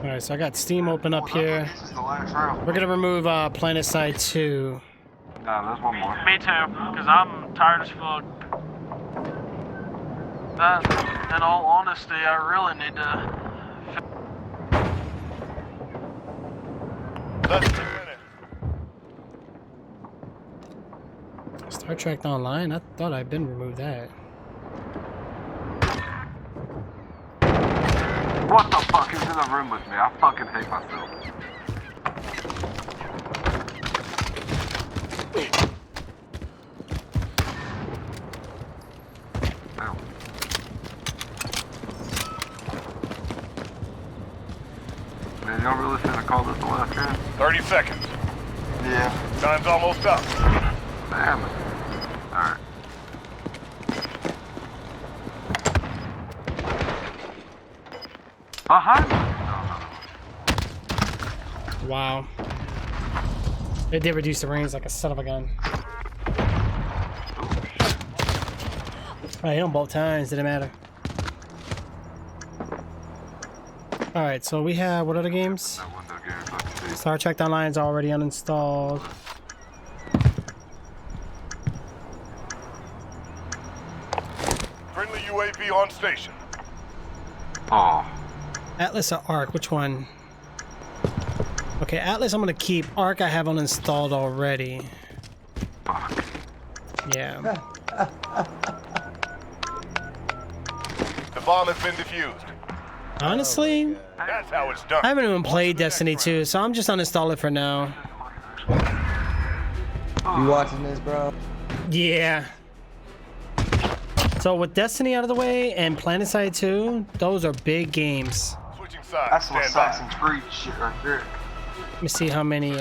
Alright, so I got Steam open up here. This is the last round. We're gonna remove Planetside 2. Nah, there's one more. Me too, because I'm tired as fuck. That, in all honesty, I really need to... Less than a minute. Star Trek Online? I thought I'd been removed that. What the fuck is in the room with me? I fucking hate myself. Ow. Man, y'all really finna call this the last game? 30 seconds. Yeah. Time's almost up. Damn it. Alright. Behind me? Wow. They did reduce the range like a son of a gun. I hit them both times, didn't matter. All right, so we have what other games? Star Trek Online is already uninstalled. Friendly UAV on station. Oh. Atlas or Arc? Which one? Okay, Atlas I'm gonna keep. Arc I have uninstalled already. Fuck. Yeah. The bomb has been defused. Honestly, That's how it's done. I haven't even played Destiny 2, so I'm just uninstalling it for now. You watching this, bro? Yeah. So with Destiny out of the way and PlanetSide 2, those are big games. Switching sides. That's some Assassin's Creed shit right there. Let me see how many, look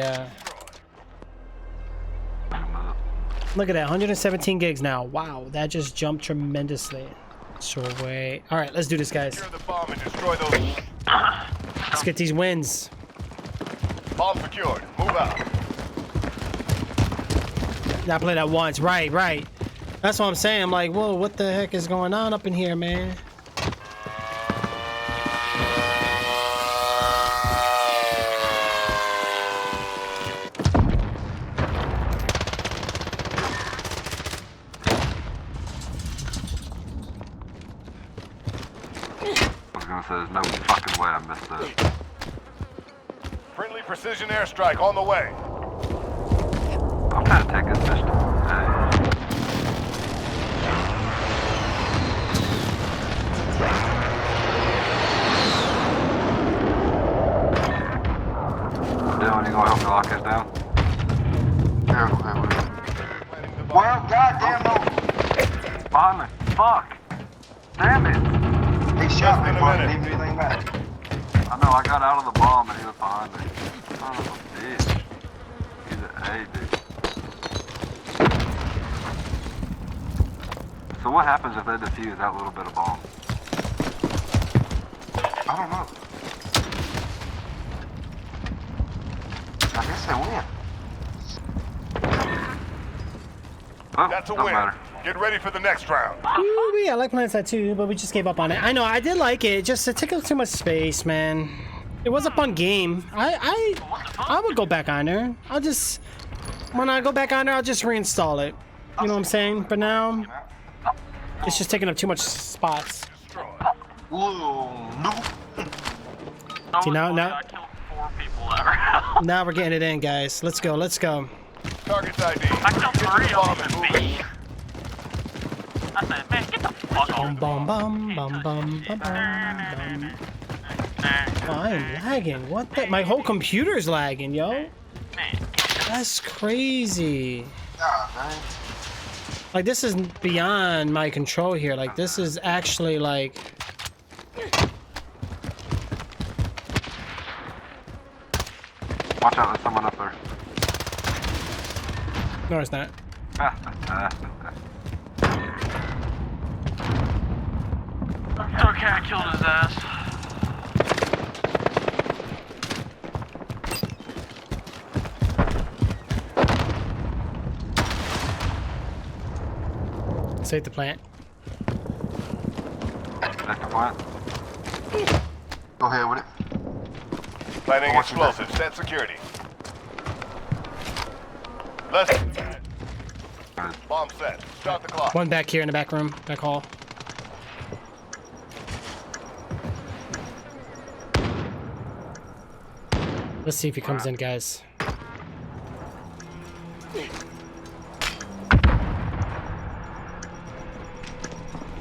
at that, 117 gigs now. Wow, that just jumped tremendously. Sweet. All right, let's do this, guys. Secure the bomb and destroy those. Let's get these wins. Bomb secured. Move out. I played that once. Right, right. That's what I'm saying. I'm like, whoa, what the heck is going on up in here, man? I was gonna say, there's no fucking way I missed that. Friendly precision airstrike on the way. I'm trying to take this bitch to Dylan, you gonna help me lock this down? Well, goddamn no. Behind me. Fuck. Damn it. He shot me before I didn't do anything back. I know, I got out of the bomb and he was behind me. Son of a bitch. He's an A, dude. So what happens if they defuse that little bit of bomb? I don't know. I guess they win. Oh, That's a doesn't win. matter. Get ready for the next round. Ooh, I like PlanetSide 2, but we just gave up on it. I know, I did like it. Just it took up too much space, man. It was a fun game. I would go back on there. I'll just when I go back on there, I'll just reinstall it. You know what I'm saying? But now it's just taking up too much spots. See now now we're getting it in, guys. Let's go. Let's go. Target's ID. I killed 3 of them in B. I said, man, get the fuck off. Bum bum bum bum bum bum. Oh, I'm lagging. What the? My whole computer's lagging, yo. That's crazy. Like, this is beyond my control here. Like, this is actually like. Watch out, there's someone up there. No, it's not. Okay, I killed his ass. Save the plant. Second plant. Go ahead with it. Planting explosives. Set security. Less than 10. Bomb set. Start the clock. One back here in the back room, back hall. Let's see if he comes in, guys.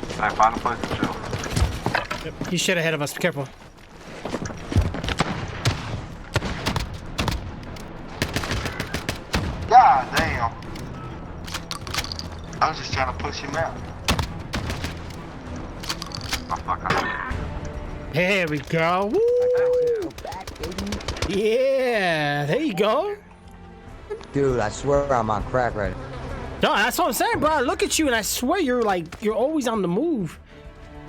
Can I find a place to chill? Yep. He's shit ahead of us. Be careful. God damn. I was just trying to push him out. Oh, fuck. There we go. Woo! Yeah, there you go. Dude, I swear I'm on crack right now. No, that's what I'm saying, bro. I look at you and I swear you're always on the move.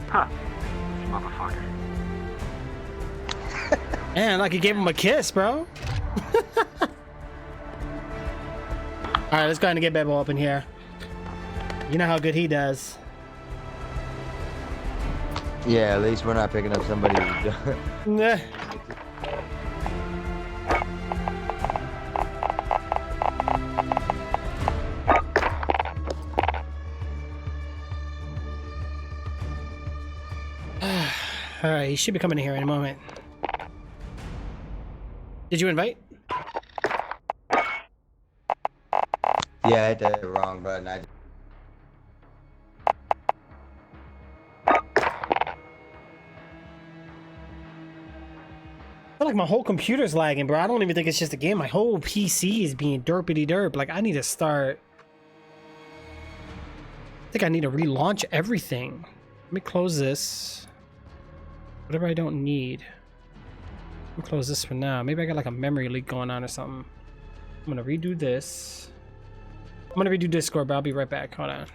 Huh. Motherfucker. Man, like you gave him a kiss, bro. Alright, let's go ahead and get Bebo up in here. You know how good he does. Yeah, at least we're not picking up somebody who's Nah. Alright, he should be coming in here in a moment. Did you invite? Yeah, I hit the wrong button. I I feel like my whole computer's lagging, bro. I don't even think it's just a game. My whole PC is being derpity derp. Like, I need to start... I think I need to relaunch everything. Let me close this. Whatever I don't need. Let me close this for now. Maybe I got like a memory leak going on or something. I'm gonna redo this. I'm gonna redo Discord, but I'll be right back. Hold on.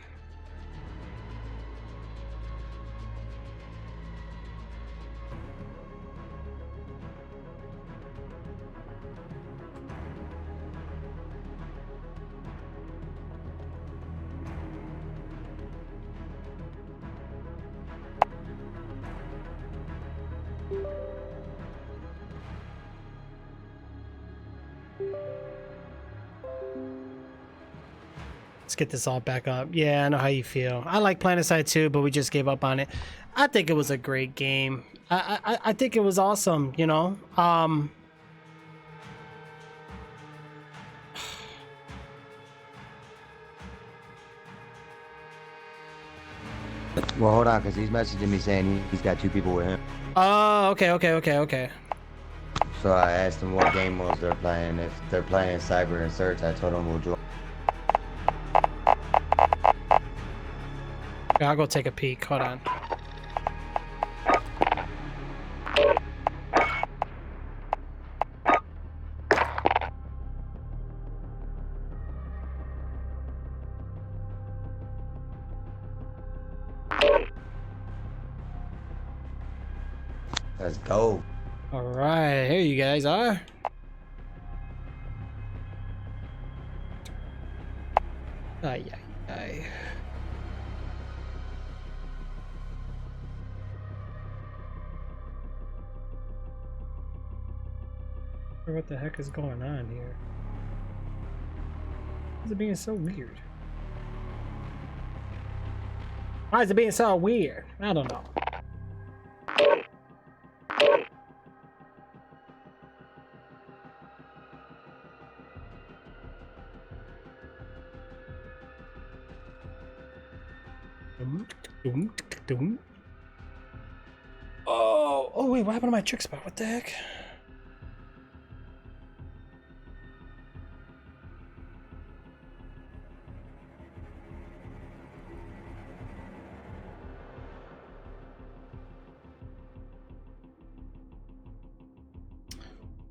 Let's get this all back up. Yeah, I know how you feel. I like PlanetSide too, but we just gave up on it. I think it was a great game. I think it was awesome, you know? Well, hold on, because he's messaging me saying he's got 2 people with him. Oh, okay. So I asked him what game modes they're playing. If they're playing Cyber and Search, I told him we'll join. Yeah, I'll go take a peek. Hold on. Let's go. All right, here you guys are. Ay. What the heck is going on here? Why is it being so weird? Why is it being so weird? I don't know. Oh wait, what happened to my trixzbot? What the heck?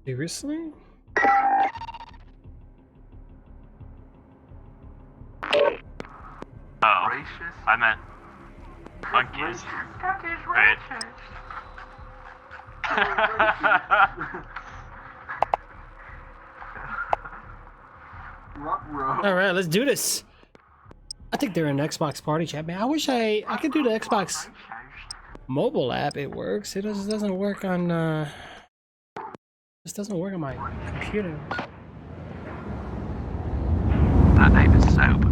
Seriously? Oh, I meant monkeys. Right. All right, let's do this. I think they're in Xbox Party Chat, man. I wish I could do the Xbox mobile app. It works. It just doesn't work on. This doesn't work on my computer. That name is soap.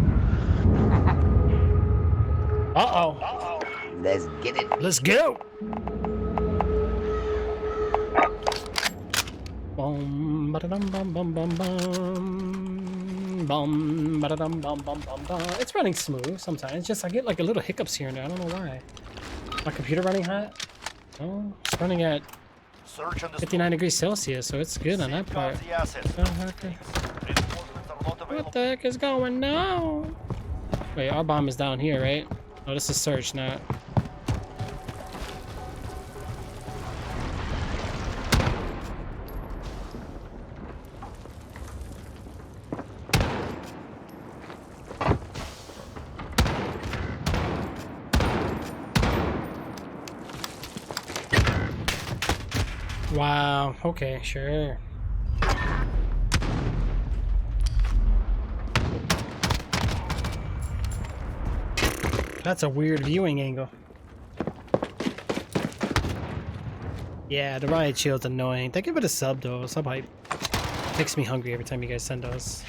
Uh-oh. Let's get it. Let's go. Bum ba-da-dum bum bum bum bum. Bum ba-da-dum bum bum bum bum. It's running smooth sometimes. Just I get like a little hiccups here and there. I don't know why. My computer running hot? Oh, it's running at 59 degrees Celsius, so it's good on that part. What the heck is going on? Wait, our bomb is down here, right? Oh, this is search, not. Wow, okay, sure. That's a weird viewing angle. Yeah, the riot shield's annoying. Thank you for the sub though. Sub hype makes me hungry every time you guys send those.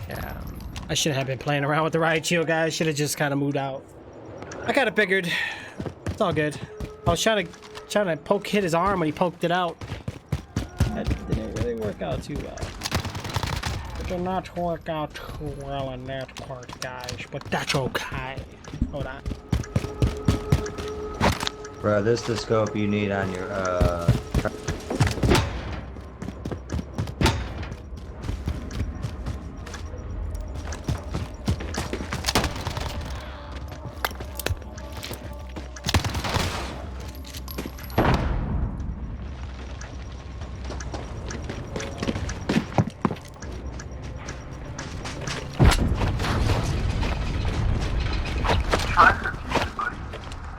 Yeah, I shouldn't have been playing around with the riot shield, guys. Should have just kind of moved out. I kind of figured. It's all good. I was trying to hit his arm when he poked it out. That didn't really work out too well. It did not work out too well in that part, guys. But that's okay. Hold on. Bro, this is the scope you need on your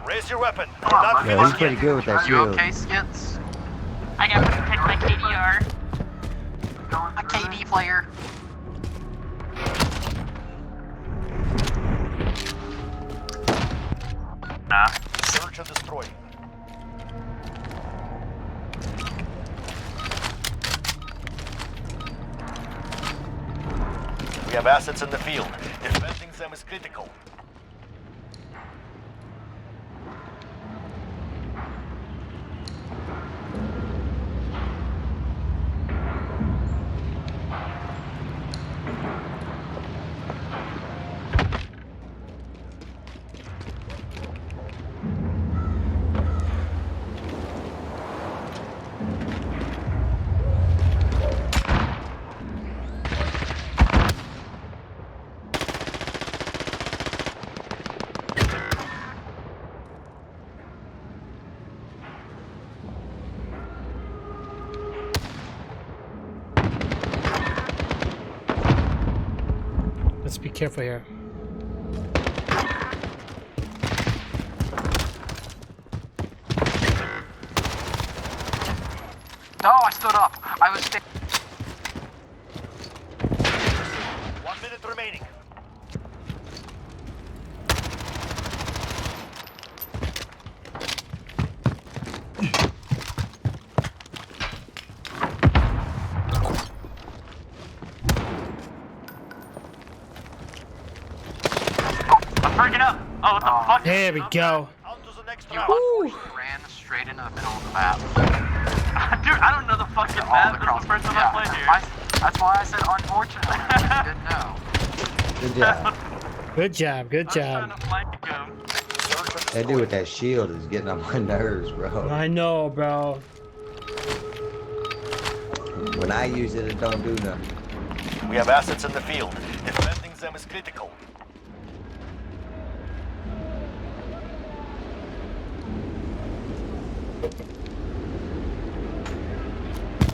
Raise your weapon. Yeah, he's pretty good with that Are you shield. okay, Skits? I got to protect my KDR. A KD player. Nah. Search and destroy. We have assets in the field. Defending them is critical. Let's be careful here. No, I stood up. I was 1 minute remaining. freaking up. Oh, what the fuck? There we go. You unfortunately ran straight into the middle of the map. Dude, I don't know the fucking map. This is the first time I played here. That's why I said unfortunately. I didn't know. Good job. Good job. Good job. That dude with that shield is getting on my nerves, bro. I know, bro. When I use it, it don't do nothing. We have assets in the field. Defending them is critical.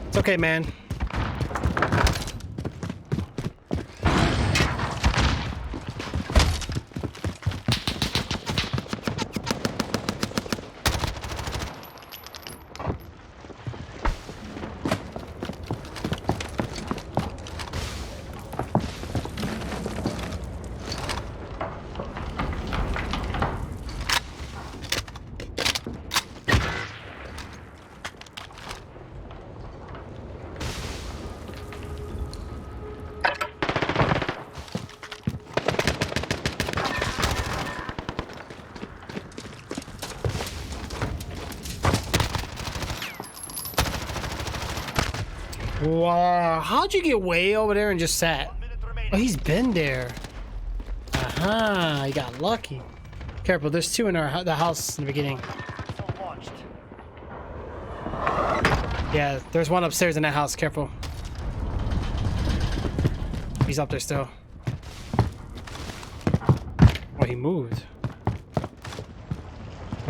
It's okay, man. Wow, how'd you get way over there and just sat? Oh, he's been there. Aha, you got lucky. Careful, there's two in the house in the beginning. Yeah, there's one upstairs in that house. Careful. He's up there still. Oh, he moved.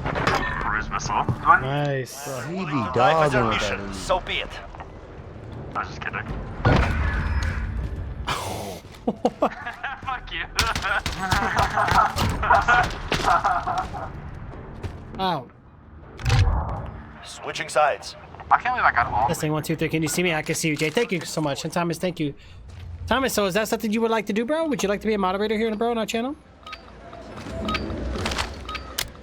Cruise missile. Nice. Bro, he be dogging with that. So be it. I was just kidding. Fuck you. Ow. Switching sides. I can't believe I got all. Testing 1, 2, 3. Can you see me? I can see you, Jay. Thank you so much. And Thomas, thank you. Thomas, so is that something you would like to do, bro? Would you like to be a moderator here, bro, on our channel?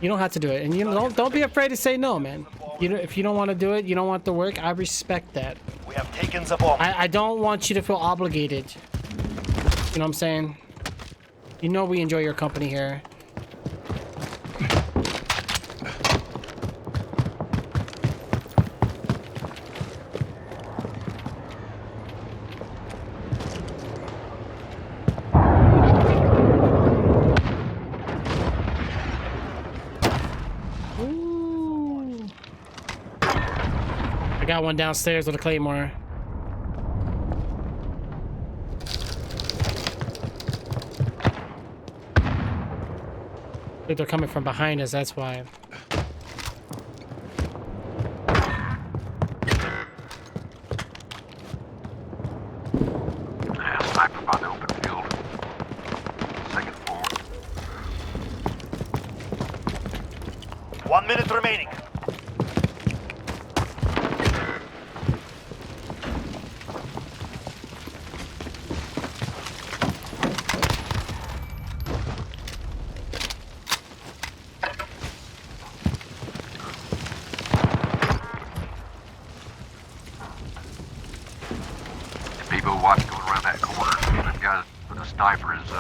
You don't have to do it, and you don't be afraid to say no, man. if you don't want to do it, you don't want the work, I respect that. We have taken the bomb. I don't want you to feel obligated. You know what I'm saying? You know we enjoy your company here. I got one downstairs with a claymore. I think they're coming from behind us, that's why. Yeah, sniper by the open field. Second floor. 1 minute remaining. People watch going around that corner. That guy with a sniper is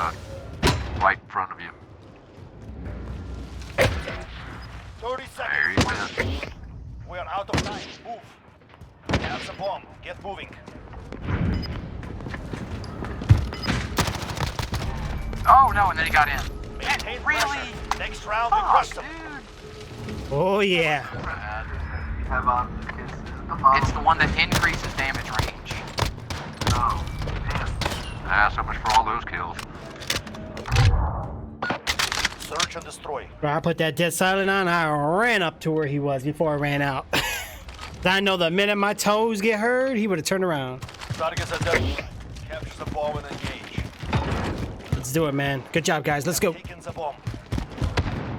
right in front of you. 30 seconds. There he went. We are out of time. Move. We have the bomb. Get moving. Oh no, and then he got in. Maintain Really? pressure. Next round, we crush them. Oh yeah. It's the one that increases damage range. Oh, damn. Ah, so much for all those kills. Search and destroy. Bro, I put that dead silent on, I ran up to where he was before I ran out. I know the minute my toes get hurt, he would have turned around. Targets identified. Capture the bomb and engage. Let's do it, man. Good job, guys. Let's go. Taking the bomb.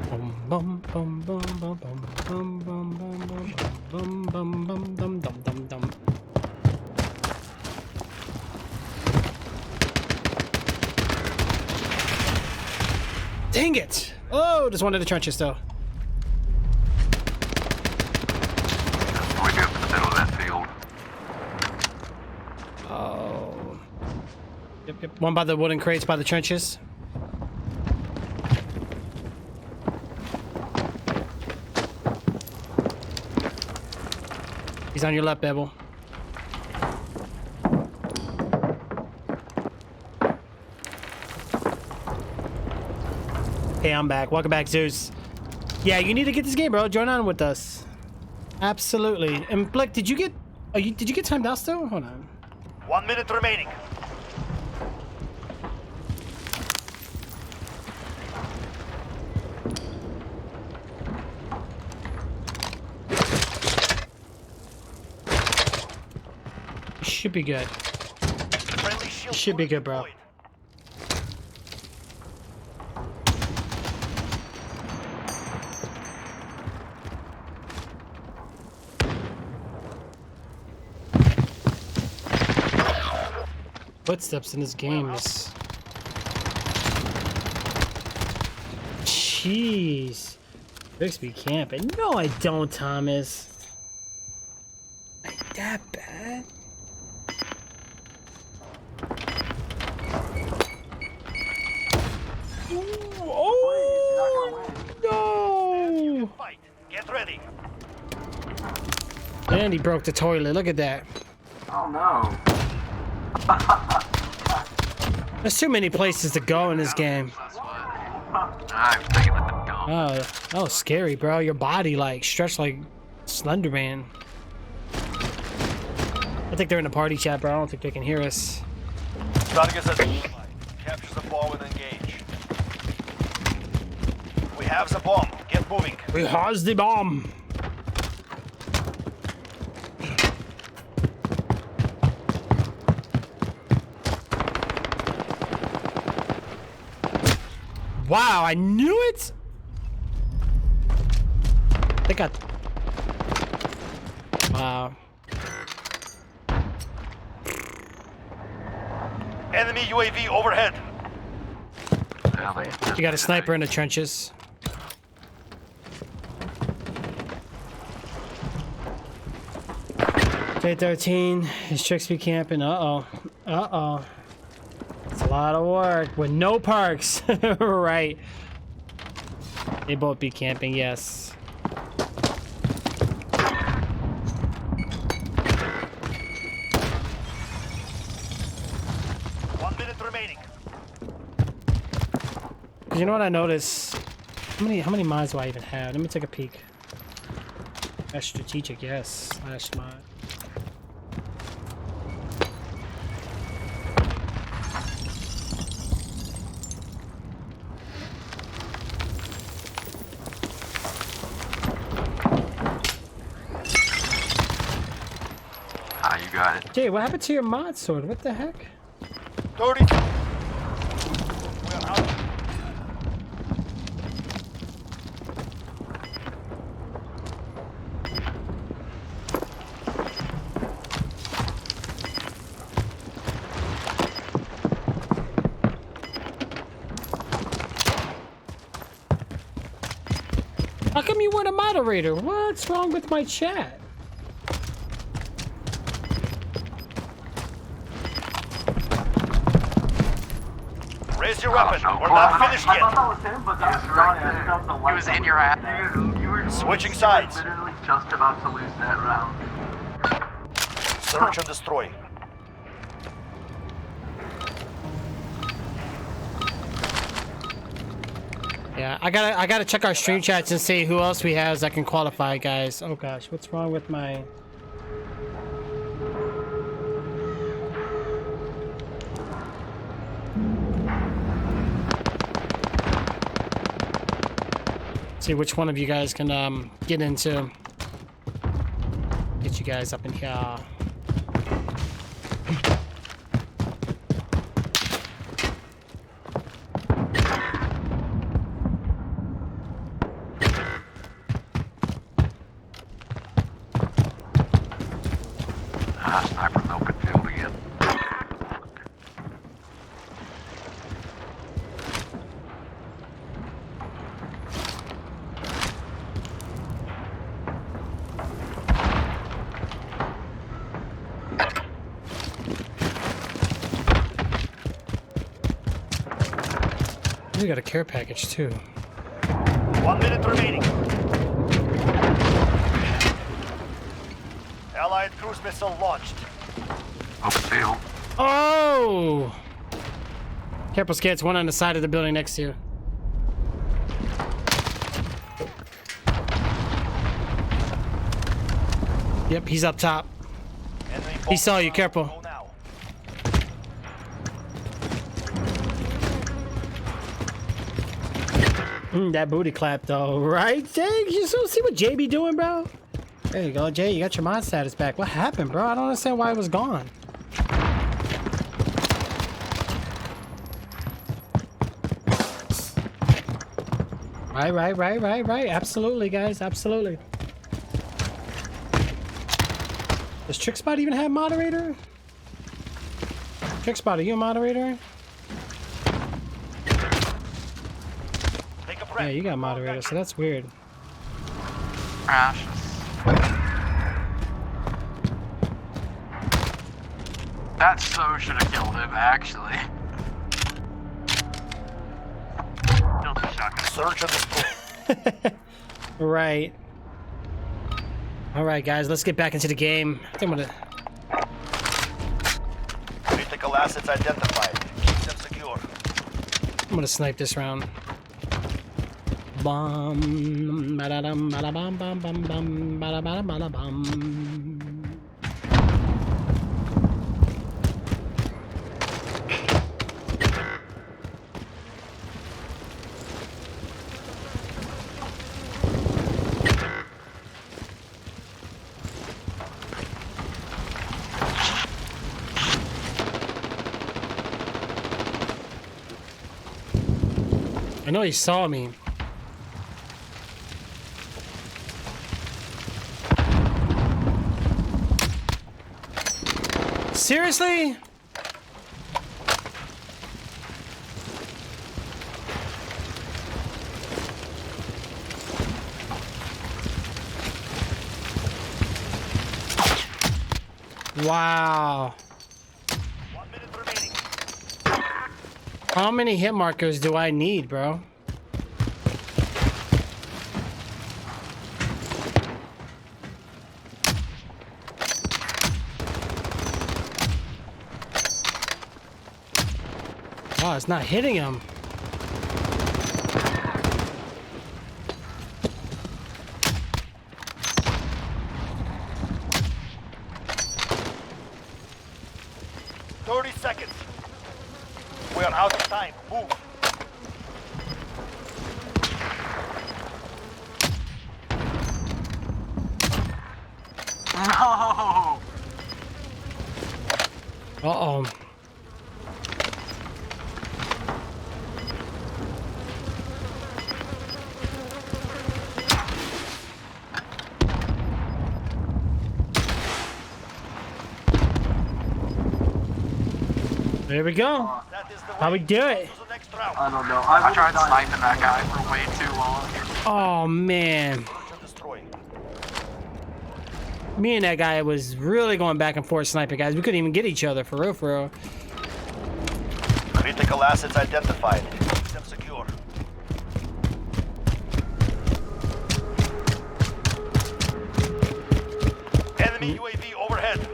Bum, bum, bum, bum, bum, bum, bum, bum, bum, bum, bum, dum, dum, dum, dum. Dang it! Oh, just one of the trenches though. We go to the middle of that field. Oh. Yep. One by the wooden crates by the trenches. He's on your left, Bevel. Hey, I'm back. Welcome back, Zeus. Yeah, you need to get this game, bro. Join on with us. Absolutely. And Blick, did you get? Oh, did you get timed out still? Hold on. 1 minute remaining. Should be good. Should be good, bro. Footsteps in this game is... Jeez. Fix me camping. No, I don't, Thomas. Like that bad? Oh no! Get ready. And he broke the toilet. Look at that. Oh no. There's too many places to go in this game. Oh, that was scary, bro. Your body like stretched like Slender Man. I think they're in the party chat, bro. I don't think they can hear us. Targets identified. Capture the bomb and engage. We have the bomb. Get moving. We has the bomb. Wow, I knew it. They got. Wow. Enemy UAV overhead. You got a sniper in the trenches. Day 13. His tricks be camping. Uh-oh. Uh-oh. It's a lot of work with no perks. Right. They both be camping, yes. You know what I noticed? How many mods do I even have? Let me take a peek. That's strategic, yes. Slash mod. Ah, you got it. Jay, what happened to your mod sword? What the heck? 30. How come you weren't a moderator? What's wrong with my chat? Raise your weapon. We're not finished yet. He was in your ass. Switching sides. Literally just about to lose that round. Search and destroy. Yeah, I gotta check our stream chats and see who else we have that can qualify, guys. Oh gosh, what's wrong with my... See which one of you guys can get into. Get you guys up in here. Sniper in the open field again. We got a care package too. 1 minute remaining. Allied cruise missile launched. Open field. Oh! Careful, Skits. One on the side of the building next to you. Yep, he's up top. He saw you. Careful. That booty clap though, right? Dang, you still see what Jay be doing, bro? There you go, Jay. You got your mod status back. What happened, bro? I don't understand why it was gone. Right. Absolutely, guys. Absolutely. Does trixzbot even have moderator? trixzbot, are you a moderator? Yeah, you got moderator, so that's weird. Crash. That so should have killed him, actually. Search and destroy. Right. Alright, guys, let's get back into the game. I think I'm gonna... Critical assets identified. Keep them secure. I'm gonna snipe this round. Bum, ba-da-dum, ba-da-bum, bum, bum, bum, ba-da-ba-da, ba-da-bum. I know he saw me. Seriously? Wow. How many hit markers do I need, bro? Oh, it's not hitting him. We are out of time. Move. No. Uh-oh. There we go. How we do it? I don't know. I tried sniping that guy for way too long. Oh, man. Me and that guy was really going back and forth sniping, guys. We couldn't even get each other, for real, for real. Critical assets identified. Keep them secure. Enemy UAV overhead.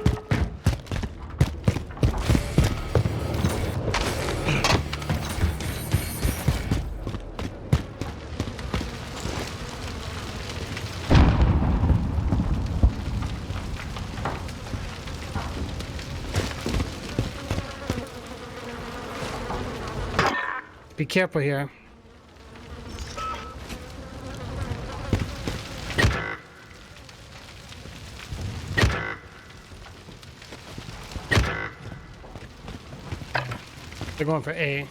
Be careful here. They're going for A.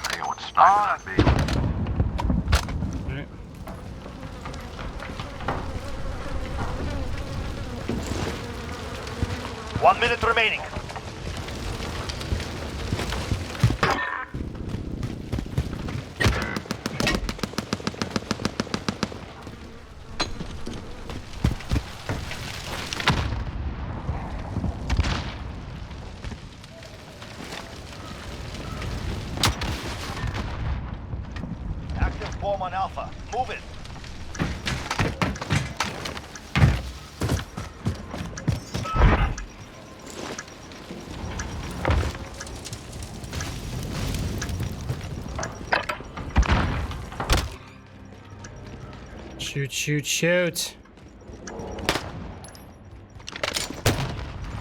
I got one sniping at me. Alright. One minute remaining. Active bomb on Alpha. Move it. Shoot, shoot, shoot.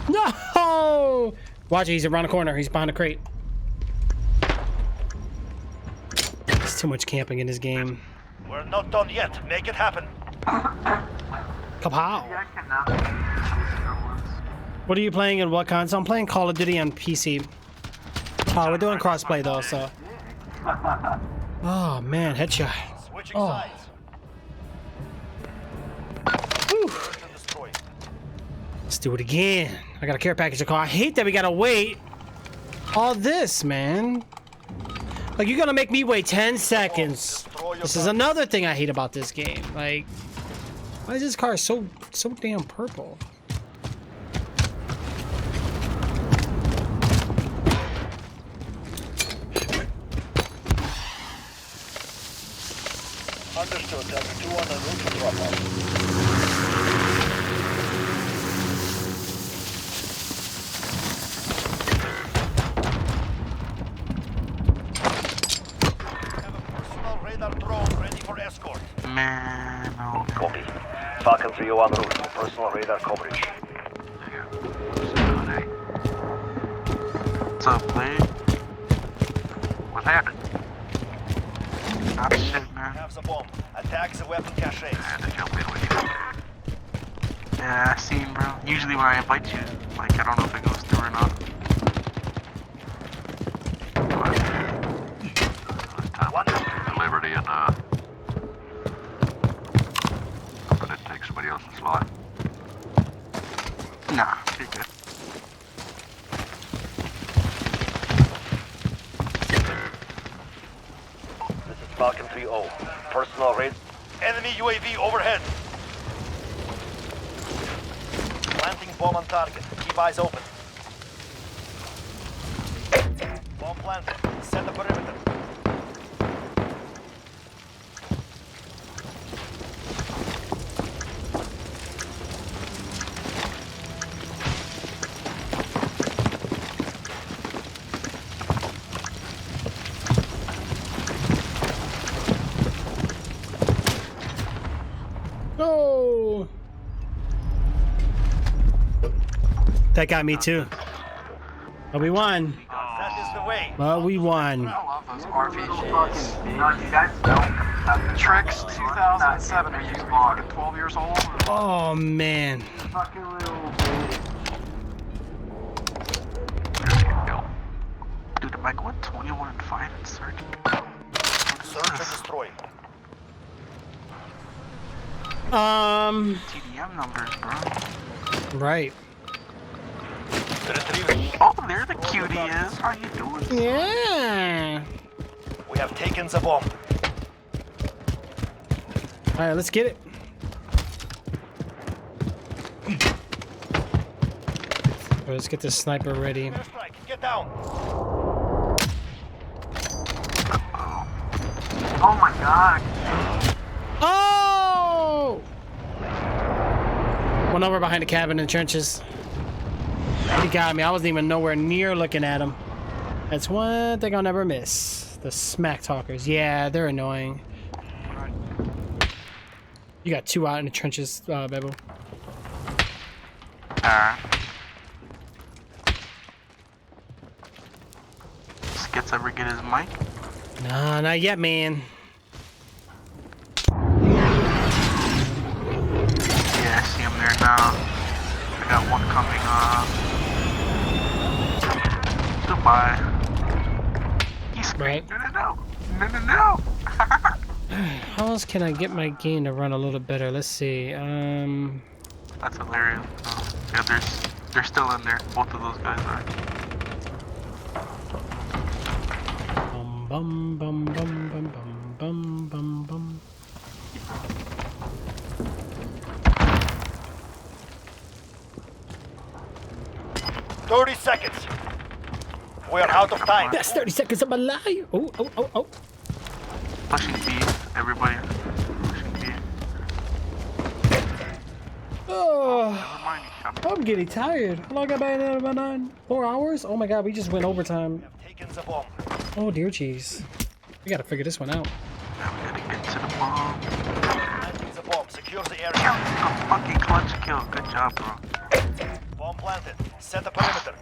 No! Watch it, he's around the corner. He's behind the crate. There's too much camping in this game. We're not done yet. Make it happen. Kapow! What are you playing and what console? I'm playing Call of Duty on PC. Oh, we're doing crossplay though, so. Oh man, headshot. Switching Oh. sides. Let's do it again. I got a care package to call. I hate that we gotta wait all this, man. Like, you're gonna make me wait 10 seconds. This is another thing I hate about this game. Like, why is this car so damn purple? Understood. That's 2 on the route to drop off. Man, no. Copy. Falcon 3 en route. Personal radar coverage. What's up, Blade? What happened? Ah, shit, man. Have the bomb. Attack the weapon cache. Yeah, I seen, bro. Usually when I invite you, like, I don't know if it goes through or not. Time for liberty and, I'm gonna take somebody else's slot. Nah, you're good. This is Falcon 3-0. Personal raid. Enemy UAV overhead. bomb on target. Keep eyes open. Bomb planted. Set the perimeter. Oh! That got me too. But we won. That is the way. But we won. I love those RPGs. You guys don't. Trix 2007. Are you fucking 12 years old? Oh man. Fucking little dude, am I going 21 and 5 and search? Search and destroy. TDM numbers, bro. Right. Oh, there the cutie is. How you doing? Yeah. We have taken the bomb. All right, let's get it. Let's get this sniper ready. Get down. Oh my god. Oh! One over behind the cabin in the trenches. He got me. I wasn't even nowhere near looking at him. That's one thing I'll never miss. The smack talkers. Yeah, they're annoying. You got two out in the trenches, Bebo. Skits ever get his mic? Nah, not yet, man. Yeah, I see him there now. I got one coming, Goodbye. He's right. No. How else can I get my game to run a little better? Let's see. That's hilarious. Yeah, they're still in there. Both of those guys are. Bum bum bum bum bum bum bum bum. $30 seconds. We are out of time. That's 30 seconds of my life. Oh. Pushing B, everybody. Pushing B. Oh, I'm getting tired. How long have I been at on? 4 hours? Oh my god, we just went overtime. Taken the bomb. Oh dear jeez. We gotta figure this one out. Now we gotta get to the bomb. Planting the bomb. Secure the area. A fucking clutch kill. Good job, bro. Bomb planted. Set the perimeter.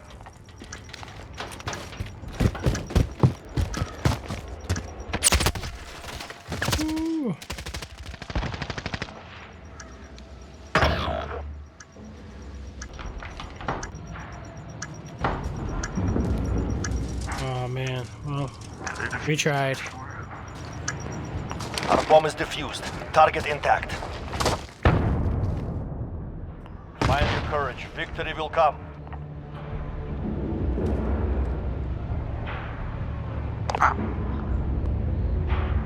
Ooh. Oh man, well, we tried. Our bomb is defused. Target intact. Find your courage. Victory will come.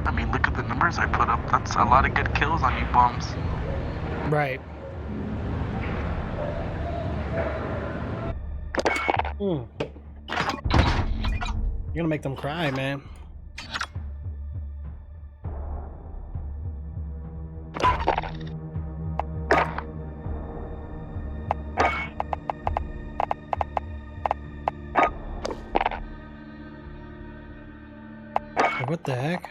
I mean, look at the numbers I put up. That's a lot of good kills on you bums. Right. You're gonna make them cry, man. What the heck?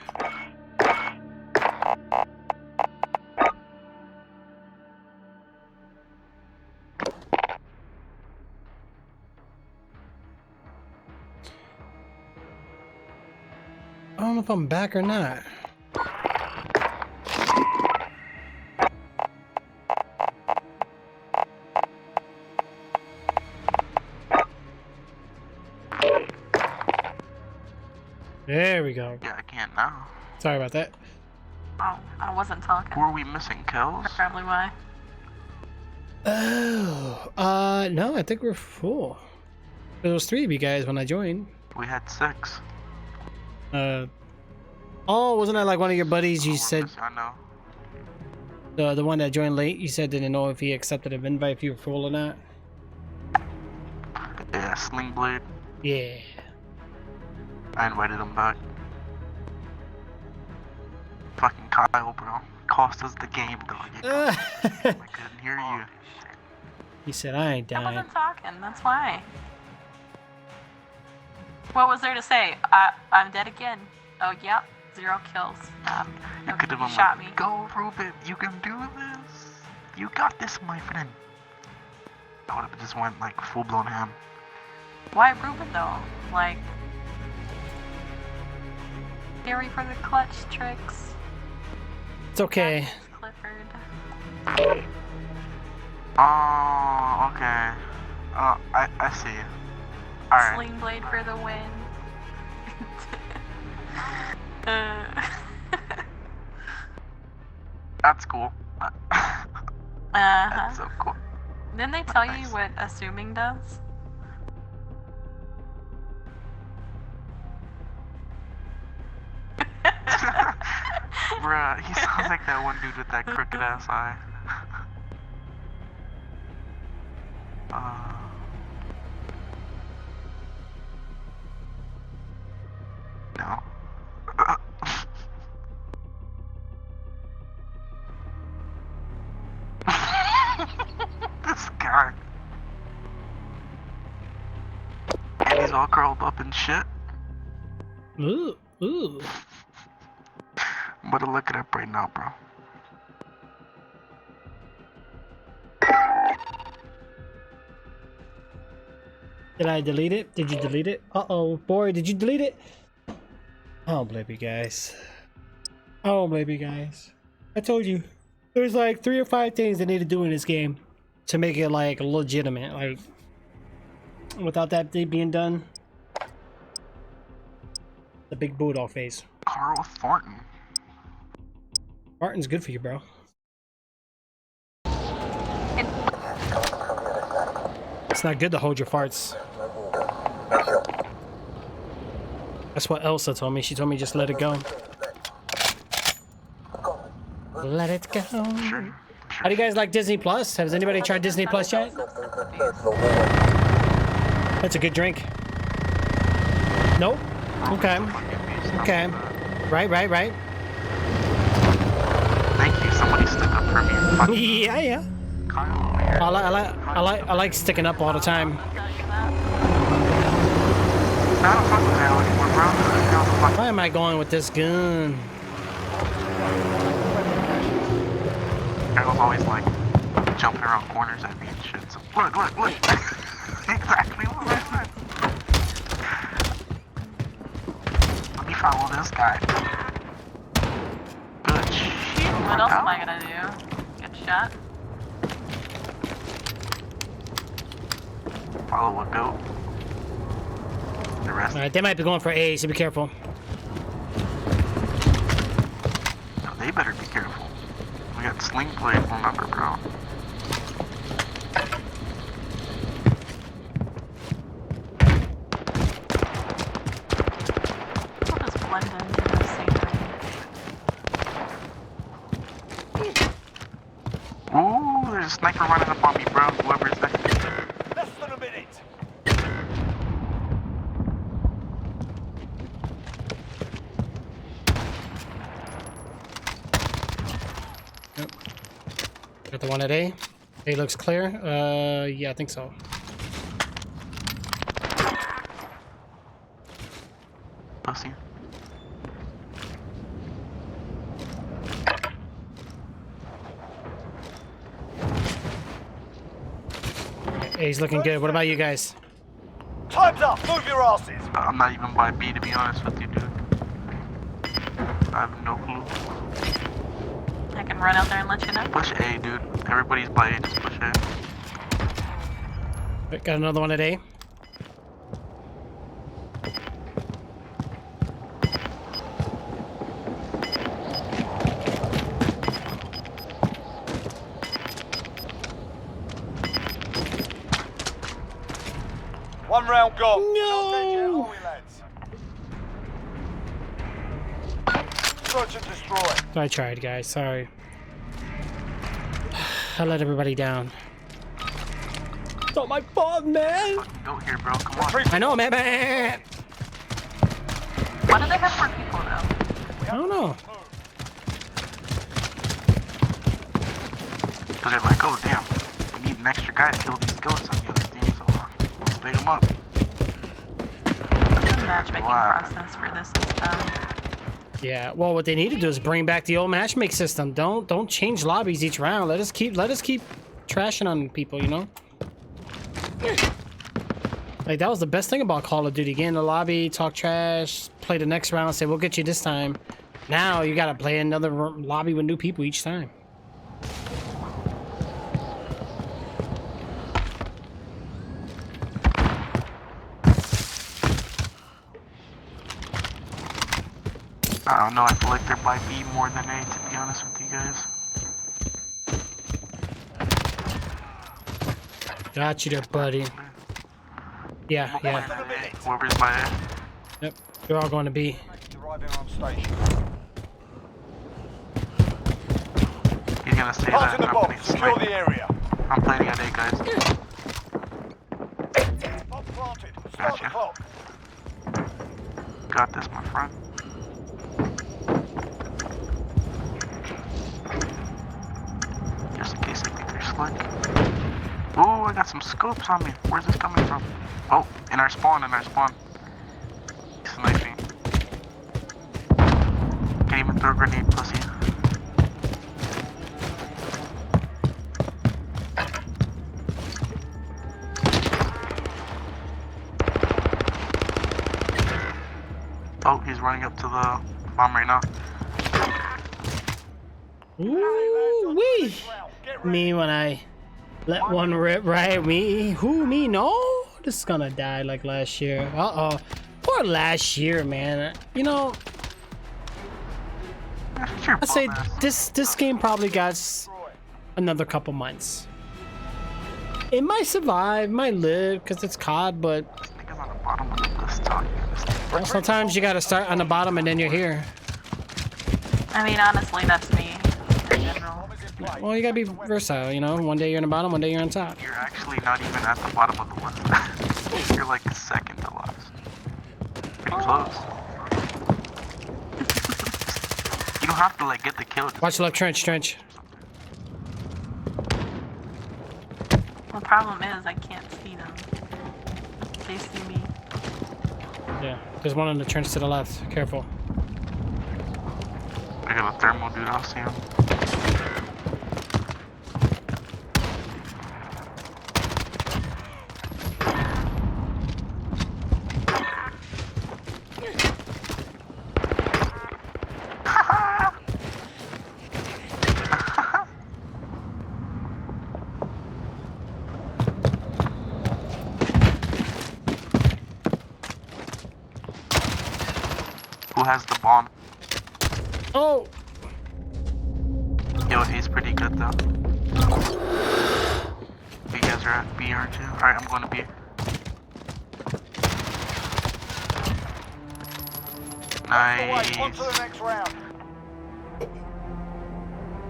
I don't know if I'm back or not. There we go. Yeah, I can't now. Sorry about that. Oh, I wasn't talking. Who are we missing? Kills? That's probably why. Oh, no, I think we're full. There was 3 of you guys when I joined. We had 6. Oh, wasn't that like one of your buddies? You said I know. the one that joined late. You said didn't know if he accepted an invite, if you were full or not. Yeah, Sling Blade. Yeah. I invited him back. Fucking Kyle, bro. Cost us the game, dog. I couldn't hear you. He said, I ain't I dying. wasn't talking, that's why. What was there to say? I'm dead again. Oh, yep. 0 kills. You could have been shot like, me. go, Ruben. You can do this. You got this, my friend. I would have just went like full-blown ham. Why Ruben though? Like, theory for the clutch tricks. It's okay. Clifford. Oh, okay. I see. Alright. Sling Blade for the win. That's cool. That's so cool. Didn't they tell you what assuming does? Bruh, he sounds like that one dude with that crooked ass eye. No. This guy. And he's all curled up and shit. Ooh, ooh. But look it up right now, bro. Did I delete it? Did you delete it? Uh-oh. Boy, did you delete it? I don't blame you guys. I don't blame you guys. I told you. There's like 3 or 5 things they need to do in this game to make it like legitimate. Like, without that being done, the big bulldog face. Carl Thornton. Martin's good for you, bro. It's not good to hold your farts. That's what Elsa told me. She told me just let it go. Let it go. How do you guys like Disney Plus? Has anybody tried Disney Plus yet? That's a good drink. Nope. Okay. Okay. Right. Thank you. Somebody stuck up for me. Fuck. Yeah. I like sticking up all the time. Why am I going with this gun? I was always like jumping around corners at me and shit. So look. Exactly what I said. Let me follow this guy. Good shit. What else am I gonna do? Get shot? Follow a goat. The rest. Alright, they might be going for A, so be careful. No, they better be careful. We got Sling Blade, remember, bro. We'll just blend into the scenery. Ooh, there's a sniper running up on me, bro. Whoever's that. Less than a minute. Yep. Got the one at A. A looks clear. Yeah, I think so. Pussy. A's looking good. What about you guys? Time's up. Move your asses. I'm not even by B, to be honest with you, dude. I have no clue. I can run out there and let you know. Push A, dude. Everybody's by A, just push A. Got another one at A. One round gone. No. Search and destroy. I tried, guys. Sorry. I let everybody down. It's not my fault, man. Go here, bro. Come on. I know, man. Why do they have 4 people now? I don't know. Because they're like, oh damn, we need an extra guy to kill these goats on the other team, so let's bait them up. The matchmaking process for this is done. Yeah, well, what they need to do is bring back the old matchmake system. Don't change lobbies each round. Let us keep trashing on people, you know? Like, that was the best thing about Call of Duty. Get in the lobby, talk trash, play the next round, say, we'll get you this time. Now, you gotta play another lobby with new people each time. I don't know, I feel like there might be more than A, to be honest with you guys. Got you there, buddy. Yeah. Whoever's by A. Yep, you're all going to B. He's gonna say that, and I'm gonna secure the area. I'm planning at A, guys. Gotcha. Got this, my friend. Just in case I think they're slick. Ooh, I got some scopes on me. Where's this coming from? Oh, in our spawn. Sniping. Can't even throw a grenade, pussy. Oh, he's running up to the bomb right now. Ooh, wee! Me when I let one rip, right? Me? Who? Me? No? This is gonna die like last year. Uh-oh. Poor last year, man. You know, I'd say this game probably got another couple months. It might survive, might live, because it's COD, but well, sometimes you gotta start on the bottom and then you're here. I mean, honestly, that's me in general. Well, you gotta be versatile, you know? One day you're on the bottom, one day you're on top. You're actually not even at the bottom of the list. You're like second to last. Pretty close. You don't have to like get the kill. Watch left, trench. The problem is I can't see them. They see me. Yeah, there's one on the trench to the left. Careful. I got a thermal dude, I'll see him. Who has the bomb? Oh! Yo, he's pretty good though. You guys are at B, aren't you? Alright, I'm going to B. Nice. On to the next round.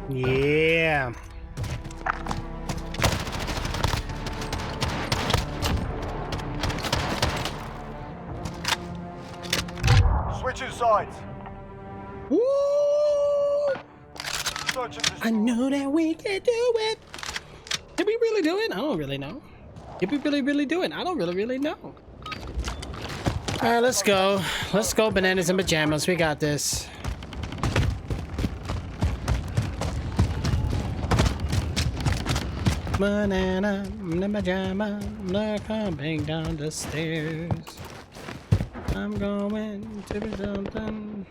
Yeah. Switching sides. Woo! I know that we can do it. Did we really do it? I don't really know. Did we really do it? I don't really know. All right, let's go. Let's go, bananas and pajamas. We got this. Banana and pajama, I'm coming down the stairs. I'm going to be done.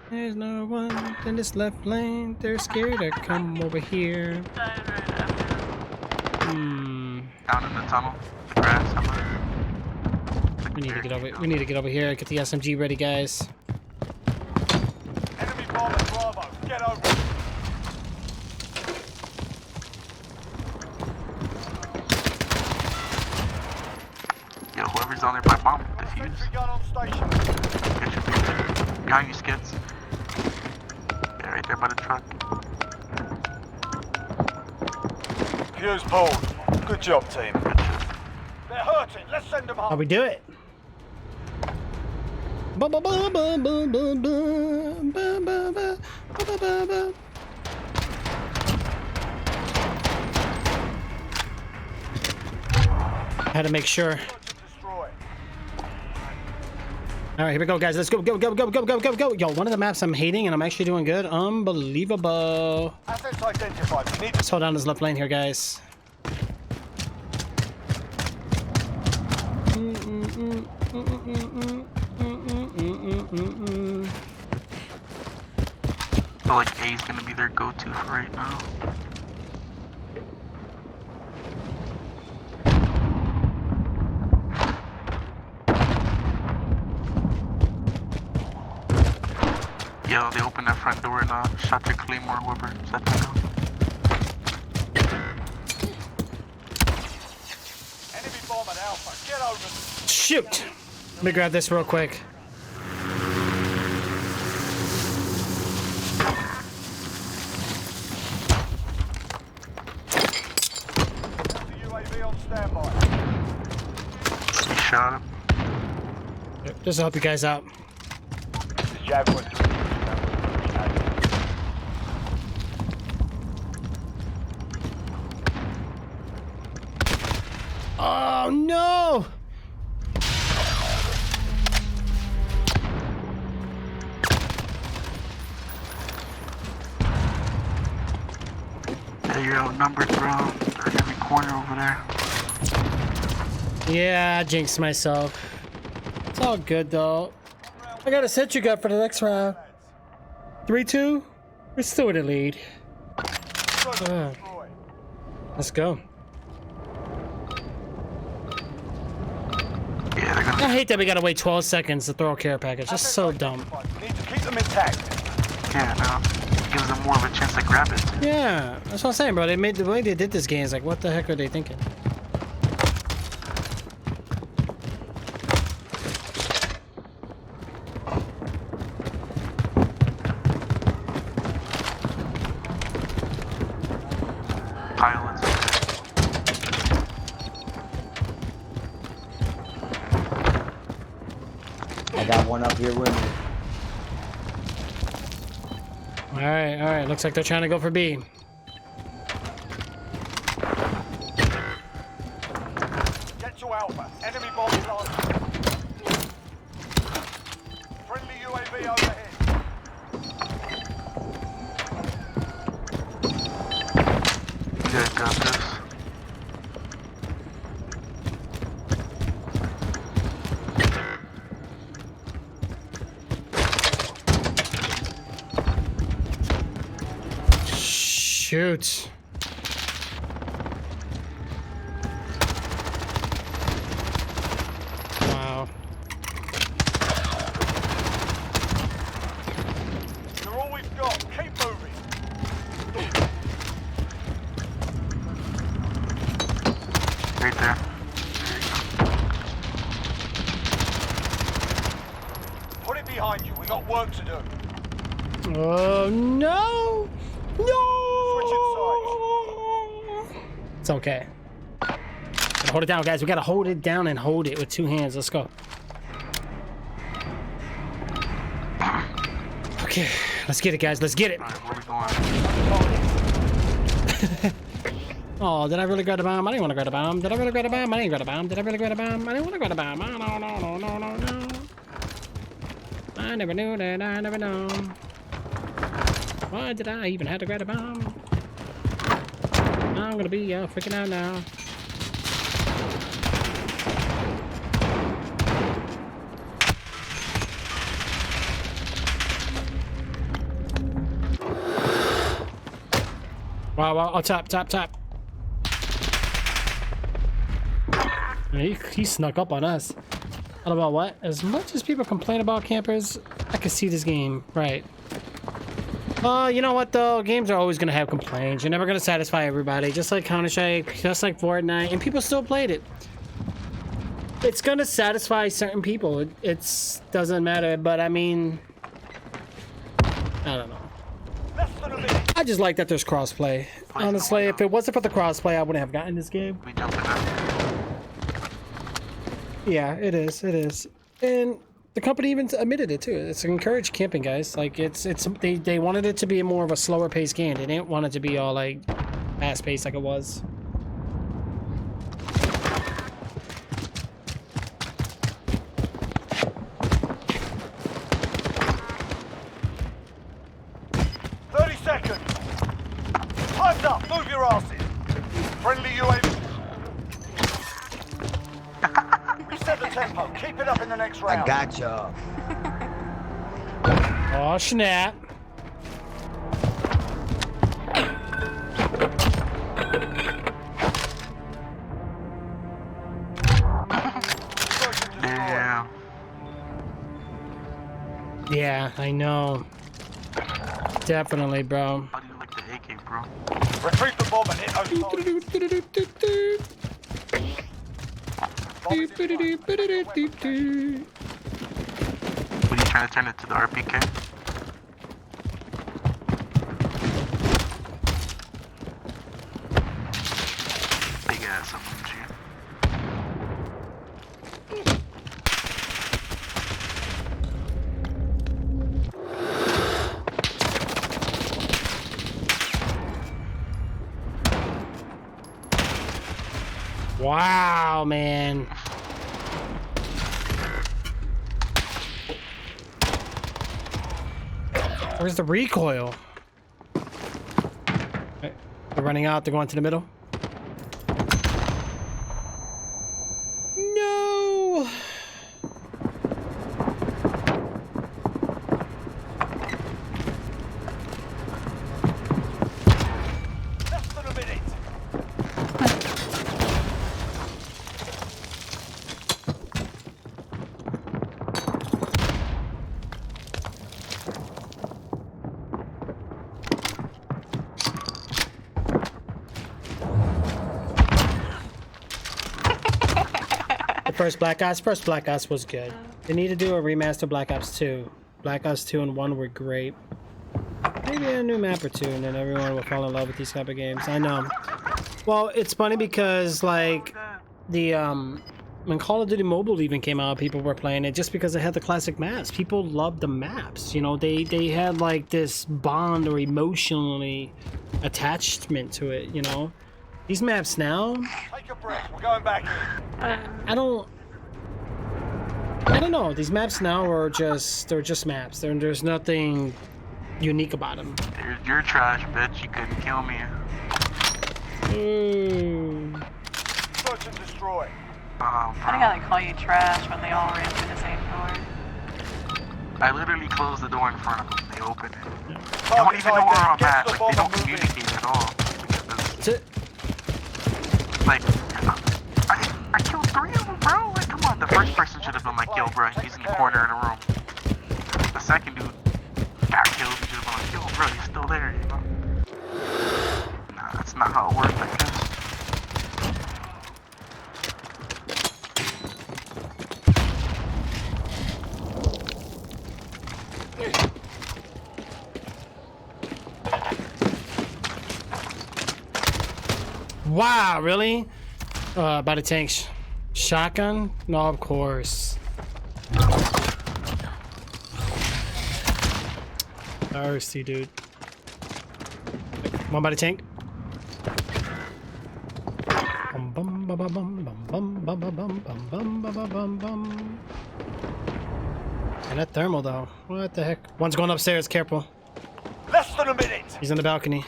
There's no one in this left lane. They're scared to come over here. Down in the tunnel, the grass somewhere. We need to get over. We need to get over here. Get the SMG ready, guys. Enemy bomb at Bravo. Get over it. Yo, whoever's on there by bomb, defuse. Sentry gun on station. Behind you, skids. there by the truck. Fuse pulled. Good job, team. They're hurting. Let's send them home. How we do it? Had to make sure. All right, here we go, guys. Let's go, go, go, go, go, go, go, go. Yo, one of the maps I'm hating, and I'm actually doing good. Unbelievable. Assets identified. We need Let's hold down this left lane here, guys. I feel like A is gonna be their go-to for right now. Yo, they opened that front door and shot their claymore, whoever set that up. enemy bomb at Alpha. Get over. Shoot. Let me grab this real quick. UAV on standby. He shot him. Just to help you guys out. Jaguar 3. Oh no! Yeah, you're outnumbered, bro. They're in every corner over there. Yeah, I jinxed myself. It's all good though. I got a sentry gun for the next round. 3-2. We're still in the lead. Let's go. I hate that we gotta wait 12 seconds to throw a care package. That's so dumb. We need to keep them intact. Yeah, no. It gives them more of a chance to grab it. Yeah, that's what I'm saying, bro. They made the way they did this game is like, what the heck are they thinking? Pilots. I got one up here with me. All right. Looks like they're trying to go for B. Get to Alpha. Enemy bomb launched. Friendly UAV overhead. Yeah, got this. Shoot. Wow. You're all we've got. Keep moving. Right there. Put it behind you. We got work to do. Oh no! No! It's okay. Hold it down, guys. We gotta hold it down and hold it with two hands. Let's go. Okay, let's get it, guys. Let's get it. Oh, did I really grab the bomb? I didn't want to grab the bomb. Did I really grab the bomb? I didn't grab the bomb. Did I really grab the bomb? I didn't want to grab the bomb. Oh, no. I never knew that. I never know. Why did I even have to grab a bomb? I'm gonna be freaking out now. Wow, oh, top. He snuck up on us. What about what? As much as people complain about campers, I can see this game, right? You know what though? Games are always gonna have complaints. You're never gonna satisfy everybody. Just like Counter-Strike, just like Fortnite, and people still played it. It's gonna satisfy certain people. It doesn't matter, but I mean, I don't know. I just like that there's crossplay. Honestly, if it wasn't for the crossplay, I wouldn't have gotten this game. Yeah, it is. It is. And the company even admitted it too. It's encouraged camping, guys. Like they wanted it to be more of a slower paced game. They didn't want it to be all like fast paced like it was. Time's up. Move your asses. Friendly UAV. Reset the tempo. Keep it up in the next round. I got y'all. Oh snap! Damn. Yeah, I know. Definitely, bro. How do you like the AK, bro? Retrieve the bomb and hit those What are you trying to turn it to the RPK? Big ass MG. Wow, man. Where's the recoil? Okay, they're running out. They're going to the middle. No. Less than a minute. First Black Ops was good. They need to do a remaster Black Ops 2. Black Ops 2 and 1 were great. Maybe a new map or two, and then everyone will fall in love with these type of games. I know. Well, it's funny because like the when Call of Duty Mobile even came out, people were playing it just because it had the classic maps. People loved the maps. You know, they had like this bond or emotionally attachment to it. You know, these maps now. Take a breath. We're going back in. I don't know. These maps now are they're just maps. There's nothing unique about them. You're trash, bitch. You couldn't kill me. Search and destroy. Funny how they call you trash when they all ran through the same door. I literally closed the door in front of them. They opened it. They don't even know where I'm at. Like, they don't communicate at all. Like, I killed 3 of them, bro. Like, come on. The first person should have been like, yo, bro, he's in the corner in the room. The second dude got killed. He should have been like, yo, bro, he's still there, you know? Nah, that's not how it works, I guess. Wow, really? By the tanks. Shotgun? No, of course. Thirsty, dude. One by the tank. Bum bum bum bum bum bum bum bum bum bum bum bum bum. And that thermal though. What the heck? One's going upstairs, careful. Less than a minute. He's on the balcony.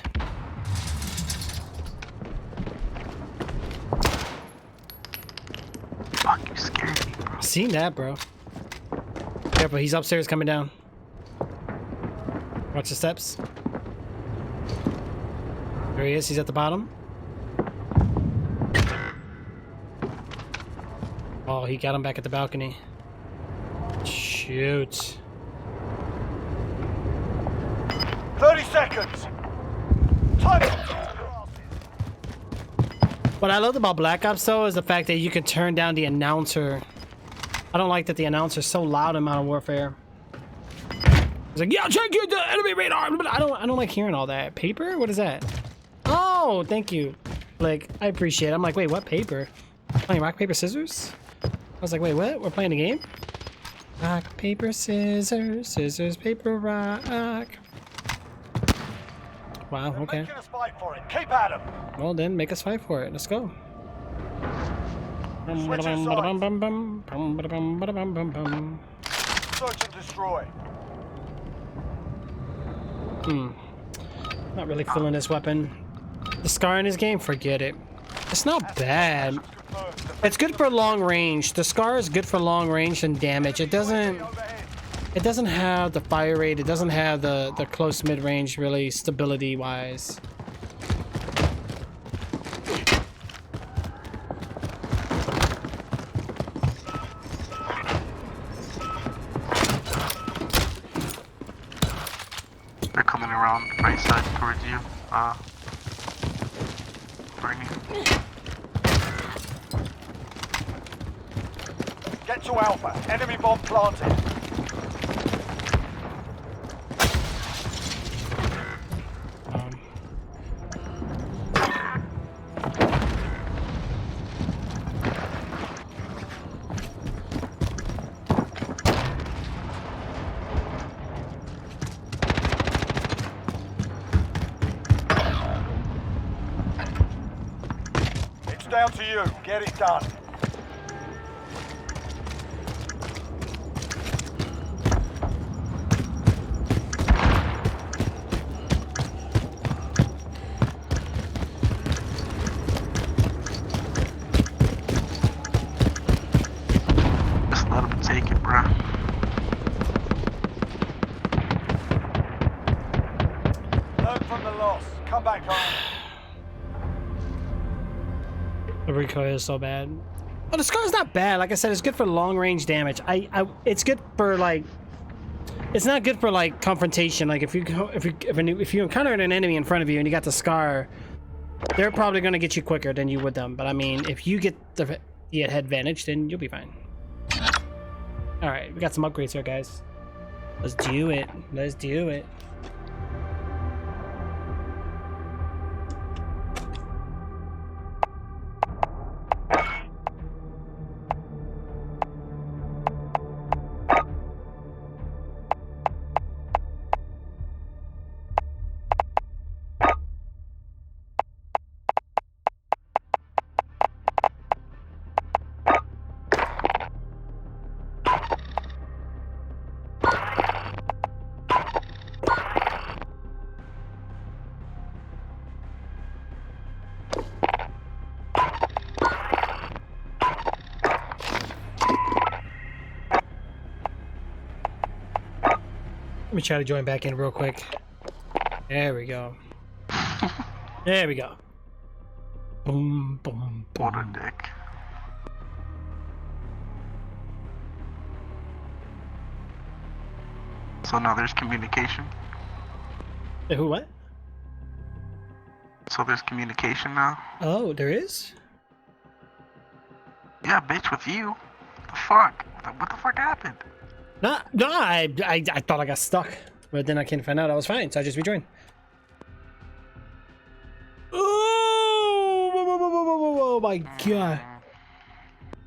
Fuck, you scared me, bro. Seen that, bro. Careful, he's upstairs coming down. Watch the steps. There he is, he's at the bottom. Oh, he got him back at the balcony. Shoot. 30 seconds. Time. What I loved about Black Ops though is the fact that you can turn down the announcer. I don't like that the announcer's so loud in Modern Warfare. He's like, yeah, check your enemy radar. But I don't like hearing all that. Paper? What is that? Oh, thank you. Like, I appreciate it. I'm like, wait, what paper? Playing rock, paper, scissors? I was like, wait, what? We're playing a game? Rock, paper, scissors, scissors, paper, rock. Wow, okay. Making us fight for it. Keep at 'em. Well then, make us fight for it. Let's go. Search and destroy. Not really feeling this weapon. The scar in this game, forget it. It's not bad. It's good for long range. The scar is good for long range and damage. It doesn't have the fire rate. It doesn't have the close mid range really stability wise. They're coming around right side towards you. Bringing. Get to Alpha. Enemy bomb planted. It's down to you. Get it done. Just let them take it, bro. Learn from the loss. Come back home. The recoil is so bad. Oh, the scar's not bad. Like I said, it's good for long range damage. It's good for like. It's not good for like confrontation. Like if you encounter an enemy in front of you and you got the scar, they're probably gonna get you quicker than you would them. But I mean, if you get the advantage, then you'll be fine. All right, we got some upgrades here, guys. Let's do it. Let's do it. Let me try to join back in real quick. There we go. There we go. Boom, boom, boom. What a dick. So now there's communication. Who, what? So there's communication now? Oh, there is? Yeah, bitch, with you. The fuck? What the fuck happened? No, I thought I got stuck, but then I can't find out I was fine, so I just rejoined. Oh my god.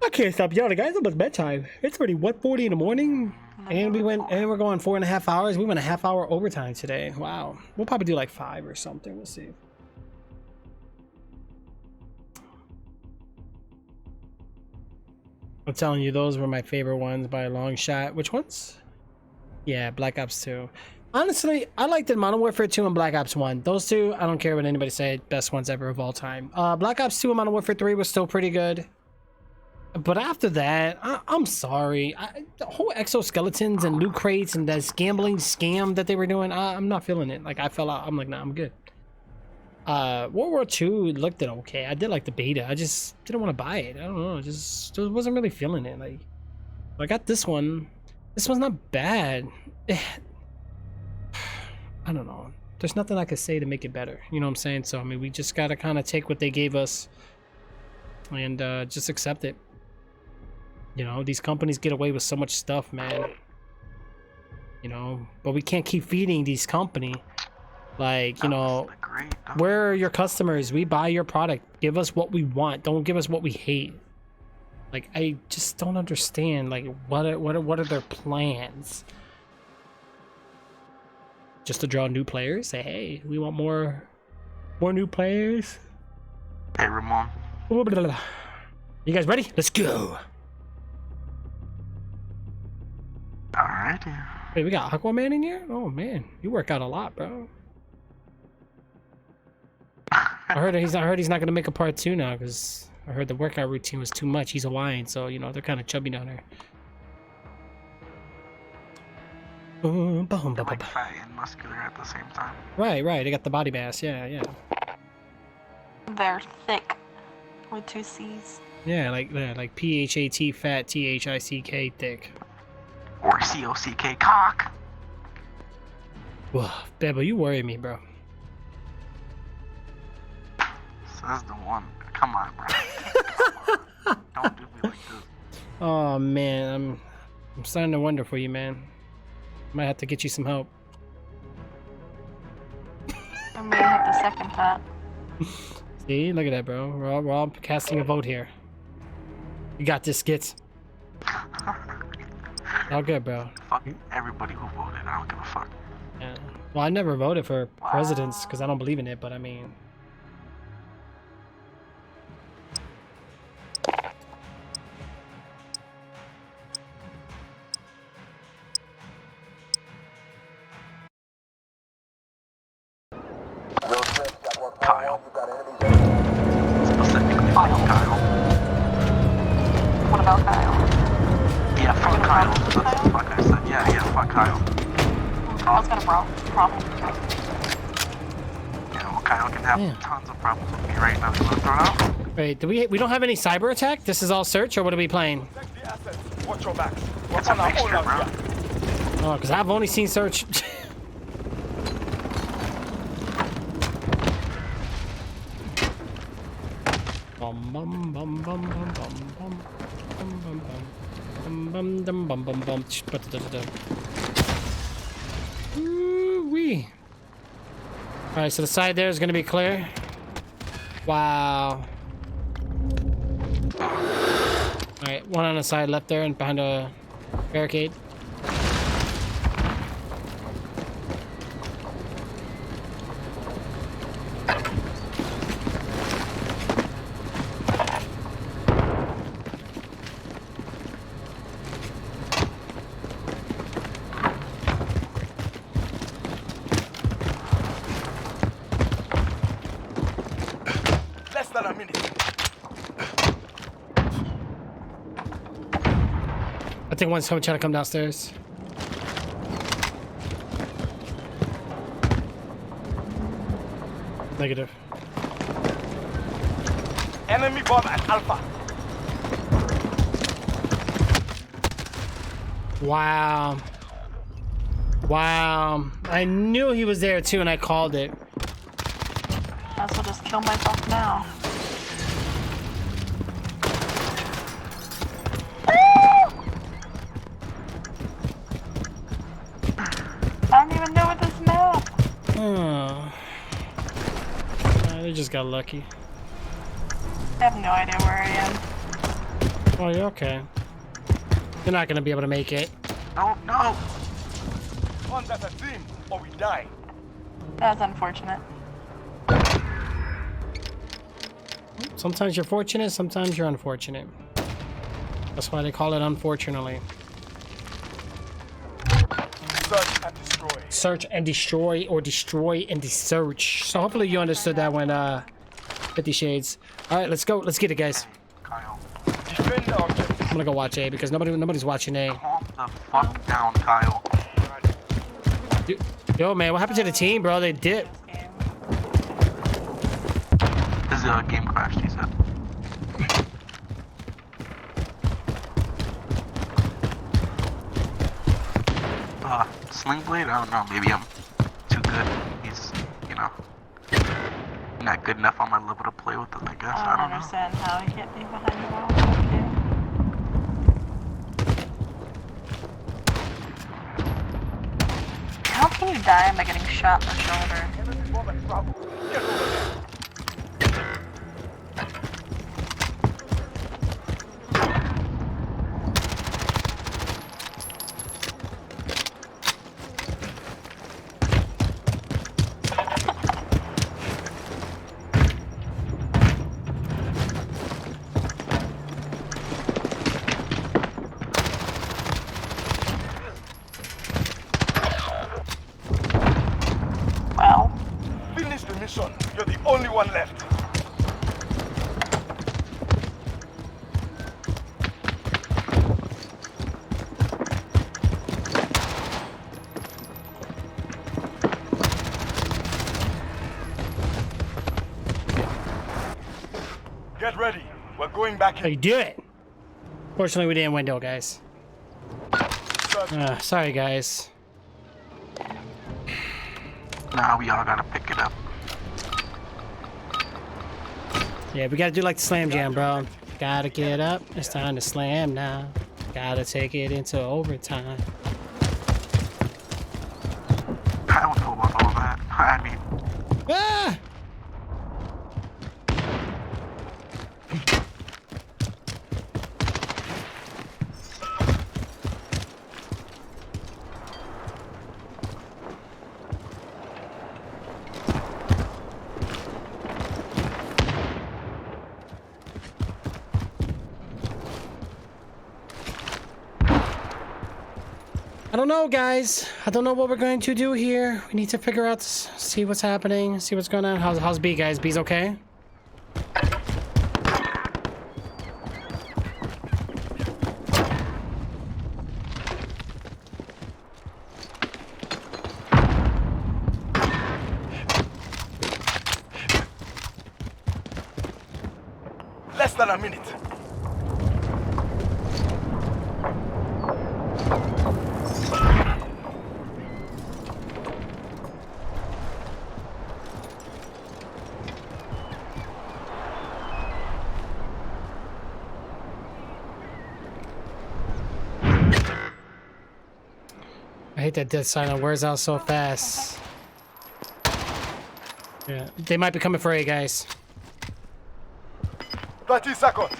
I can't stop yelling, guys. It's almost bedtime. It's already 1:40 in the morning, and we're going 4.5 hours. We went a half-hour overtime today. Wow. We'll probably do like 5 or something. We'll see. I'm telling you, those were my favorite ones by a long shot. Which ones? Yeah, Black Ops 2. Honestly, I liked Modern Warfare 2 and Black Ops 1. Those two, I don't care what anybody say, best ones ever of all time. Black Ops 2 and Modern Warfare 3 was still pretty good. But after that, I'm sorry. The whole exoskeletons and loot crates and this gambling scam that they were doing, I'm not feeling it. Like, I fell out. I'm like, nah, I'm good. World War II looked okay. I did like the beta. I just didn't want to buy it. I don't know. Just wasn't really feeling it. Like, I got this one. This one's not bad. I don't know. There's nothing I could say to make it better. You know what I'm saying? So, I mean, we just got to kind of take what they gave us and just accept it. You know, these companies get away with so much stuff, man. you know, but we can't keep feeding these company. Like, you know, we're your customers. We buy your product. Give us what we want. Don't give us what we hate. Like, I just don't understand. Like, what are their plans? Just to draw new players? Say, hey, we want more new players. Hey, Ramon. You guys ready? Let's go. Alrighty. Wait, we got Aquaman in here? Oh man, you work out a lot, bro. I heard he's not gonna make a part 2 now because I heard the workout routine was too much. He's Hawaiian, so you know they're kind of chubby down there. They're like fat and muscular at the same time. Right. They got the body mass. Yeah. They're thick with 2 C's. Yeah, like PHAT fat, THICK thick. Or COCK cock. Whoa, Bebo, you worry me, bro. Says the one. Come on, bro. Don't do me like this. Oh man, I'm starting to wonder for you, man. Might have to get you some help. I may hit the second fat. See, look at that, bro. We're all casting a vote here. You got this, Skits. All good, bro. Fuck everybody who voted. I don't give a fuck. Yeah. Well, I never voted for presidents because I don't believe in it, but I mean. Kyle. Specifically Kyle. What about Kyle? Yeah, fuck Kyle. That's what the fuck I said. Yeah, fuck Kyle. Kyle's got a problem. Yeah, well, Kyle can have tons of problems with me right now. You want to throw it out? Wait, we don't have any cyber attack? This is all search, or what are we playing? Watch your backs. It's a mixture, bro. Oh, because I've only seen search. Ooh-wee. Alright, so the side there is gonna be clear. Wow. Alright, one on the side left there and behind a barricade. I think one's trying to come downstairs. Negative. Enemy bomb at Alpha. Wow. Wow. I knew he was there too and I called it. Might as well just kill myself now. I don't even know what this map. Oh. They just got lucky. I have no idea where I am. Oh, you're okay. You're not gonna be able to make it. No. One that's a team, or we die. That's unfortunate. Sometimes you're fortunate, sometimes you're unfortunate. That's why they call it unfortunately. Search and destroy. Search and destroy, or destroy and search. So hopefully you understood that when 50 Shades. All right, let's go. Let's get it, guys. Kyle. Defend the object. I'm gonna go watch A because nobody's watching A. Calm the fuck down, Kyle. Yo, man, what happened to the team, bro? They dipped. This is a game crash, he said. Sling Blade? I don't know. Maybe I'm too good. He's, you know, not good enough on my level to play with him, I guess. I don't understand how he hit me behind the wall. can you die by getting shot in the shoulder? Finish the mission. You're the only one left. Get ready. We're going back in. Hey, do it. Fortunately, we didn't win though, guys. Sorry, guys. Nah, we all gotta pick it up. Yeah, we gotta do like the slam jam, bro. Gotta get up. It's time to slam now. Gotta take it into overtime. I don't know about all that. I mean... Ah! I don't know, guys. I don't know what we're going to do here. We need to figure out, see what's happening, see what's going on. How's B, guys? B's okay? Less than a minute. I hate that death silent wears out so fast. Yeah, they might be coming for A, guys. 30 seconds.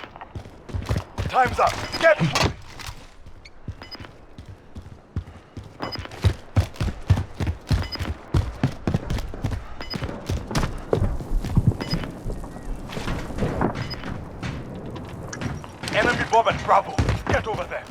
Time's up. Get moving. Enemy bomb at Bravo. Get over there.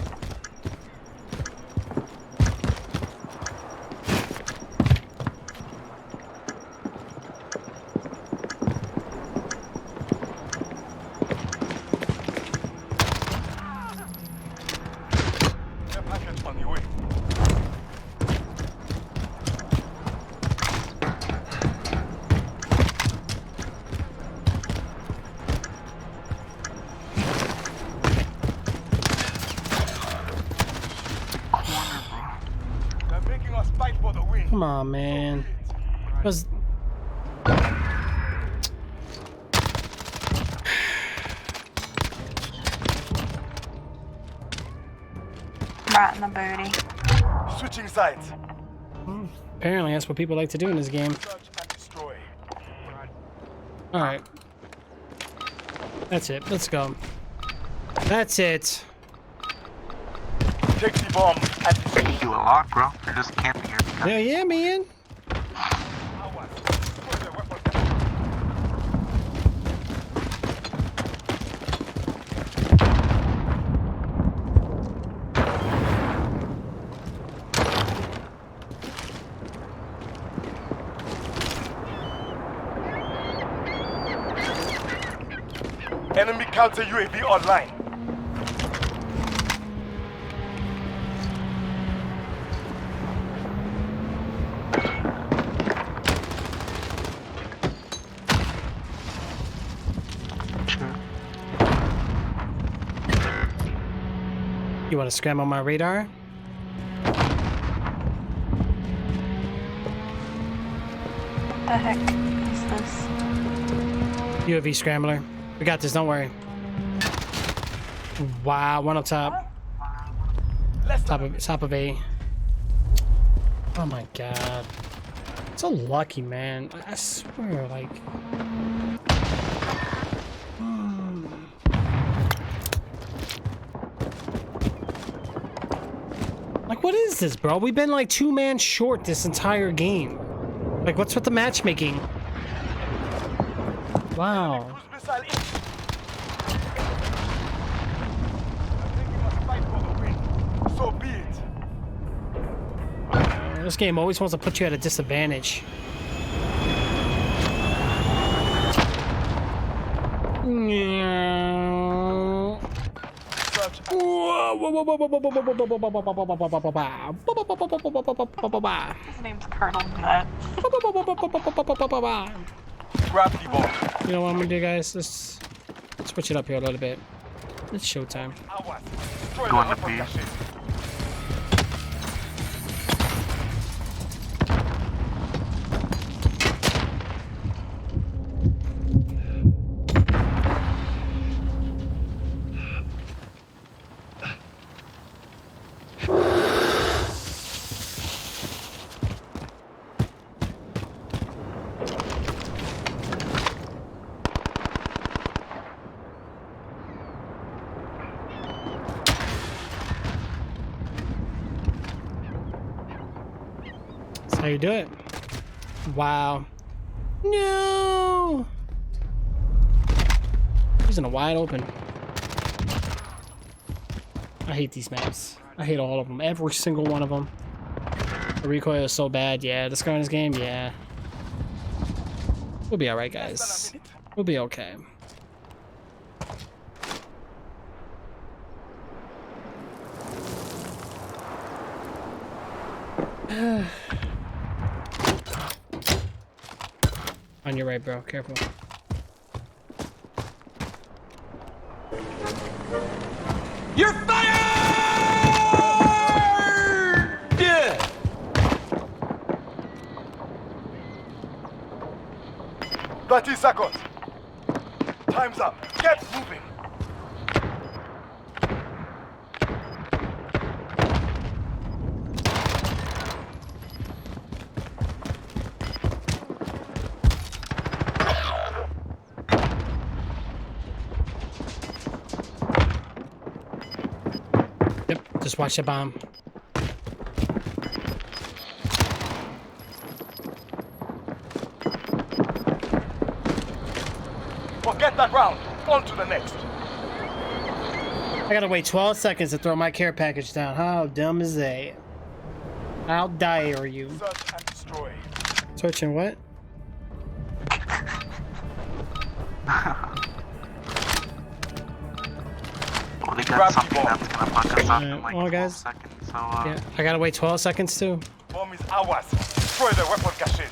Come on, man. Was Right in the booty. Switching sides. apparently that's what people like to do in this game. All right. That's it. Let's go. That's it. Take the bomb and you do a lot, bro. You're just camping here. Hell yeah, man. Enemy counter UAV online. You want to scramble my radar? The heck is this? UAV scrambler. We got this, don't worry. Wow, one up top. Top of A. Oh my god. So lucky, man. I swear, like... Like, what is this, bro? We've been like 2-man short this entire game. Like, what's with the matchmaking? Wow. So be it. This game always wants to put you at a disadvantage. His name's Colonel Nut. Grab the ball. You know what I'm gonna do, guys? Let's switch it up here a little bit. It's showtime. Going to pee. That's how you do it. Wow. No! He's in a wide open. I hate these maps. I hate all of them. Every single one of them. The recoil is so bad. Yeah, this guy in this game, yeah. We'll be alright, guys. We'll be okay. On your right, bro. Careful. You're fired! Yeah. 30 seconds. Time's up. Get moving. Yep, just watch the bomb. Forget that round. On to the next. I gotta wait 12 seconds to throw my care package down. How dumb is that? How dire are you? Search and destroy. Searching what? Well, they got something that's gonna fuck us up in like Well, 12 guys. seconds, so Yeah, I gotta wait 12 seconds too. Bomb is ours. Destroy the weapon caches.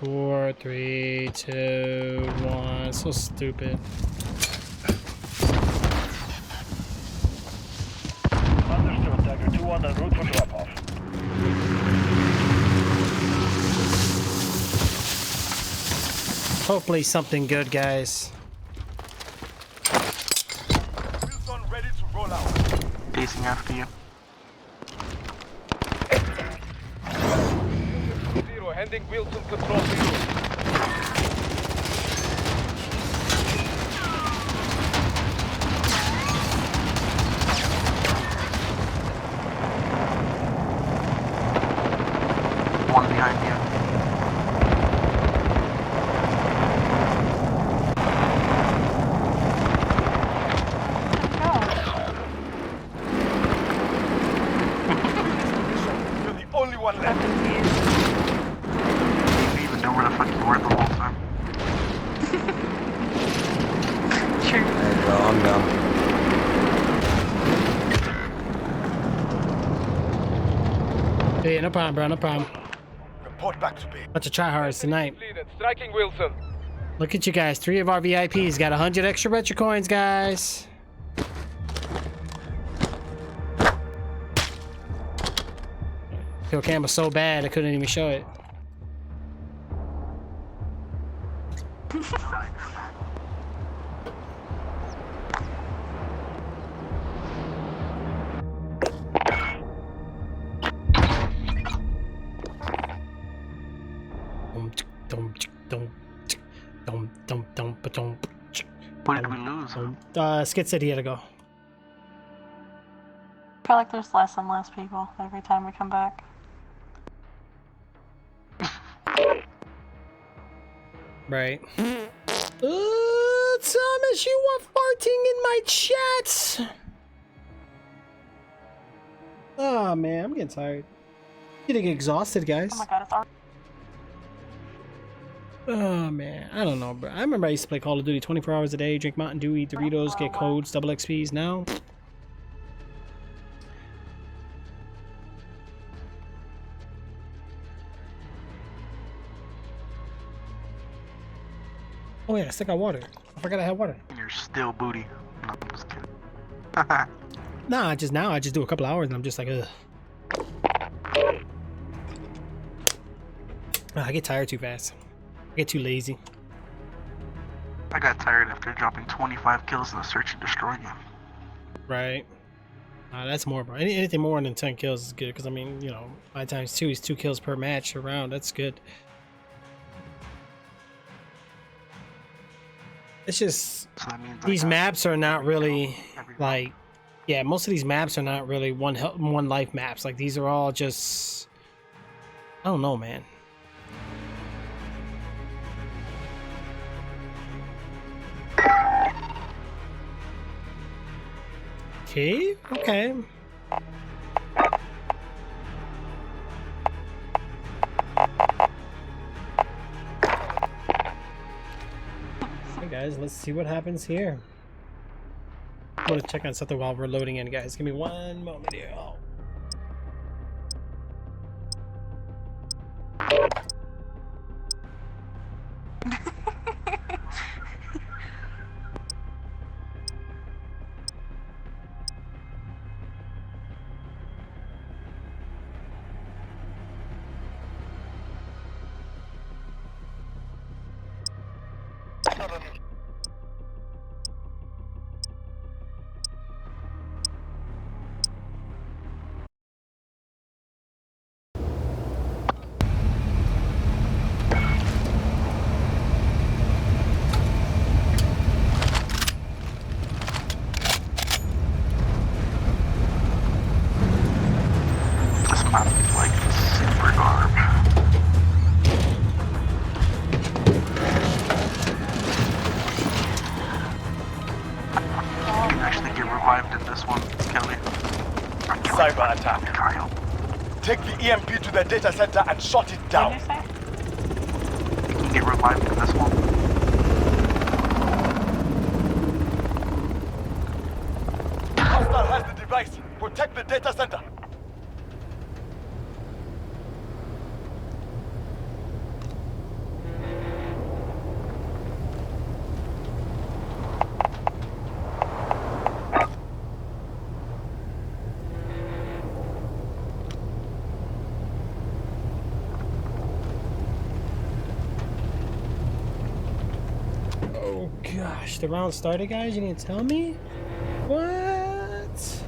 4, 3, 2, 1. So stupid. Understood, Tiger 2 on en route for drop-off. Hopefully something good, guys. Wilson ready to roll out. pacing after you. Zero, handing Wilson control zero. One behind you. You're the only one left. You even know where the fuck you were the whole time. Hey, bro, I'm dumb. Hey, no problem, bro. No problem. Report back to base. Bunch of tryhards tonight. Striking Wilson. Look at you guys. 3 of our VIPs got 100 extra retro coins, guys. Kill cam was so bad I couldn't even show it. What did we lose? Skid said he had to go. I feel like there's less and less people every time we come back. Right. Thomas, you are farting in my chat. Oh man, I'm getting tired. Getting exhausted, guys. Oh my god, it's already. Oh man, I don't know, bro. I remember I used to play Call of Duty 24 hours a day, drink Mountain Dew, eat Doritos, get codes, double XPs. Now, oh yeah, I still got water. I forgot I had water. You're still booty. No, I'm just kidding. Nah, I just do a couple hours and I'm just like, ugh. I get tired too fast. I get too lazy. I got tired after dropping 25 kills in the search and destroy game. Right. That's more, bro. Anything more than 10 kills is good because I mean, you know, 5 times 2 is 2 kills per match around. That's good. It's just So that means these maps are not really like, yeah, most of these maps are not really one life maps. Like these are all just, I don't know, man. Okay, okay. Hey guys, let's see what happens here. I'm gonna check on something while we're loading in, guys. Give me one moment here. Oh. This map is like super garb. You can actually get revived in this one, Kelly. Cyber attack. Kyle. Take the EMP to the data center and shut it down. You can get revived in this one. Hostile has the device. Protect the data center. Oh gosh, the round started, guys. You didn't tell me? What?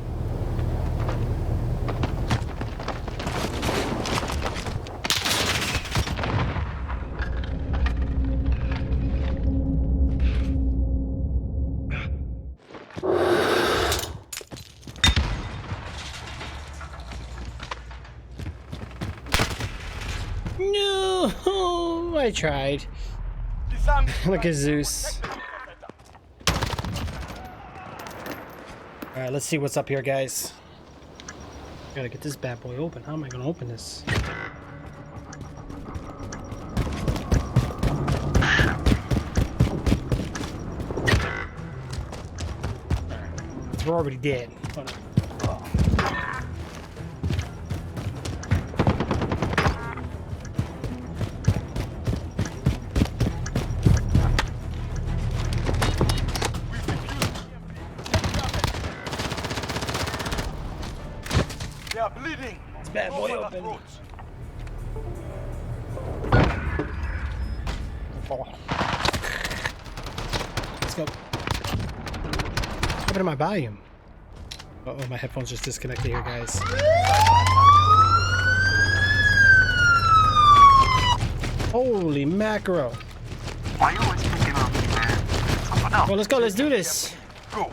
No, I tried. Look at Zeus. Alright, let's see what's up here, guys. Gotta get this bad boy open. How am I gonna open this? We're already dead. Hold on. They are bleeding. This bad boy open. Fall. Let's go. What happened to my volume? Uh oh, my headphones just disconnected here, guys. Holy mackerel. Why you always picking on me, man? Someone else. Well, let's go. Let's do this. Go.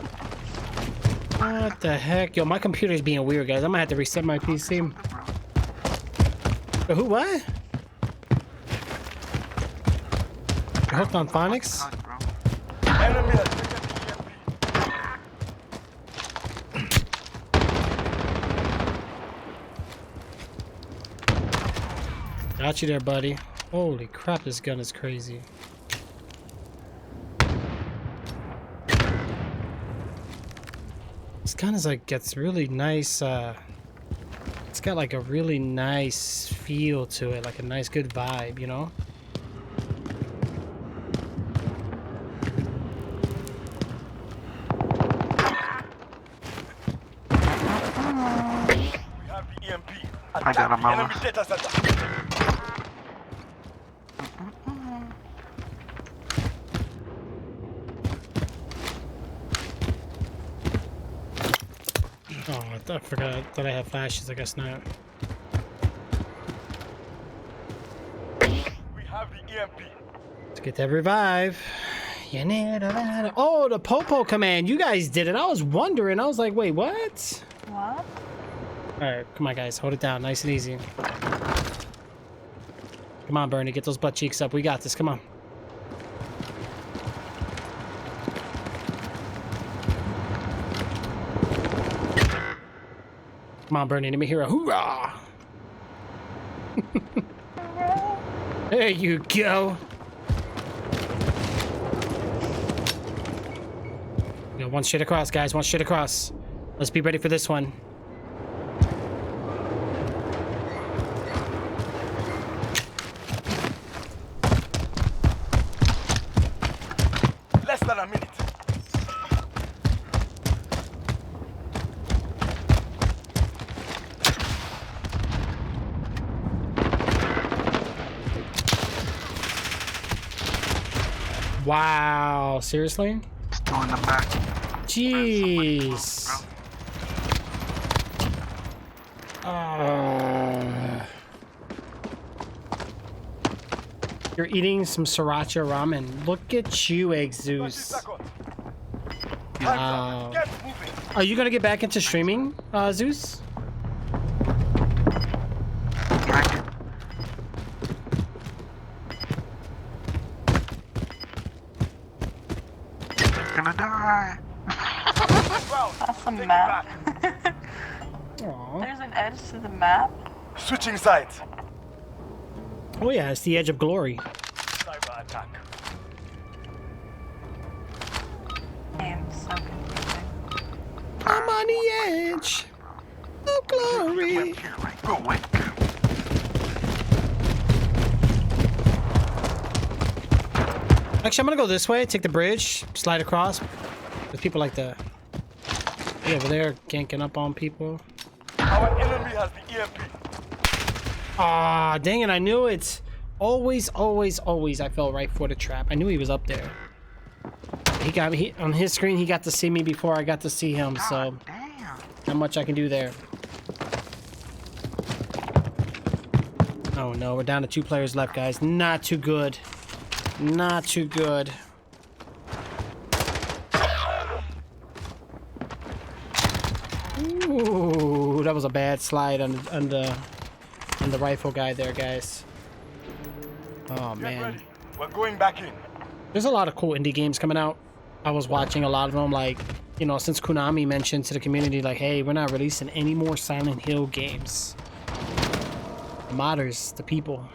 What the heck? Yo, my computer's being weird, guys. I'm gonna have to reset my PC. Who? What? You hooked on phonics? Enemy has taken the EMP. Got you there, buddy. Holy crap, this gun is crazy. This gun is like, gets really nice, it's got like a really nice feel to it, like a nice good vibe, you know? We have the EMP. I got him, Enemy data center. Oh, I forgot that I have flashes, I guess not. We have the EMP. Let's get that revive. Oh, the Popo command. You guys did it. I was wondering. I was like, wait, what? What? Alright, come on, guys. Hold it down. Nice and easy. Come on, Bernie. Get those butt cheeks up. We got this. Come on. Come on, Bernie. Let me hear a hoorah. There you go. Yo, one straight across, guys. One straight across. Let's be ready for this one. Less than a minute. Wow, seriously? Still in the back. Jeez. You're eating some sriracha ramen. Look at you, Egg Zeus. Wow. Are you gonna get back into streaming, Zeus? Gonna die. That's a map. There's an edge to the map. Switching sides. Oh yeah, it's the edge of glory. Cyber attack. I'm so confusing. I'm on the edge of glory. Go away. Actually, I'm gonna go this way, take the bridge, slide across. There's people like the over there ganking up on people. Our enemy has the EMP. Ah, dang it, I knew it. Always, always, always I fell right for the trap. I knew he was up there. He got me on his screen, he got to see me before I got to see him, so not much I can do there. Oh no, we're down to 2 players left, guys. Not too good. Not too good. Ooh, that was a bad slide on the rifle guy there, guys. Oh man. We're going back in. There's a lot of cool indie games coming out. I was watching a lot of them, like, you know, since Konami mentioned to the community, like, hey, we're not releasing any more Silent Hill games. The modders, the people,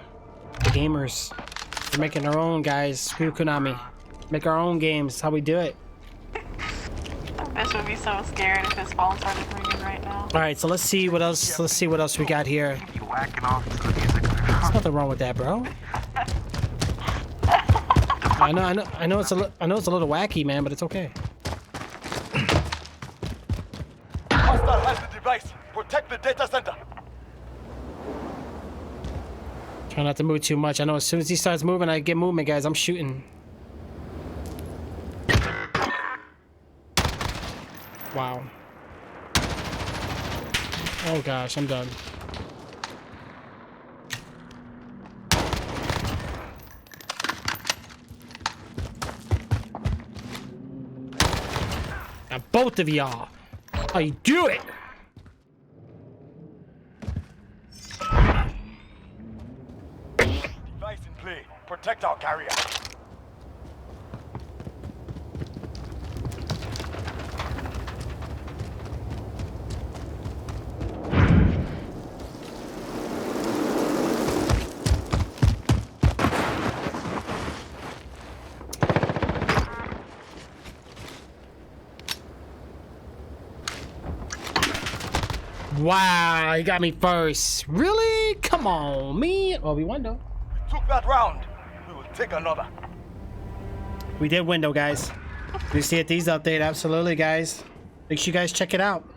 the gamers, they're making their own, guys. Screw Konami. Make our own games. How we do it. Fish would be so scared if his phone started ringing right now. All right, so let's see what else. Let's see what else we got here. You whacking off to the music. There's nothing wrong with that, bro. I know it's a little wacky, man, but it's okay. Hostile has the device. Protect the data center. Try not to move too much. I know as soon as he starts moving, I get movement, guys. I'm shooting. Wow. Oh gosh, I'm done. both of y'all. How you do it? Device in play. Protect our carrier. Wow, he got me first. Really? Come on, me. Oh, we won though. Took that round. We will take another. We did win though, guys. We see it. These update, absolutely, guys. Make sure you guys check it out.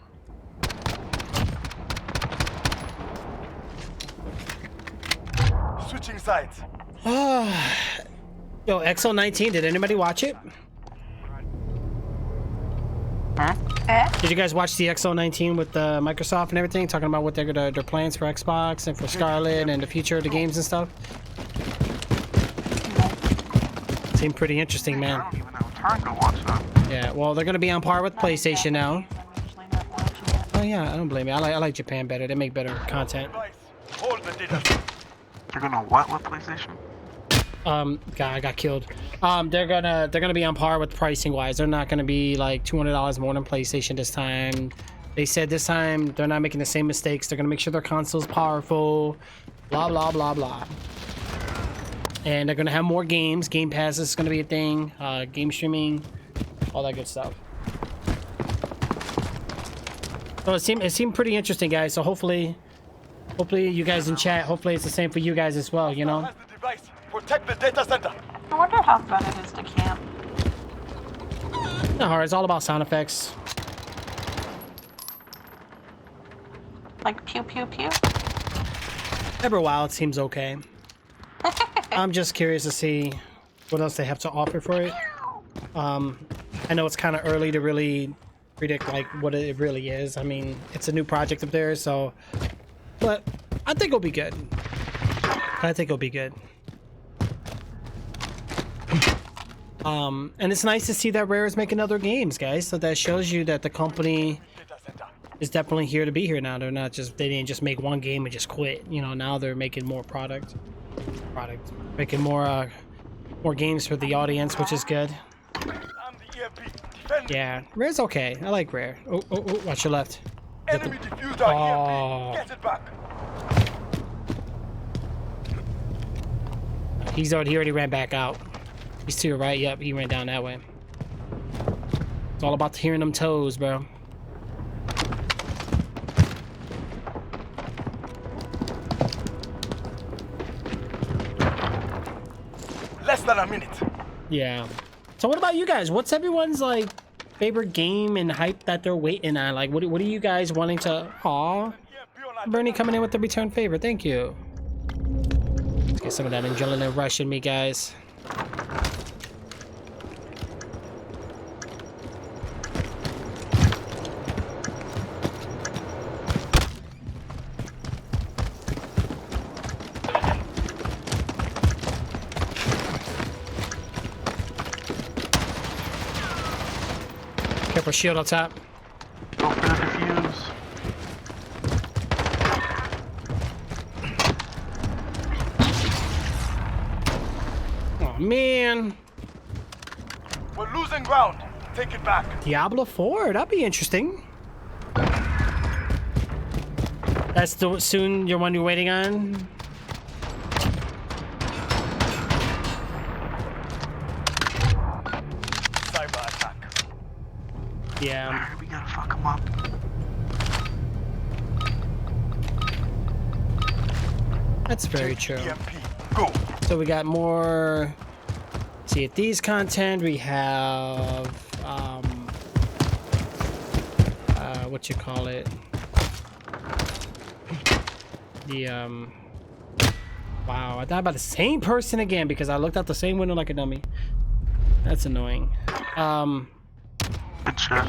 Switching sides. Yo, XO19, did anybody watch it? Huh? Did you guys watch the XO19 with Microsoft and everything, talking about what their plans for Xbox and for Scarlet and the future of the games and stuff? Seemed pretty interesting, man. I don't even have time to watch that. Yeah, well, they're gonna be on par with PlayStation now. Oh yeah, I don't blame you. I like Japan better. They make better content. Hold the data. You're gonna what with PlayStation? God, I got killed. They're gonna be on par with pricing wise. They're not gonna be like $200 more than PlayStation this time. They said this time they're not making the same mistakes. They're gonna make sure their console's powerful. Blah blah blah blah. And they're gonna have more games. Game Pass is gonna be a thing. Game streaming, all that good stuff. So it seemed pretty interesting, guys. So hopefully you guys in chat. Hopefully it's the same for you guys as well. You know. Protect the data center. I wonder how fun it is to camp. Not hard. It's all about sound effects. Like pew pew pew. Every while it seems okay. I'm just curious to see what else they have to offer for it. I know it's kind of early to really predict like what it really is. I mean, it's a new project up there, so. But I think it'll be good. I think it'll be good. And it's nice to see that Rare is making other games, guys. So that shows you that the company is definitely here to be here now. They didn't just make one game and just quit. You know, now they're making more making more games for the audience, which is good. Yeah, Rare's okay. I like Rare. Oh, watch your left. Enemy defused our EMP. Get it back. He already ran back out. He's to your right. Yep, he ran down that way. It's all about hearing them toes, bro. Less than a minute. Yeah. So what about you guys? What's everyone's like favorite game and hype that they're waiting on? Like, what are you guys wanting to? Aw, Bernie coming in with the return favor. Thank you. Let's get some of that adrenaline rush in me, guys. Careful, shield on top. Go for the defuse. Oh man. We're losing ground. Take it back. Diablo 4, that'd be interesting. That's soon your one you're waiting on. Yeah. We gotta fuck him up. That's very true. Go. So we got more. See, at these content we have what you call it? The wow, I thought about the same person again because I looked out the same window like a dummy. That's annoying. Good shit.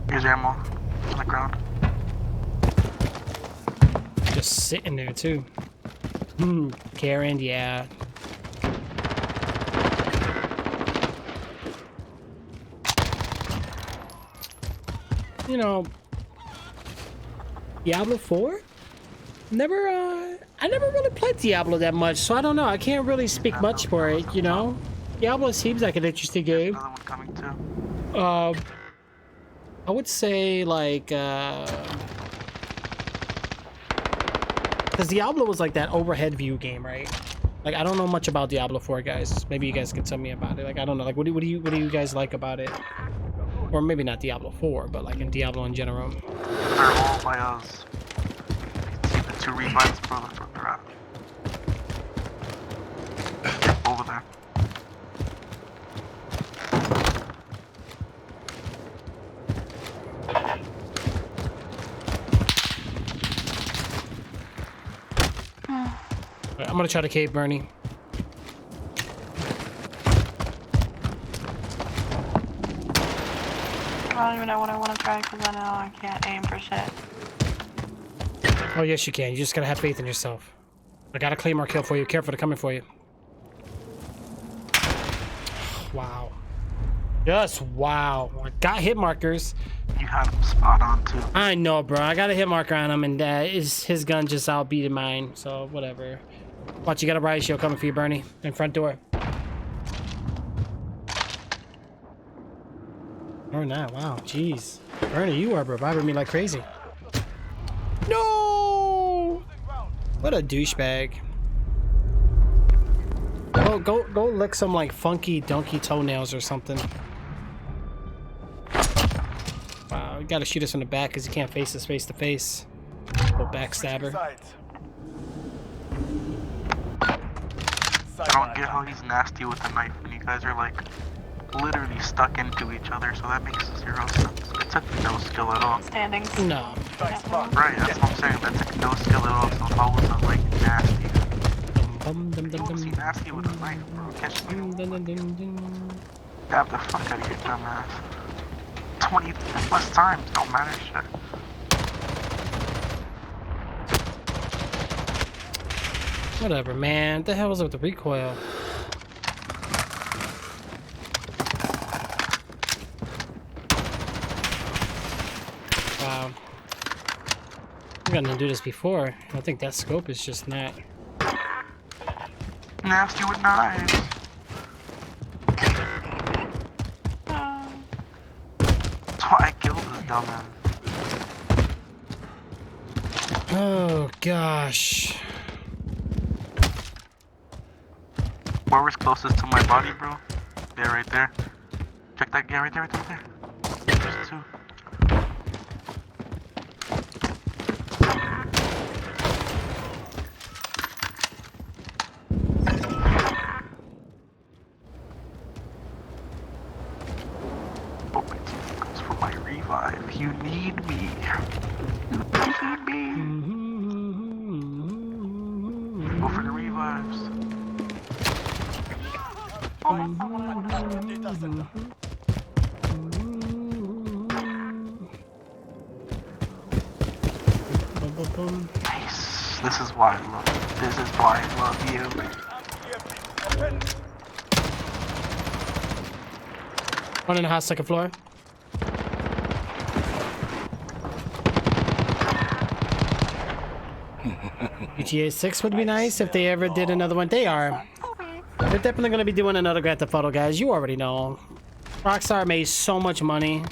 Here's ammo on the ground. Just sitting there too. Karen, yeah. you know, Diablo 4? I never really played Diablo that much, so I don't know. I can't really speak much for it, you know? Diablo seems like an interesting game. Another one coming too. I would say like because Diablo was like that overhead view game, right? Like I don't know much about Diablo 4, guys. Maybe you guys can tell me about it. Like I don't know. Like what do you guys like about it? Or maybe not Diablo 4, but like in Diablo in general. They're all by us. See the 2 revives, bro. That's where they're at. Over there. I'm gonna try to cave Bernie. I don't even know what I want to try because I know I can't aim for shit. Oh yes you can. You just gotta have faith in yourself. I got a claymore kill for you. Careful, they're coming for you. Wow. Just wow. I got hit markers. You had him spot on too. I know, bro. I got a hit marker on him, and his gun just outbeated mine. So whatever. Watch, you got a riot shield coming for you, Bernie. In front door. Or not. Wow. Jeez. Bernie, you are reviving me like crazy. No! What a douchebag. Go lick some like funky donkey toenails or something. Wow, you gotta shoot us in the back because you can't face us face to face. Little backstabber. I don't get how he's nasty with a knife and you guys are like literally stuck into each other, so that makes 0 sense. It's like no skill at all. Standings. No. Right, that's what I'm saying. That's like no skill at all, so how was it like nasty? You don't see nasty with a knife, bro. Catch me. Stab the fuck out of your dumbass. 20 plus times, don't matter shit. Whatever, man. What the hell was up with the recoil? Wow. I've gotten to do this before. I think that scope is just not. Nasty with knives. That's why I killed this dumbass. Oh gosh. Whoever's closest to my body, bro. Yeah, right there. Check that guy right there, right there. There's 2. Goes for my revive. You need me. You need me. Go for the revives. Nice. This is why I love you. This is why I love you. One in the house, second floor. GTA 6 would be nice if they ever did another one. They are. They're definitely going to be doing another Grand Theft Auto, guys. You already know. Rockstar made so much money.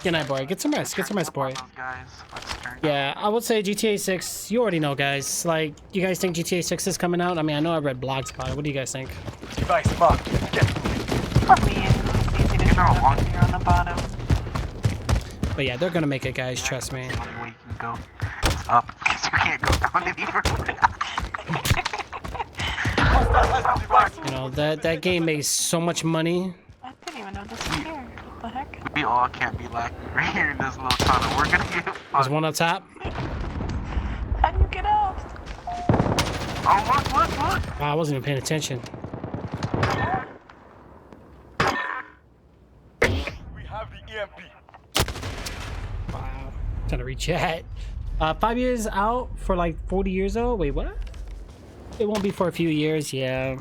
Good night, boy. Get some rest. Get some rest, boy. Yeah, I would say GTA 6. You already know, guys. Like, you guys think GTA 6 is coming out? I mean, I know I read blogs about it. What do you guys think? Device marked. Get For me, it's easy to turn off if you're on the bottom. But yeah, they're gonna make it, guys. Trust me. The only way you can go is up, because you can't go down any further. You know, that game made so much money. I didn't even know this was here. What the heck? We all can't be lacking right here in this little tunnel. We're gonna get fucked. There's one up top. How do you get out? Oh, look. Wow, I wasn't even paying attention. We have the EMP. Wow. Trying to reach chat. 5 years out for like 40 years old? Wait, what? It won't be for a few years, yeah.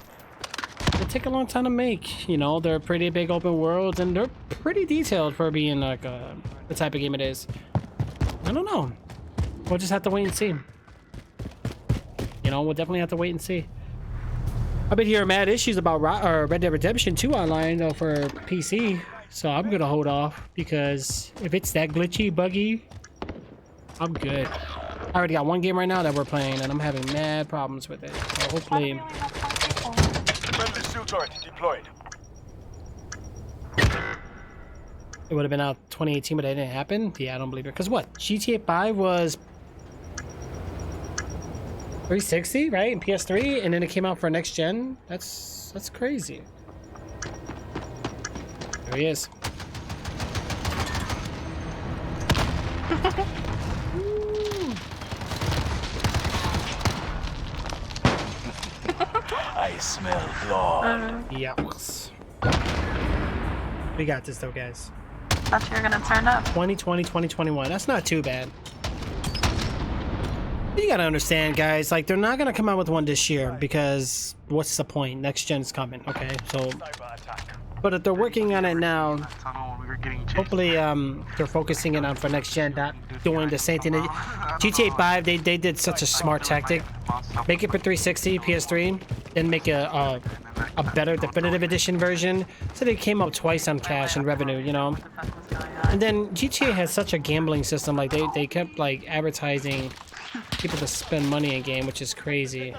They take a long time to make. You know, they're pretty big open worlds, and they're pretty detailed for being like the type of game it is. I don't know. We'll just have to wait and see. You know, we'll definitely have to wait and see. I've been hearing mad issues about Red Dead Redemption 2 online though for PC, so I'm gonna hold off because if it's that glitchy, buggy, I'm good. I already got one game right now that we're playing, and I'm having mad problems with it. So hopefully. Friendly SEAL turret deployed. It would have been out 2018, but it didn't happen. Yeah, I don't believe it. Because what? GTA 5 was 360, right? And PS3, and then it came out for next gen. That's crazy. There he is. I smell blood. Yes. We got this though, guys. Thought you were gonna turn up. 2020, 2021. That's not too bad. You gotta understand, guys, like they're not gonna come out with one this year because what's the point? Next gen's coming, okay? So but if they're working on it now, hopefully they're focusing it on for next gen, not doing the same thing. GTA 5, they did such a smart tactic. Make it for 360, PS3, then make a better definitive edition version. So they came up twice on cash and revenue, you know. And then GTA has such a gambling system, like they kept like advertising people to spend money in game, which is crazy.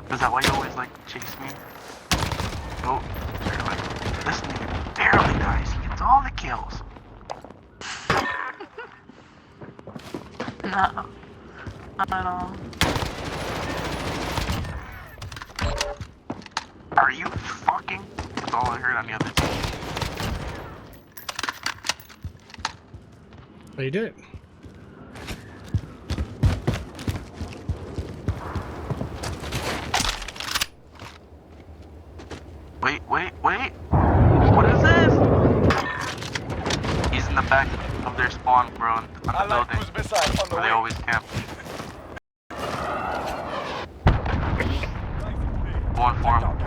Is that why you always like chase me? Oh, you're like, this nigga barely dies. He gets all the kills. No, not at all. Are you fucking? That's all I heard on the other team. But you do it. Wait. What is this? He's in the back of their spawn, bro, on the building. Where they always camp. Going for him.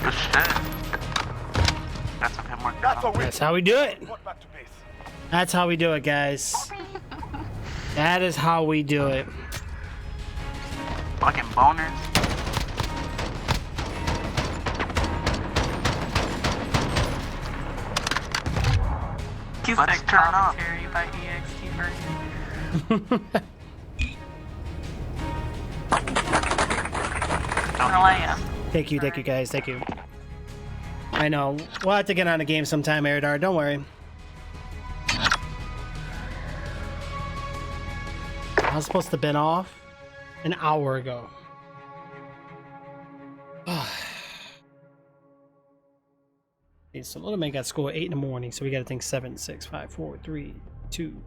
Good shit. That's a hit mark. That's how we do it. That's how we do it, guys. That is how we do it. Fucking boners. Let's turn up. By EXT version. Thank you guys, thank you. I know, we'll have to get on a game sometime, Eridar, don't worry. I was supposed to have been off an hour ago. Okay, so little man got school at 8 in the morning, so we gotta think 7, 6, 5, 4, 3, 2.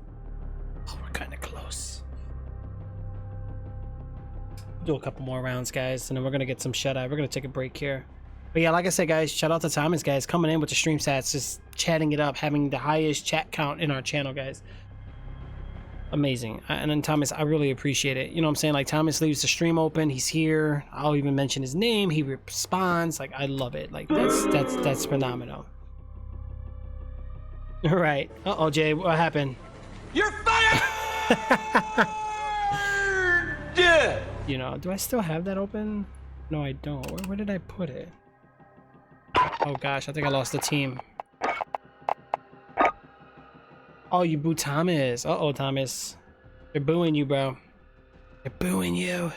Oh, we're kinda close. Do a couple more rounds, guys, and then we're gonna get some shut-eye. We're gonna take a break here. But yeah, like I said, guys, shout out to Thomas, guys, coming in with the stream stats, just chatting it up, having the highest chat count in our channel, guys. Amazing. And then Thomas, I really appreciate it. You know what I'm saying? Like, Thomas leaves the stream open, he's here, I'll even mention his name, he responds. Like, I love it. Like, that's phenomenal. All right. Uh-oh, Jay, what happened? You're fired! You know, do I still have that open? No, I don't. Where did I put it? Oh gosh, I think I lost the team. Oh, you boo Thomas. Uh-oh, Thomas. They're booing you, bro. They're booing you.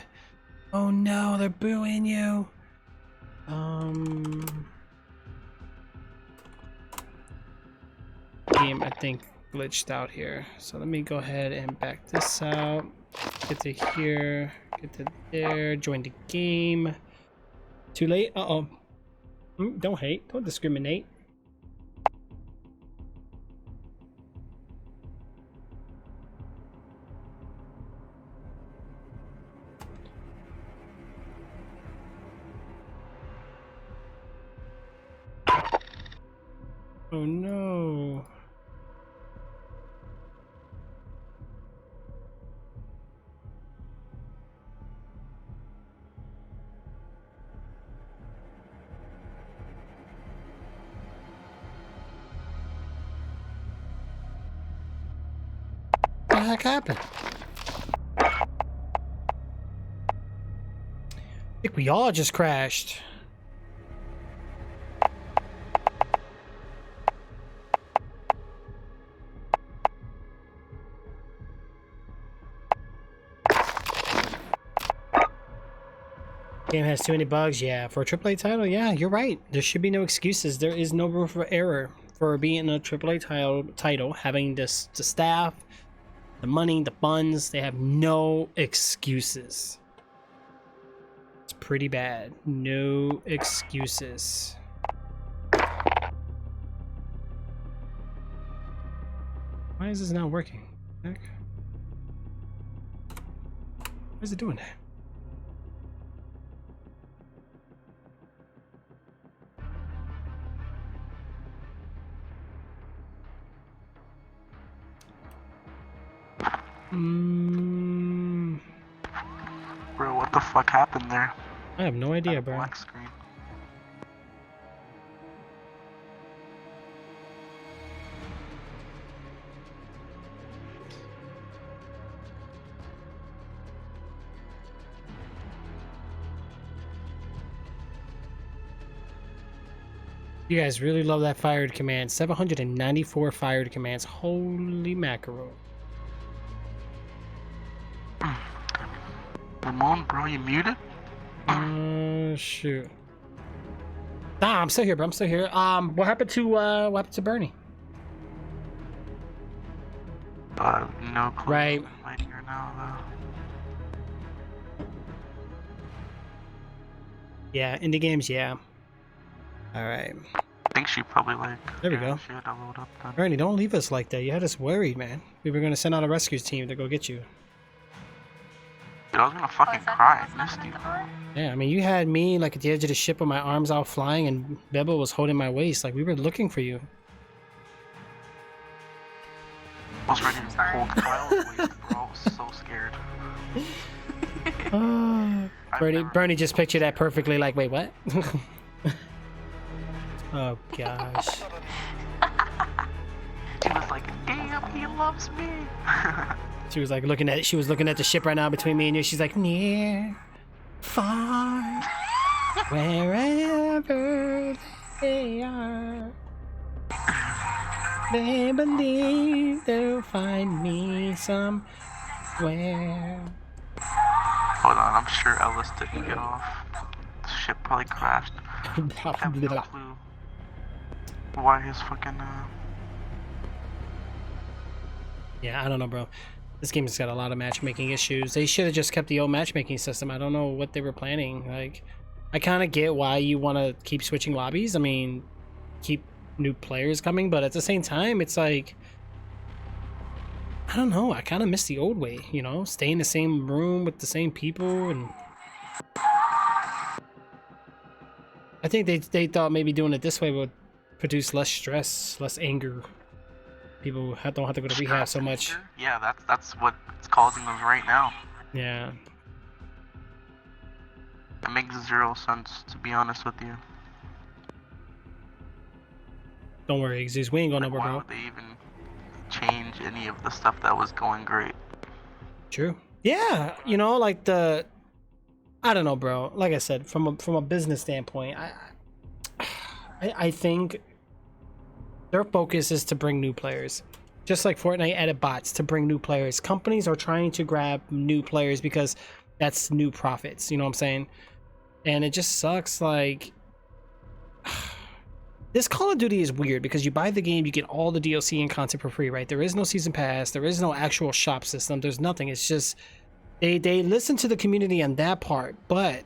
Oh no, they're booing you. Game, I think, glitched out here. So let me go ahead and back this out. Get to here. Get to there. Join the game. Too late? Uh-oh. Don't hate. Don't discriminate. Oh no. What the heck happened? I think we all just crashed. Game has too many bugs. Yeah, for a AAA title, yeah, you're right. There should be no excuses. There is no room for error for being a AAA title. Having this, the staff, the money, the funds, they have no excuses. It's pretty bad. No excuses. Why is this not working? Heck? Why is it doing that? Bro, what the fuck happened there? I have no idea, bro. Black screen. You guys really love that fired command. 794 fired commands. Holy mackerel. Come on, bro, you muted? Shoot. Nah, I'm still here, bro. I'm still here. What happened to Bernie? No clue. Right. Right here now, though. Yeah, indie games, yeah. Alright. I think she probably like. There we go. She had to load up then. Bernie, don't leave us like that. You had us worried, man. We were gonna send out a rescue team to go get you. Dude, I was gonna fucking cry. I missed you. Yeah, I mean, you had me like at the edge of the ship with my arms out flying, and Bebo was holding my waist. Like we were looking for you. I was ready to hold Kyle's waist, bro. I was so scared. Bernie just pictured that perfectly. Like, wait, what? Oh gosh. She was like, damn, he loves me. She was looking at the ship right now between me and you. She's like, near, far, wherever they are, they believe they'll find me somewhere. Hold on, I'm sure Ellis didn't get off. The ship probably crashed. I have no clue why his fucking Yeah, I don't know, bro. This game has got a lot of matchmaking issues. They should have just kept the old matchmaking system. I don't know what they were planning. Like, I kind of get why you want to keep switching lobbies. I mean, keep new players coming, but at the same time, it's like, I don't know. I kind of miss the old way, you know? Stay in the same room with the same people, and I think they thought maybe doing it this way would produce less stress, less anger. People don't have to go to rehab so much. yeah, that's what's causing them right now. Yeah. It makes zero sense, to be honest with you. Don't worry, Xeus. We ain't going nowhere, Why bro. would they even change any of the stuff that was going great? True. Yeah, you know, like I don't know, bro. Like I said, from a business standpoint, I think their focus is to bring new players. Just like Fortnite added bots to bring new players. Companies are trying to grab new players because that's new profits. You know what I'm saying? And it just sucks. Like, this Call of Duty is weird because you buy the game, you get all the DLC and content for free, right? There is no season pass. There is no actual shop system. There's nothing. It's just they listen to the community on that part, but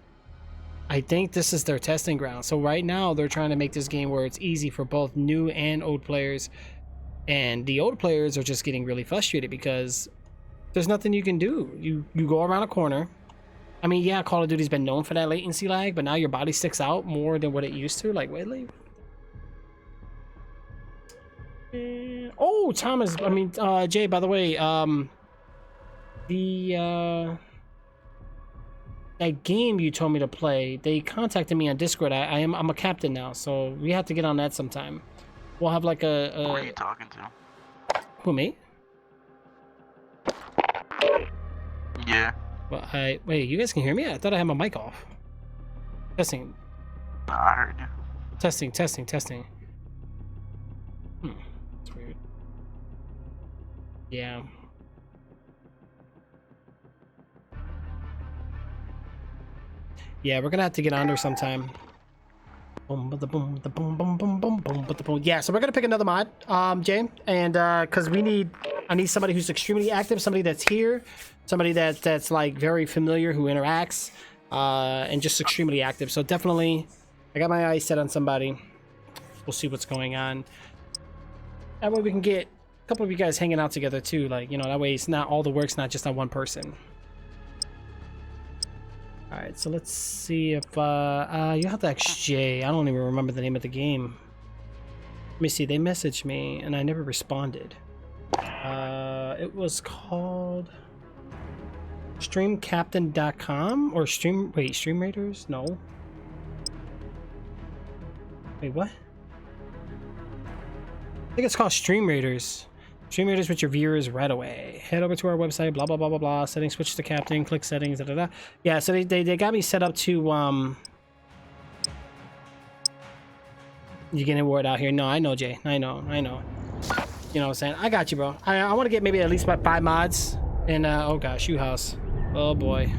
I think this is their testing ground. So right now they're trying to make this game where it's easy for both new and old players. And the old players are just getting really frustrated because there's nothing you can do. You go around a corner. I mean, yeah, Call of Duty's been known for that latency lag, but now your body sticks out more than what it used to. Like, wait, Oh, Thomas. I mean, Jay. By the way, that game you told me to play, they contacted me on Discord. I'm a captain now, so we have to get on that sometime. We'll have like a Who are you talking to? Who, me? Yeah. Well, wait, you guys can hear me? I thought I had my mic off. Testing. I heard you. Testing. That's weird. Yeah. Yeah, we're gonna have to get on there sometime. Yeah, so we're gonna pick another mod, Jay, and because I need somebody who's extremely active, somebody that's here, somebody that's like very familiar, who interacts, and just extremely active. So definitely, I got my eyes set on somebody. We'll see what's going on. That way we can get a couple of you guys hanging out together too. Like, you know, that way it's not all the work's not just on one person. All right, so let's see if you have to ask Jay. I don't even remember the name of the game. Let me see. They messaged me and I never responded. It was called streamcaptain.com or Stream Raiders? No. Wait, what? I think it's called Stream Raiders. Stream Raiders with your viewers right away. Head over to our website, blah, blah, blah, blah, blah. Settings, switch to captain, click settings, da, da, da. Yeah, so they got me set up to, You getting a word out here? No, I know, Jay. I know. You know what I'm saying? I got you, bro. I want to get maybe at least about 5 mods. And, oh gosh, shoe house. Oh boy.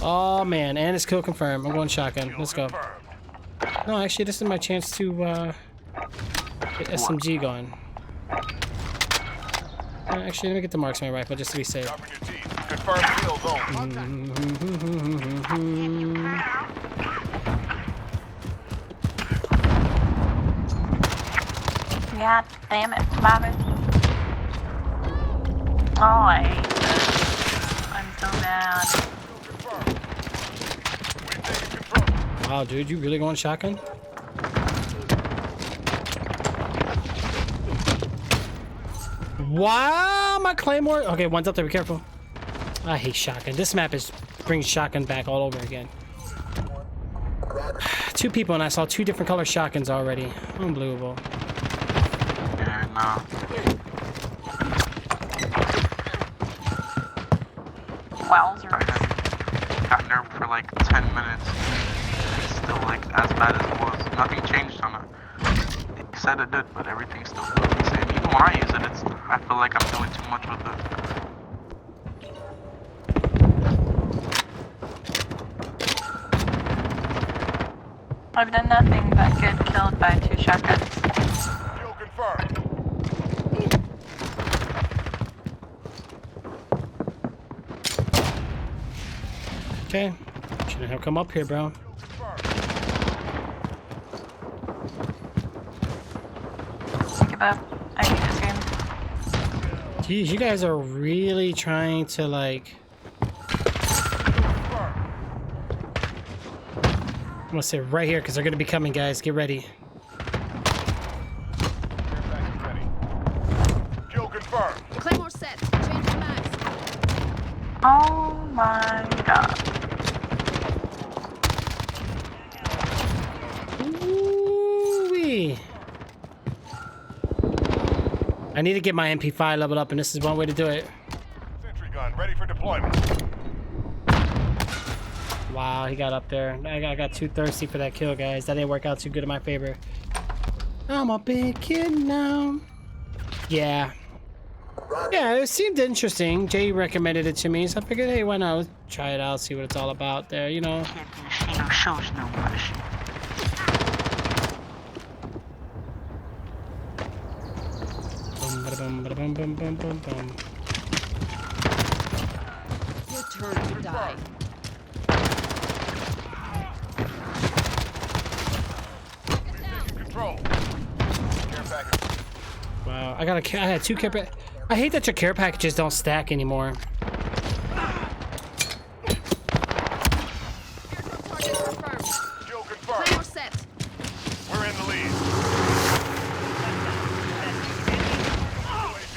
Oh man, and it's kill confirmed. I'm going shotgun. Let's go. No, actually, this is my chance to, get SMG going. Actually, let me get the marksman rifle just to be safe. God damn it, Bobby. Oh, I hate this. I'm so mad. Wow, dude, you really going shotgun? Wow, my claymore. Okay, one's up there. Be careful. I hate shotgun. This map brings shotgun back all over again. 2 people, and I saw 2 different color shotguns already. Unbelievable. Yeah, no. Wowzers. Got nerfed for like 10 minutes. It's still like as bad as it was. Nothing changed on it. It said it did, but everything still feels the same. Even when I use it, I feel like I'm doing too much with it. I've done nothing but get killed by 2 shotguns. Kill confirmed. Okay. Shouldn't have come up here, bro. Think about. I hate this game. Jeez, you guys are really trying to like. I'm gonna sit right here because they're gonna be coming, guys. Get ready. Kill confirmed. Claymore set. Change the max. Oh my god. Ooh-wee. I need to get my MP5 leveled up, and this is one way to do it. Sentry gun ready for deployment. Wow, he got up there. I got too thirsty for that kill, guys. That didn't work out too good in my favor. I'm a big kid now. Yeah. Yeah, it seemed interesting. Jay recommended it to me, so I figured, hey, why not? Let's try it out, see what it's all about there, you know. No shows, no mercy. Boom, bada boom, bada boom, boom, boom, boom, boom. Your turn to die. Control. Wow, I had 2 care I hate that your care packages don't stack anymore. Kill confirmed. We're in the lead.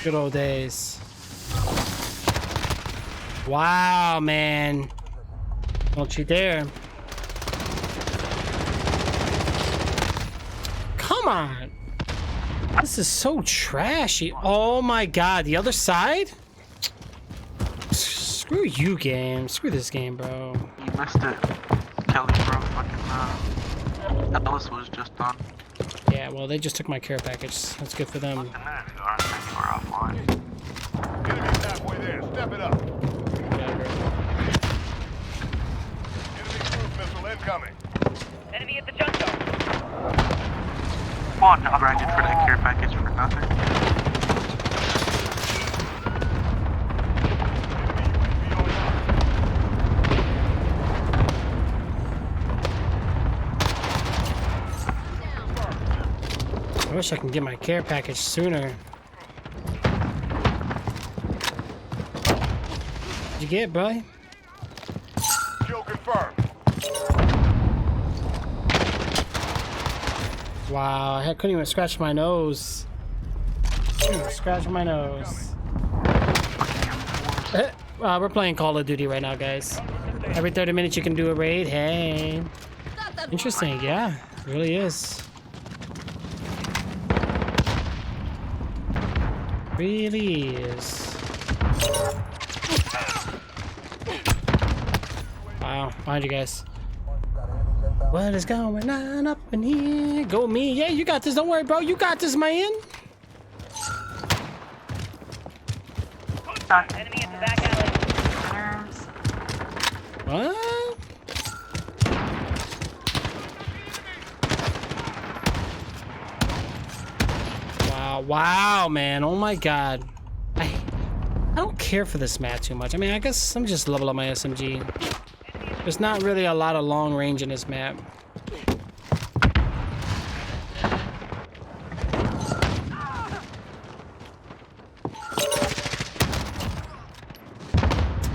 Good old days. Wow, man. Don't you dare. Come on. This is so trashy. Oh my god, the other side? Screw you, game. Screw this game, bro. You missed it, Kelly, bro. Fucking, Ellis was just done. Yeah, well, they just took my care package. That's good for them. Enemy's halfway there. Step it up. Enemy cruise missile incoming. Enemy at the junk zone. What? Grinded for that care package for nothing. I wish I can get my care package sooner. What'd you get, bro? Kill confirmed. Wow, I couldn't even scratch my nose. Couldn't even scratch my nose. We're playing Call of Duty right now, guys. Every 30 minutes you can do a raid. Hey. Interesting, yeah. It really is. Really is. Wow, behind you guys. What is going on up in here? Go me. Yeah, you got this. Don't worry, bro. You got this, man. Enemy at the back alley. What? Wow, wow, man. Oh my god. I don't care for this map too much. I mean, I guess I'm just level up my SMG. There's not really a lot of long range in this map.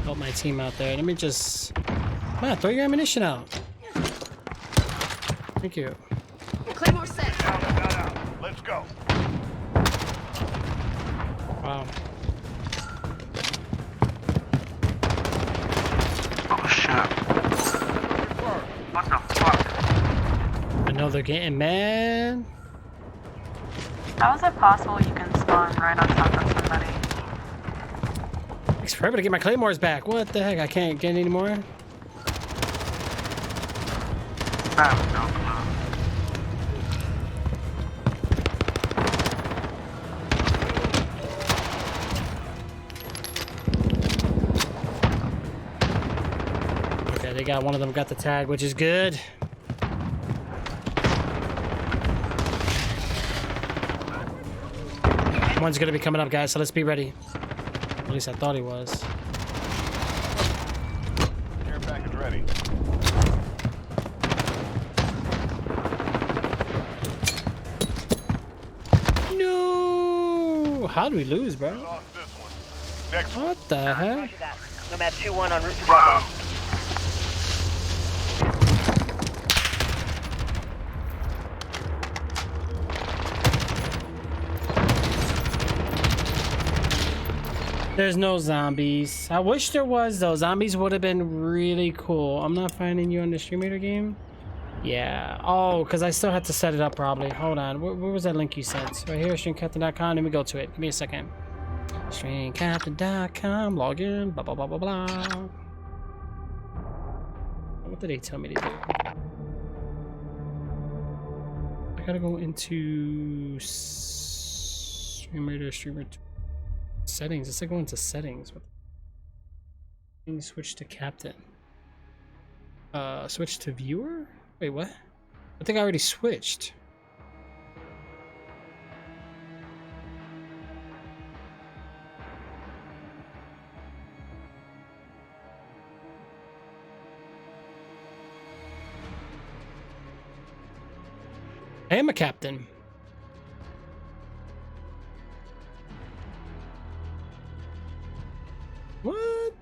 Help my team out there. Let me just... Come on, throw your ammunition out. Thank you. Claymore set. Let's go. Wow. Oh shit. What the fuck? I know they're getting mad. How is it possible you can spawn right on top of somebody? Takes forever to get my claymores back. What the heck? I can't get any more. I have no clue. Okay, they got one of them got the tag, which is good. One's gonna be coming up, guys, so let's be ready. At least I thought he was. Care package ready. No! How do we lose, bro? What the heck? Nomad 2-1 en route to Bravo. There's no zombies. I wish there was, though. Zombies would have been really cool. I'm not finding you on the streamer game. Yeah. Oh, because I still had to set it up probably. Hold on. Where was that link you sent? Right here, streamcaptain.com. Let me go to it. Give me a second. Streamcaptain.com. Log in. Blah, blah, blah, blah, blah. What did they tell me to do? I gotta go into streamer settings. It's like going to settings. Switch to captain. Switch to viewer? Wait, what? I think I already switched. I am a captain. What?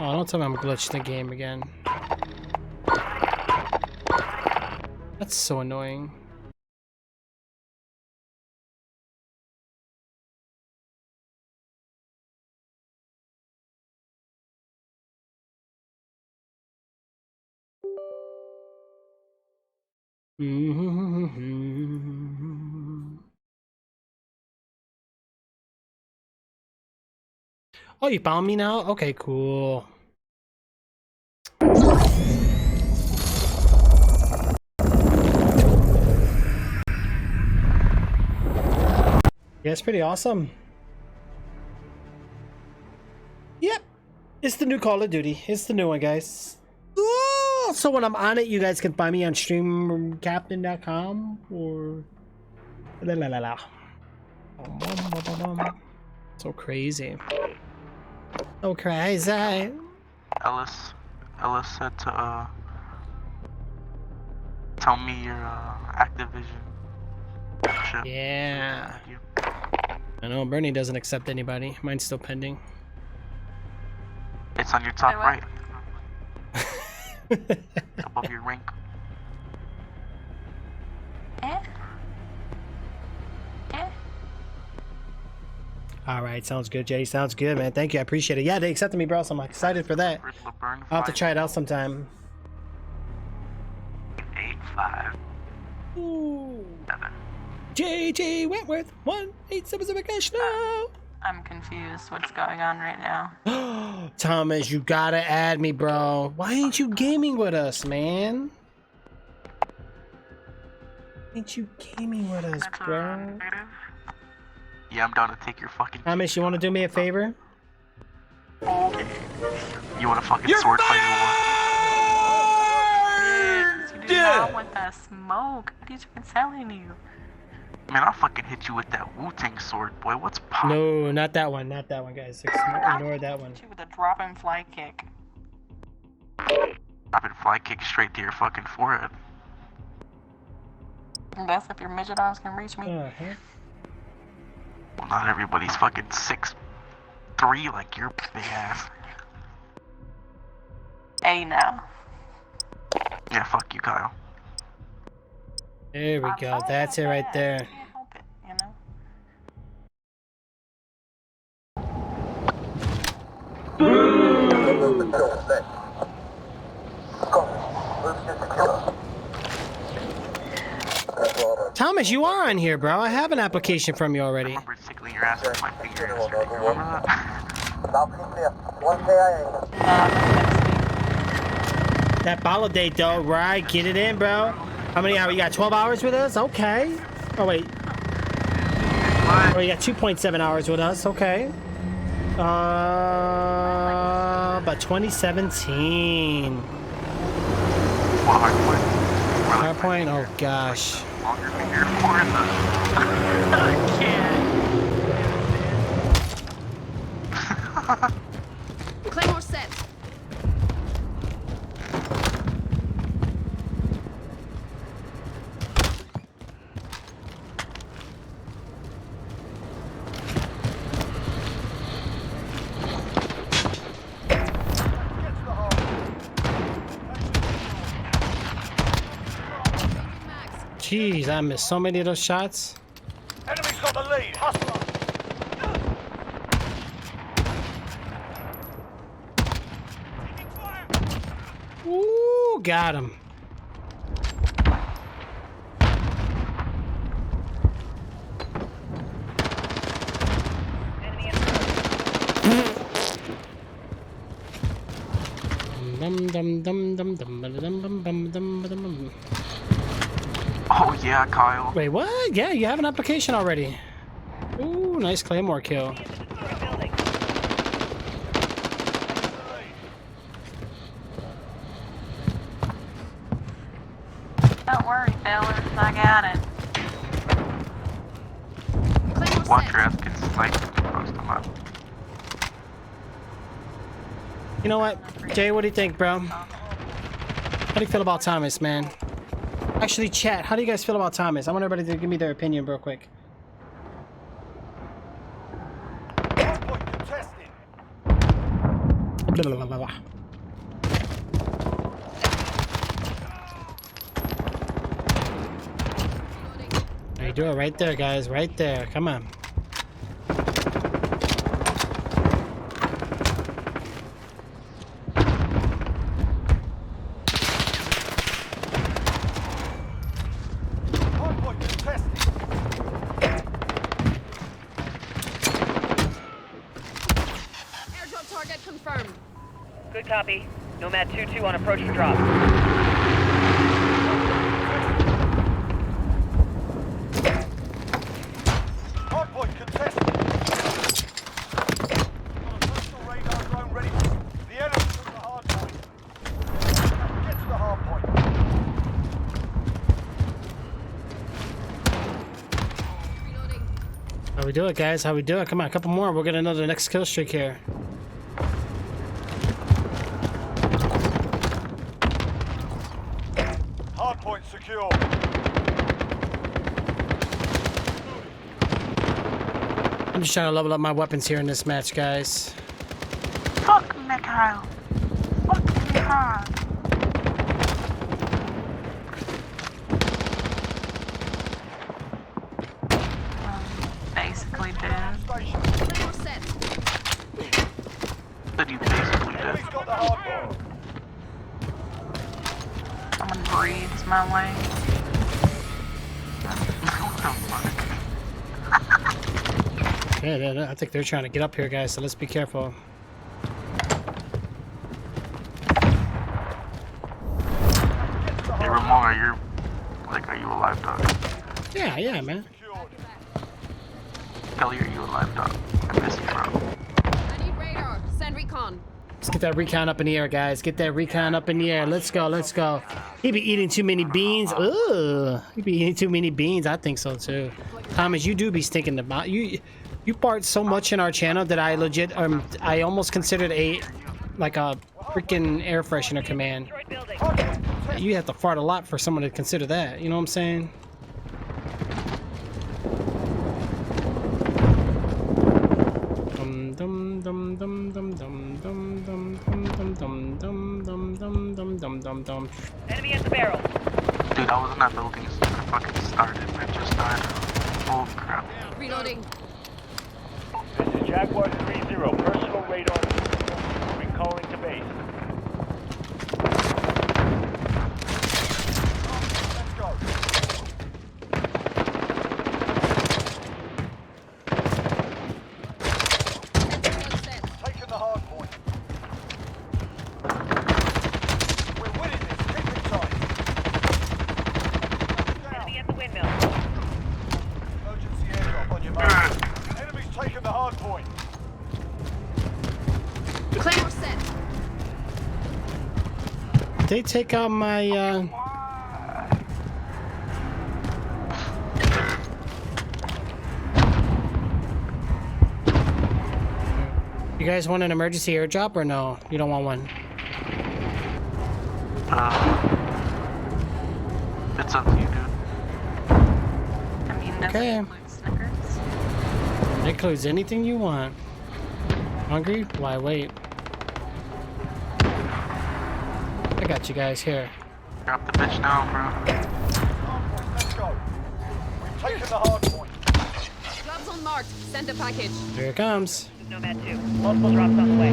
Oh, don't tell me I'm glitched the game again. That's so annoying. Oh, you found me now? Okay, cool. Yeah, it's pretty awesome. Yep. It's the new Call of Duty. It's the new one, guys. Ooh, so when I'm on it, you guys can find me on streamcaptain.com or la la la la. So crazy. So crazy. Ellis said to tell me your Activision shit. Yeah. I know Bernie doesn't accept anybody. Mine's still pending. It's on your top right. Above your rank. All right, sounds good, Jay. Sounds good, man. Thank you. I appreciate it. Yeah, they accepted me, bro, so I'm excited for that. I'll have to try it out sometime. 8-5. Ooh. 7. JJ Wentworth 1877 cash now. I'm confused. What's going on right now? Thomas, you gotta add me, bro. Why ain't you gaming with us, man? Ain't you gaming with us, bro? Yeah, I'm down to take your fucking. Thomas, you want to do me a favor? You want to fucking sword fight You do not want that smoke. What are you telling you? Man, I'll fucking hit you with that Wu-Tang sword, boy. What's pop? No, not that one. Not that one, guys. Ignore that one. Hit you with a drop and fly kick. Drop and fly kick straight to your fucking forehead. That's if your midget arms can reach me. Well, not everybody's fucking 6'3" like your big ass. Hey now. Yeah, fuck you, Kyle. There we go. That's it right there. You know? Thomas, you are on here, bro. I have an application from you already. I remember tickling your ass with my finger yesterday. Remember that? That validate though, right? Get it in, bro. How many hours? You got 12 hours with us? Okay. Oh, wait. Oh, you got 2.7 hours with us. Okay. But 2017. Hardpoint? Oh, gosh. Claymore set. Jeez, I missed so many of those shots. Enemy's got the lead. Hustler. Ooh, got him. Oh yeah, Kyle. Wait, what? Yeah, you have an application already. Ooh, nice Claymore kill. Don't worry, fellas. I got it. Watch your ass get sniped and post them up. You know what? Jay, what do you think, bro? How do you feel about Thomas, man? Actually, chat, how do you guys feel about Thomas? I want everybody to give me their opinion real quick. You do it right there, guys. Right there. Come on. Airdrop target confirmed. Good copy. Nomad 2-2 on approach to drop. Hardpoint contested. On a personal radar drone ready. The enemy took the hardpoint. Get to the hardpoint. How we do it, guys? How we do it? Come on, a couple more. We'll get another next kill streak here. Hardpoint secure. I'm just trying to level up my weapons here in this match, guys. Fuck Mikhail. Fuck Mikhail. Basically dead. But you basically did. Someone breathes my way. Yeah, I think they're trying to get up here, guys, so let's be careful. Hey, Ramon, are you alive, dog? Yeah, man. Kelly, are you alive, dog? I miss you, bro. I need radar. Send recon. Let's get that recon up in the air, guys. Get that recon up in the air. Let's go, let's go. He be eating too many beans. Ugh. He be eating too many beans. I think so, too. Thomas, you do be stinking about... You fart so much in our channel that I legit... I almost considered like a freaking air freshener command. You have to fart a lot for someone to consider that. You know what I'm saying? Dum dum dum dum dum dum dum dum dum dum dum dum dum dum dum dum. Enemy at the barrel. Dude, I was in that building as I fucking started. I just died. Oh crap. Reloading. This is Jaguar 3-0. Personal radar. Recalling to base. Let's go. Taking the hard point. We're winning this. Keep it tight. Enemy at the windmill. Emergency airdrop on your mark. Enemy's taking the hard point. Claymore set. They take out my You guys want an emergency airdrop or no? You don't want one? It's up to you, dude. I mean, does Okay. it include Snickers? It includes anything you want. Hungry? Why wait? I got you guys here. Drop the bitch down, bro. Let's go. We've taken the hard point. Gloves unmarked. Send the package. Here it comes. Nomad 2. Multiple drops on the way.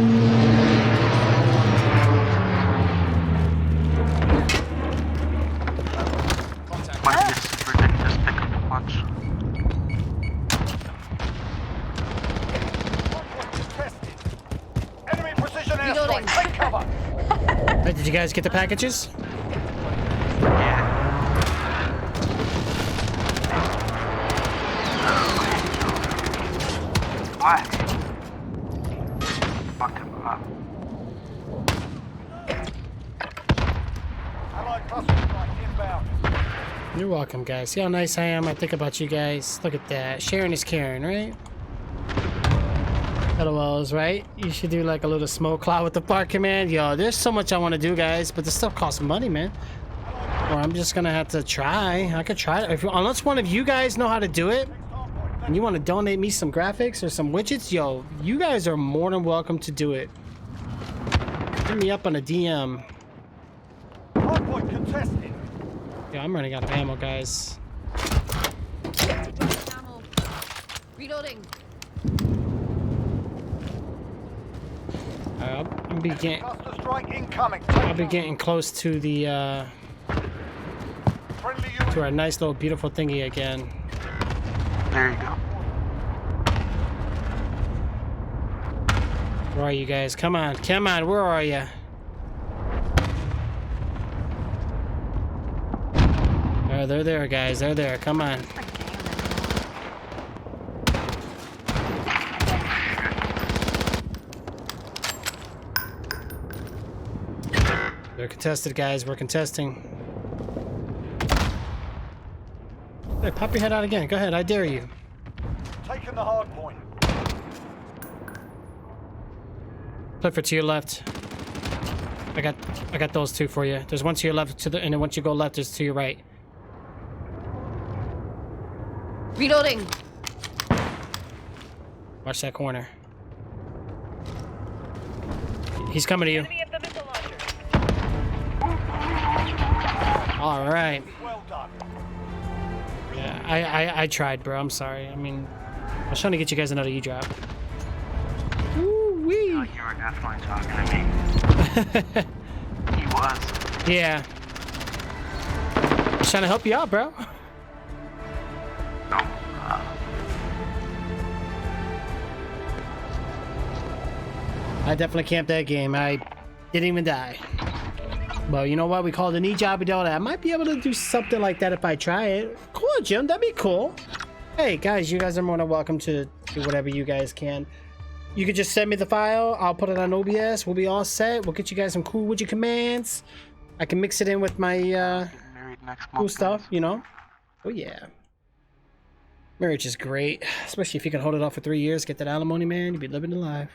Might be a super ridiculous pick up a punch. Enemy precision airstrike. Take cover. Hey, did you guys get the packages? What? Fuck him up. Allied cluster strike inbound. You're welcome, guys. See how nice I am? I think about you guys. Look at that. Sharing is caring, right? LOLs, right? You should do like a little smoke cloud with the park command. Yo, there's so much I want to do, guys, but this stuff costs money, man. Or I'm just gonna have to try. I could try it. Unless one of you guys know how to do it, and you want to donate me some graphics or some widgets, yo, you guys are more than welcome to do it. Hit me up on a DM. Hardpoint contested. Yeah, I'm running out of ammo, guys. Ammo. Reloading. I'll be getting. Cluster strike incoming. I'll be getting close to the to our nice little beautiful thingy again. There you go. Where are you guys? Come on, come on. Where are you? They're there, guys. They're there. Come on. They're contested, guys. We're contesting. Hey, pop your head out again. Go ahead. I dare you. Taking the hard point. Clifford, to your left. I got those two for you. There's one to your left, and then once you go left, there's to your right. Reloading. Watch that corner. He's coming to you. All right. Well done. Yeah, I tried, bro. I'm sorry. I mean, I was trying to get you guys another E-drop. Woo-wee. Oh, you were definitely talking to me. He was. Yeah. I was trying to help you out, bro. No. I definitely camped that game. I didn't even die. Well, you know what? We called an E-job. We don't. I might be able to do something like that if I try it. Cool, Jim. That'd be cool. Hey, guys, you guys are more than welcome to do whatever you guys can. You could just send me the file. I'll put it on OBS. We'll be all set. We'll get you guys some cool widget commands. I can mix it in with my cool stuff, you know? Oh, yeah. Marriage is great. Especially if you can hold it off for 3 years. Get that alimony, man. You'll be living the life.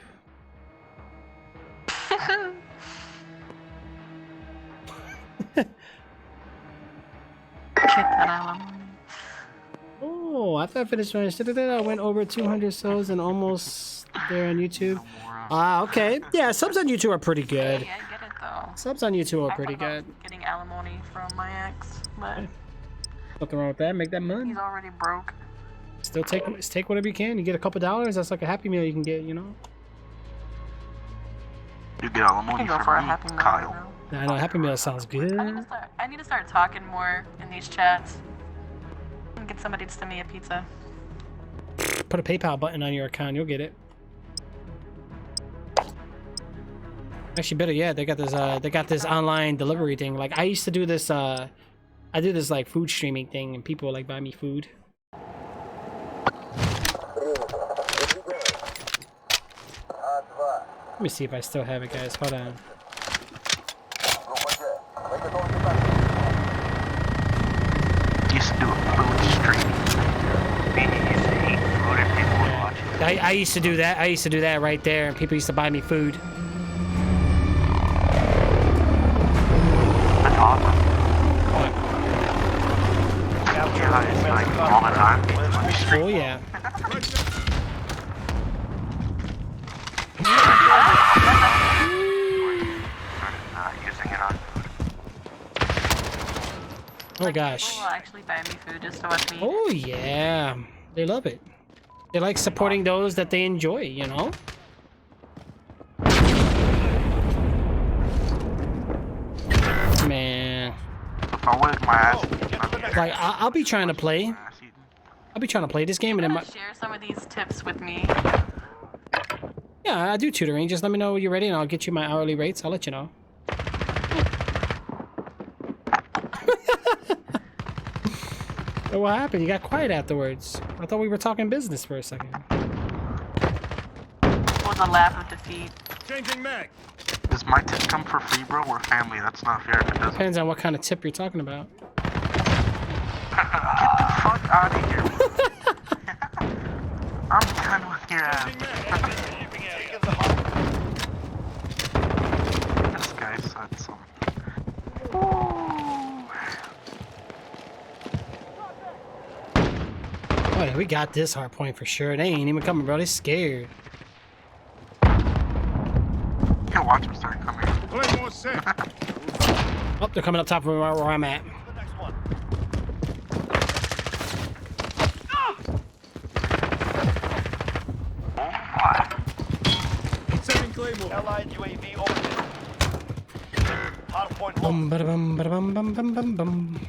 Oh, after I finished my I went over 200 subs and almost there on YouTube. Ah, okay. Yeah, subs on YouTube are pretty good. Yeah, I get it though. Subs on YouTube are pretty I thought good. Getting alimony from my ex, but Nothing wrong with that. Make that money. he's already broke. Still take whatever you can. You get a couple dollars. That's like a Happy Meal you can get, you know. You get alimony go from for a me, Happy Meal, Kyle. I know Happy Meal sounds good. I need to start talking more in these chats. And get somebody to send me a pizza. Put a PayPal button on your account. You'll get it. Actually, better yet, they got this online delivery thing. Like I used to do this. I did this like food streaming thing, and people would, like buy me food. Let me see if I still have it, guys. Hold on. Used to do a food stream. I used to do that. I used to do that right there, and people used to buy me food. That's awesome. Yeah, it's like all the time. Oh yeah. Using it on. Oh gosh. People will actually buy me food just to watch me. Oh yeah. They love it. They like supporting those that they enjoy, you know? Man. If I wanted my ass. Like, I'll be trying to play. I'll be trying to play this game and then my... Share some of these tips with me. Yeah, I do tutoring. Just let me know when you're ready and I'll get you my hourly rates. I'll let you know. So what happened? You got quiet afterwards. I thought we were talking business for a second. It was a laugh of defeat. Changing mag. Does my tip come for free, bro? We're family. That's not fair if it doesn't. Depends on what kind of tip you're talking about. Get the fuck out of here. I'm done with your ass. This guy said something. Oh yeah, we got this hard point for sure. They ain't even coming, bro. They scared. Can't watch them start coming. Oh, they're coming up top of where I'm at. Allied UAV overhead. Hardpoint Bum, bada, bum, bada, bum, bum, bum, bum, bum.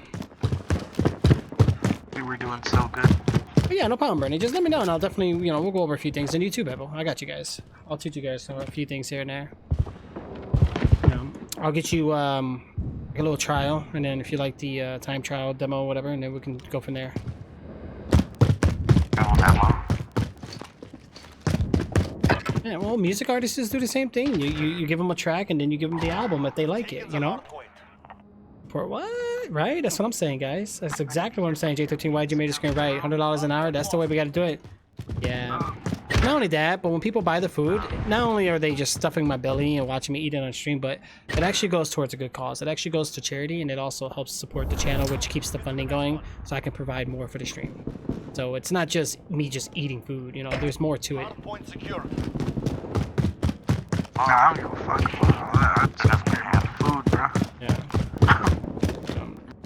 We were doing so good. But yeah, no problem, Bernie. Just let me know, and I'll definitely, we'll go over a few things. And you too, Bebo. I got you guys. I'll teach you guys a few things here and there. I'll get you a little trial, and then if you like the time trial demo, whatever, and then we can go from there. Yeah, well, music artists do the same thing. You give them a track, and then you give them the album if they like it, For what? Right? That's what I'm saying, guys. That's exactly what I'm saying, J13. Why'd you make the screen right? $100 an hour? That's the way we got to do it. Yeah. Not only that, but when people buy the food, not only are they just stuffing my belly and watching me eat it on stream, but it actually goes towards a good cause. It actually goes to charity, and it also helps support the channel, which keeps the funding going, so I can provide more for the stream. So it's not just me just eating food, there's more to it. Point secure. Nah, I don't give a fuck about all that. I definitely have food, bro. Yeah.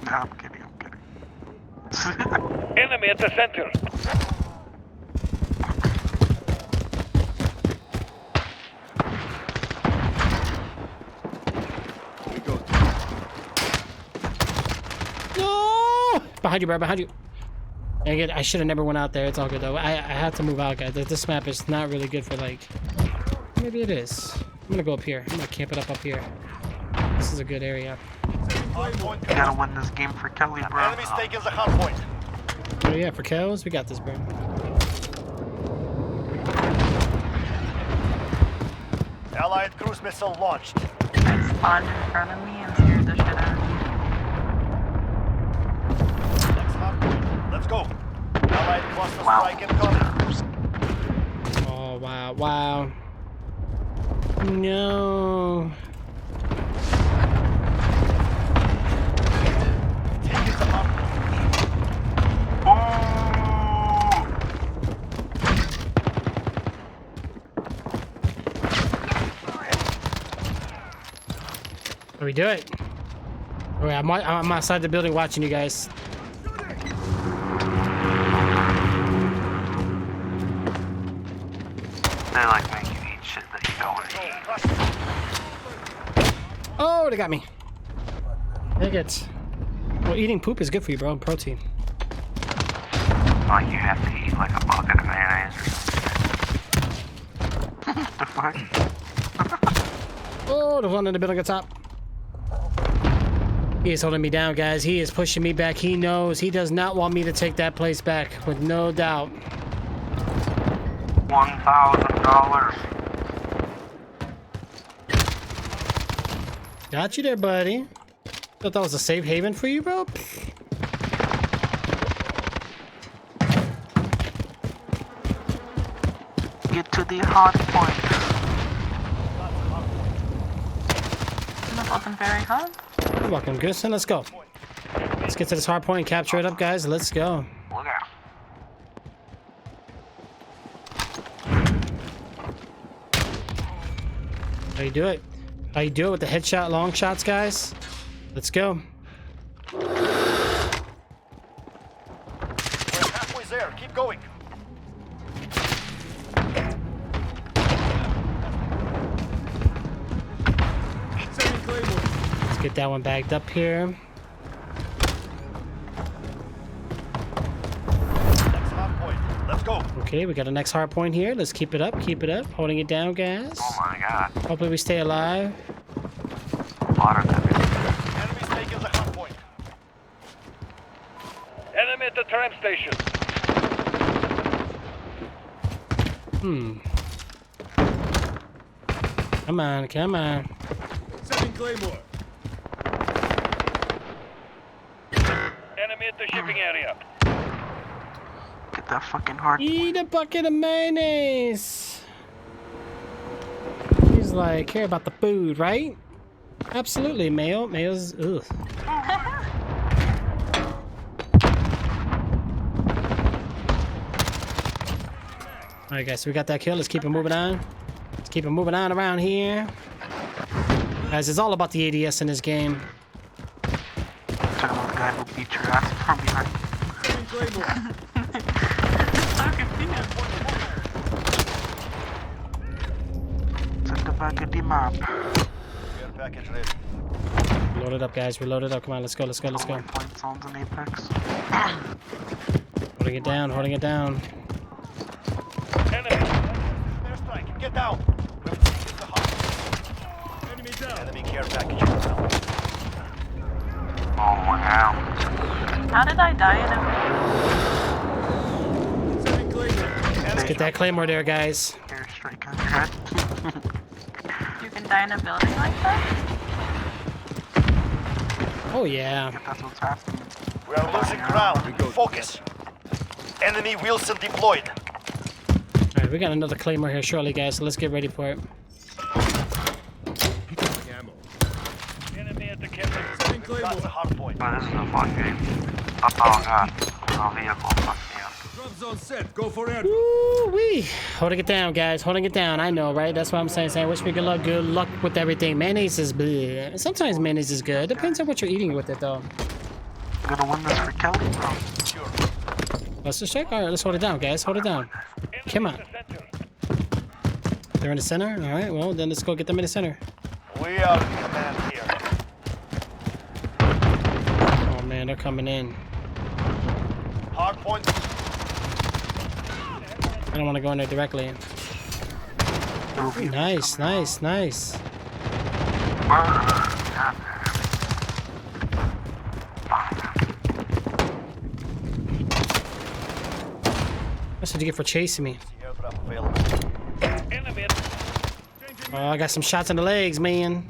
Nah, I'm kidding. Enemy at the center. No! Behind you, bro. Behind you. I should have never went out there. It's all good, though. I had to move out, guys. This map is not really good for, Maybe it is. I'm gonna go up here. I'm gonna camp it up here. This is a good area. You gotta win this game for Kelly, bro. Enemy stake is a hard point. Oh, yeah, for kills? We got this, bro. Allied cruise missile launched. It spawned in front of me and scared the shit out of me. Next hard point. Let's go. Allied cluster strike incoming. Oh, wow. No. We do it. Okay, I'm outside the building watching you guys. They like making you eat shit that you don't want to eat. Oh, they got me. Dang it. Well, eating poop is good for you, bro. Protein. Like you have to eat like a bucket of mayonnaise or something. The fuck? Oh, there's one in the building at top. He is holding me down, guys. He is pushing me back. He knows he does not want me to take that place back, with no doubt. $1,000. Got you there, buddy. Thought that was a safe haven for you, bro? Get to the hard point. It's not looking very hot. You're welcome, Goosen. Let's go. Let's get to this hard point and capture it up, guys. Let's go. Look out. How you do it? How you do it with the headshot, long shots, guys? Let's go. We're halfway there. Keep going. Let's get that one bagged up here. Next hard point. Let's go. Okay, we got a next hard point here. Let's keep it up, holding it down, guys. Oh my god. Hopefully we stay alive. Water that Enemy stake is a hard point. Enemy at the tram station. Come on, come on. Setting Claymore. Enemy at the shipping area. Get that fucking hard. Eat a bucket of mayonnaise. He's like, care about the food, right? Absolutely, Mayo. Mayo's, ugh. Alright, guys, so we got that kill. Let's keep it moving on. Let's keep it moving on around here. Guys, it's all about the ADS in this game. Talking about the guy who beat your ass from behind. Send the back of the map. Care package ready. Load it up, guys. Reload it up. Come on, let's go, let's go, let's go. Point zones in Apex. Holding it down, holding it down. Enemy. Airstrike. Get down. Enemy down. Enemy care package inbound. Oh wow. How did I die in a... Let's get that claymore there, guys. Airstrike on your head. You can die in a building like that? Oh yeah. That's what's happening. We are losing ground. Focus. Enemy Wilson deployed. Alright, we got another claymore here shortly, guys, so let's get ready for it. Enemy at the campus. That's a hard point. Oh, this is a fun game. Oh god. Oh, vehicle. Fuck yeah. Drop zone set. Go for it. Woo-wee. Holding it down, guys. Holding it down. I know, right? That's what I'm saying. Wish me good luck with everything. Mayonnaise is bleh. Sometimes mayonnaise is good. Depends on what you're eating with it, though. Gonna win this for Kelly, bro. Let's just check. All right, let's hold it down, guys. Hold it down. Come on. They're in the center? All right, well, then let's go get them in the center. We are in command here. Oh, man, they're coming in. Hard point. I don't want to go in there directly. Nice, nice, nice. That's what you get for chasing me. Oh, I got some shots in the legs, man.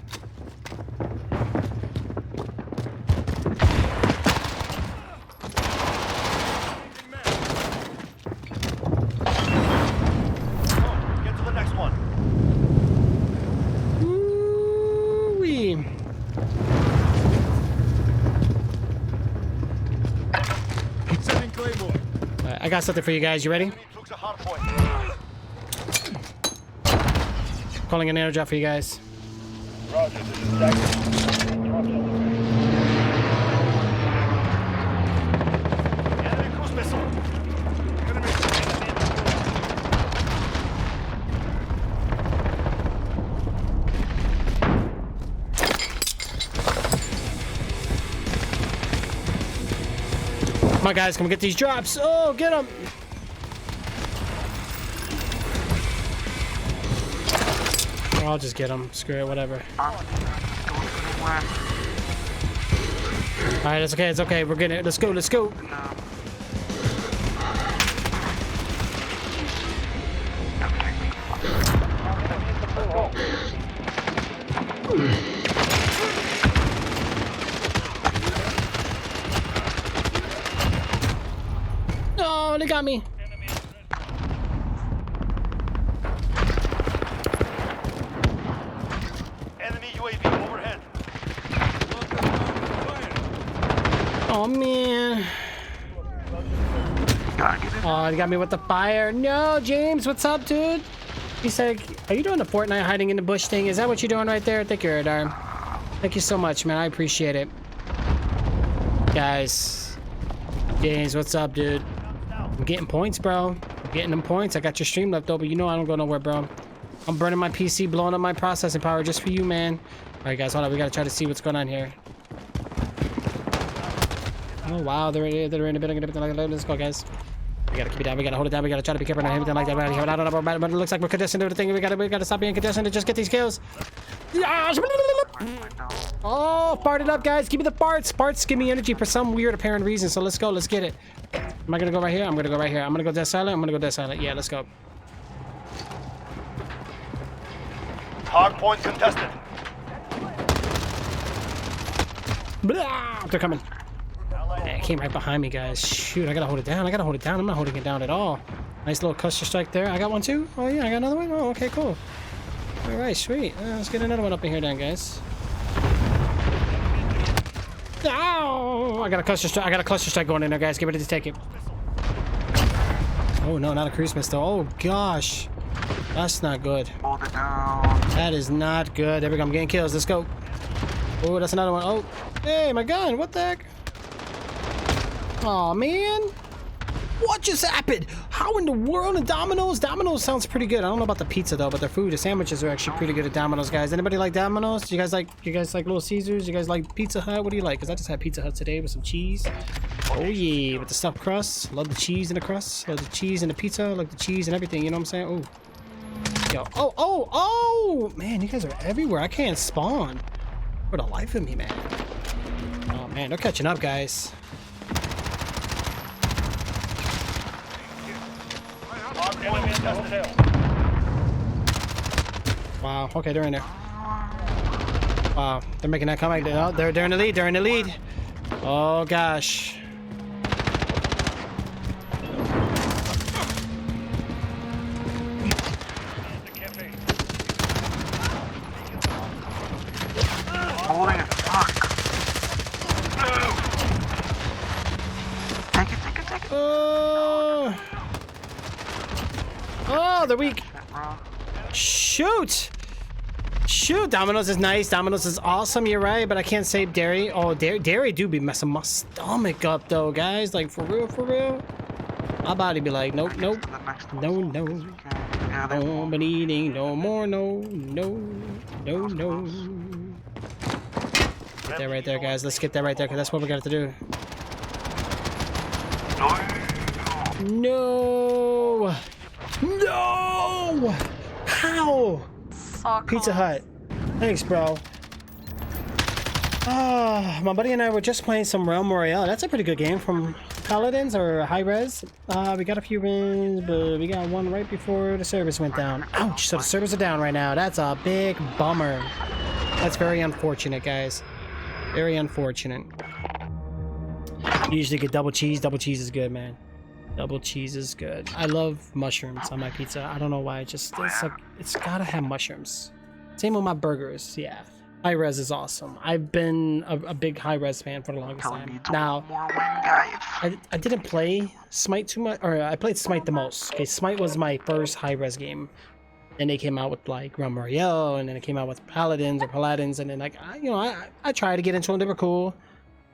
Get to the next one. Ooh-wee. Sending Claymore. Alright, I got something for you guys. You ready? Looks a hard point. Calling an air drop for you guys. Roger, this is Dagger. Enemy cruise missile. Enemy. Come on, guys. Come get these drops. Oh, get them. I'll just get them. Screw it, whatever. Alright, it's okay, it's okay. We're getting it. Let's go, let's go. No, they got me. Enemy UAV overhead. Oh, man. Oh, they got me with the fire. No, James, what's up, dude? He said, are you doing the Fortnite hiding in the bush thing? Is that what you're doing right there? Thank you, Radar. Thank you so much, man. I appreciate it. Guys. James, what's up, dude? I'm getting points, bro. I'm getting them points. I got your stream left over. You know I don't go nowhere, bro. I'm burning my PC, blowing up my processing power just for you, man. All right, guys, hold on. We got to try to see what's going on here. Oh, wow. They're in the building. Let's go, guys. We gotta keep it down. We gotta hold it down. We gotta try to be careful and everything like that. I don't know, but it looks like we're contesting everything. We gotta stop being contestant and just get these kills. Oh, fart it up, guys. Give me the farts. Farts give me energy for some weird apparent reason. So let's go. Let's get it. Am I gonna go right here? I'm gonna go right here. I'm gonna go dead silent. I'm gonna go dead silent. Yeah, let's go. Hard point contested. Blah! They're coming. It came right behind me, guys. Shoot, I gotta hold it down. I gotta hold it down. I'm not holding it down at all. Nice little cluster strike there. I got one too. Oh yeah, I got another one. Oh, okay, cool. All right, sweet. Let's get another one up in here, then, guys. Ow! I got a cluster strike. I got a cluster strike going in there, guys. Get ready to take it. Oh no, not a cruise missile. Oh gosh. That's not good. Hold it down. That is not good. There we go. I'm getting kills. Let's go. Oh, that's another one. Oh, hey, my gun. What the heck? Aw, man. What just happened? How in the world? And Domino's? Domino's sounds pretty good. I don't know about the pizza though, but the food, the sandwiches are actually pretty good at Domino's, guys. Anybody like Domino's? Do you guys like Little Caesars? You guys like Pizza Hut? What do you like? Because I just had Pizza Hut today with some cheese. Oh yeah, with the stuffed crust. Love the cheese in the crust. Love the cheese in the pizza. Like the cheese and everything. You know what I'm saying? Oh, yo, oh, man, you guys are everywhere. I can't spawn for the life of me, man. Oh man, they're catching up, guys. Wow, okay, they're in there. Wow, they're making that comeback. Oh, they're in the lead, they're in the lead. Oh gosh. Holy fuck. Take it. Oh, they're weak. Shoot! Shoot! Domino's is nice. Domino's is awesome. You're right, but I can't save Dairy. Oh, Dairy do be messing my stomach up, though, guys. Like, for real, for real. My body be like, nope, nope. No, no. No, been eating no more. No, no, no, no. Get that right there, guys. Let's get that right there, because that's what we got to do. No! No! How? So Pizza Hut. Thanks, bro. Ah, my buddy and I were just playing some Realm Royale. That's a pretty good game from Paladins or High Res. We got a few wins, but we got one right before the servers went down. Ouch! So the servers are down right now. That's a big bummer. That's very unfortunate, guys. Very unfortunate. You usually get double cheese. Double cheese is good, man. Double cheese is good. I love mushrooms on my pizza. I don't know why. It's like it's gotta have mushrooms. Same with my burgers. Yeah, High Res is awesome. I've been a big High Res fan for the longest time. Now, I didn't play Smite too much, or I played Smite the most. Okay, Smite was my first High Res game. Then they came out with like Realm Royale, and then it came out with Paladins, and then like I tried to get into them. They were cool.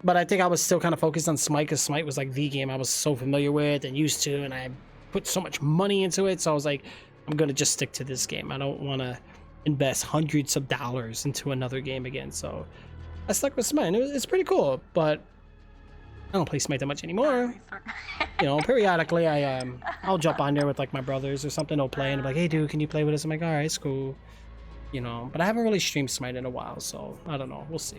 But I think I was still kind of focused on Smite because Smite was like the game I was so familiar with and used to, and I put so much money into it. So I was like, I'm going to just stick to this game. I don't want to invest hundreds of dollars into another game again. So I stuck with Smite. It's pretty cool, but I don't play Smite that much anymore. You know, periodically I'll jump on there with like my brothers or something. They'll play and they'll be like, hey dude, can you play with us? I'm like, all right, it's cool. You know, but I haven't really streamed Smite in a while, so I don't know. We'll see.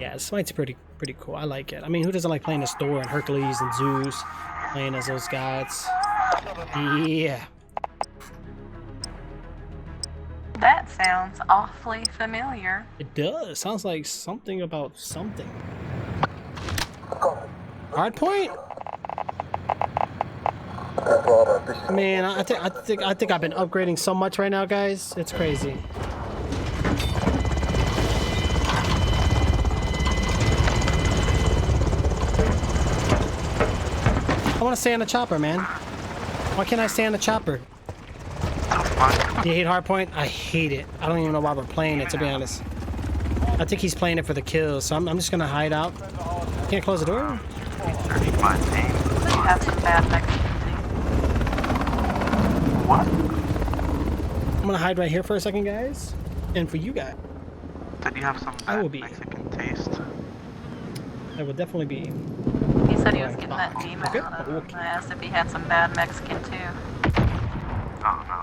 Yeah, Smite's pretty cool. I like it. I mean, who doesn't like playing as Thor and Hercules and Zeus, playing as those gods? Yeah. That sounds awfully familiar. It does. Sounds like something about something. Hardpoint? Man, I think I've been upgrading so much right now, guys. It's crazy. I want to stay on the chopper, man. Why can't I stay on the chopper? Do you hate Hardpoint? I hate it. I don't even know why we're playing it, to be honest. I think he's playing it for the kills, so I'm just gonna hide out. Can't close the door? You have some bad Mexican. What? I'm gonna hide right here for a second, guys. And for you guys. Did you have some bad Mexican taste? I will definitely be. He said he was getting that demon out of him. I asked if he had some bad Mexican too. Oh no.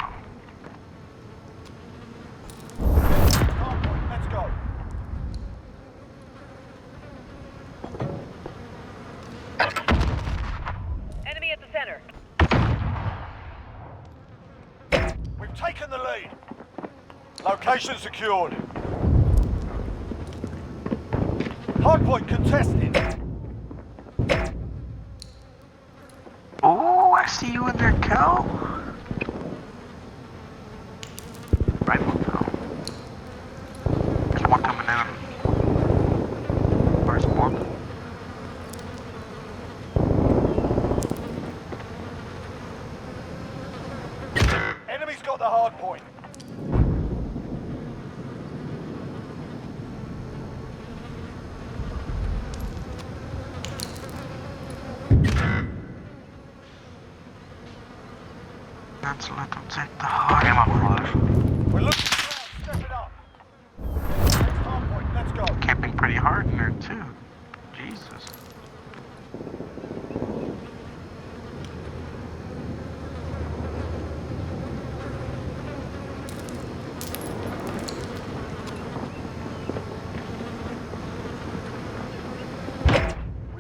Let's go. Enemy at the center. We've taken the lead. Location secured. Hardpoint contested. Oh, I see you in there, Cal. Right one, Cal. There's one coming in. Where's one? Let's let them take the hard. We're looking around. Step it up. Next hardpoint. Let's go. Camping pretty hard in there too. Jesus.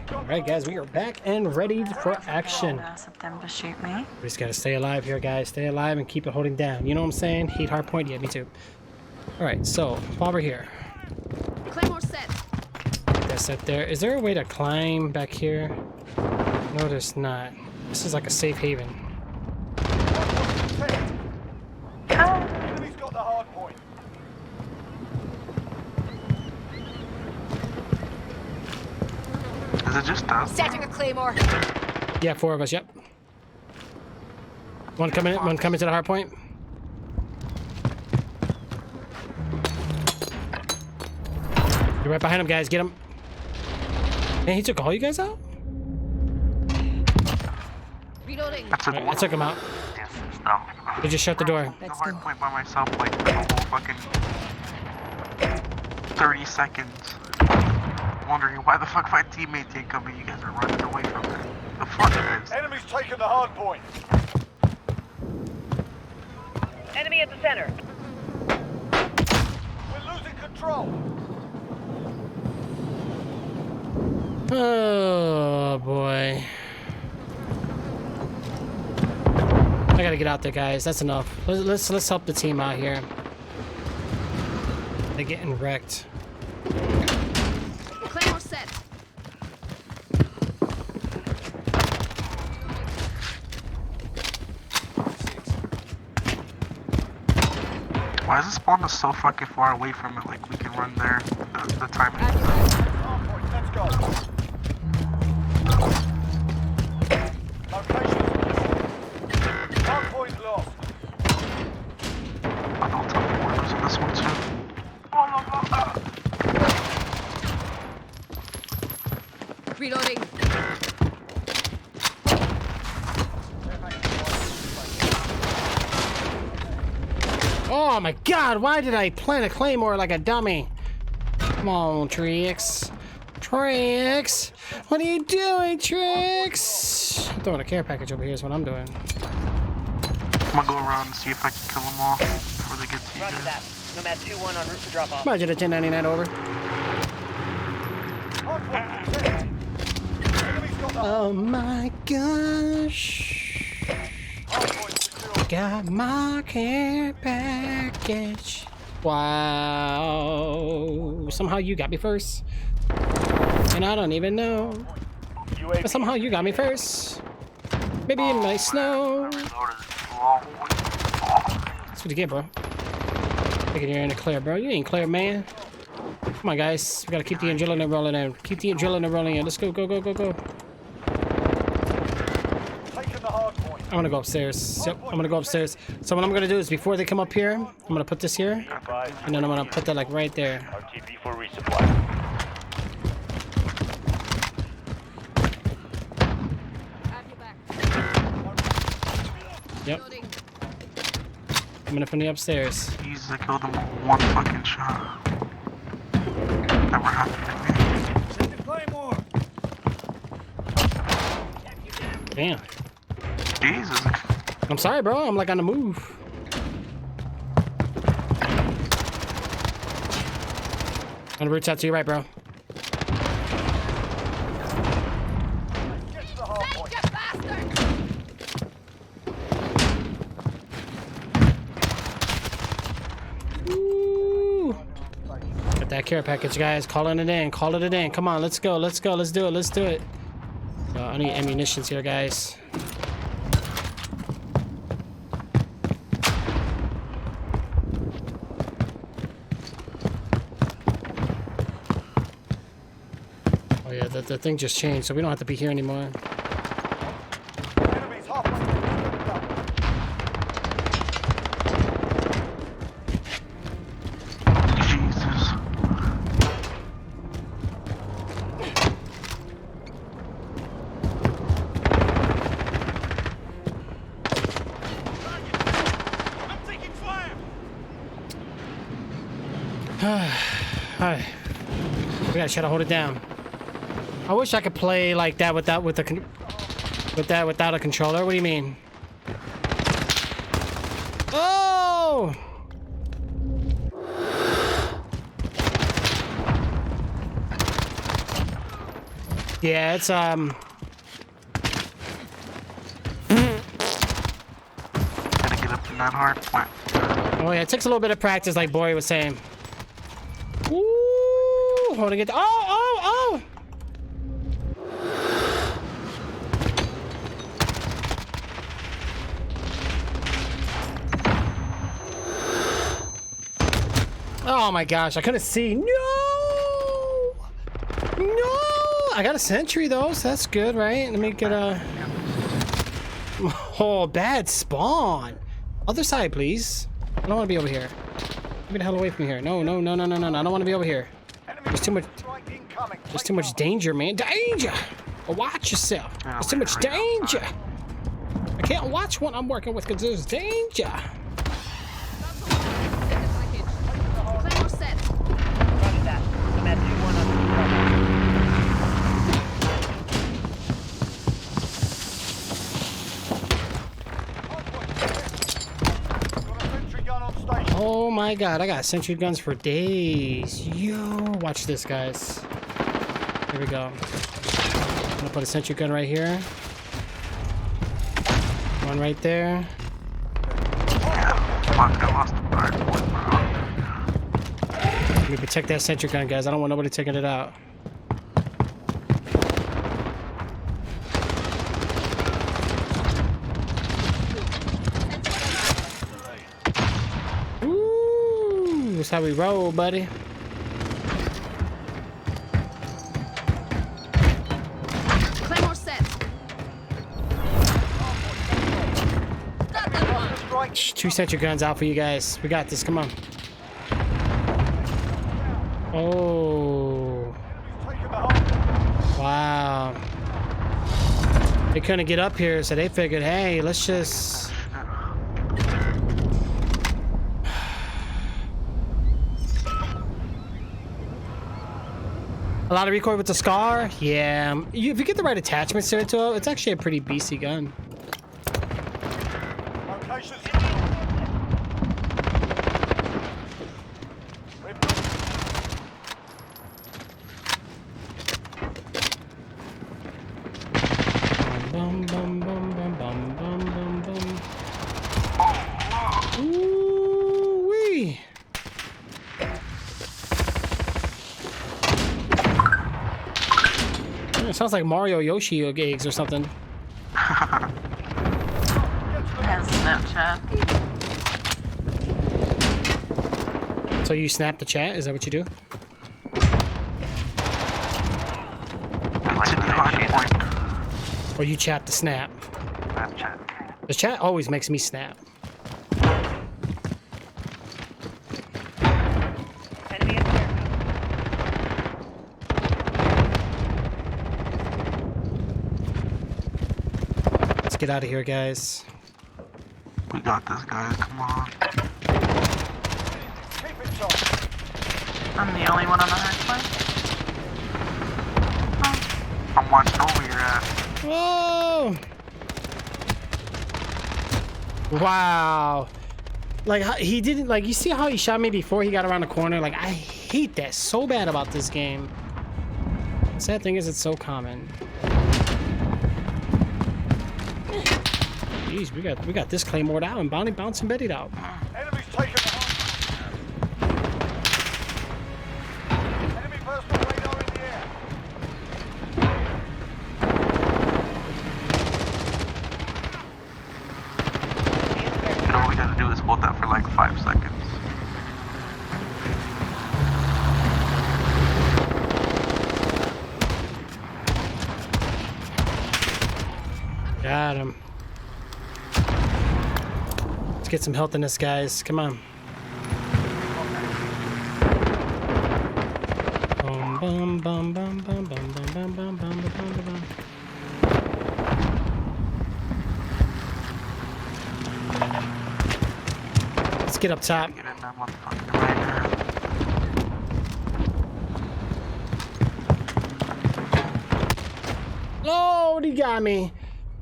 Alright guys, we are back and ready for action. Gossip them to shoot me. We just gotta stay alive here, guys. Stay alive and keep it holding down. You know what I'm saying? Heat hard point? Yeah, me too. Alright, so while we're here. Claymore set. That's set there. Is there a way to climb back here? No, there's not. This is like a safe haven. Enemy's got the hard point. Is it just us? Setting a claymore. Yeah, 4 of us, yep. One coming to the hard point. You're right behind him, guys. Get him. Man, he took all you guys out? Reloading. Right, I took him out. They just shut the door. The hard point by myself like for the whole fucking 30 seconds. Wondering why the fuck my teammates ain't coming. You guys are running away from it. The fuck is? Enemy's taken the hard point. Enemy at the center. We're losing control. Oh boy. I gotta get out there, guys. That's enough. Let's help the team out here. They're getting wrecked. Claymore set. Why is this spawn so fucking far away from it? Like we can run there. The timing. Hard point. Let's go. Location. Hard point lost. I don't tell me we're losing this one too. Reloading. Oh my god, why did I plant a claymore like a dummy? Come on, Trix. Trix! What are you doing, Trix? I'm throwing a care package over here is what I'm doing. I'm gonna go around and see if I can kill them all before they get to you Roger that. guys. Nomad 2-1 en route for drop off. Roger the 1099 over. Oh my gosh. Got my care package. Wow. Somehow you got me first. And I don't even know. But somehow you got me first. Maybe it might snow. That's what you get, bro. Thinking you're in the clear, bro. You ain't clear, man. Come on, guys. We gotta keep the adrenaline rolling in. Keep the adrenaline rolling in. Let's go, go, go, go, go. I'm gonna go upstairs. Yep, I'm gonna go upstairs. So what I'm gonna do is before they come up here, I'm gonna put this here. And then I'm gonna put that like right there. RTB for resupply. Yep. I'm gonna put it upstairs. Jesus, I killed them with one fucking shot. Never happened to me. Damn. Jesus. I'm sorry, bro. I'm like on the move. I'm gonna root out to your right, bro. Ooh. Got that care package, guys. Calling it in. Call it in. Come on, let's go. Let's go. Let's do it. Let's do it. I need ammunitions here, guys. Oh yeah, the thing just changed, so we don't have to be here anymore. gotta try to hold it down. I wish I could play like that without a controller. What do you mean? Oh! Yeah, it's Gotta get up in that hard point. Oh yeah, it takes a little bit of practice, like Bori was saying. Ooh, holding it. Oh! Oh my gosh, I couldn't see. No! I got a sentry though, so that's good, right? Let me get a... Oh, bad spawn. Other side, please. I don't want to be over here. Get me the hell away from here. No. I don't want to be over here. There's too much danger, man. Danger! Well, watch yourself. There's too much danger. I can't watch what I'm working with because there's danger. Claymore set. Roger that. I'm at 2-1 on the Oh my god, I got sentry guns for days. Yo, watch this, guys. Here we go. I'm gonna put a sentry gun right here. One right there. Let me protect that sentry gun, guys. I don't want nobody taking it out. That's how we roll, buddy. Claymore set. Got that one. Two sentry guns out for you guys. We got this. Come on. Oh. Wow. They couldn't get up here, so they figured, hey, let's just... A lot of recoil with the Scar? Yeah. If you get the right attachments to it, it's actually a pretty beastly gun. Bum, bum, bum, bum, bum, bum, bum, bum. Ooh-wee. It sounds like Mario Yoshi gigs or something. Has Snapchat. So you snap the chat? Is that what you do? Or you chat the snap? The chat always makes me snap. Let's get out of here, guys. We got this, guys. Come on. I'm the only one on the hard point. I'm watching over your ass. Whoa! Wow. Like, he didn't, like, you see how he shot me before he got around the corner? Like, I hate that so bad about this game. The sad thing is, it's so common. Jeez, we got this Claymore out and bouncing Betty out. Enemies taken the hard. Enemy personal radar in the air. You know what we gotta do is hold that for like 5 seconds. Got him. Let's get some health in this, guys. Come on. Bum, bum, bum, bum, bum, bum, bum, bum, bum, bum, bum. Let's get up top. Oh, he got me.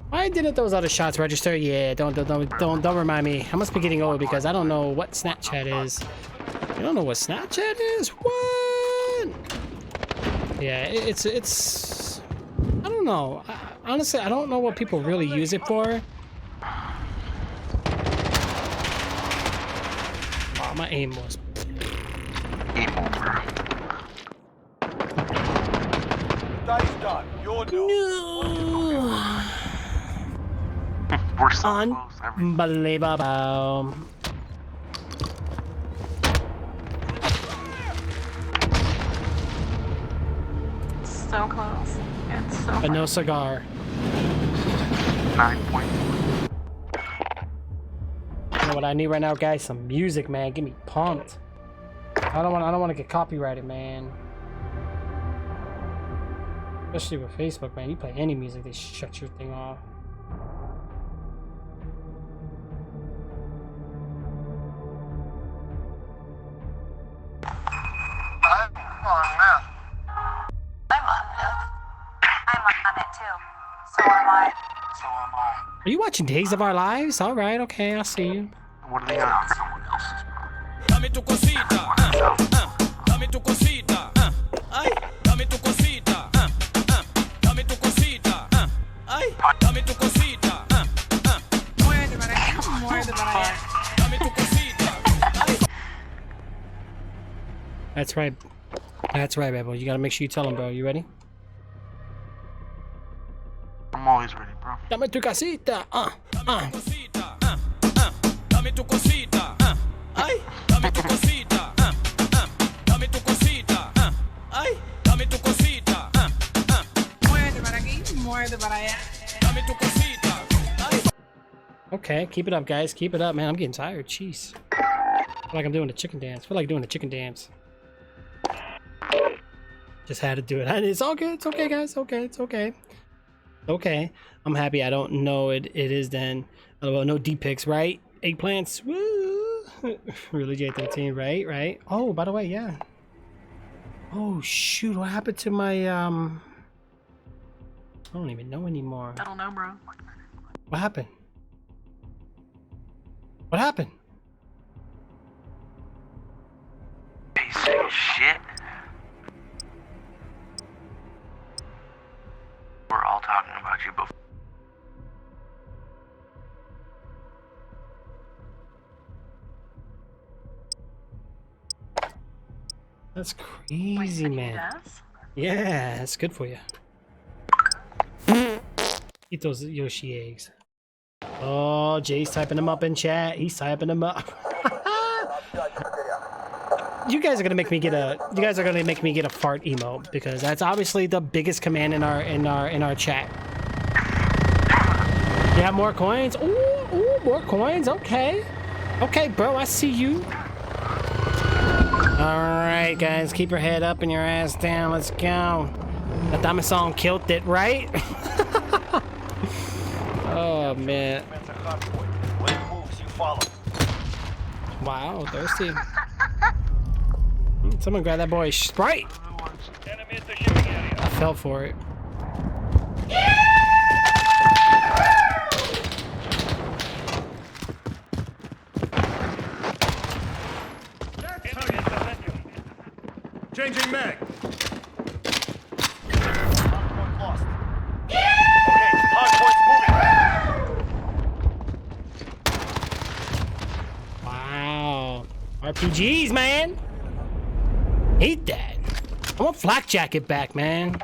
Why didn't those other shots register? Yeah, don't remind me. I must be getting old because I don't know what Snapchat is. You don't know what Snapchat is? What? Yeah, it's. I don't know. Honestly, I don't know what people really use it for. Oh, my aim was. Game over. Day's done. You're No. We're so close. Unbelievable. So close. It's so But no cigar. 9 points. You know what I need right now, guys? Some music, man. Get me pumped. I don't want to get copyrighted, man. Especially with Facebook, man. You play any music, they shut your thing off. Are you watching Days of Our Lives? All right, okay, I'll see you. What are they on? Dame tu cosita, dame tu cosita, ay, dame tu cosita, dame tu cosita, ay, dame tu cosita, muerde para allá, dame tu cosita. That's right. That's right, Rebel. You gotta make sure you tell him, bro. You ready? I'm always ready, bro. Dame tu casita. Dame tu cosita, ay, dame tu cosita, dame tu cosita, ay, dame tu cosita, muerde para aquí, muerde para allá, dame tu cosita, ay. Okay, keep it up, guys. Keep it up, man. I'm getting tired. Jeez. I feel like I'm doing the chicken dance. I feel like doing the chicken dance. Just had to do it. It's all good. It's okay, guys. Okay, it's okay. Okay. I'm happy I don't know it is then. No deep picks, right? Eggplants. Woo! Really, J13, right? Oh, by the way, yeah. Oh, shoot. What happened to my, I don't even know anymore. I don't know, bro. What happened? What happened? Piece of shit. We're all talking about you before. That's crazy, man. Yeah, that's good for you. Eat those Yoshi eggs. Oh, Jay's typing them up in chat. He's typing them up. You guys are gonna make me get a. You guys are gonna make me get a fart emote because that's obviously the biggest command in our chat. You have more coins? Ooh, more coins. Okay, bro. I see you. All right, guys, keep your head up and your ass down. Let's go. The Dame song killed it, right? Oh man. Wow, thirsty. Someone grab that boy Sprite. I fell for it. Changing mag. Wow. RPGs, man. Hate that. I want flak jacket back, man.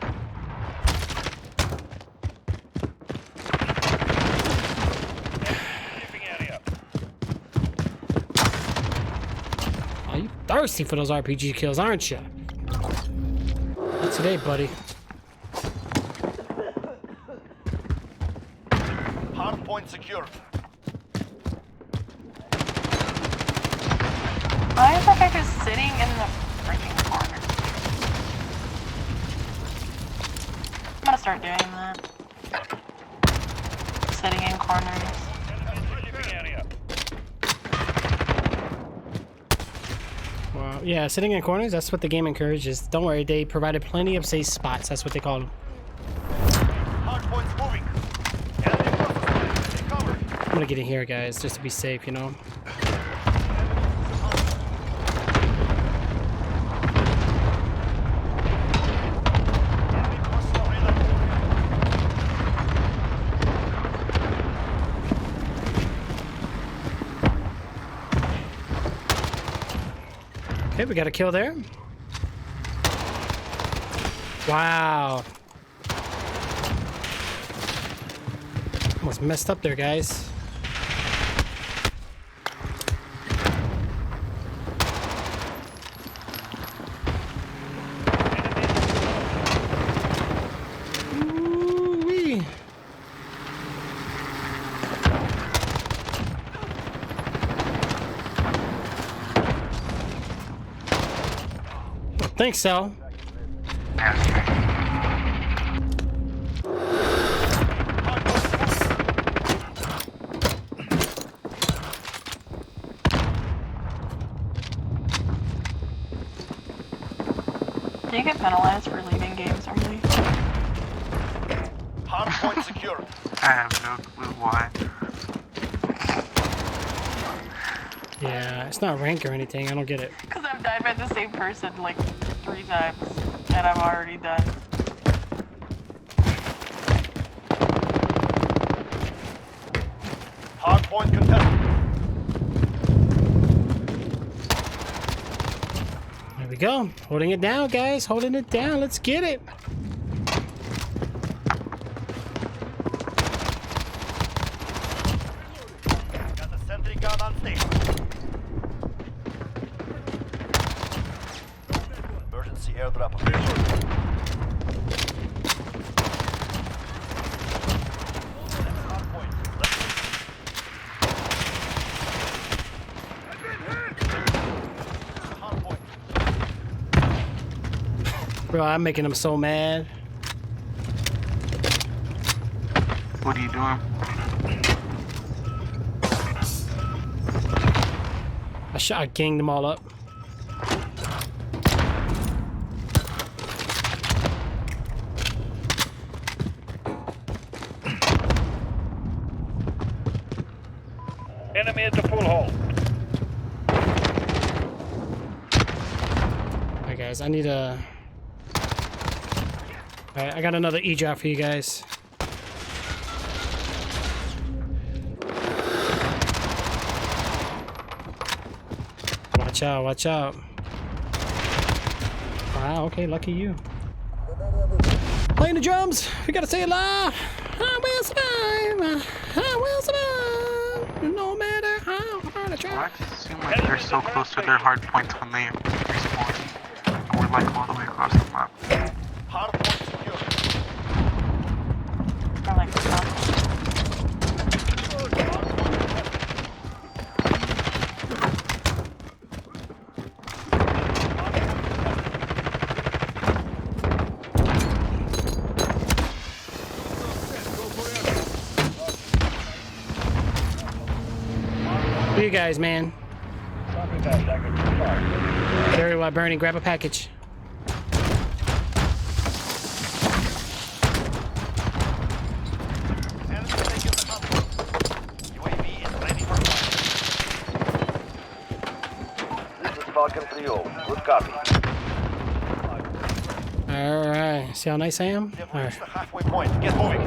Oh, you thirsty for those RPG kills, aren't you? Not today, buddy. Hard point secured. Why is that guy just sitting in the freaking corner? I'm gonna start doing that. Sitting in corners. Wow. Yeah, sitting in corners, that's what the game encourages. Don't worry, they provided plenty of safe spots. That's what they call them. Hardpoint's moving. Enemy forces take cover. I'm gonna get in here, guys, just to be safe, you know. Okay, we got a kill there. Wow. Almost messed up there, guys. Ooh-wee. Thanks, Sal. Do you get penalized for leaving games early? Hardpoint secure. I have no clue why. Yeah, it's not rank or anything. I don't get it. Because I've died by the same person like 3 times, and I'm already done. Hardpoint contested. There we go. Holding it down, guys. Holding it down. Let's get it. Got the sentry gun on station. Emergency airdrop available. Bro, I'm making them so mad. What are you doing? I ganged them all up. Enemy at the pool hall. Alright, guys, I need a... Alright, I got another E-drop for you guys. Watch out, watch out. Wow, okay, lucky you. Playing the drums! We gotta stay alive! I will survive! I will survive! No matter how hard I try. Why does it seem like they're so close to their hard points when they respawn? And we're like all the way across the map. Hardpoint secure. I like this one. You guys, man. Very well, Bernie. Grab a package. This is Falcon 3-0. Good copy. All right. See how nice I am? All right. The halfway point. Get moving.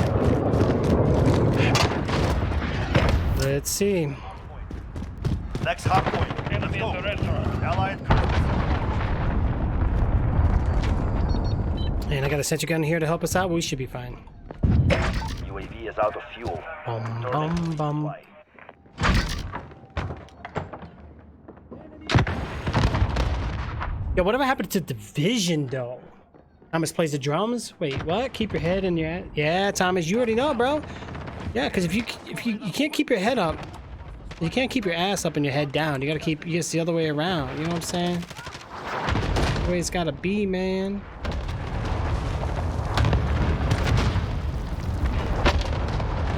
Let's see. Next hot point. Enemy at the restaurant. Allied. And I got a sentry gun here to help us out. We should be fine. UAV is out of fuel. Bum, bum, bum. Yo, whatever happened to Division, though? Thomas plays the drums? Wait, what? Keep your head in your... Yeah, Thomas, you already know, bro. Yeah, because if you can't keep your head up, you can't keep your ass up and your head down. You gotta keep it's the other way around. You know what I'm saying? The way it's gotta be, man.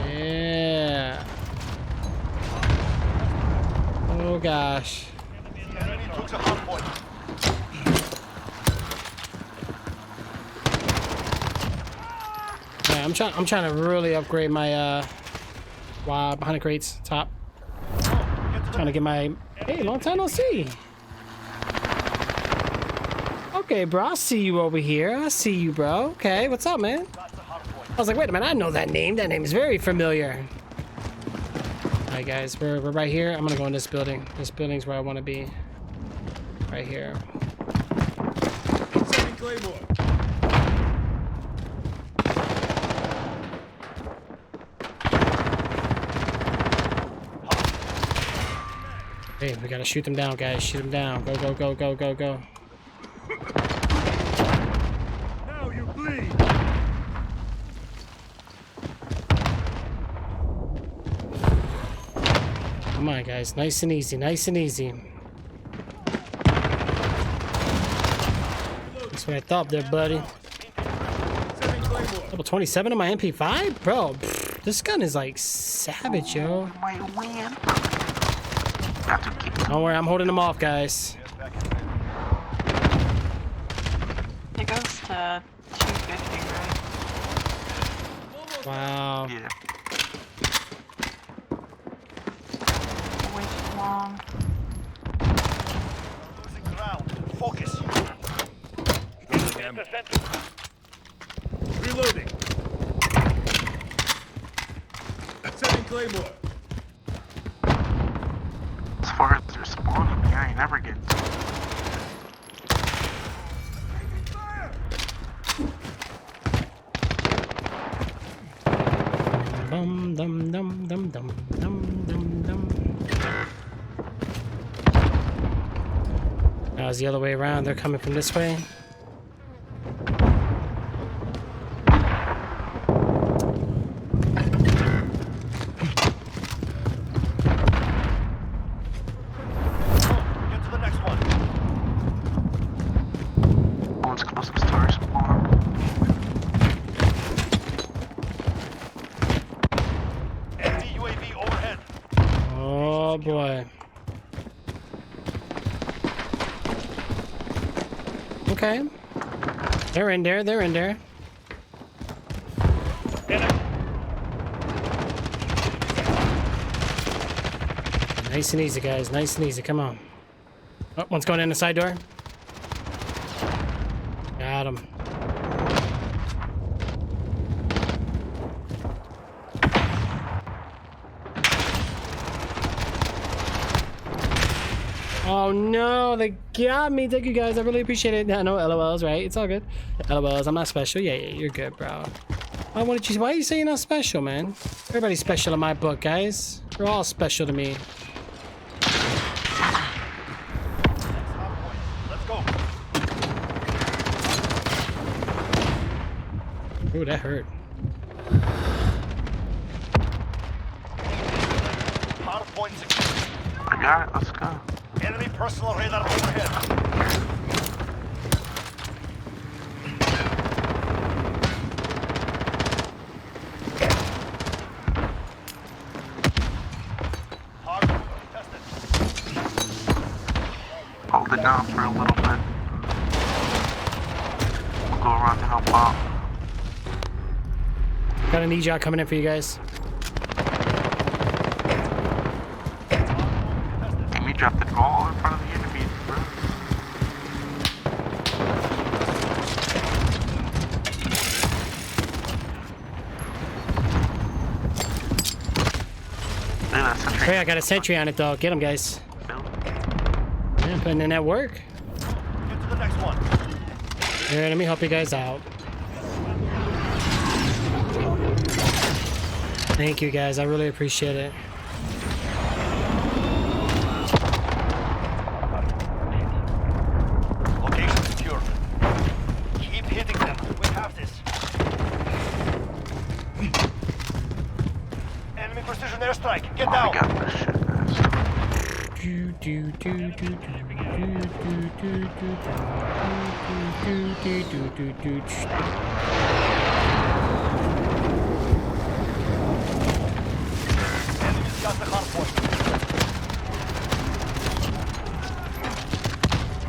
Yeah. Oh gosh. I'm trying to really upgrade my wow, behind the crates top. Trying to get my hey, long time no see. Okay, bro, I see you over here. I see you, bro. Okay, what's up, man? I was like, wait a minute, I know that name. That name is very familiar. All right, guys, we're right here. I'm gonna go in this building. This building's where I want to be. Right here. Hey, we gotta shoot them down, guys. Shoot them down. Go, go, go, go, go, go. Now you bleed. Come on, guys. Nice and easy. Nice and easy. That's what I thought there, buddy. Level 27 on my MP5? Bro, pff, this gun is like savage, yo. Don't worry, I'm holding them off, guys. It goes to 250, right? Wow. Yeah. Way too long. Losing ground. Focus. Reloading. Setting Claymore. As far as they're spawning, I ain't never getting to it. Dum dum dum dum dum dum dum dum. Now it's the other way around. They're coming from this way. Get to the next one. One's closest to our spawn. Enemy UAV overhead. Oh boy. Okay. They're in there. They're in there. Nice and easy, guys. Nice and easy. Come on. Oh, one's going in the side door. Got him. Oh no, they got me. Thank you guys. I really appreciate it. I know LOLs, right? It's all good. LOLs, I'm not special. Yeah, you're good, bro. Why are you saying not special, man? Everybody's special in my book, guys. You're all special to me. Let's go. Ooh, that hurt. Hard point secure. I got it, let's go. Enemy personal radar overhead. Hold it down for a little bit. We'll go around to help out. Got an E-Jock coming in for you guys. Amy dropped it all in front of the enemy, bro. Hey, I got a sentry on it though. Get him, guys. Yeah, putting in that work. Get to the next one. Here, let me help you guys out. Thank you guys, I really appreciate it. Location secure. Keep hitting them. We have this. Enemy precision airstrike. Get down. We got this shit, guys. Enemy's got the hard point.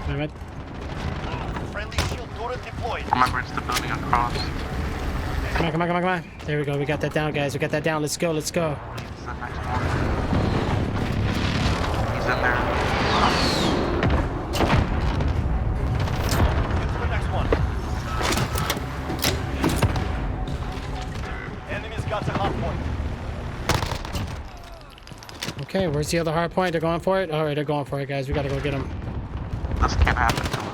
Alright. Friendly shield turret deployed. Remember, it's the building across. Come on, come on, come on, come on. There we go. We got that down, guys. We got that down. Let's go, let's go. He's in there. Get to the next one. Enemy's got the hard point. Okay, where's the other hard point? They're going for it? Alright, they're going for it, guys. We gotta go get them. This can't happen to us.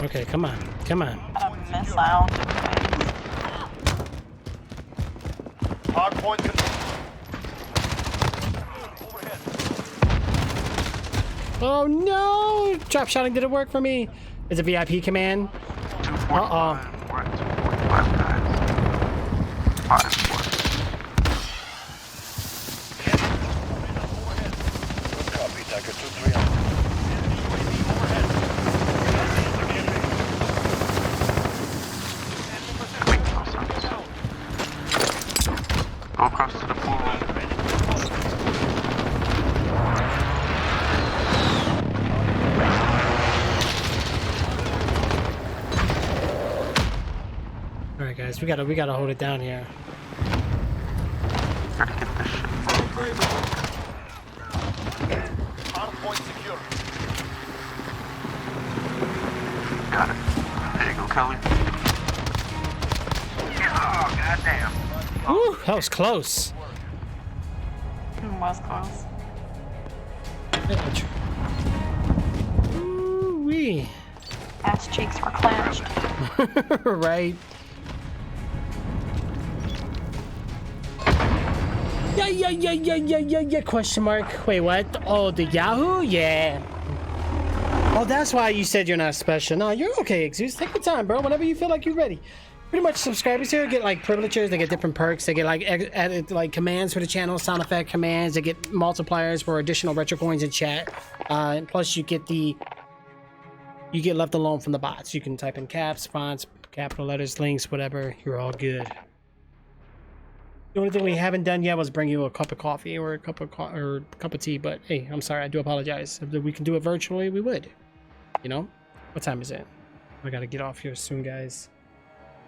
Okay, come on. Come on. A missile. Hard point control. Oh no! Drop shotting didn't work for me. It's a VIP command. Uh-oh. We're at 245 guys. 5 more. Copy, Tiger 2-3 on. Go across to the pool room. Alright guys, we gotta hold it down here. Gotta get this shit. Hard point secure. Got it. There you go, Kelly. Oh, goddamn. Whew, that was close. It was close. Ooh-wee. Ass cheeks were clenched. Right. Yeah, question mark. Wait, what? Oh, the Yahoo? Yeah. Oh, that's why you said you're not special. No, you're okay, Exus. Take your time, bro. Whenever you feel like you're ready. Pretty much subscribers here get like privileges, they get different perks, they get like added like commands for the channel, sound effect commands, they get multipliers for additional retro coins in chat. And plus you get left alone from the bots. You can type in caps, fonts, capital letters, links, whatever. You're all good. The only thing we haven't done yet was bring you a cup of coffee or a cup of tea, but hey, I'm sorry, I do apologize. If we can do it virtually, we would. You know? What time is it? I gotta get off here soon, guys.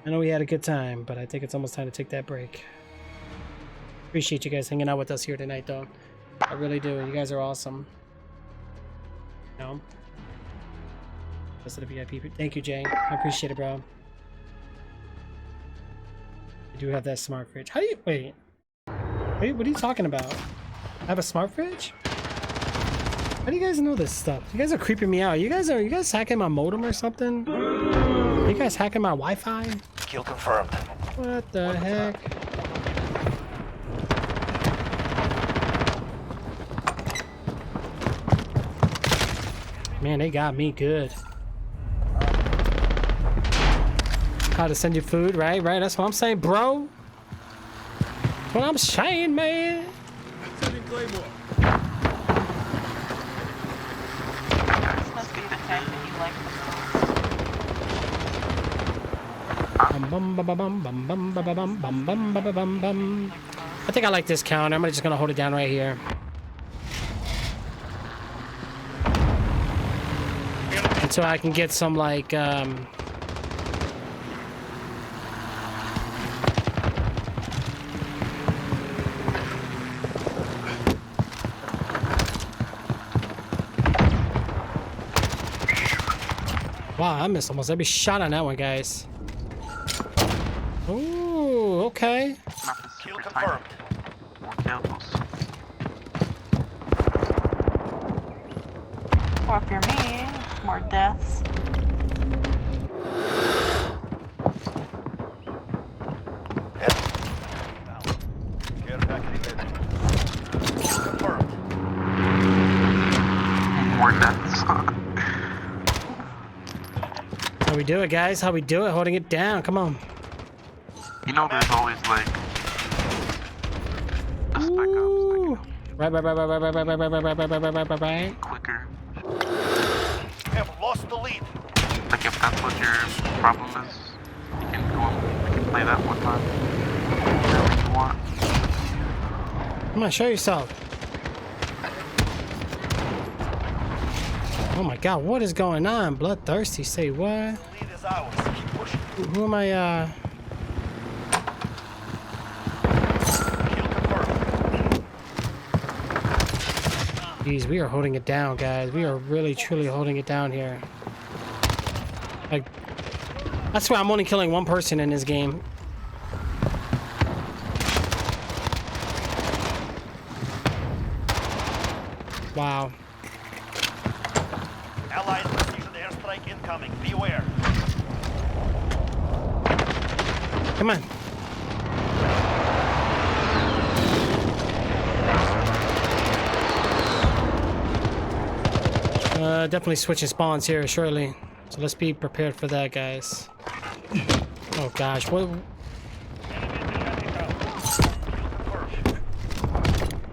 I know we had a good time, but I think it's almost time to take that break. Appreciate you guys hanging out with us here tonight, though. I really do. You guys are awesome. You know? Rest of the VIP. Thank you, Jay. I appreciate it, bro. I do have that smart fridge. How do you... Wait, what are you talking about? I have a smart fridge? How do you guys know this stuff? You guys are creeping me out. You guys hacking my modem or something? Are you guys hacking my Wi-Fi? Kill confirmed. What the heck? Man, they got me good. How to send you food, right? Right, that's what I'm saying, bro. That's what I'm saying, man. This must be the tech that you like I think I like this counter. I'm just gonna hold it down right here. Until I can get some like wow, I missed almost every shot on that one, guys. Ooh, okay. Kill confirmed. More kills. Well, if you're me, more deaths. Care package ready. Kill confirmed. More deaths. How we do it, guys? How we do it? Holding it down. Come on. You know there's always like a spec Ooh. Right. quicker. Have lost the lead. Like if that's what your problem is, you can go you can play that one time. Whatever you want. Come on, show yourself. Oh my god, what is going on? Bloodthirsty, say what? Who am I, Jeez, we are holding it down, guys. We are really, truly holding it down here. Like, I swear I'm only killing one person in this game. Wow. Allied precision airstrike incoming. Beware. Come on. Definitely switching spawns here shortly. So let's be prepared for that, guys. Oh gosh, what?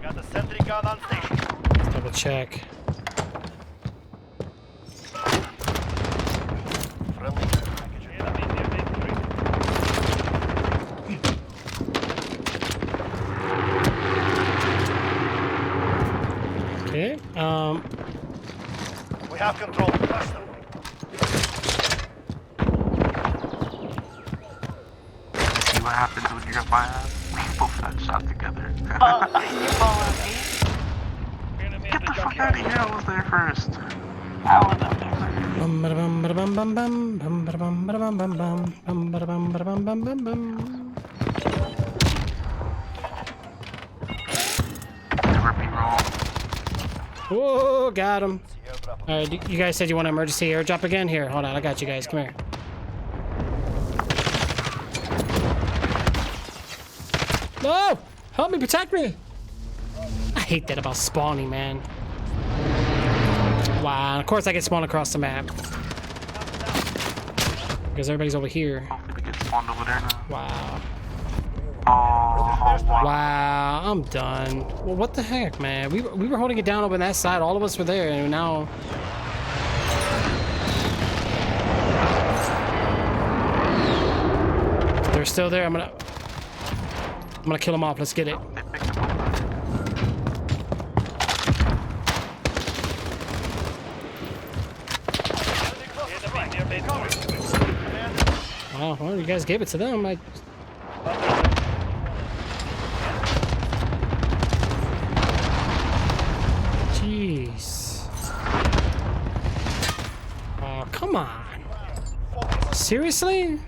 Got the sentry gun on station. Let's double check. Okay. We have control. Crush them. See what happens when you're by us? We both got shot together. Oh, you fall on me. Get the fuck out of here, I was there first. I was up there. Never be wrong. Whoa, got him. Alright, you guys said you want an emergency airdrop again? Here, hold on, I got you guys. Come here. No! Help me, protect me! I hate that about spawning, man. Wow, of course I get spawned across the map. Because everybody's over here. Hopefully we get spawned over there now. Wow. Oh, wow. Wow, I'm done. Well, what the heck, man? We were holding it down over on that side. All of us were there, and now... They're still there. I'm gonna kill them off. Let's get it. Wow, well, you guys gave it to them. Jeez. Oh, come on. Seriously?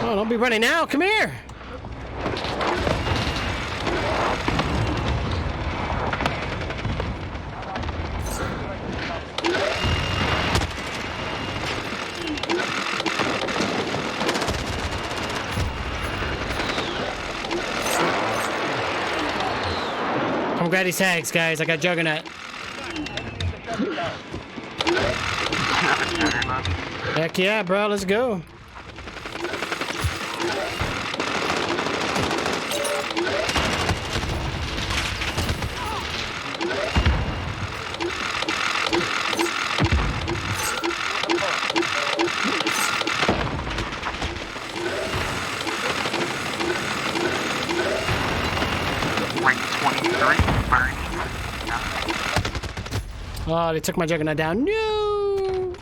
Oh, don't be running now. Come here. I'm glad he tags, guys. I got Juggernaut. Heck yeah, bro. Let's go. Oh, they took my Juggernaut down. No!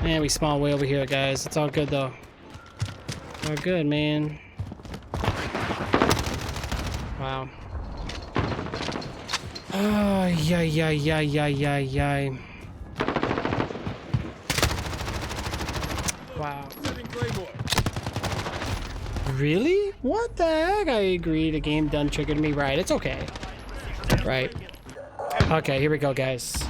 Man, we spawned way over here, guys. It's all good, though. All good, man. Wow. Oh, yay. Wow. Really? What the heck? I agree. The game done triggered me. Right. It's okay. Right. Okay, here we go, guys.